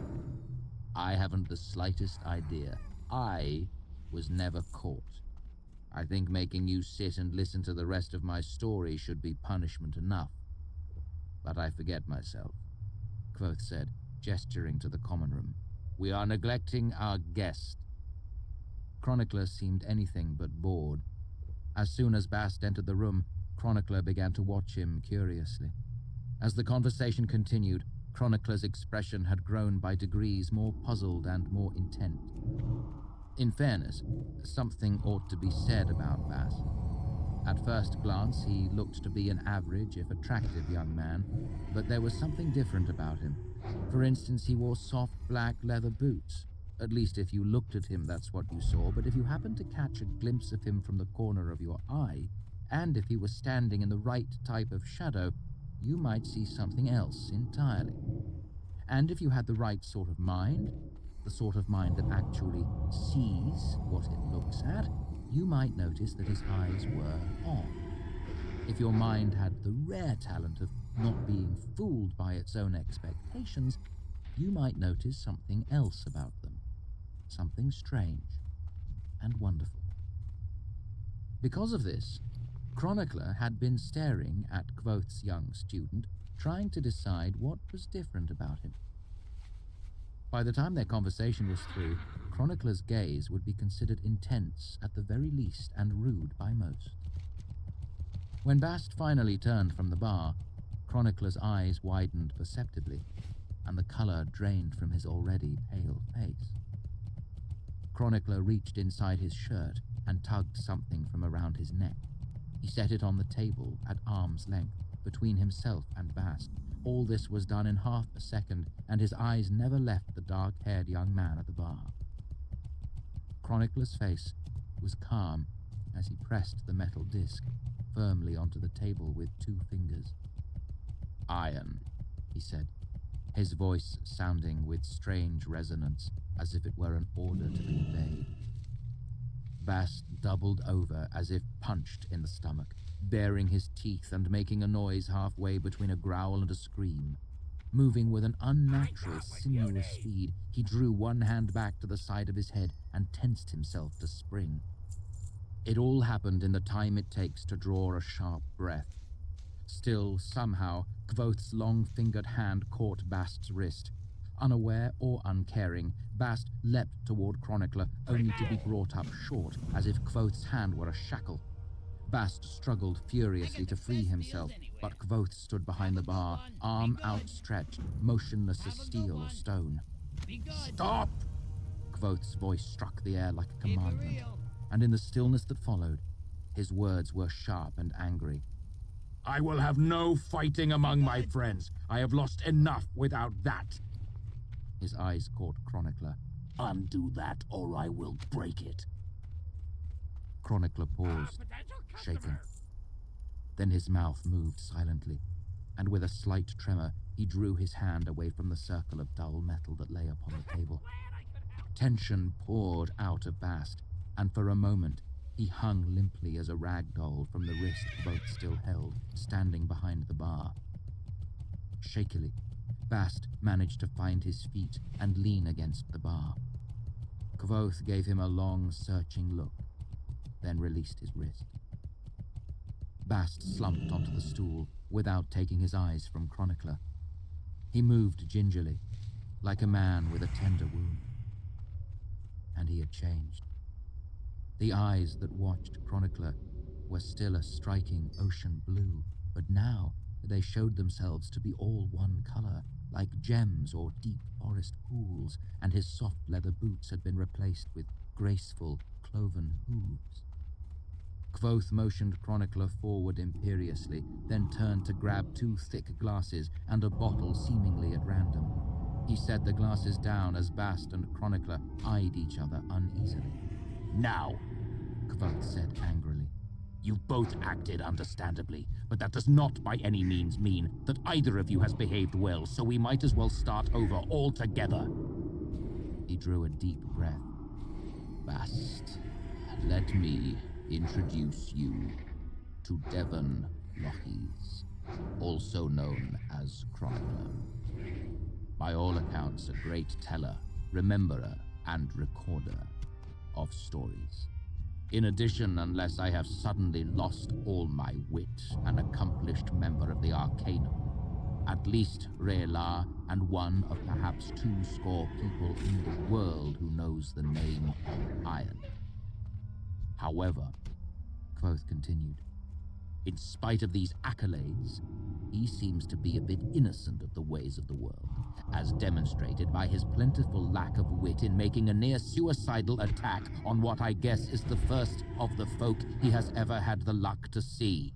"I haven't the slightest idea. I was never caught. I think making you sit and listen to the rest of my story should be punishment enough. But I forget myself," Kvothe said, gesturing to the common room. "We are neglecting our guest." Chronicler seemed anything but bored. As soon as Bast entered the room, Chronicler began to watch him curiously. As the conversation continued, Chronicler's expression had grown by degrees more puzzled and more intent. In fairness, something ought to be said about Bast. At first glance, he looked to be an average, if attractive young man, but there was something different about him. For instance, he wore soft black leather boots. At least if you looked at him, that's what you saw, but if you happened to catch a glimpse of him from the corner of your eye, and if he was standing in the right type of shadow, you might see something else entirely. And if you had the right sort of mind, the sort of mind that actually sees what it looks at, you might notice that his eyes were on. If your mind had the rare talent of not being fooled by its own expectations, you might notice something else about them, something strange and wonderful. Because of this, Chronicler had been staring at Kvoth's young student, trying to decide what was different about him. By the time their conversation was through, Chronicler's gaze would be considered intense at the very least and rude by most. When Bast finally turned from the bar, Chronicler's eyes widened perceptibly, and the color drained from his already pale face. Chronicler reached inside his shirt and tugged something from around his neck. He set it on the table at arm's length, between himself and Bast. All this was done in half a second, and his eyes never left the dark-haired young man at the bar. Chronicler's face was calm as he pressed the metal disc firmly onto the table with 2 fingers. "Iron," he said, his voice sounding with strange resonance, as if it were an order to be obeyed. Bast doubled over as if punched in the stomach, baring his teeth and making a noise halfway between a growl and a scream. Moving with an unnatural, sinuous speed, he drew one hand back to the side of his head and tensed himself to spring. It all happened in the time it takes to draw a sharp breath. Still, somehow, Kvoth's long-fingered hand caught Bast's wrist. Unaware or uncaring, Bast leapt toward Chronicler, only to be brought up short, as if Kvoth's hand were a shackle. Bast struggled furiously to free himself, but Kvoth stood behind the bar, arm outstretched, motionless as steel or stone. "Stop!" Kvoth's voice struck the air like a commandment, and in the stillness that followed, his words were sharp and angry. "I will have no fighting among my friends. I have lost enough without that." His eyes caught Chronicler. "Undo that, or I will break it." Chronicler paused, shaken. Then his mouth moved silently, and with a slight tremor, he drew his hand away from the circle of dull metal that lay upon the table. Tension poured out of Bast, and for a moment, he hung limply as a rag doll from the wrist both still held, standing behind the bar. Shakily, Bast managed to find his feet and lean against the bar. Kvoth gave him a long, searching look, then released his wrist. Bast slumped onto the stool without taking his eyes from Chronicler. He moved gingerly, like a man with a tender wound. And he had changed. The eyes that watched Chronicler were still a striking ocean blue, but now they showed themselves to be all one color, like gems or deep forest pools, and his soft leather boots had been replaced with graceful, cloven hooves. Kvoth motioned Chronicler forward imperiously, then turned to grab 2 thick glasses and a bottle seemingly at random. He set the glasses down as Bast and Chronicler eyed each other uneasily. "Now," Kvoth said angrily. "You both acted understandably, but that does not by any means mean that either of you has behaved well, so we might as well start over altogether." He drew a deep breath. "Bast, let me introduce you to Devon Lochies, also known as Chronicler. By all accounts, a great teller, rememberer, and recorder of stories. In addition, unless I have suddenly lost all my wit, an accomplished member of the Arcanum, at least R'Elar, and one of perhaps 20 people in the world who knows the name of Iron. However," Kvoth continued, "in spite of these accolades, he seems to be a bit innocent of the ways of the world, as demonstrated by his plentiful lack of wit in making a near-suicidal attack on what I guess is the first of the folk he has ever had the luck to see."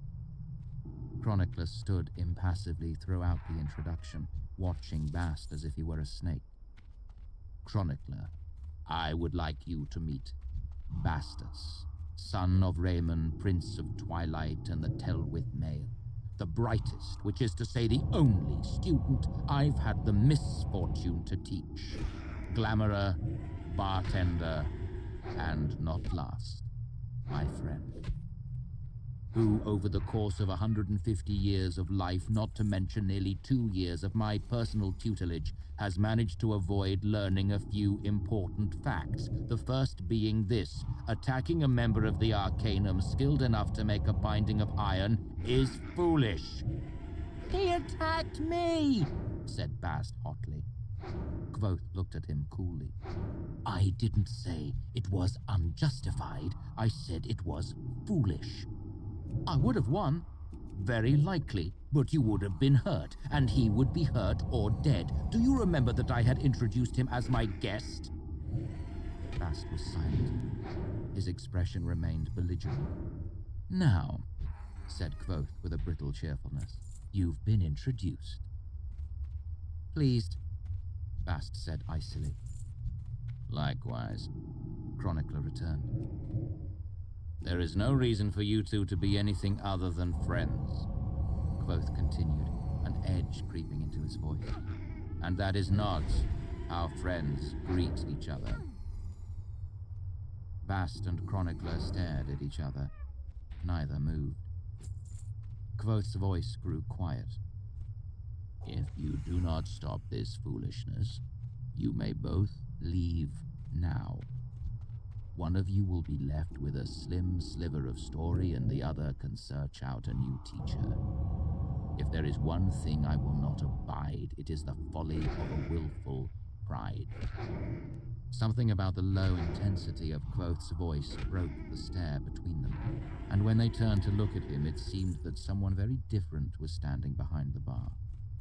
Chronicler stood impassively throughout the introduction, watching Bast as if he were a snake. "Chronicler, I would like you to meet Bastus, son of Raymond, Prince of Twilight and the Telwyth Mail. The brightest, which is to say the only student I've had the misfortune to teach. Glamourer, bartender, and not last, my friend, who over the course of 150 years of life, not to mention nearly 2 years of my personal tutelage, has managed to avoid learning a few important facts. The first being this: attacking a member of the Arcanum skilled enough to make a binding of iron is foolish. "He attacked me," said Bast hotly. Kvothe looked at him coolly. "I didn't say it was unjustified. I said it was foolish. I would have won, very likely, but you would have been hurt, and he would be hurt or dead. Do you remember that I had introduced him as my guest?" Bast was silent. His expression remained belligerent. "Now," said Kvothe with a brittle cheerfulness, "you've been introduced." "Pleased," Bast said icily. "Likewise," Chronicler returned. "There is no reason for you two to be anything other than friends," Kvothe continued, an edge creeping into his voice. "And that is not how friends greet each other." Bast and Chronicler stared at each other. Neither moved. Kvothe's voice grew quiet. "If you do not stop this foolishness, you may both leave now. One of you will be left with a slim sliver of story, and the other can search out a new teacher. If there is one thing I will not abide, it is the folly of a willful pride." Something about the low intensity of Kvothe's voice broke the stare between them, and when they turned to look at him, it seemed that someone very different was standing behind the bar.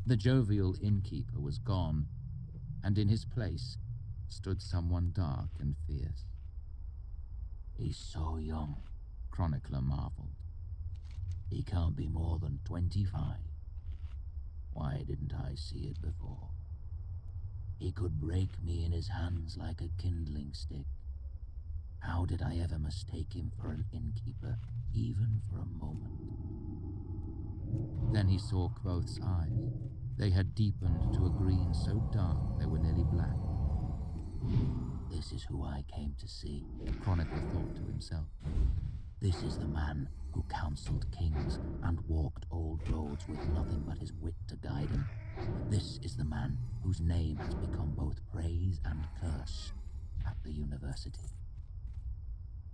The jovial innkeeper was gone, and in his place stood someone dark and fierce. "He's so young," Chronicler marveled. "He can't be more than 25. Why didn't I see it before? He could break me in his hands like a kindling stick. How did I ever mistake him for an innkeeper, even for a moment?" Then he saw Kvothe's eyes. They had deepened to a green so dark they were nearly black. "This is who I came to see," Chronicler thought to himself. "This is the man who counseled kings and walked old roads with nothing but his wit to guide him. This is the man whose name has become both praise and curse at the university."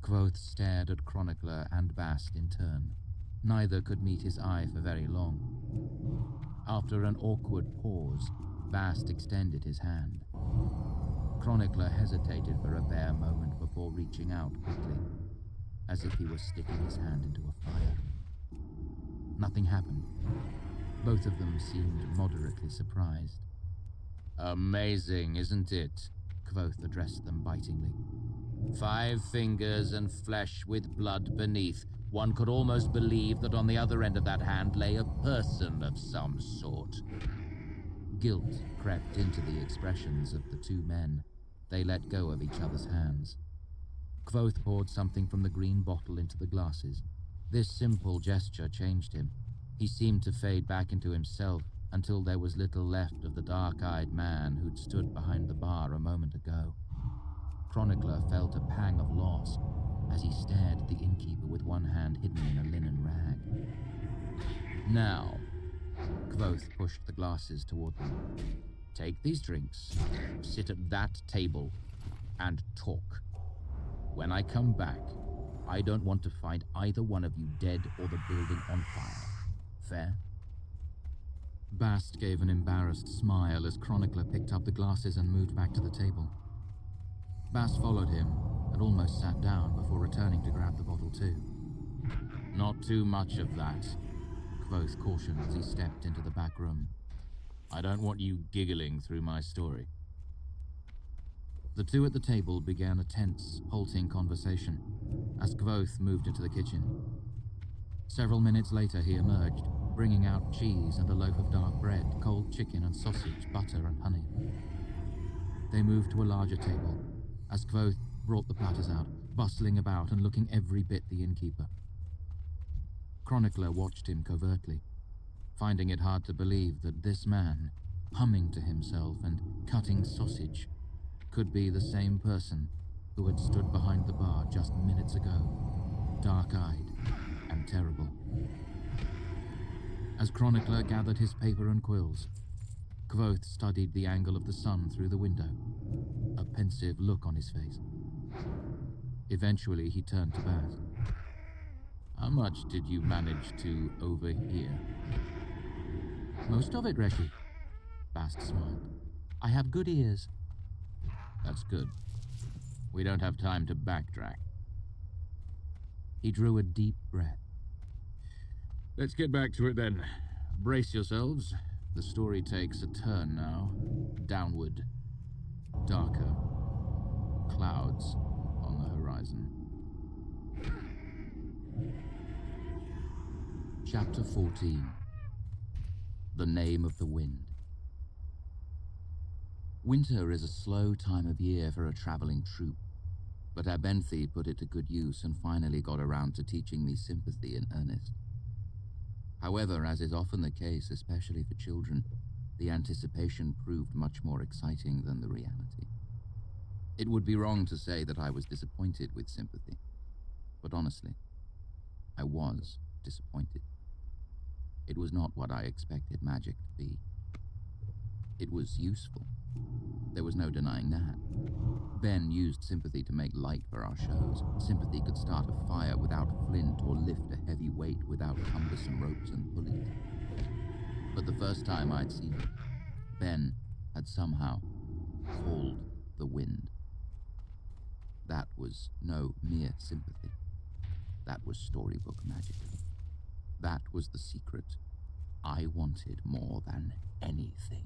Kvothe stared at Chronicler and Bast in turn. Neither could meet his eye for very long. After an awkward pause, Bast extended his hand. Chronicler hesitated for a bare moment before reaching out quickly, as if he were sticking his hand into a fire. Nothing happened. Both of them seemed moderately surprised. "Amazing, isn't it?" Kvothe addressed them bitingly. "5 fingers and flesh with blood beneath. One could almost believe that on the other end of that hand lay a person of some sort." Guilt crept into the expressions of the two men. They let go of each other's hands. Kvothe poured something from the green bottle into the glasses. This simple gesture changed him. He seemed to fade back into himself until there was little left of the dark-eyed man who'd stood behind the bar a moment ago. Chronicler felt a pang of loss as he stared at the innkeeper with one hand hidden in a linen rag. "Now," Kvothe pushed the glasses toward them. "Take these drinks, sit at that table, and talk. When I come back, I don't want to find either one of you dead or the building on fire. Fair?" Bast gave an embarrassed smile as Chronicler picked up the glasses and moved back to the table. Bast followed him and almost sat down before returning to grab the bottle too. "Not too much of that," Kvothe cautioned as he stepped into the back room. "I don't want you giggling through my story." The two at the table began a tense, halting conversation as Kvothe moved into the kitchen. Several minutes later he emerged, bringing out cheese and a loaf of dark bread, cold chicken and sausage, butter and honey. They moved to a larger table as Kvothe brought the platters out, bustling about and looking every bit the innkeeper. Chronicler watched him covertly, finding it hard to believe that this man, humming to himself and cutting sausage, could be the same person who had stood behind the bar just minutes ago, dark-eyed and terrible. As Chronicler gathered his paper and quills, Kvothe studied the angle of the sun through the window, a pensive look on his face. Eventually, he turned to Baz. "How much did you manage to overhear?" "Most of it, Reshi." Bast smiled. "I have good ears." "That's good. We don't have time to backtrack." He drew a deep breath. "Let's get back to it then. Brace yourselves. The story takes a turn now. Downward. Darker. Clouds on the horizon." Chapter 14. The Name of the Wind. Winter is a slow time of year for a traveling troupe, but Abenthi put it to good use and finally got around to teaching me sympathy in earnest. However, as is often the case, especially for children, the anticipation proved much more exciting than the reality. It would be wrong to say that I was disappointed with sympathy, but honestly, I was disappointed. It was not what I expected magic to be. It was useful. There was no denying that. Ben used sympathy to make light for our shows. Sympathy could start a fire without flint or lift a heavy weight without cumbersome ropes and pulleys. But the first time I'd seen it, Ben had somehow called the wind. That was no mere sympathy. That was storybook magic. That was the secret I wanted more than anything.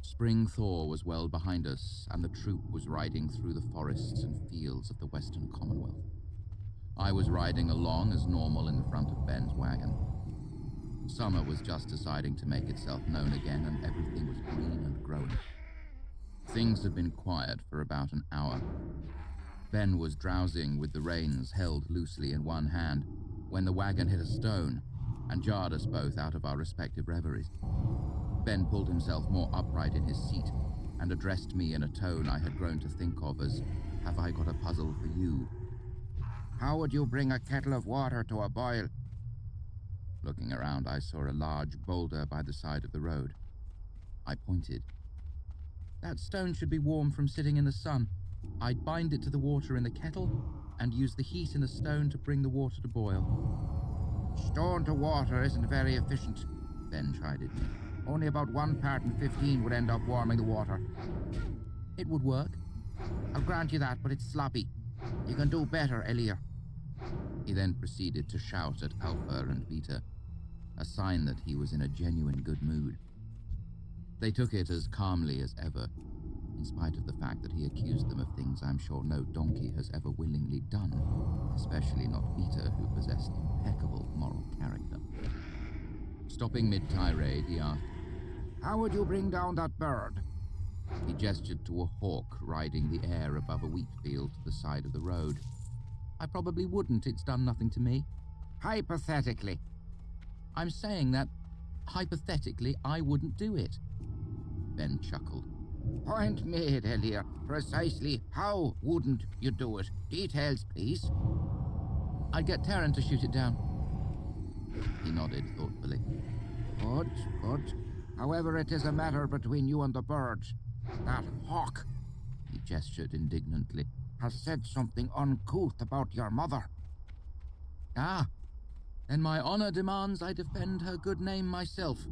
Spring thaw was well behind us, and the troop was riding through the forests and fields of the Western Commonwealth. I was riding along as normal in the front of Ben's wagon. Summer was just deciding to make itself known again, and everything was green and growing. Things had been quiet for about an hour. Ben was drowsing with the reins held loosely in one hand when the wagon hit a stone and jarred us both out of our respective reveries. Ben pulled himself more upright in his seat and addressed me in a tone I had grown to think of as, "Have I got a puzzle for you?" How would you bring a kettle of water to a boil? Looking around, I saw a large boulder by the side of the road. I pointed. "That stone should be warm from sitting in the sun. I'd bind it to the water in the kettle and use the heat in the stone to bring the water to boil." Stone to water isn't very efficient. Ben chided me. Only about 1 part in 15 would end up warming the water. It would work. I'll grant you that, but it's sloppy. You can do better, Elir. He then proceeded to shout at Alpha and Beta, a sign that he was in a genuine good mood. They took it as calmly as ever, in spite of the fact that he accused them of things I'm sure no donkey has ever willingly done, especially not Beta, who possessed impeccable moral character. Stopping mid-tirade, he asked, How would you bring down that bird? He gestured to a hawk riding the air above a wheat field to the side of the road. "I probably wouldn't, it's done nothing to me." Hypothetically. "I'm saying that, hypothetically, I wouldn't do it." Ben chuckled. Point made, Elir. Precisely how wouldn't you do it? Details, please. "I'd get Terran to shoot it down." He nodded thoughtfully. Good, good. However, it is a matter between you and the birds. That hawk, he gestured indignantly, has said something uncouth about your mother. "Ah, then my honor demands I defend her good name myself."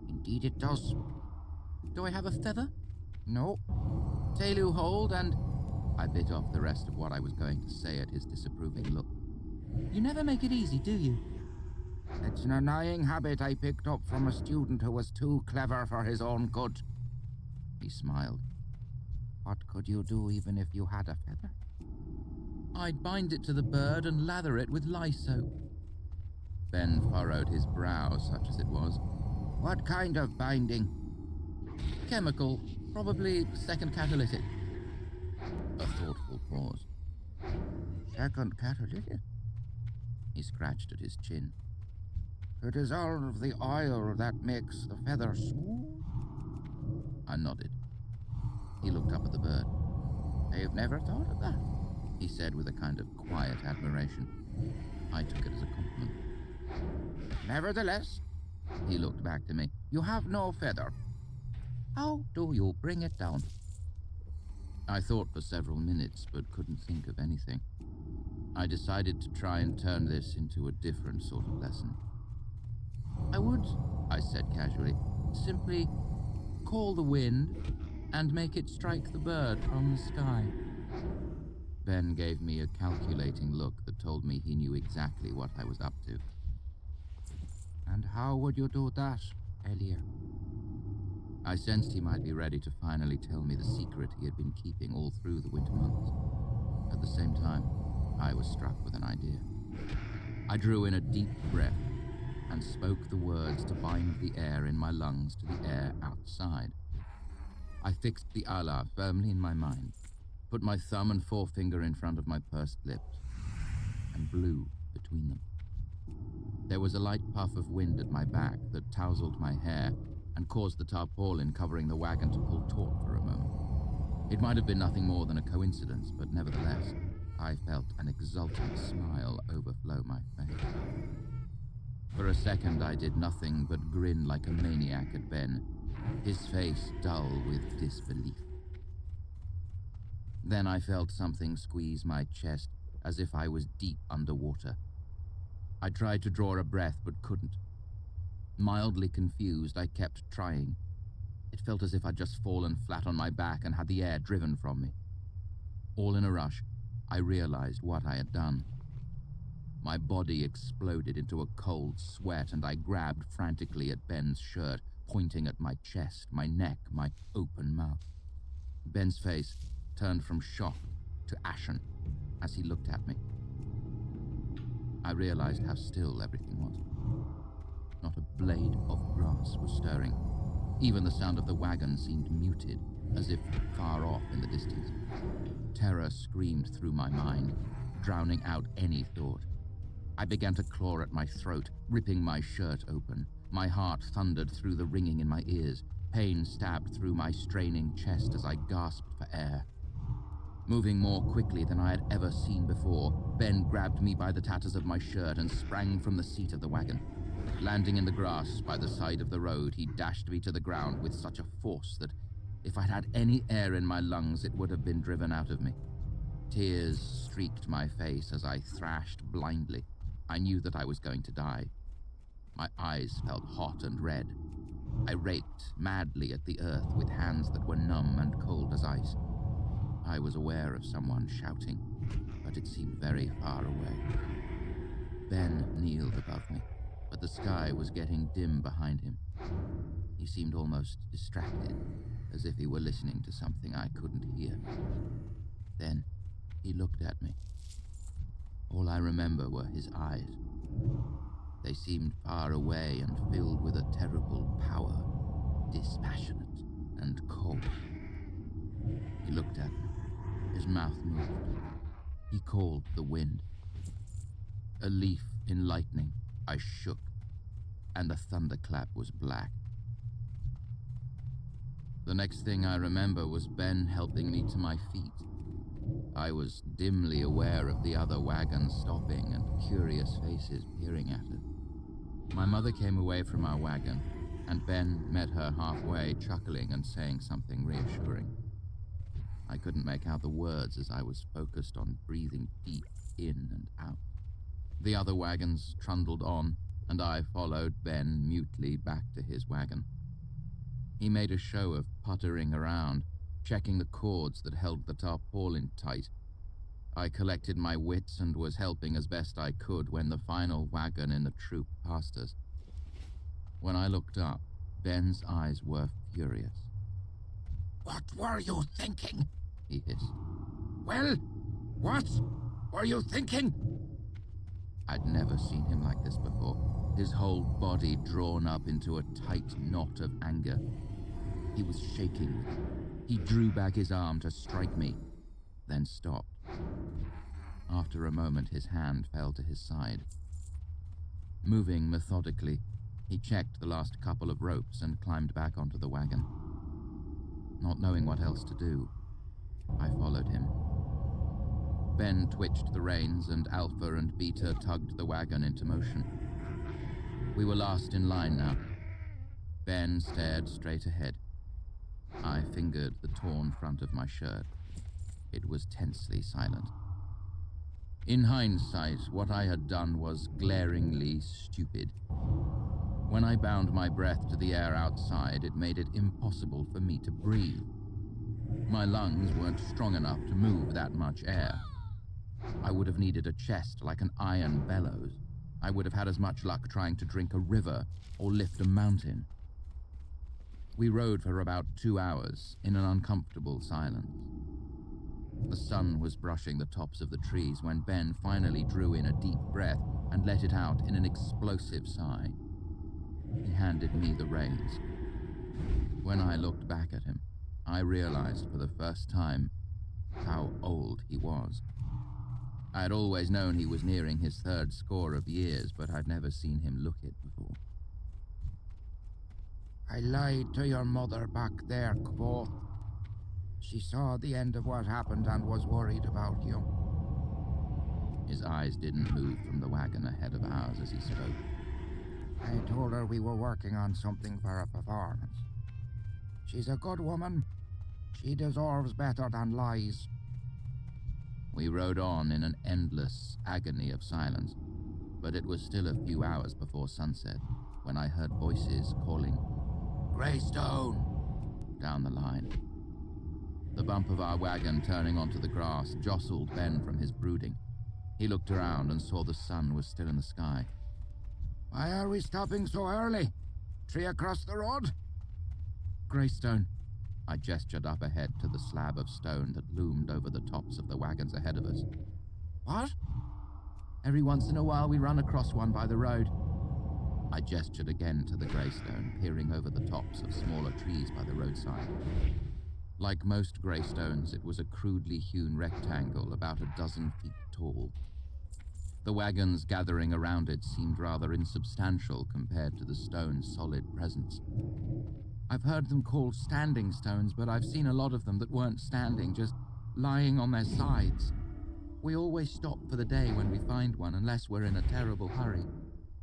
Indeed it does. "Do I have a feather?" No. "Telu hold and..." I bit off the rest of what I was going to say at his disapproving look. "You never make it easy, do you?" It's an annoying habit I picked up from a student who was too clever for his own good. He smiled. What could you do even if you had a feather? "I'd bind it to the bird and lather it with lye soap." Ben furrowed his brow, such as it was. What kind of binding? "Chemical, probably second catalytic." A thoughtful pause. Second catalytic? He scratched at his chin. To dissolve the oil that makes the feather smooth? I nodded. He looked up at the bird. I've never thought of that. He said with a kind of quiet admiration. I took it as a compliment. Nevertheless, He looked back to me. you have no feather. How do you bring it down? I thought for several minutes, but couldn't think of anything. I decided to try and turn this into a different sort of lesson. I would, I said casually, simply call the wind and make it strike the bird from the sky. Ben gave me a calculating look that told me he knew exactly what I was up to. And how would you do that, Elia? I sensed he might be ready to finally tell me the secret he had been keeping all through the winter months. At the same time, I was struck with an idea. I drew in a deep breath and spoke the words to bind the air in my lungs to the air outside. I fixed the Allah firmly in my mind, put my thumb and forefinger in front of my pursed lips, and blew between them. There was a light puff of wind at my back that tousled my hair and caused the tarpaulin covering the wagon to pull taut for a moment. It might have been nothing more than a coincidence, but nevertheless, I felt an exultant smile overflow my face. For a second, I did nothing but grin like a maniac at Ben, his face dull with disbelief. Then I felt something squeeze my chest as if I was deep underwater. I tried to draw a breath but couldn't. Mildly confused, I kept trying. It felt as if I'd just fallen flat on my back and had the air driven from me. All in a rush, I realized what I had done. My body exploded into a cold sweat, and I grabbed frantically at Ben's shirt, pointing at my chest, my neck, my open mouth. Ben's face turned from shock to ashen as he looked at me. I realized how still everything was. Not a blade of grass was stirring. Even the sound of the wagon seemed muted, as if far off in the distance. Terror screamed through my mind, drowning out any thought. I began to claw at my throat, ripping my shirt open. My heart thundered through the ringing in my ears. Pain stabbed through my straining chest as I gasped for air. Moving more quickly than I had ever seen before, Ben grabbed me by the tatters of my shirt and sprang from the seat of the wagon. Landing in the grass by the side of the road, he dashed me to the ground with such a force that if I'd had any air in my lungs, it would have been driven out of me. Tears streaked my face as I thrashed blindly. I knew that I was going to die. My eyes felt hot and red. I raked madly at the earth with hands that were numb and cold as ice. I was aware of someone shouting, but it seemed very far away. Ben kneeled above me, but the sky was getting dim behind him. He seemed almost distracted, as if he were listening to something I couldn't hear. Then he looked at me. All I remember were his eyes. They seemed far away and filled with a terrible power, dispassionate and cold. He looked at me. His mouth moved. He called the wind. A leaf in lightning, I shook, and the thunderclap was black. The next thing I remember was Ben helping me to my feet. I was dimly aware of the other wagon stopping and curious faces peering at us. My mother came away from our wagon, and Ben met her halfway, chuckling and saying something reassuring. I couldn't make out the words as I was focused on breathing deep in and out. The other wagons trundled on, and I followed Ben mutely back to his wagon. He made a show of puttering around, checking the cords that held the tarpaulin tight. I collected my wits and was helping as best I could when the final wagon in the troop passed us. When I looked up, Ben's eyes were furious. What were you thinking? He hissed. Well, what were you thinking? I'd never seen him like this before, his whole body drawn up into a tight knot of anger. He was shaking with it. He drew back his arm to strike me, then stopped. After a moment, his hand fell to his side. Moving methodically, he checked the last couple of ropes and climbed back onto the wagon. Not knowing what else to do, I followed him. Ben twitched the reins and Alpha and Beta tugged the wagon into motion. We were last in line now. Ben stared straight ahead. I fingered the torn front of my shirt. It was tensely silent. In hindsight, what I had done was glaringly stupid. When I bound my breath to the air outside, it made it impossible for me to breathe. My lungs weren't strong enough to move that much air. I would have needed a chest like an iron bellows. I would have had as much luck trying to drink a river or lift a mountain. We rode for about 2 hours in an uncomfortable silence. The sun was brushing the tops of the trees when Ben finally drew in a deep breath and let it out in an explosive sigh. He handed me the reins. When I looked back at him, I realized for the first time how old he was. I had always known he was nearing his 3rd score of years, but I'd never seen him look it before. I lied to your mother back there, Kvo. She saw the end of what happened and was worried about you. His eyes didn't move from the wagon ahead of ours as he spoke. I told her we were working on something for a performance. She's a good woman. She deserves better than lies. We rode on in an endless agony of silence, but it was still a few hours before sunset when I heard voices calling, "Greystone!" down the line. The bump of our wagon turning onto the grass jostled Ben from his brooding. He looked around and saw the sun was still in the sky. Why are we stopping so early? Tree across the road? Greystone. I gestured up ahead to the slab of stone that loomed over the tops of the wagons ahead of us. What? Every once in a while we run across one by the road. I gestured again to the greystone, peering over the tops of smaller trees by the roadside. Like most greystones, it was a crudely hewn rectangle about a dozen feet tall. The wagons gathering around it seemed rather insubstantial compared to the stone's solid presence. I've heard them called standing stones, but I've seen a lot of them that weren't standing, just lying on their sides. We always stop for the day when we find one, unless we're in a terrible hurry.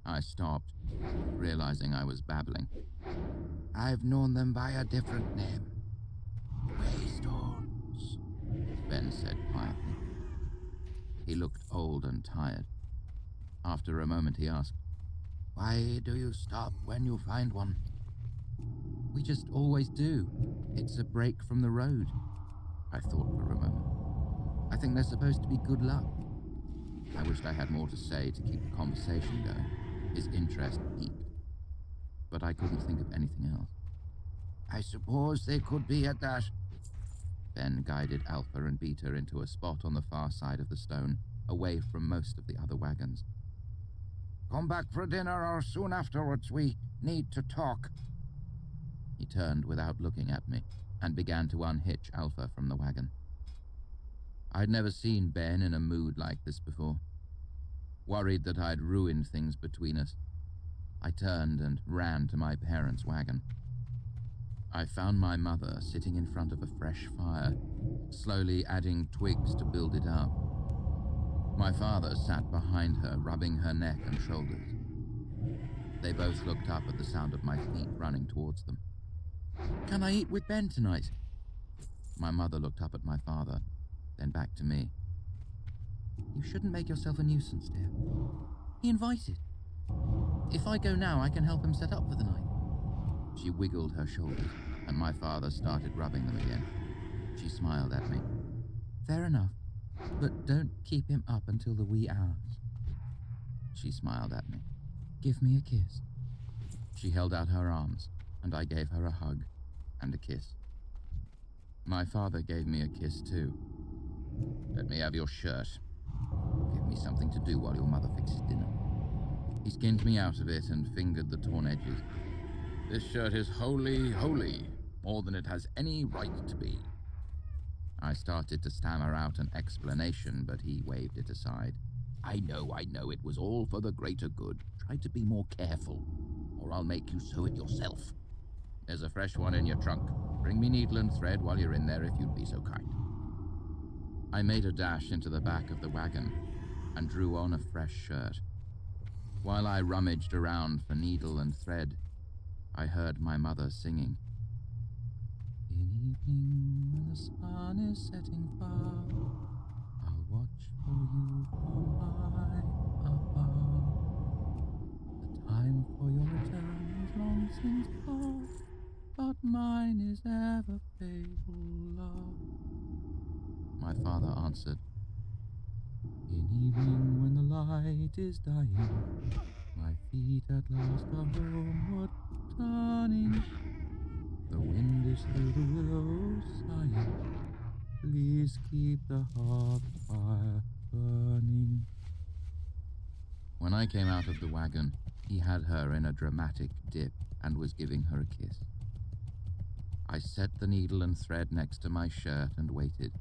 I stopped, realizing I was babbling. I've known them by a different name. Greystones, Ben said quietly. He looked old and tired. After a moment he asked, Why do you stop when you find one? We just always do. It's a break from the road. I thought for a moment. I think they're supposed to be good luck. I wished I had more to say to keep the conversation going. His interest piqued. But I couldn't think of anything else. I suppose they could be at that. Ben guided Alpha and Beta into a spot on the far side of the stone, away from most of the other wagons. Come back for dinner or soon afterwards. We need to talk. He turned without looking at me and began to unhitch Alpha from the wagon. I'd never seen Ben in a mood like this before. Worried that I'd ruined things between us, I turned and ran to my parents' wagon. I found my mother sitting in front of a fresh fire, slowly adding twigs to build it up. My father sat behind her, rubbing her neck and shoulders. They both looked up at the sound of my feet running towards them. "Can I eat with Ben tonight?" My mother looked up at my father, then back to me. "You shouldn't make yourself a nuisance, dear. He invited. If I go now, I can help him set up for the night." She wiggled her shoulders, and my father started rubbing them again. She smiled at me. "Fair enough, but don't keep him up until the wee hours." She smiled at me. "Give me a kiss." She held out her arms, and I gave her a hug and a kiss. My father gave me a kiss too. "Let me have your shirt. Give me something to do while your mother fixes dinner." He skinned me out of it and fingered the torn edges. "This shirt is holy, holy, more than it has any right to be." I started to stammer out an explanation, but he waved it aside. I know, it was all for the greater good. Try to be more careful, or I'll make you sew it yourself. There's a fresh one in your trunk. Bring me needle and thread while you're in there, if you'd be so kind. I made a dash into the back of the wagon and drew on a fresh shirt. While I rummaged around for needle and thread, I heard my mother singing. In evening when the sun is setting far, I'll watch for you from high above. The time for your return is long since past, but mine is ever faithful love. My father answered, in evening when the light is dying, my feet at last are homeward turning. The wind is through the willows sighing, please keep the hearth fire burning. When I came out of the wagon, he had her in a dramatic dip and was giving her a kiss. I set the needle and thread next to my shirt and waited.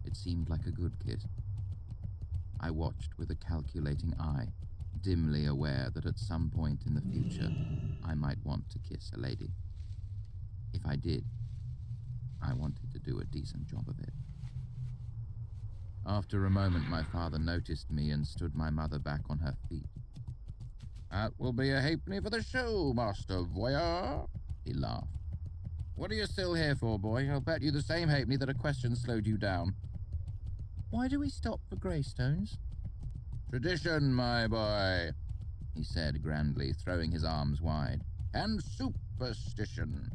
It seemed like a good kiss. I watched with a calculating eye, dimly aware that at some point in the future I might want to kiss a lady. If I did, I wanted to do a decent job of it. After a moment, my father noticed me and stood my mother back on her feet. That will be a halfpenny for the show, Master Voyeur, he laughed. What are you still here for, boy? I'll bet you the same halfpenny that a question slowed you down. Why do we stop for Greystones? Tradition, my boy, he said grandly, throwing his arms wide. And superstition.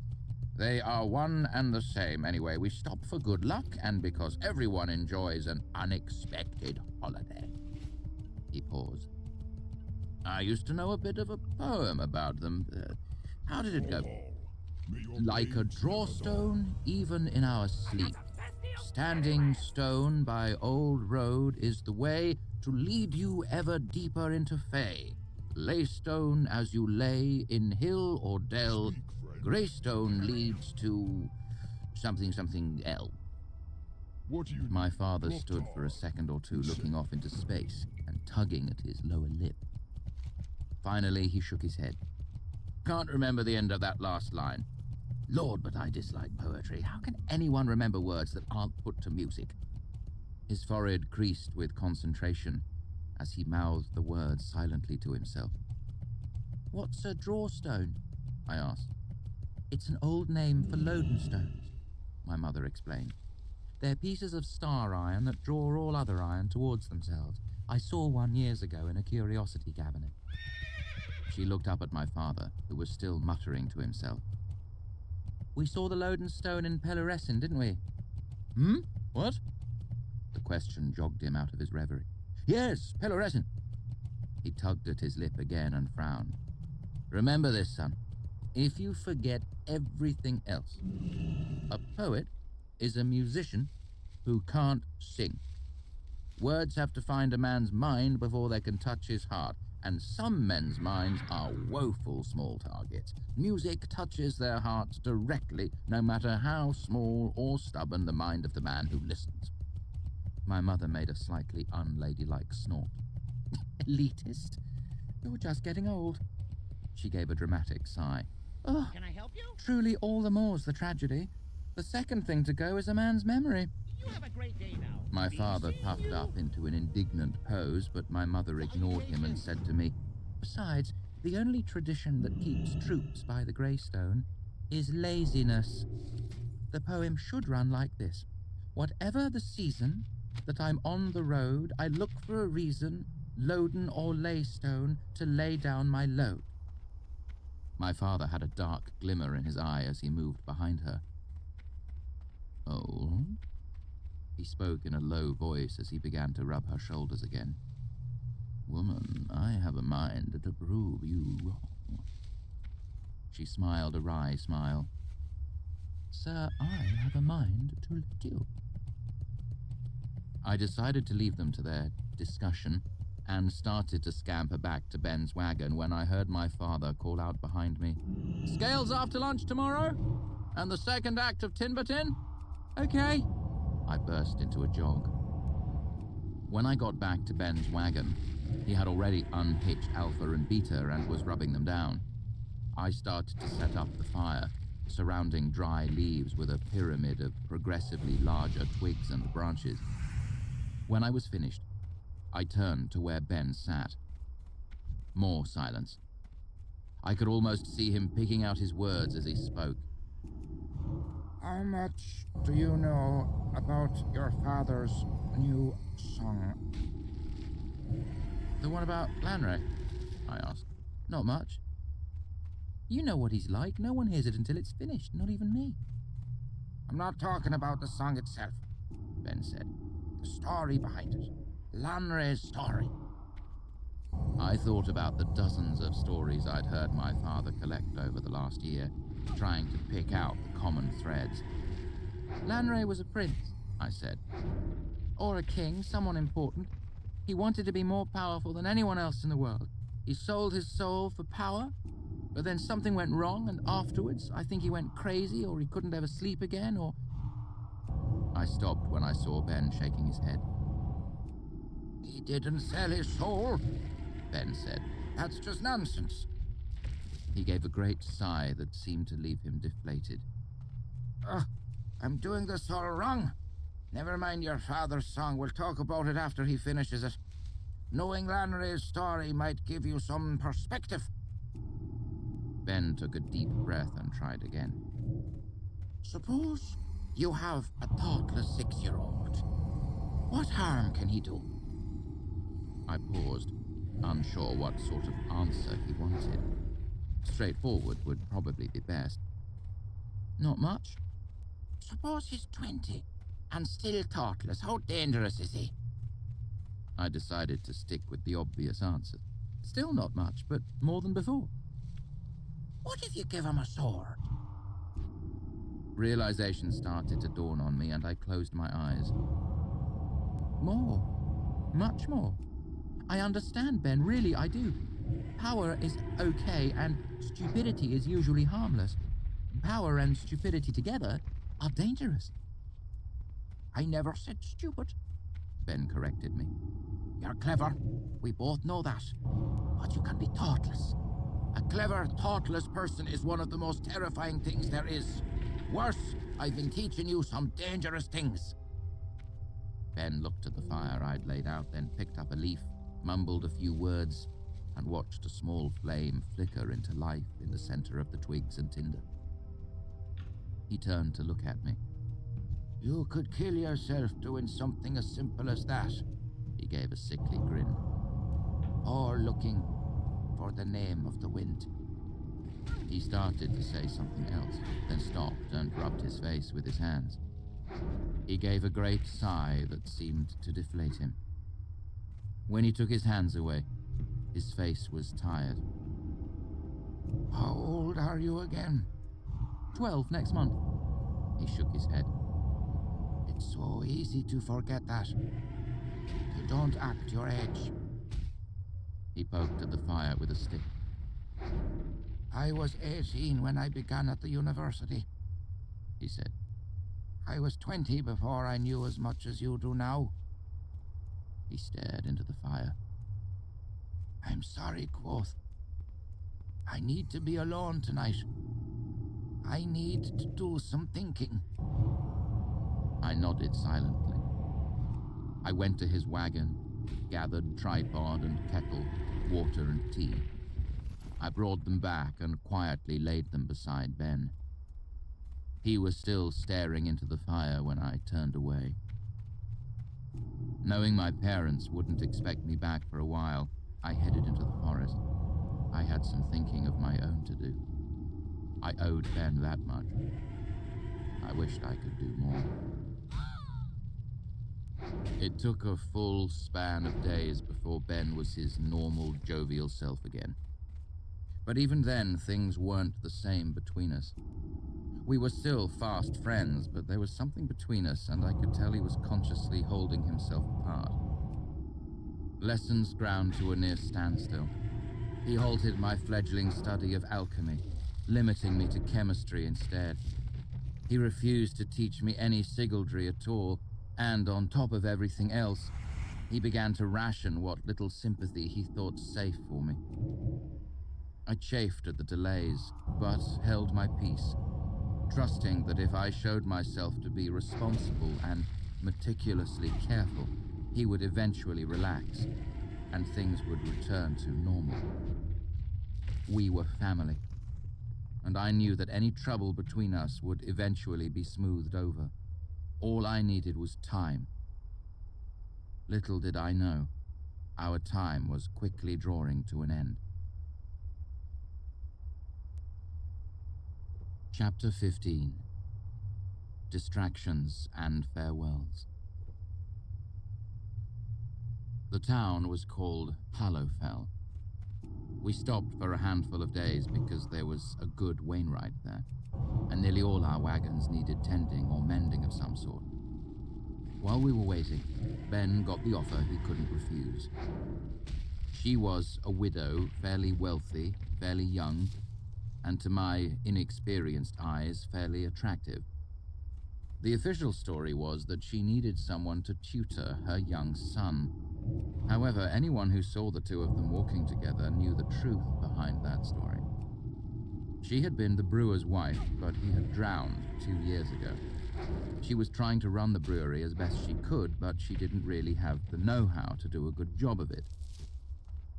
They are one and the same. Anyway, we stop for good luck and because everyone enjoys an unexpected holiday. He paused. I used to know a bit of a poem about them. How did it go? Like a drawstone, even in our sleep. Standing stone by old road is the way to lead you ever deeper into Faire. Lay stone as you lay in hill or dell. Greystone leads to something else. My father stood for a second or two looking off into space and tugging at his lower lip. Finally, he shook his head. Can't remember the end of that last line. Lord, but I dislike poetry. How can anyone remember words that aren't put to music? His forehead creased with concentration as he mouthed the words silently to himself. What's a drawstone? I asked. It's an old name for lodenstones, my mother explained. They're pieces of star iron that draw all other iron towards themselves. I saw one years ago in a curiosity cabinet. She looked up at my father, who was still muttering to himself. We saw the lodenstone in Pelleressin, didn't we? What? The question jogged him out of his reverie. Yes, Pelleressin. He tugged at his lip again and frowned. Remember this, son. If you forget everything else, a poet is a musician who can't sing. Words have to find a man's mind before they can touch his heart, and some men's minds are woeful small targets. Music touches their hearts directly, no matter how small or stubborn the mind of the man who listens. My mother made a slightly unladylike snort. Elitist? You're just getting old. She gave a dramatic sigh. Oh, Can I help you? truly all the more's the tragedy. The second thing to go is a man's memory. You have a great day now. My father puffed up into an indignant pose, but my mother ignored him and said to me, Besides, the only tradition that keeps troops by the Greystone is laziness. The poem should run like this. Whatever the season that I'm on the road, I look for a reason, loden or laystone, to lay down my load. My father had a dark glimmer in his eye as he moved behind her. Oh? He spoke in a low voice as he began to rub her shoulders again. Woman, I have a mind to prove you wrong. She smiled a wry smile. Sir, I have a mind to let you. I decided to leave them to their discussion and started to scamper back to Ben's wagon when I heard my father call out behind me. Scales after lunch tomorrow? And the second act of Tinbertin? Okay. I burst into a jog. When I got back to Ben's wagon, he had already unhitched Alpha and Beta and was rubbing them down. I started to set up the fire, surrounding dry leaves with a pyramid of progressively larger twigs and branches. When I was finished, I turned to where Ben sat. More silence. I could almost see him picking out his words as he spoke. How much do you know about your father's new song? The one about Lanray? I asked. Not much. You know what he's like. No one hears it until it's finished, not even me. I'm not talking about the song itself, Ben said. the story behind it. Lanray's story. I thought about the dozens of stories I'd heard my father collect over the last year, trying to pick out the common threads. Lanray was a prince, I said. Or a king, someone important. He wanted to be more powerful than anyone else in the world. He sold his soul for power, but then something went wrong, and afterwards, I think he went crazy, or he couldn't ever sleep again, or... I stopped when I saw Ben shaking his head. He didn't sell his soul, Ben said. That's just nonsense. He gave a great sigh that seemed to leave him deflated. I'm doing this all wrong. Never mind your father's song. We'll talk about it after he finishes it. Knowing Lanray's story might give you some perspective. Ben took a deep breath and tried again. Suppose you have a thoughtless 6-year-old. What harm can he do? I paused, unsure what sort of answer he wanted. Straightforward would probably be best. Not much. Suppose he's 20 and still thoughtless. How dangerous is he? I decided to stick with the obvious answer. Still not much, but more than before. What if you give him a sword? Realization started to dawn on me, and I closed my eyes. More. Much more. I understand, Ben, really, I do. Power is okay, and stupidity is usually harmless. Power and stupidity together are dangerous. I never said stupid. Ben corrected me. You're clever. We both know that. But you can be thoughtless. A clever, thoughtless person is one of the most terrifying things there is. Worse, I've been teaching you some dangerous things. Ben looked at the fire I'd laid out, then picked up a leaf, mumbled a few words, and watched a small flame flicker into life in the center of the twigs and tinder. He turned to look at me. You could kill yourself doing something as simple as that. He gave a sickly grin. Or looking for the name of the wind. He started to say something else, then stopped and rubbed his face with his hands. He gave a great sigh that seemed to deflate him. When he took his hands away, his face was tired. How old are you again? 12 next month. He shook his head. It's so easy to forget that. You don't act your age. He poked at the fire with a stick. I was 18 when I began at the university, he said. I was 20 before I knew as much as you do now. He stared into the fire. I'm sorry, Quoth. I need to be alone tonight. I need to do some thinking. I nodded silently. I went to his wagon, gathered tripod and kettle, water and tea. I brought them back and quietly laid them beside Ben. He was still staring into the fire when I turned away. Knowing my parents wouldn't expect me back for a while, I headed into the forest. I had some thinking of my own to do. I owed Ben that much. I wished I could do more. It took a full span of days before Ben was his normal, jovial self again. But even then, things weren't the same between us. We were still fast friends, but there was something between us, and I could tell he was consciously holding himself apart. Lessons ground to a near standstill. He halted my fledgling study of alchemy, limiting me to chemistry instead. He refused to teach me any sigildry at all, and on top of everything else, He began to ration what little sympathy he thought safe for me. I chafed at the delays, but held my peace, trusting that if I showed myself to be responsible and meticulously careful, he would eventually relax, and things would return to normal. We were family, and I knew that any trouble between us would eventually be smoothed over. All I needed was time. Little did I know, our time was quickly drawing to an end. Chapter 15. Distractions and Farewells. The town was called Hallowfell. We stopped for a handful of days because there was a good Wainwright there, and nearly all our wagons needed tending or mending of some sort. While we were waiting, Ben got the offer he couldn't refuse. She was a widow, fairly wealthy, fairly young, and to my inexperienced eyes, fairly attractive. The official story was that she needed someone to tutor her young son. However, anyone who saw the two of them walking together knew the truth behind that story. She had been the brewer's wife, but he had drowned 2 years ago. She was trying to run the brewery as best she could, but she didn't really have the know-how to do a good job of it.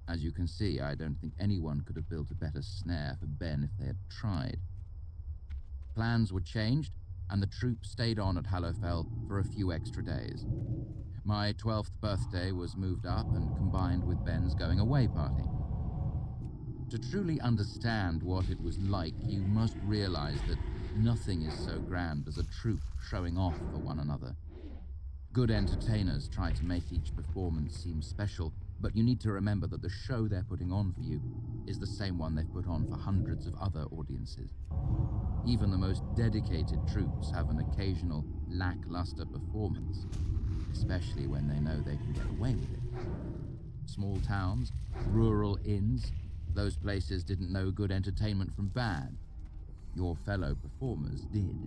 As you can see, I don't think anyone could have built a better snare for Ben if they had tried. Plans were changed, and the troupe stayed on at Hallowfell for a few extra days. My 12th birthday was moved up and combined with Ben's going-away party. To truly understand what it was like, you must realize that nothing is so grand as a troupe showing off for one another. Good entertainers try to make each performance seem special, but you need to remember that the show they're putting on for you is the same one they've put on for hundreds of other audiences. Even the most dedicated troupes have an occasional lackluster performance, especially when they know they can get away with it. Small towns, rural inns, those places didn't know good entertainment from bad. Your fellow performers did.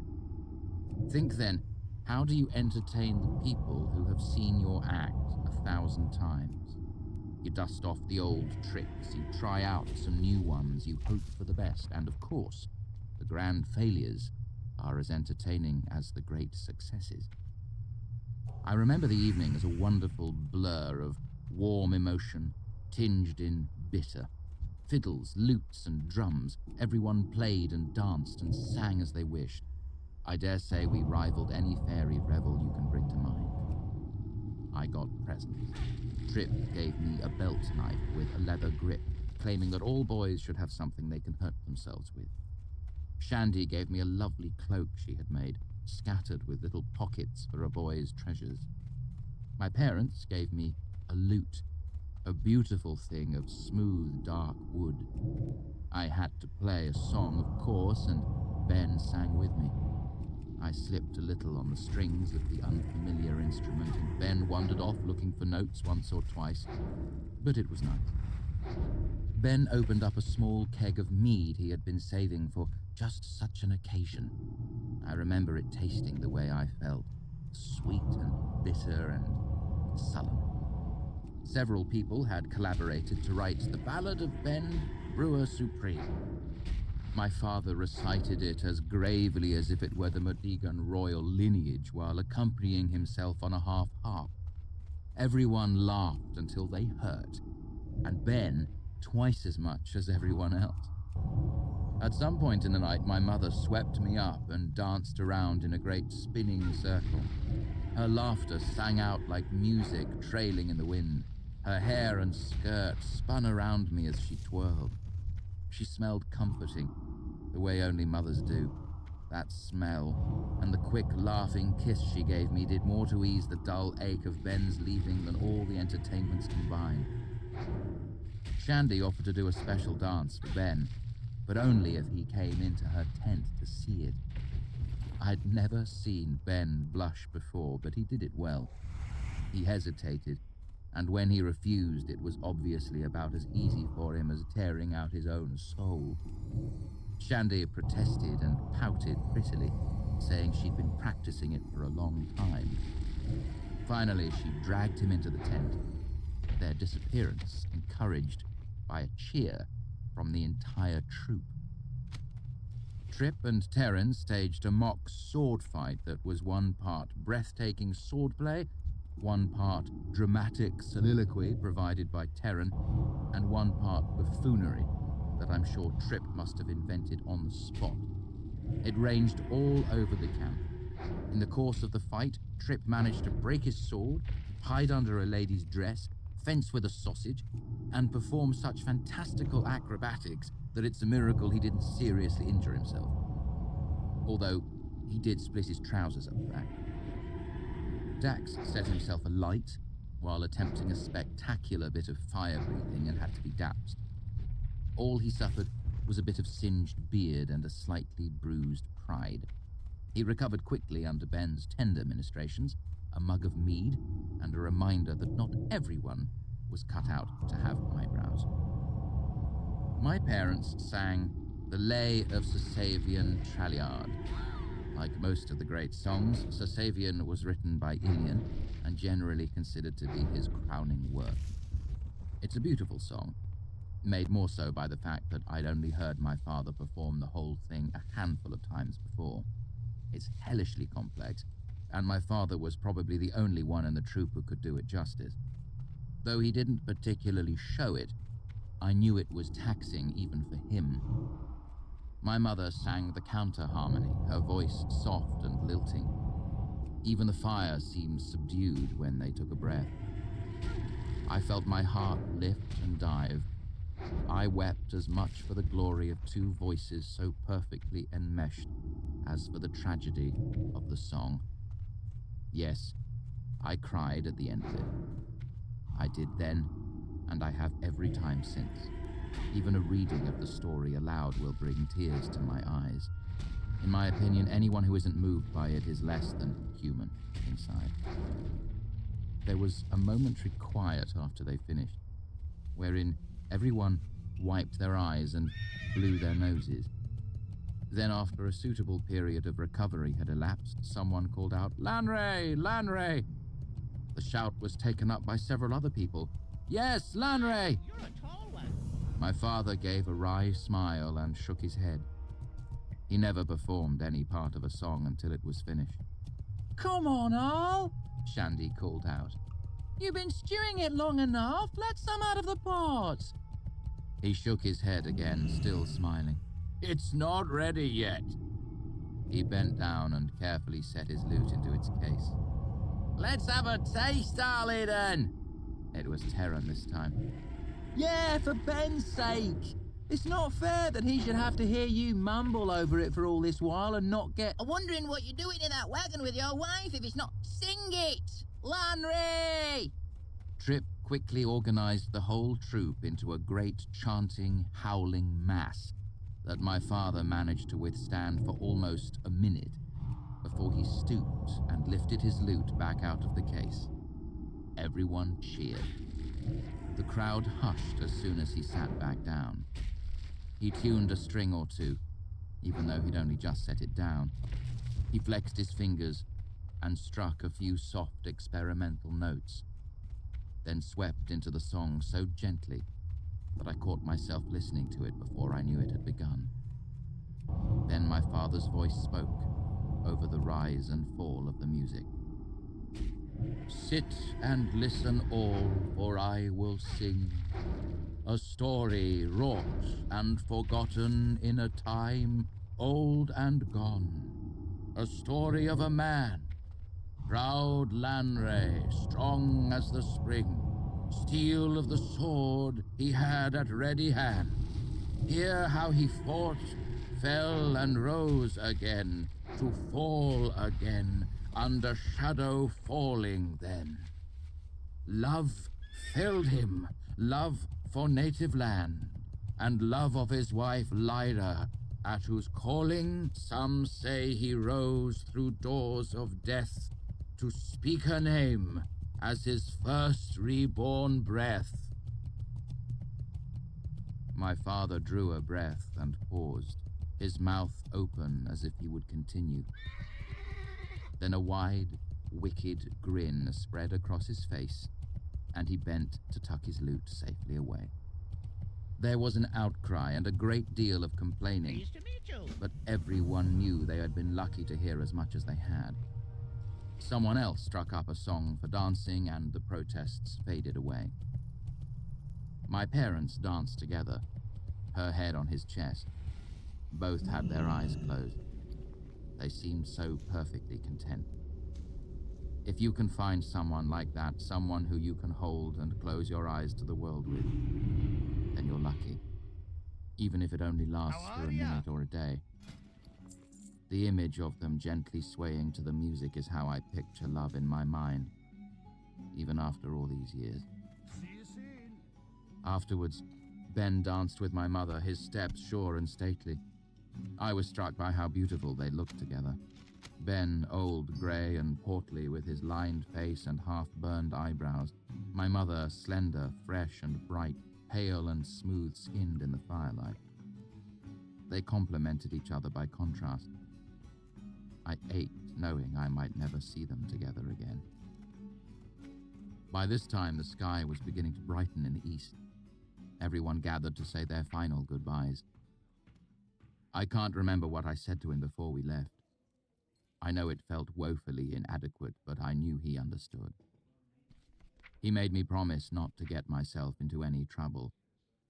Think then, how do you entertain the people who have seen your act 1,000 times? You dust off the old tricks, you try out some new ones, you hope for the best, and of course, the grand failures are as entertaining as the great successes. I remember the evening as a wonderful blur of warm emotion, tinged in bitter. Fiddles, lutes, and drums, everyone played and danced and sang as they wished. I dare say we rivaled any fairy revel you can bring to mind. I got presents. Trip gave me a belt knife with a leather grip, claiming that all boys should have something they can hurt themselves with. Shandy gave me a lovely cloak she had made, scattered with little pockets for a boy's treasures. My parents gave me a lute, a beautiful thing of smooth, dark wood. I had to play a song, of course, and Ben sang with me. I slipped a little on the strings of the unfamiliar instrument, and Ben wandered off looking for notes once or twice, but it was nice. Ben opened up a small keg of mead he had been saving for just such an occasion. I remember it tasting the way I felt, sweet and bitter and sullen. Several people had collaborated to write the Ballad of Ben, Brewer Supreme. My father recited it as gravely as if it were the Madigan royal lineage while accompanying himself on a half harp. Everyone laughed until they hurt, and Ben twice as much as everyone else. At some point in the night, my mother swept me up and danced around in a great spinning circle. Her laughter sang out like music trailing in the wind. Her hair and skirt spun around me as she twirled. She smelled comforting, the way only mothers do. That smell, and the quick, laughing kiss she gave me did more to ease the dull ache of Ben's leaving than all the entertainments combined. Shandy offered to do a special dance for Ben, but only if he came into her tent to see it. I'd never seen Ben blush before, but he did it well. He hesitated, and when he refused, it was obviously about as easy for him as tearing out his own soul. Shandy protested and pouted prettily, saying she'd been practicing it for a long time. Finally, she dragged him into the tent, their disappearance encouraged by a cheer from the entire troop. Trip and Terran staged a mock sword fight that was one part breathtaking swordplay, one part dramatic soliloquy provided by Terran, and one part buffoonery that I'm sure Trip must have invented on the spot. It ranged all over the camp. In the course of the fight, Trip managed to break his sword, hide under a lady's dress, fence with a sausage, and perform such fantastical acrobatics that it's a miracle he didn't seriously injure himself. Although, he did split his trousers up the back. Dax set himself alight while attempting a spectacular bit of fire breathing and had to be doused. All he suffered was a bit of singed beard and a slightly bruised pride. He recovered quickly under Ben's tender ministrations, a mug of mead, and a reminder that not everyone was cut out to have eyebrows. My parents sang the Lay of Sasavian Tralliard. Like most of the great songs, Sasavian was written by Ilian and generally considered to be his crowning work. It's a beautiful song, made more so by the fact that I'd only heard my father perform the whole thing a handful of times before. It's hellishly complex, and my father was probably the only one in the troupe who could do it justice. Though he didn't particularly show it, I knew it was taxing even for him. My mother sang the counter harmony, her voice soft and lilting. Even the fire seemed subdued when they took a breath. I felt my heart lift and dive. I wept as much for the glory of two voices so perfectly enmeshed as for the tragedy of the song. Yes, I cried at the end of it. I did then, and I have every time since. Even a reading of the story aloud will bring tears to my eyes. In my opinion, anyone who isn't moved by it is less than human inside. There was a momentary quiet after they finished, wherein everyone wiped their eyes and blew their noses. Then, after a suitable period of recovery had elapsed, someone called out, "Lanray! Lanray!" The shout was taken up by several other people. "Yes, Lanray!" You're a tall one. My father gave a wry smile and shook his head. He never performed any part of a song until it was finished. Come on, Al, Shandy called out. you've been stewing it long enough. Let some out of the pot. He shook his head again, still smiling. It's not ready yet. He bent down and carefully set his lute into its case. Let's have a taste, Arlington. It was Terran this time. Yeah, for Ben's sake. It's not fair that he should have to hear you mumble over it for all this while and not get... I'm wondering what you're doing in that wagon with your wife if it's not sing it. Lanray! Trip quickly organized the whole troop into a great chanting, howling mass that my father managed to withstand for almost a minute before he stooped and lifted his lute back out of the case. Everyone cheered. The crowd hushed as soon as he sat back down. He tuned a string or two, even though he'd only just set it down. He flexed his fingers and struck a few soft experimental notes, then swept into the song so gently that I caught myself listening to it before I knew it had begun. Then my father's voice spoke over the rise and fall of the music. Sit and listen all, for I will sing a story wrought and forgotten in a time old and gone. A story of a man, proud Lanray, strong as the spring, steel of the sword he had at ready hand. Hear how he fought, fell and rose again, to fall again, under shadow falling then. Love filled him, love for native land, and love of his wife Lyra, at whose calling some say he rose through doors of death to speak her name as his first reborn breath. My father drew a breath and paused, his mouth open as if he would continue. Then a wide, wicked grin spread across his face, and he bent to tuck his loot safely away. There was an outcry and a great deal of complaining, Pleased to meet you. but everyone knew they had been lucky to hear as much as they had. Someone else struck up a song for dancing, and the protests faded away. My parents danced together, her head on his chest. Both had their eyes closed. They seemed so perfectly content. If you can find someone like that, someone who you can hold and close your eyes to the world with, then you're lucky, even if it only lasts How for are a ya? minute or a day. The image of them gently swaying to the music is how I picture love in my mind, even after all these years. See you soon. Afterwards, Ben danced with my mother, his steps sure and stately. I was struck by how beautiful they looked together. Ben, old, grey and portly, with his lined face and half-burned eyebrows. My mother, slender, fresh and bright, pale and smooth-skinned in the firelight. They complemented each other by contrast. I ached knowing I might never see them together again. By this time, the sky was beginning to brighten in the east. Everyone gathered to say their final goodbyes. I can't remember what I said to him before we left. I know it felt woefully inadequate, but I knew he understood. He made me promise not to get myself into any trouble,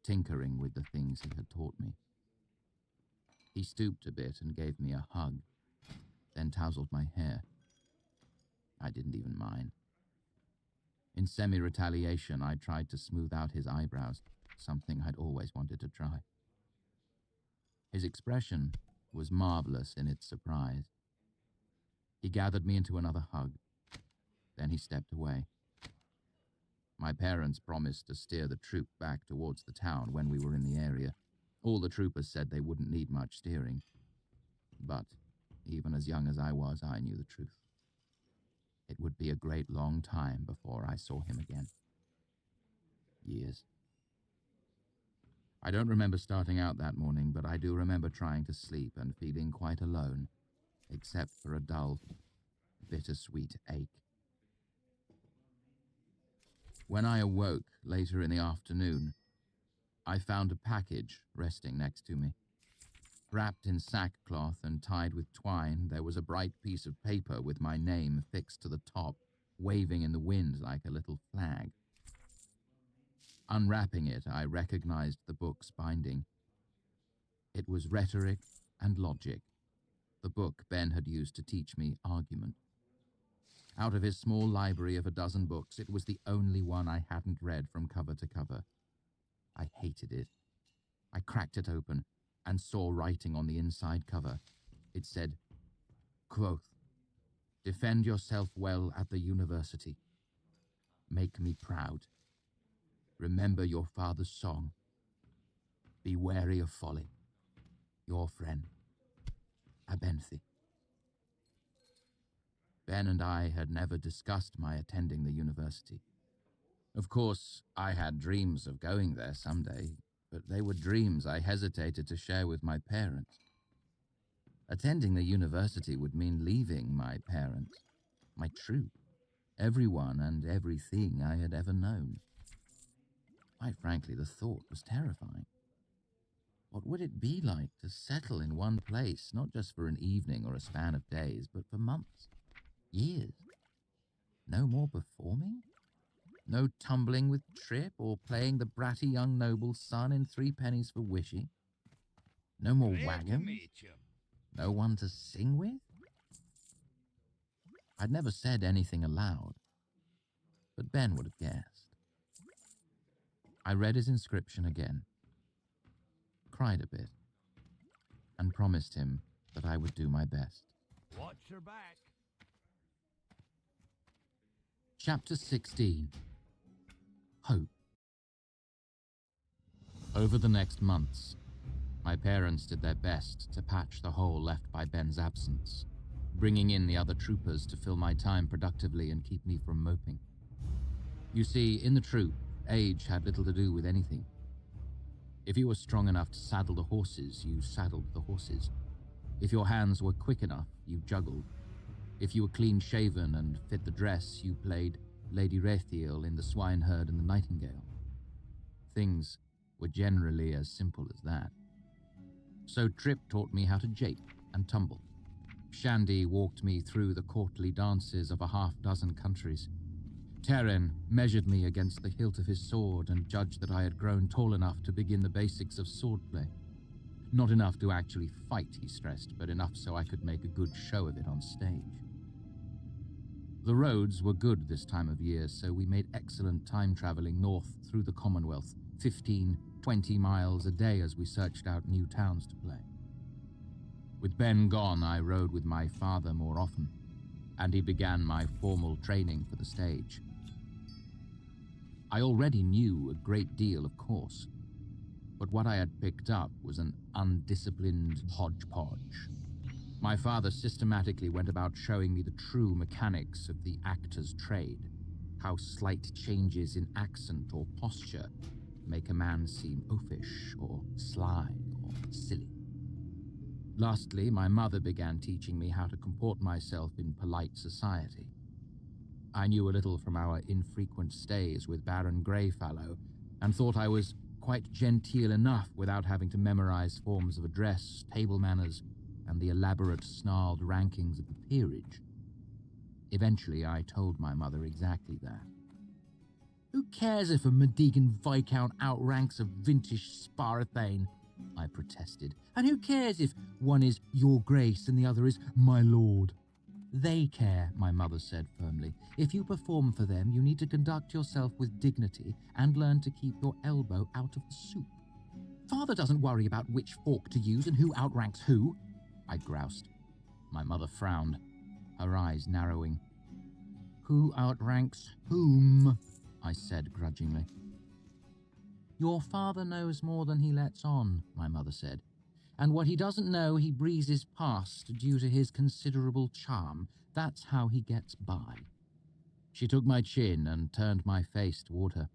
tinkering with the things he had taught me. He stooped a bit and gave me a hug, then tousled my hair. I didn't even mind. In semi-retaliation, I tried to smooth out his eyebrows, something I'd always wanted to try. His expression was marvelous in its surprise. He gathered me into another hug. Then he stepped away. My parents promised to steer the troop back towards the town when we were in the area. All the troopers said they wouldn't need much steering. But, even as young as I was, I knew the truth. It would be a great long time before I saw him again. Years. I don't remember starting out that morning, but I do remember trying to sleep and feeling quite alone, except for a dull, bittersweet ache. When I awoke later in the afternoon, I found a package resting next to me. Wrapped in sackcloth and tied with twine, there was a bright piece of paper with my name fixed to the top, waving in the wind like a little flag. Unwrapping it, I recognized the book's binding. It was Rhetoric and Logic, the book Ben had used to teach me argument. Out of his small library of a dozen books, it was the only one I hadn't read from cover to cover. I hated it. I cracked it open and saw writing on the inside cover. It said, quoth, "Defend yourself well at the university. Make me proud. Remember your father's song. Be wary of folly. Your friend, Abenthy." Ben and I had never discussed my attending the university. Of course, I had dreams of going there someday, but they were dreams I hesitated to share with my parents. Attending the university would mean leaving my parents, my troop, everyone and everything I had ever known. Quite frankly, the thought was terrifying. What would it be like to settle in one place, not just for an evening or a span of days, but for months, years? No more performing? No tumbling with Trip or playing the bratty young noble's son in 3 pennies for wishing? No more Glad to wagons? meet you. No one to sing with? I'd never said anything aloud, but Ben would have guessed. I read his inscription again, cried a bit, and promised him that I would do my best. Watch your back. Chapter 16. Hope. Over the next months, my parents did their best to patch the hole left by Ben's absence, bringing in the other troopers to fill my time productively and keep me from moping. You see, in the troop, age had little to do with anything. If you were strong enough to saddle the horses, you saddled the horses. If your hands were quick enough, you juggled. If you were clean-shaven and fit the dress, you played Lady Rethiel in The Swineherd and the Nightingale. Things were generally as simple as that. So Trip taught me how to jape and tumble. Shandy walked me through the courtly dances of a half-dozen countries. Terran measured me against the hilt of his sword and judged that I had grown tall enough to begin the basics of swordplay. Not enough to actually fight, he stressed, but enough so I could make a good show of it on stage. The roads were good this time of year, so we made excellent time traveling north through the Commonwealth, 15, 20 miles a day as we searched out new towns to play. With Ben gone, I rode with my father more often, and he began my formal training for the stage. I already knew a great deal, of course, but what I had picked up was an undisciplined hodgepodge. My father systematically went about showing me the true mechanics of the actor's trade, how slight changes in accent or posture make a man seem oafish or sly or silly. Lastly, my mother began teaching me how to comport myself in polite society. I knew a little from our infrequent stays with Baron Greyfallow, and thought I was quite genteel enough without having to memorize forms of address, table manners, and the elaborate snarled rankings of the peerage. Eventually, I told my mother exactly that. "Who cares if a Medigan Viscount outranks a vintage Sparathane?" I protested. "And who cares if one is Your Grace and the other is My Lord?" "They care," my mother said firmly. "If you perform for them, you need to conduct yourself with dignity and learn to keep your elbow out of the soup. Father doesn't worry about which fork to use and who outranks who," I groused. My mother frowned, her eyes narrowing. "Who outranks whom?" I said grudgingly. "Your father knows more than he lets on," my mother said. "And what he doesn't know he breezes past due to his considerable charm. That's how he gets by." She took my chin and turned my face toward her.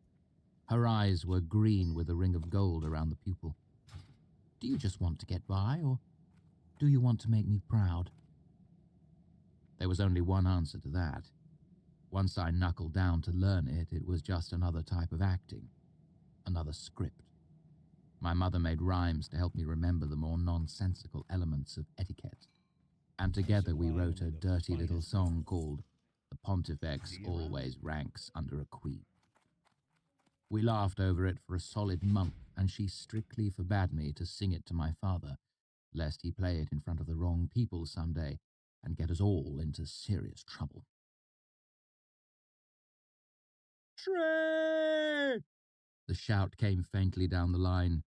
Her eyes were green with a ring of gold around the pupil. "Do you just want to get by, or do you want to make me proud?" There was only one answer to that. Once I knuckled down to learn it, it was just another type of acting. Another script. My mother made rhymes to help me remember the more nonsensical elements of etiquette. And together we wrote a dirty little song called "The Pontifex Always Ranks Under a Queen." We laughed over it for a solid month, and she strictly forbade me to sing it to my father, lest he play it in front of the wrong people someday and get us all into serious trouble. "Trey!" The shout came faintly down the line.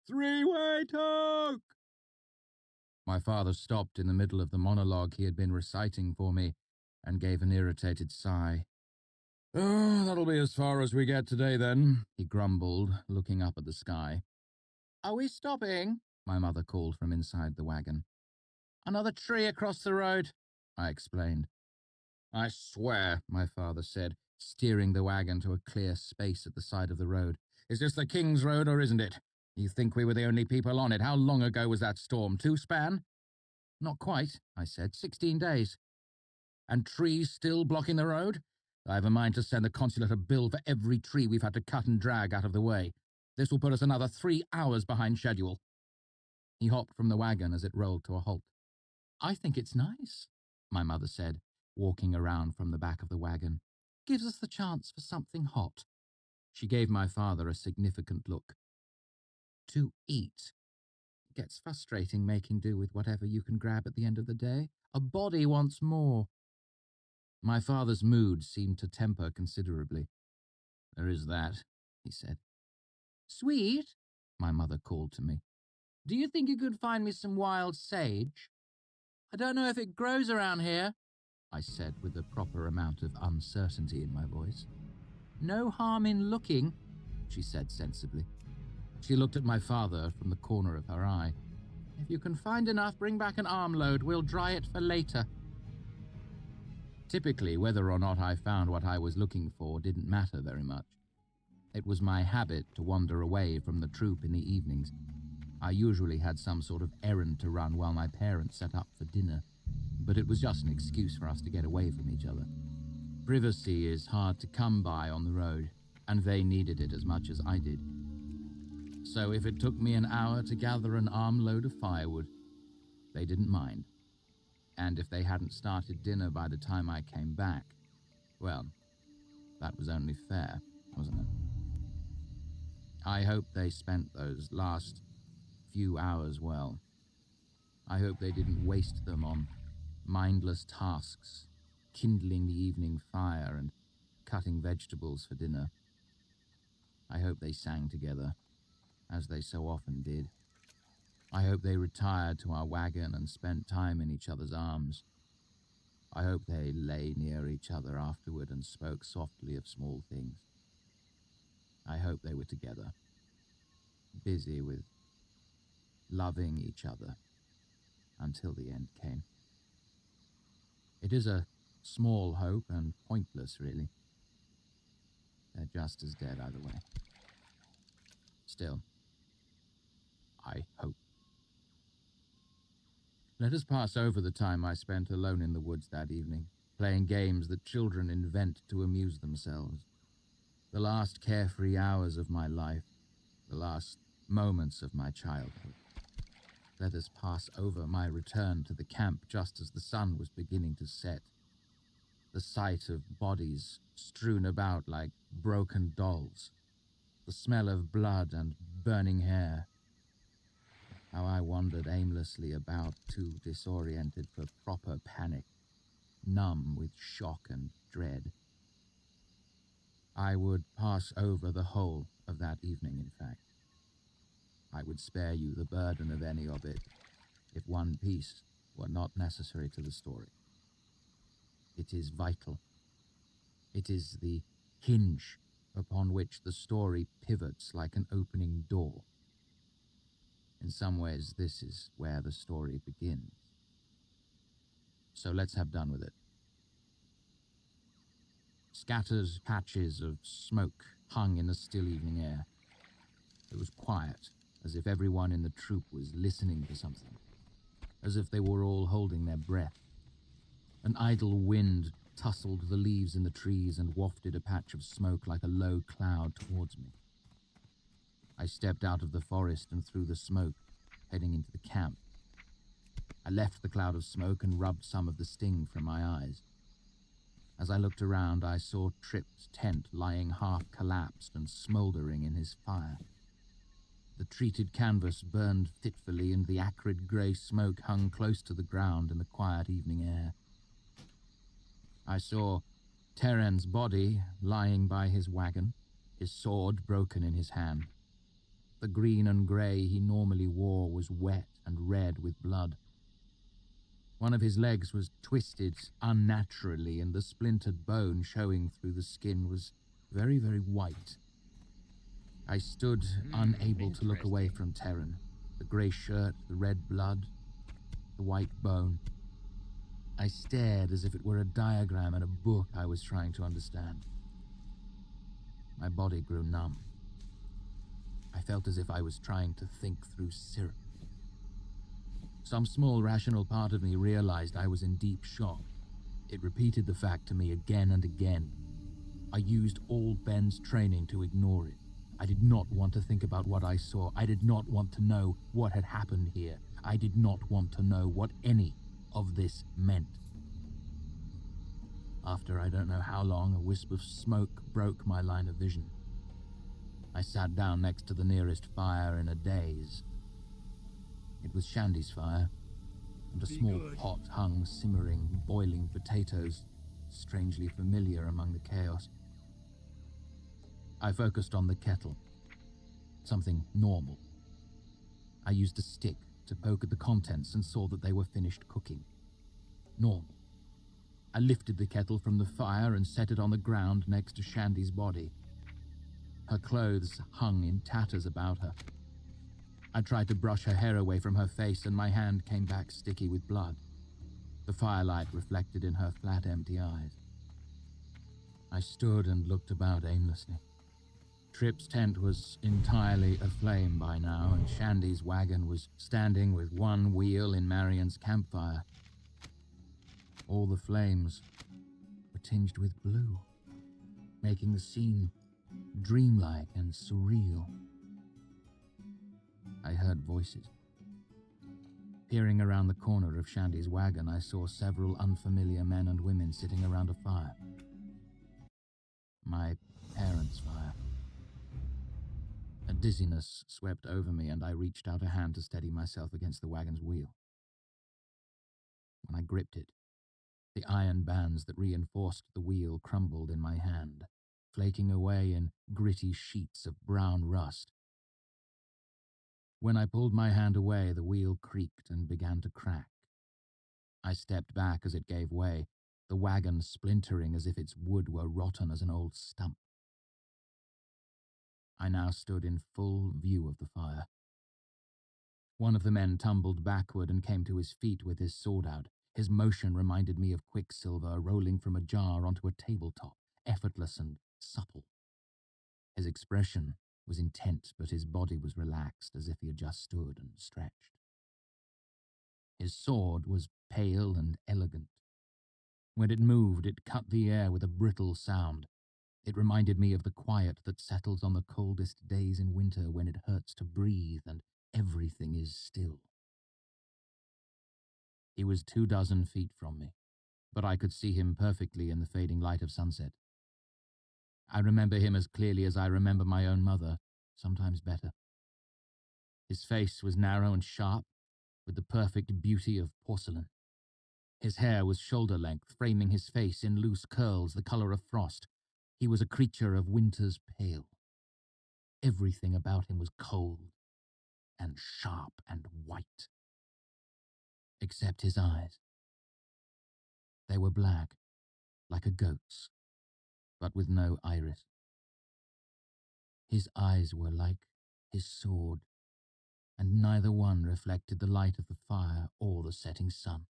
"Three-way talk!" My father stopped in the middle of the monologue he had been reciting for me and gave an irritated sigh. "Oh, that'll be as far as we get today, then," he grumbled, looking up at the sky. "Are we stopping?" my mother called from inside the wagon. "Another tree across the road," I explained. "I swear," my father said, steering the wagon to a clear space at the side of the road. "Is this the King's Road or isn't it? You think we were the only people on it? How long ago was that storm? 2 span?" "Not quite," I said. 16 days. "And trees still blocking the road? I have a mind to send the consulate a bill for every tree we've had to cut and drag out of the way. This will put us another 3 hours behind schedule." He hopped from the wagon as it rolled to a halt. "I think it's nice," my mother said, walking around from the back of the wagon. "Gives us the chance for something hot." She gave my father a significant look. "To eat. It gets frustrating making do with whatever you can grab at the end of the day. A body wants more." My father's mood seemed to temper considerably. "There is that," he said. "Sweet," my mother called to me. "Do you think you could find me some wild sage?" "I don't know if it grows around here," I said with the proper amount of uncertainty in my voice. "No harm in looking," she said sensibly. She looked at my father from the corner of her eye. "If you can find enough, bring back an armload. We'll dry it for later." Typically, whether or not I found what I was looking for didn't matter very much. It was my habit to wander away from the troop in the evenings. I usually had some sort of errand to run while my parents set up for dinner. but it was just an excuse for us to get away from each other. Privacy is hard to come by on the road, and they needed it as much as I did. So if it took me an hour to gather an armload of firewood, they didn't mind. And if they hadn't started dinner by the time I came back, well, that was only fair, wasn't it? I hope they spent those last few hours well. I hope they didn't waste them on mindless tasks, kindling the evening fire and cutting vegetables for dinner. I hope they sang together, as they so often did. I hope they retired to our wagon and spent time in each other's arms. I hope they lay near each other afterward and spoke softly of small things. I hope they were together, busy with loving each other until the end came. It is a small hope and pointless, really. They're just as dead either way. Still, I hope. Let us pass over the time I spent alone in the woods that evening, playing games that children invent to amuse themselves. The last carefree hours of my life, the last moments of my childhood. Let us pass over my return to the camp just as the sun was beginning to set. The sight of bodies strewn about like broken dolls. The smell of blood and burning hair. How I wandered aimlessly about, too disoriented for proper panic, numb with shock and dread. I would pass over the whole of that evening, in fact. I would spare you the burden of any of it, if one piece were not necessary to the story. It is vital. It is the hinge upon which the story pivots like an opening door. In some ways, this is where the story begins. So let's have done with it. Scattered patches of smoke hung in the still evening air. It was quiet, as if everyone in the troop was listening to something, as if they were all holding their breath. An idle wind tussled the leaves in the trees and wafted a patch of smoke like a low cloud towards me. I stepped out of the forest and through the smoke, heading into the camp. I left the cloud of smoke and rubbed some of the sting from my eyes. As I looked around, I saw Trip's tent lying half collapsed and smouldering in his fire. The treated canvas burned fitfully, and the acrid grey smoke hung close to the ground in the quiet evening air. I saw Terren's body lying by his wagon, his sword broken in his hand. The green and grey he normally wore was wet and red with blood. One of his legs was twisted unnaturally, and the splintered bone showing through the skin was very, very white. I stood unable to look away from Terran. The grey shirt, the red blood, the white bone. I stared as if it were a diagram in a book I was trying to understand. My body grew numb. I felt as if I was trying to think through syrup. Some small rational part of me realized I was in deep shock. It repeated the fact to me again and again. I used all Ben's training to ignore it. I did not want to think about what I saw. I did not want to know what had happened here. I did not want to know what any of this meant. After I don't know how long, a wisp of smoke broke my line of vision. I sat down next to the nearest fire in a daze. It was Shandy's fire, and a small pot hung simmering, boiling potatoes, strangely familiar among the chaos. I focused on the kettle, something normal. I used a stick to poke at the contents and saw that they were finished cooking. Normal. I lifted the kettle from the fire and set it on the ground next to Shandy's body. Her clothes hung in tatters about her. I tried to brush her hair away from her face, and my hand came back sticky with blood. The firelight reflected in her flat, empty eyes. I stood and looked about aimlessly. Trip's tent was entirely aflame by now, and Shandy's wagon was standing with one wheel in Marion's campfire. All the flames were tinged with blue, making the scene dreamlike and surreal. I heard voices. Peering around the corner of Shandy's wagon, I saw several unfamiliar men and women sitting around a fire. My parents' fire. A dizziness swept over me, and I reached out a hand to steady myself against the wagon's wheel. When I gripped it, the iron bands that reinforced the wheel crumbled in my hand, flaking away in gritty sheets of brown rust. When I pulled my hand away, the wheel creaked and began to crack. I stepped back as it gave way, the wagon splintering as if its wood were rotten as an old stump. I now stood in full view of the fire. One of the men tumbled backward and came to his feet with his sword out. His motion reminded me of quicksilver rolling from a jar onto a tabletop, effortless and supple. His expression was intent, but his body was relaxed, as if he had just stood and stretched. His sword was pale and elegant. When it moved, it cut the air with a brittle sound. It reminded me of the quiet that settles on the coldest days in winter when it hurts to breathe and everything is still. He was 24 feet from me, but I could see him perfectly in the fading light of sunset. I remember him as clearly as I remember my own mother, sometimes better. His face was narrow and sharp, with the perfect beauty of porcelain. His hair was shoulder-length, framing his face in loose curls the color of frost. He was a creature of winter's pale. Everything about him was cold and sharp and white, except his eyes. They were black, like a goat's, but with no iris. His eyes were like his sword, and neither one reflected the light of the fire or the setting sun.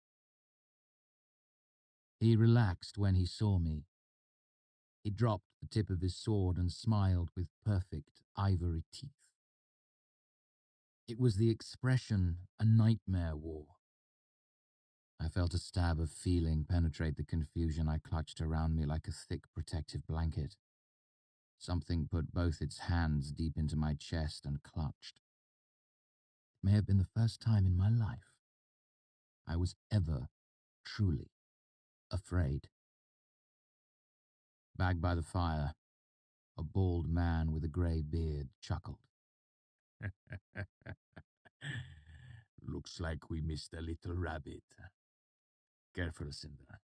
He relaxed when he saw me. He dropped the tip of his sword and smiled with perfect ivory teeth. It was the expression a nightmare wore. I felt a stab of feeling penetrate the confusion I clutched around me like a thick protective blanket. Something put both its hands deep into my chest and clutched. It may have been the first time in my life I was ever truly afraid. Back by the fire, a bald man with a grey beard chuckled. Looks like we missed a little rabbit. Careful, Cinder.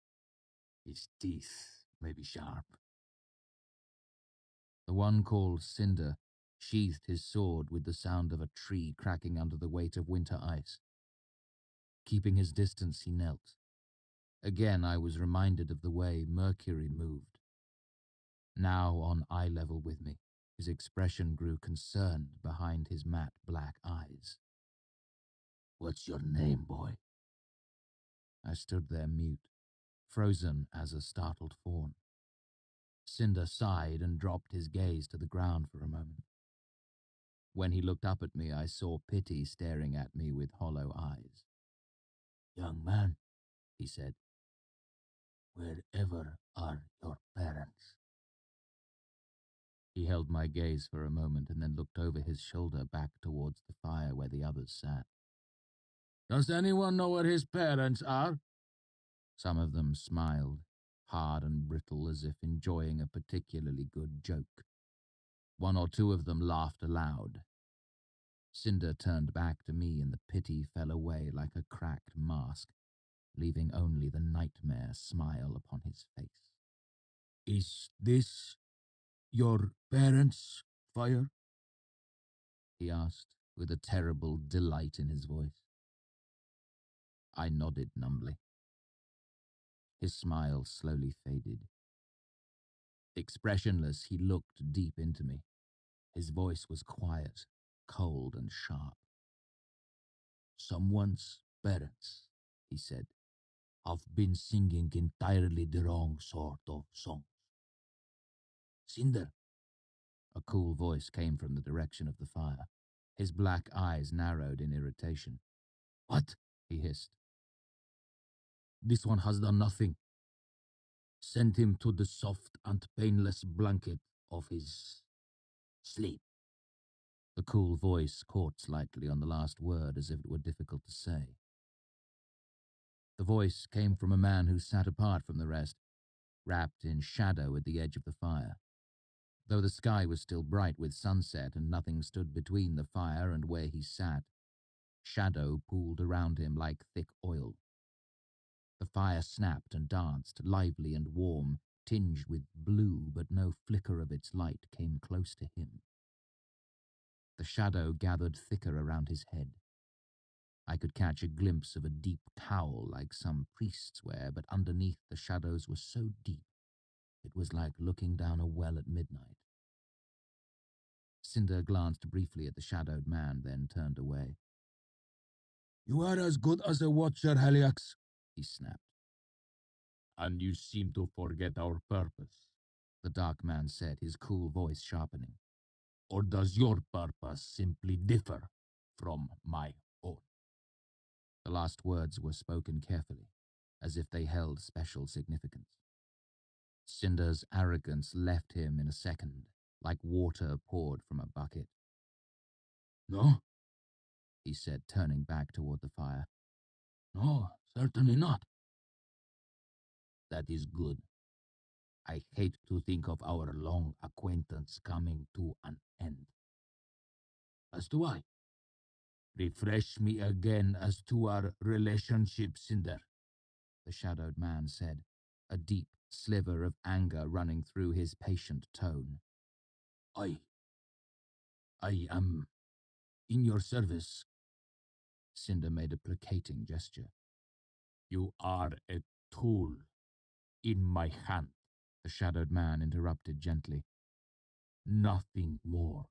His teeth may be sharp. The one called Cinder sheathed his sword with the sound of a tree cracking under the weight of winter ice. Keeping his distance, he knelt. Again, I was reminded of the way Mercury moved. Now on eye level with me, his expression grew concerned behind his matte black eyes. What's your name, boy? I stood there mute, frozen as a startled fawn. Cinder sighed and dropped his gaze to the ground for a moment. When he looked up at me, I saw pity staring at me with hollow eyes. Young man, he said, wherever are your parents? He held my gaze for a moment and then looked over his shoulder back towards the fire where the others sat. Does anyone know where his parents are? Some of them smiled, hard and brittle, as if enjoying a particularly good joke. One or two of them laughed aloud. Cinder turned back to me and the pity fell away like a cracked mask, leaving only the nightmare smile upon his face. Is this your parents' fire? He asked, with a terrible delight in his voice. I nodded numbly. His smile slowly faded. Expressionless, he looked deep into me. His voice was quiet, cold and sharp. Someone's parents, he said, have been singing entirely the wrong sort of songs. Cinder. A cool voice came from the direction of the fire. His black eyes narrowed in irritation. What? He hissed. This one has done nothing. Send him to the soft and painless blanket of his sleep. The cool voice caught slightly on the last word as if it were difficult to say. The voice came from a man who sat apart from the rest, wrapped in shadow at the edge of the fire. Though the sky was still bright with sunset and nothing stood between the fire and where he sat, shadow pooled around him like thick oil. The fire snapped and danced, lively and warm, tinged with blue, but no flicker of its light came close to him. The shadow gathered thicker around his head. I could catch a glimpse of a deep cowl like some priests wear, but underneath the shadows were so deep, it was like looking down a well at midnight. Cinder glanced briefly at the shadowed man, then turned away. You are as good as a watcher, Heliax, he snapped. And you seem to forget our purpose, The dark man said, his cool voice sharpening. Or does your purpose simply differ from my own? The last words were spoken carefully, as if they held special significance. Cinder's arrogance left him in a second, like water poured from a bucket. No? He said, turning back toward the fire. No, certainly not. That is good. I hate to think of our long acquaintance coming to an end. As do I. Refresh me again as to our relationship, Cinder, the shadowed man said, a deep sliver of anger running through his patient tone. I am in your service. Cinder made a placating gesture. You are a tool in my hand, the shadowed man interrupted gently. Nothing more.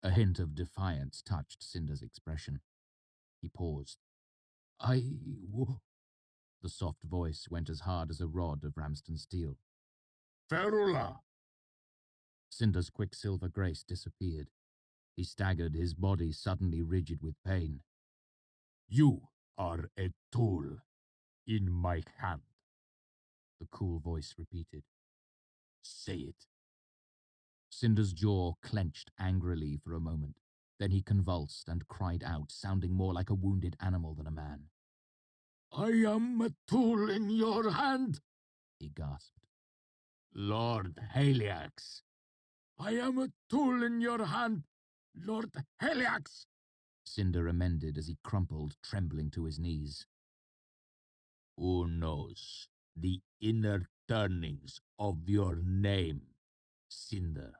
A hint of defiance touched Cinder's expression. He paused. The soft voice went as hard as a rod of Ramston steel. Ferula! Cinder's quicksilver grace disappeared. He staggered, his body suddenly rigid with pain. You are a tool in my hand, the cool voice repeated. Say it. Cinder's jaw clenched angrily for a moment. Then he convulsed and cried out, sounding more like a wounded animal than a man. I am a tool in your hand, he gasped. Lord Heliax. I am a tool in your hand, Lord Heliax. Cinder amended as he crumpled, trembling to his knees. Who knows the inner turnings of your name, Cinder?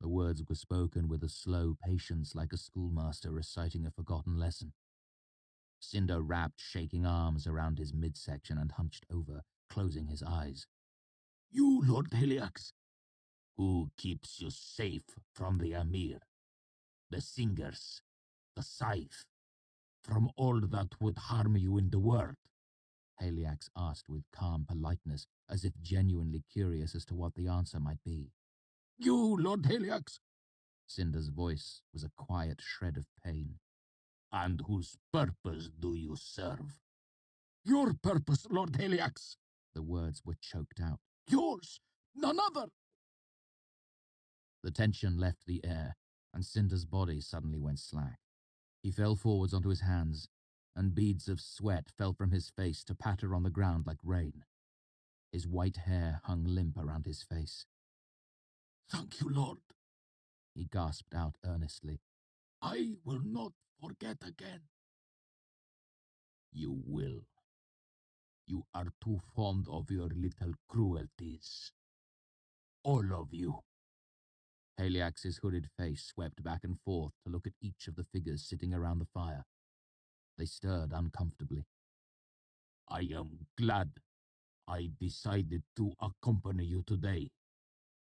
The words were spoken with a slow patience like a schoolmaster reciting a forgotten lesson. Cinder wrapped shaking arms around his midsection and hunched over, closing his eyes. You, Lord Heliax, who keeps you safe from the Amir, the Singers, the Scythe, from all that would harm you in the world? Heliax asked with calm politeness, as if genuinely curious as to what the answer might be. You, Lord Heliax! Cinder's voice was a quiet shred of pain. And whose purpose do you serve? Your purpose, Lord Heliax! The words were choked out. Yours, none other! The tension left the air, and Cinder's body suddenly went slack. He fell forwards onto his hands, and beads of sweat fell from his face to patter on the ground like rain. His white hair hung limp around his face. Thank you, Lord, he gasped out earnestly. I will not forget again. You will. You are too fond of your little cruelties. All of you. Heliax's hooded face swept back and forth to look at each of the figures sitting around the fire. They stirred uncomfortably. I am glad I decided to accompany you today.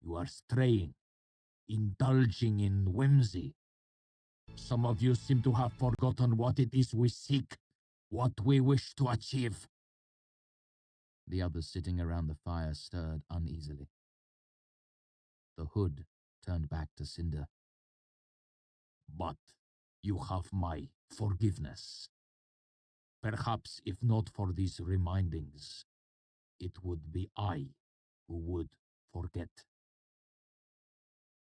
You are straying, indulging in whimsy. Some of you seem to have forgotten what it is we seek, what we wish to achieve. The others sitting around the fire stirred uneasily. The hood turned back to Cinder. But you have my forgiveness. Perhaps if not for these remindings, it would be I who would forget.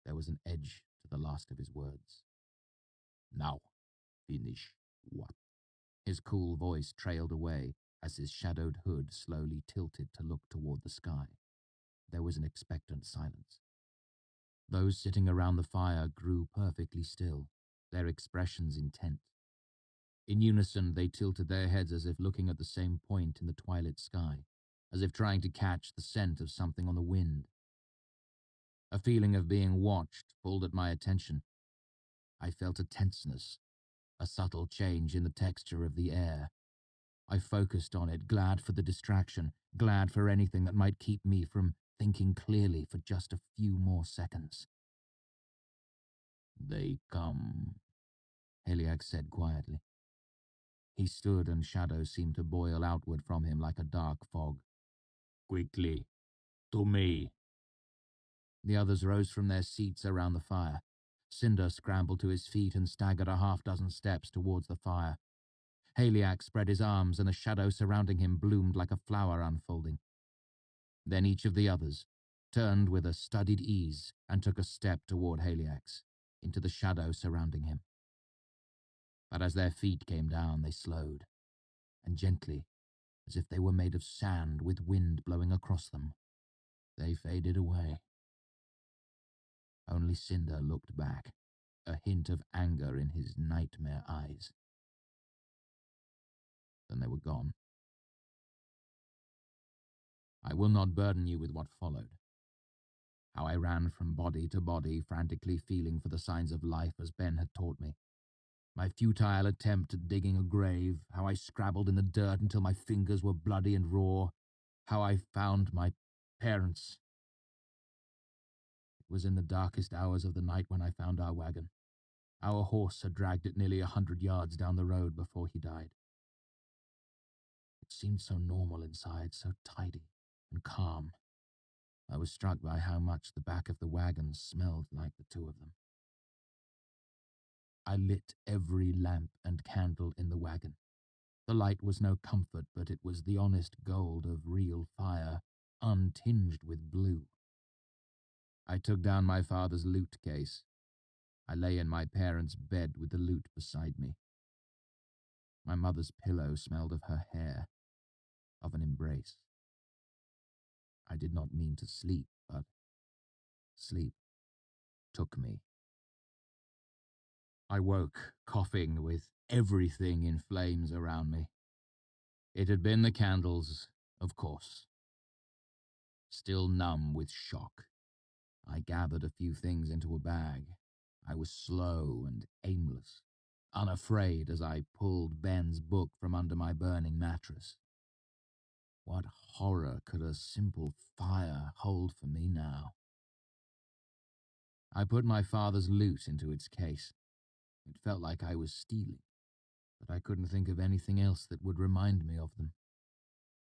There was an edge to the last of his words. Now, finish what? His cool voice trailed away as his shadowed hood slowly tilted to look toward the sky. There was an expectant silence. Those sitting around the fire grew perfectly still, their expressions intent. In unison, they tilted their heads as if looking at the same point in the twilit sky, as if trying to catch the scent of something on the wind. A feeling of being watched pulled at my attention. I felt a tenseness, a subtle change in the texture of the air. I focused on it, glad for the distraction, glad for anything that might keep me from thinking clearly for just a few more seconds. They come, Heliax said quietly. He stood and shadows seemed to boil outward from him like a dark fog. quickly, to me. The others rose from their seats around the fire. Cinder scrambled to his feet and staggered a half-dozen steps towards the fire. Heliax spread his arms and the shadow surrounding him bloomed like a flower unfolding. Then each of the others turned with a studied ease and took a step toward Heliax, into the shadow surrounding him. But as their feet came down, they slowed, and gently, as if they were made of sand with wind blowing across them, they faded away. Only Cinder looked back, a hint of anger in his nightmare eyes. Then they were gone. I will not burden you with what followed. How I ran from body to body, frantically feeling for the signs of life as Ben had taught me. My futile attempt at digging a grave, how I scrabbled in the dirt until my fingers were bloody and raw, how I found my parents. It was in the darkest hours of the night when I found our wagon. Our horse had dragged it nearly 100 yards down the road before he died. It seemed so normal inside, so tidy and calm. I was struck by how much the back of the wagon smelled like the two of them. I lit every lamp and candle in the wagon. The light was no comfort, but it was the honest gold of real fire, untinged with blue. I took down my father's loot case. I lay in my parents' bed with the loot beside me. My mother's pillow smelled of her hair, of an embrace. I did not mean to sleep, but sleep took me. I woke, coughing, with everything in flames around me. It had been the candles, of course. Still numb with shock, I gathered a few things into a bag. I was slow and aimless, unafraid as I pulled Ben's book from under my burning mattress. What horror could a simple fire hold for me now? I put my father's loot into its case. It felt like I was stealing, but I couldn't think of anything else that would remind me of them.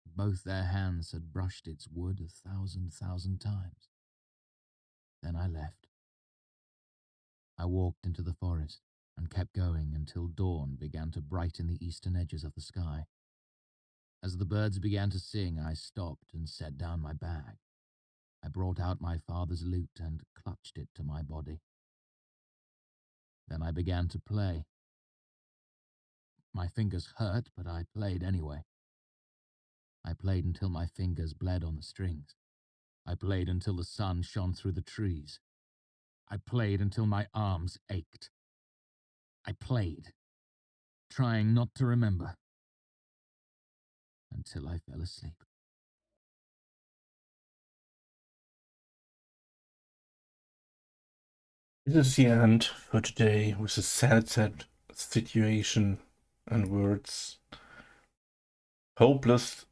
Both their hands had brushed its wood 1,000 times. Then I left. I walked into the forest and kept going until dawn began to brighten the eastern edges of the sky. As the birds began to sing, I stopped and set down my bag. I brought out my father's lute and clutched it to my body. Then I began to play. My fingers hurt, but I played anyway. I played until my fingers bled on the strings. I played until the sun shone through the trees. I played until my arms ached. I played, trying not to remember, until I fell asleep. This is the end for today with a sad situation and words. Hopeless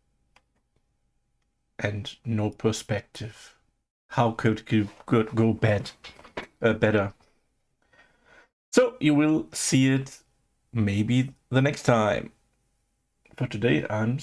and no perspective. How could it go better? So you will see it maybe the next time. For today, I'm